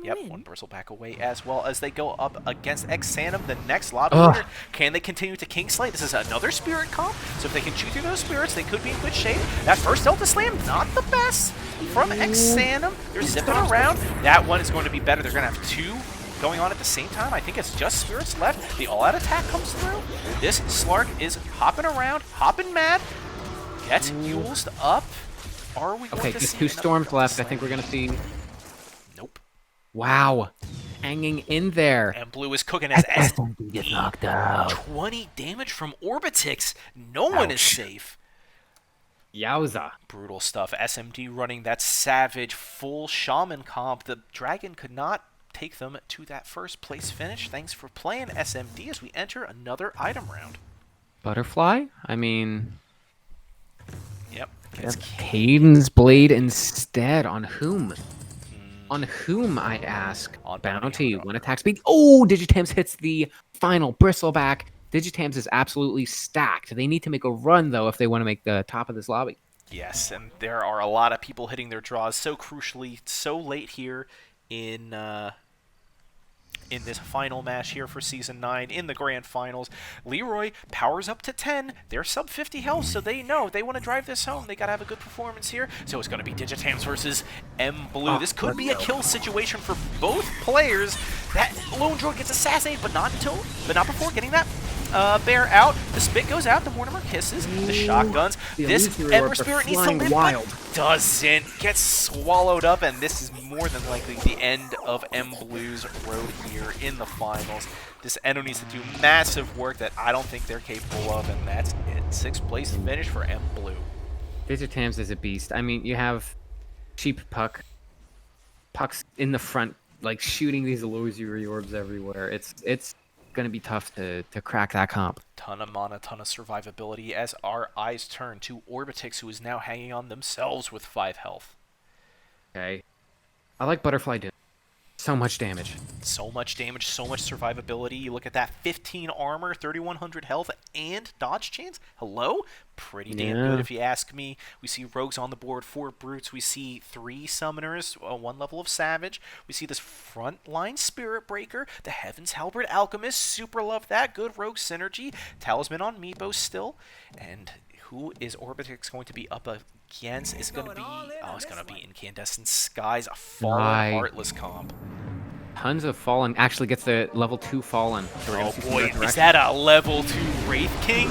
Yep, one bristle back away as well as they go up against Xanum, the next lobby leader. Can they continue to Kingslay? This is another Spirit comp, so if they can chew through those Spirits, they could be in good shape. That first Delta Slam, not the best from Xanum. They're zipping around. That one is going to be better. They're going to have 2 going on at the same time. I think it's just Spirits left. The all-out attack comes through. This Slark is hopping around, hopping mad. Gets used up. Are we going to see just 2 storms left. I think we're going to see... Nope. Wow. Hanging in there. And Blue is cooking as SMD gets knocked out. 20 damage from Orbitix. No one is safe. Yowza. Brutal stuff. SMD running that savage full shaman comp. The dragon could not take them to that first place finish. Thanks for playing, SMD, as we enter another item round. Butterfly? I mean... Yep. It's Caden's Blade instead. On whom? On whom, I ask? On Bounty, Hunter. 1 attack speed. Oh, Digitams hits the final bristleback. Digitams is absolutely stacked. They need to make a run, though, if they want to make the top of this lobby. Yes, and there are a lot of people hitting their draws so crucially, so late here in this final match here for Season 9 in the Grand Finals. Leroy powers up to 10. They're sub 50 health, so they know if they want to drive this home, they got to have a good performance here. So it's going to be Digitams versus M Blue. This could be a kill situation for both players. That lone droid gets assassinated, but not before getting that bear out. The spit goes out. The Mortimer kisses. The shotguns. This Ember Spirit needs to live, but doesn't. Gets swallowed up, and this is more than likely the end of M Blue's road here in the finals. This Endo needs to do massive work that I don't think they're capable of, and that's it. 6th place finish for M Blue. Digitams is a beast. I mean, you have cheap pucks in the front, like shooting these illusory orbs everywhere. It's gonna be tough to crack that comp. Ton of mana, ton of survivability as our eyes turn to Orbitix, who is now hanging on themselves with 5 health. Okay, I like Butterfly Doom. So much damage. So much damage, so much survivability. You look at that 15 armor, 3,100 health, and dodge chance. Hello? Pretty damn good if you ask me. We see rogues on the board, 4 brutes. We see 3 summoners, 1 level of savage. We see this frontline spirit breaker, the Heaven's Halberd Alchemist. Super love that. Good rogue synergy. Talisman on Meepo still. And who is Orbitix going to be up against? It's going to be, it's going to be Incandescent Skies, a Fallen Heartless comp. Tons of Fallen. Actually gets the level 2 Fallen. So oh boy, is that a level 2 Wraith King?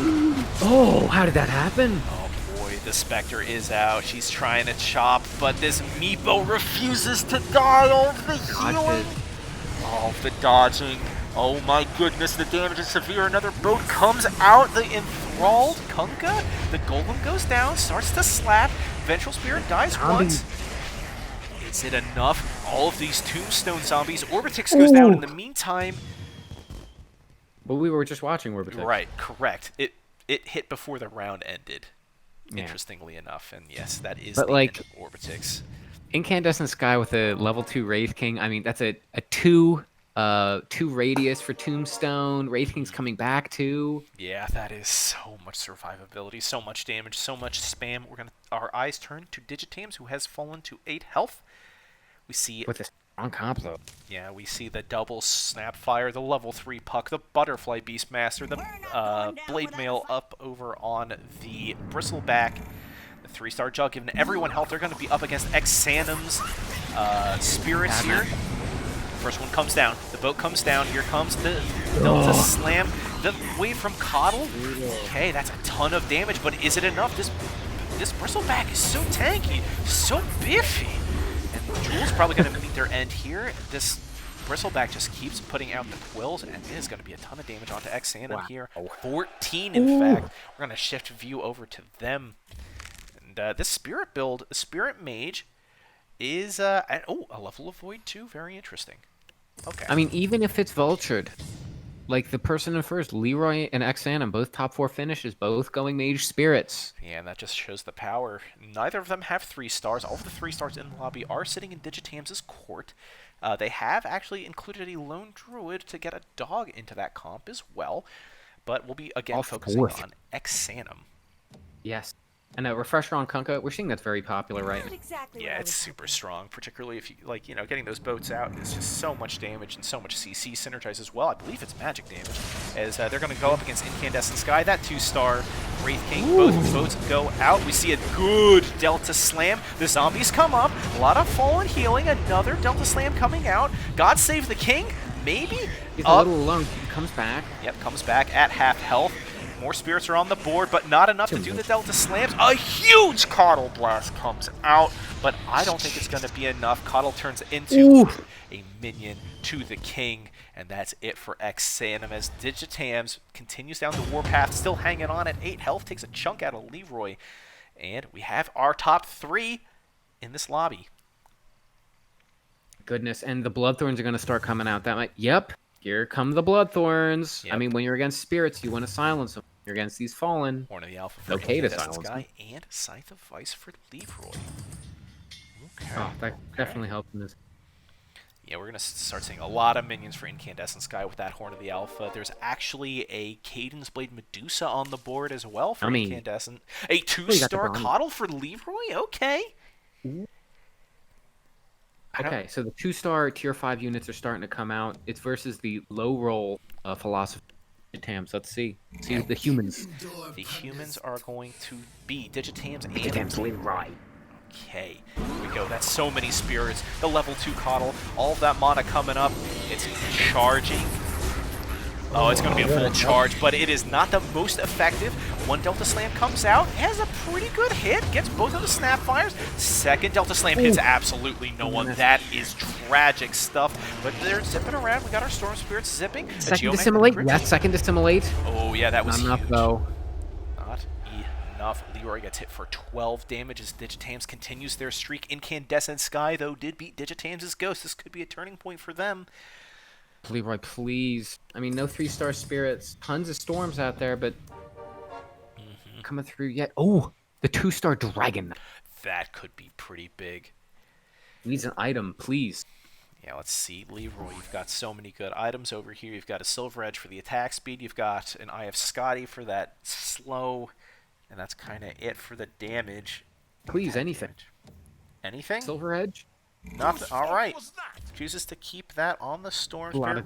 Oh, how did that happen? Oh boy, the Spectre is out. She's trying to chop, but this Meepo refuses to die. Oh, the healing. Oh, the dodging. Oh my goodness, the damage is severe. Another boat comes out. The enthralled Kunkka. The Golem goes down, starts to slap. Vengeful Spirit dies once. Is it enough? All of these Tombstone zombies. Orbitix goes down in the meantime. But we were just watching Orbitix. Right, correct. It hit before the round ended, interestingly enough. And yes, that is the end of Orbitix. Incandescent Sky with a level 2 Wraith King. I mean, that's a 2 radius for Tombstone. Wraith King's coming back too. Yeah, that is so much survivability, so much damage, so much spam. Our eyes turn to Digitams, who has fallen to 8 health. We see with a strong comp though. Yeah, we see the double Snapfire, the level 3 puck, the Butterfly Beastmaster, the Blade Mail up over on the Bristleback. The 3-star Jug giving everyone health. They're going to be up against Exanum's Spirits here. First one comes down. The boat comes down. Here comes the Delta Slam. The wave from Coddle. Okay, that's a ton of damage, but is it enough? This Bristleback is so tanky, so biffy. And Jules probably going to meet their end here. This Bristleback just keeps putting out the quills, and it is going to be a ton of damage onto Exanum here. 14, in fact. We're going to shift view over to them. And this Spirit build, Spirit Mage, is a level of Void too. Very interesting. Okay. I mean, even if it's vultured, like the person in first, Leroy and Exanum, both top 4 finishes, both going Mage Spirits. Yeah, and that just shows the power. Neither of them have 3 stars. All of the 3 stars in the lobby are sitting in Digitams' court. They have actually included a lone druid to get a dog into that comp as well. But we'll be, again, focusing on Exanum. Yes. And a refresher on Kunkka, we're seeing that's very popular, right? Yeah, it's super strong, particularly if you, getting those boats out is just so much damage and so much CC synergize as well. I believe it's magic damage, as they're going to go up against Incandescent Sky. That 2-star Wraith King, both boats go out. We see a good Delta Slam. The zombies come up, a lot of fallen healing, another Delta Slam coming out. God save the King, maybe? He's a little alone, he comes back. Yep, comes back at half health. More spirits are on the board, but not enough to do the Delta Slams. A huge Coddle Blast comes out, but I don't think it's going to be enough. Coddle turns into a minion to the King, and that's it for Exanum as Digitams continues down the warpath, still hanging on at 8 health, takes a chunk out of Leroy, and we have our top 3 in this lobby. Goodness, and the Bloodthorns are going to start coming out. That might, yep. Here come the Bloodthorns. Yep. I mean, when you're against spirits, you want to silence them. You're against these fallen. Horn of the Alpha for okay to silence Sky and Scythe of Vice for Leroy. Okay. Oh, that definitely helped in this. Yeah, we're going to start seeing a lot of minions for Incandescent Sky with that Horn of the Alpha. There's actually a Cadence Blade Medusa on the board as well for Incandescent. A 2-star Coddle for Leroy? Okay. Okay, so the 2-star Tier 5 units are starting to come out. It's versus the low roll Philosophy Digitams. Let's see. See the humans. The humans are going to be Digitams and Leroy. Okay, here we go. That's so many spirits. The level 2 Coddle. All of that mana coming up. It's charging. Oh, it's going to be a full charge, but it is not the most effective. One Delta Slam comes out, has a pretty good hit, gets both of the Snapfires. Second Delta Slam hits absolutely no one. That is tragic stuff, but they're zipping around. We got our Storm Spirits zipping. Second Dissimilate? Yes, second Dissimilate. Oh, yeah, that was not huge. Enough, though. Not enough. Leroy gets hit for 12 damage as Digitams continues their streak. Incandescent Sky, though, did beat Digitams' Ghost. This could be a turning point for them. Leroy, please. I mean, no 3-star spirits. Tons of storms out there, but coming through yet. Oh, the 2-star dragon. That could be pretty big. Needs an item, please. Yeah, let's see. Leroy, you've got so many good items over here. You've got a Silver Edge for the attack speed. You've got an Eye of Scotty for that slow. And that's kind of it for the damage. Please, anything. Anything? Silver Edge? Nothing. All right. Chooses to keep that on the Storm Spirit.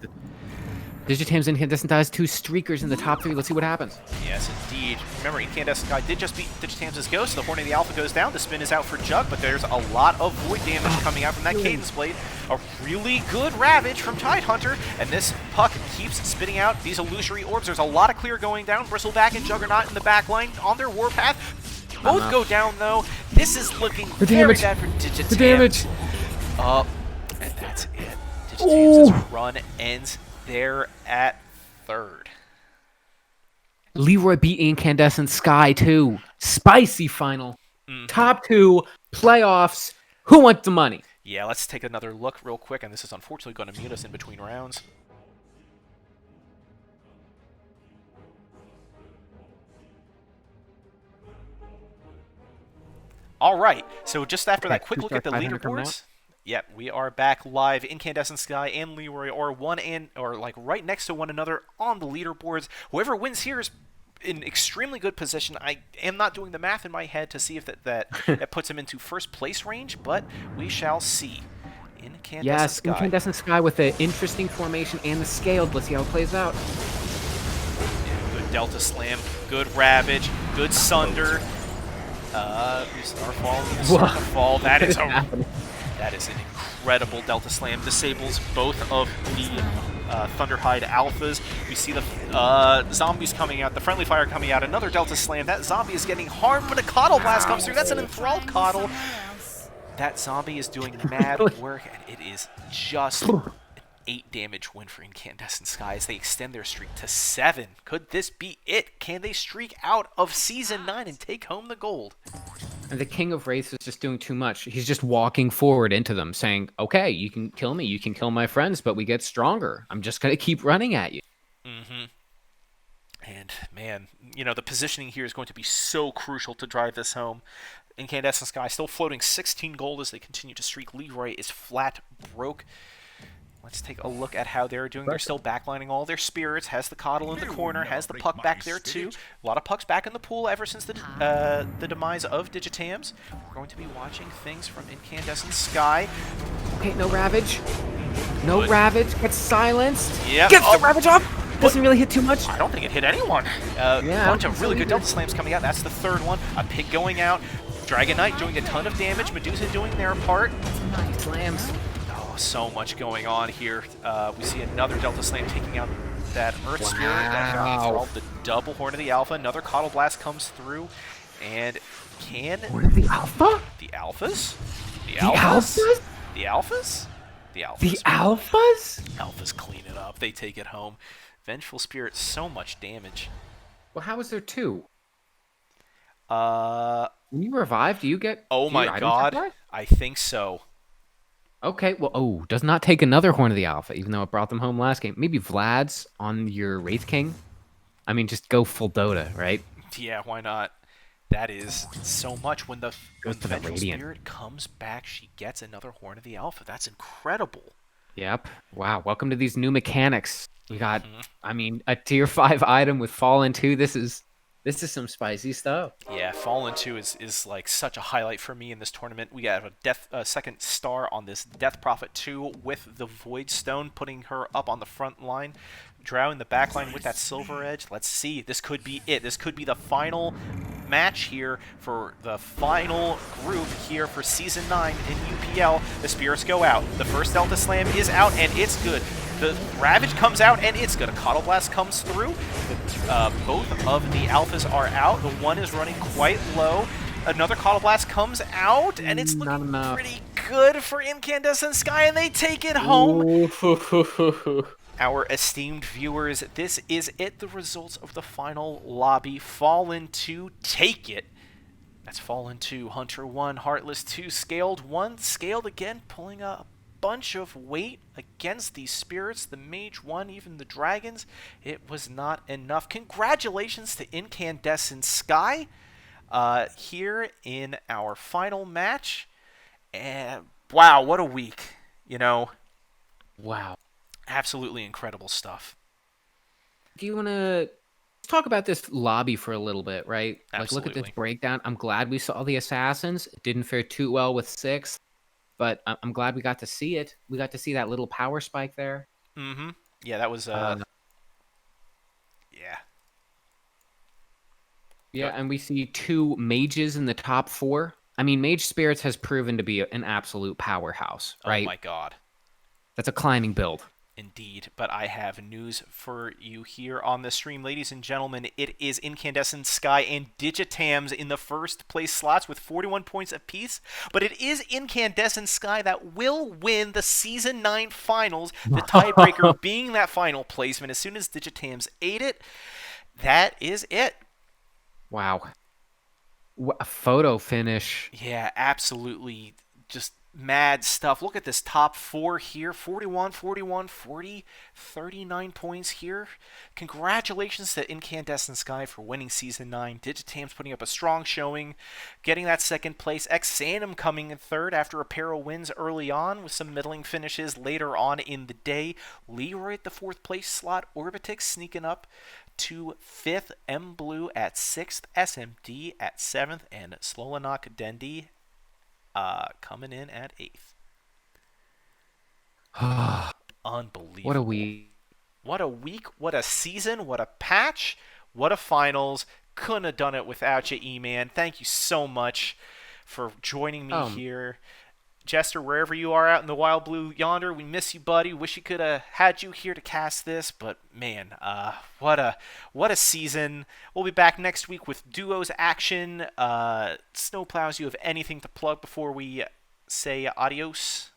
Digitams Incandescent has 2 streakers in the top 3. Let's see what happens. Yes, indeed. Remember, Incandescent Sky did just beat Digitams' Ghost. The Horn of the Alpha goes down. The spin is out for Jug, but there's a lot of void damage coming out from that Cadence Blade. A really good Ravage from Tidehunter, and this Puck keeps spitting out these illusory orbs. There's a lot of clear going down. Bristleback and Juggernaut in the back line on their warpath. Both go down, though. This is looking very bad for Digitams. The damage. And that's it. Digitams' run ends there at 3rd. Leroy beat Incandescent Sky, too. Spicy final. Top 2, playoffs. Who wants the money? Yeah, let's take another look real quick, and this is unfortunately going to mute us in between rounds. All right, so just after that quick look at the leaderboards, yeah, we are back live. Incandescent Sky and Leroy are right next to one another on the leaderboards. Whoever wins here is in extremely good position. I am not doing the math in my head to see if that puts him into first place range, but we shall see. Incandescent Sky. Incandescent Sky with the interesting formation and the scaled. Let's see how it plays out. Yeah, good Delta Slam, good Ravage, good Sunder. We start falling. We start to fall. That is an incredible Delta Slam. Disables both of the Thunderhide Alphas. We see the zombies coming out, the Friendly Fire coming out. Another Delta Slam. That zombie is getting harmed when a Coddle Blast comes through. That's an enthralled Coddle. That zombie is doing mad work, and it is just an 8 damage win for Incandescent Sky as they extend their streak to 7. Could this be it? Can they streak out of Season 9 and take home the gold? And the King of Wraiths is just doing too much. He's just walking forward into them, saying, okay, you can kill me, you can kill my friends, but we get stronger. I'm just going to keep running at you. And, man, the positioning here is going to be so crucial to drive this home. Incandescent Sky still floating 16 gold as they continue to streak. Leroy is flat broke. Let's take a look at how they're doing. They're still backlining all their spirits. Has the Coddle in the corner. Has the Puck back there too. A lot of Pucks back in the pool ever since the demise of Digitams. We're going to be watching things from Incandescent Sky. Okay, no Ravage. No Ravage. Gets silenced. Yep. Gets the Ravage up. Doesn't really hit too much. I don't think it hit anyone. A bunch of really good Delta Slams coming out. That's the 3rd one. A Pig going out. Dragon Knight doing a ton of damage. Medusa doing their part. Nice slams. So much going on here. We see another Delta Slam taking out that Earth Spirit. That got the double Horn of the Alpha. Another Coddle Blast comes through. And Horn of the Alpha? The Alphas? The Alphas? The Alphas? The Alphas. The Alphas? Alphas clean it up. They take it home. Vengeful Spirit, so much damage. Well, how is there 2? When you revive, do you get... Oh my god. I think so. Okay, well, does not take another Horn of the Alpha, even though it brought them home last game. Maybe Vlad's on your Wraith King? I mean, just go full Dota, right? Yeah, why not? That is so much. When the Vengeful Spirit comes back, she gets another Horn of the Alpha. That's incredible. Yep. Wow. Welcome to these new mechanics. We got, Mhm. I mean, a tier 5 item with Fallen 2. This is some spicy stuff. Yeah, Fallen 2 is like such a highlight for me in this tournament. We have a second star on this Death Prophet 2 with the Void Stone, putting her up on the front line. Drow in the back line with that Silver Edge. Let's see. This could be it. This could be the final match here for the final group here for Season 9 in UPL. The Spirits go out. The first Delta Slam is out, and it's good. The Ravage comes out, and it's good. A Coddle Blast comes through. Both of the Alphas are out. The one is running quite low. Another Coddle Blast comes out, and it's Not looking enough. pretty good for Incandescent Sky, and they take it home. Ooh. Our esteemed viewers, this is it. The results of the final lobby. Fallen 2, take it. That's Fallen 2, Hunter 1, Heartless 2, Scaled 1, Scaled again, pulling a bunch of weight against these Spirits, the Mage 1, even the Dragons. It was not enough. Congratulations to Incandescent Sky here in our final match. And wow, what a week. Wow. Absolutely incredible stuff. Do you want to talk about this lobby for a little bit, right? Like, look at this Absolutely. breakdown. I'm glad we saw the Assassins. It didn't fare too well with 6, but I'm glad we got to see it. We got to see that little power spike there. Mm-hmm. Yeah, that was, Uh, yeah. yeah, and we see 2 mages in the top 4. I mean, Mage Spirits has proven to be an absolute powerhouse, Oh right? my god. That's a climbing build. Indeed, but I have news for you here on the stream, ladies and gentlemen. It is Incandescent Sky and Digitams in the first place slots with 41 points apiece, but it is Incandescent Sky that will win the Season 9 finals, the tiebreaker being that final placement. As soon as Digitams ate it, that is it. Wow. A photo finish. Yeah, absolutely. Just mad stuff. Look at this top 4 here. 41, 41, 40, 39 points here. Congratulations to Incandescent Sky for winning Season 9. Digitams putting up a strong showing, getting that second place. Exanum coming in third after a pair of wins early on with some middling finishes later on in the day. Leroy at the 4th place slot. Orbitix sneaking up to 5th, M Blue at 6th, SMD at 7th, and Slolanak Dendi coming in at 8th. Unbelievable. What a week. What a week, what a season, what a patch, what a finals. Couldn't have done it without you, E-Man. Thank you so much for joining me here. Jester, wherever you are out in the wild blue yonder, we miss you, buddy. Wish you could have had you here to cast this, but man, what a season. We'll be back next week with duos action. Snowplows, you have anything to plug before we say adios?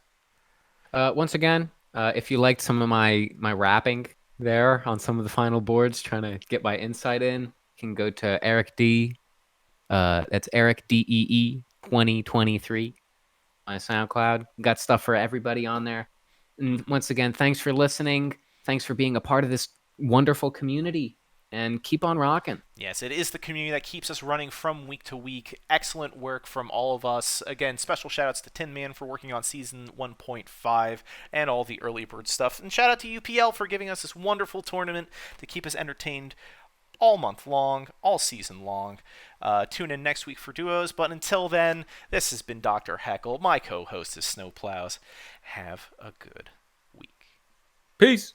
Once again, if you liked some of my rapping there on some of the final boards, trying to get my insight in, you can go to Eric D. That's Eric DEE 2023. My SoundCloud. Got stuff for everybody on there. And once again, thanks for listening. Thanks for being a part of this wonderful community. And keep on rocking. Yes, it is the community that keeps us running from week to week. Excellent work from all of us. Again, special shout-outs to Tin Man for working on Season 1.5 and all the early bird stuff. And shout-out to UPL for giving us this wonderful tournament to keep us entertained all month long, all season long. Tune in next week for duos, but until then, this has been Dr. Heckle. My co-host is Snowplows. Have a good week. Peace.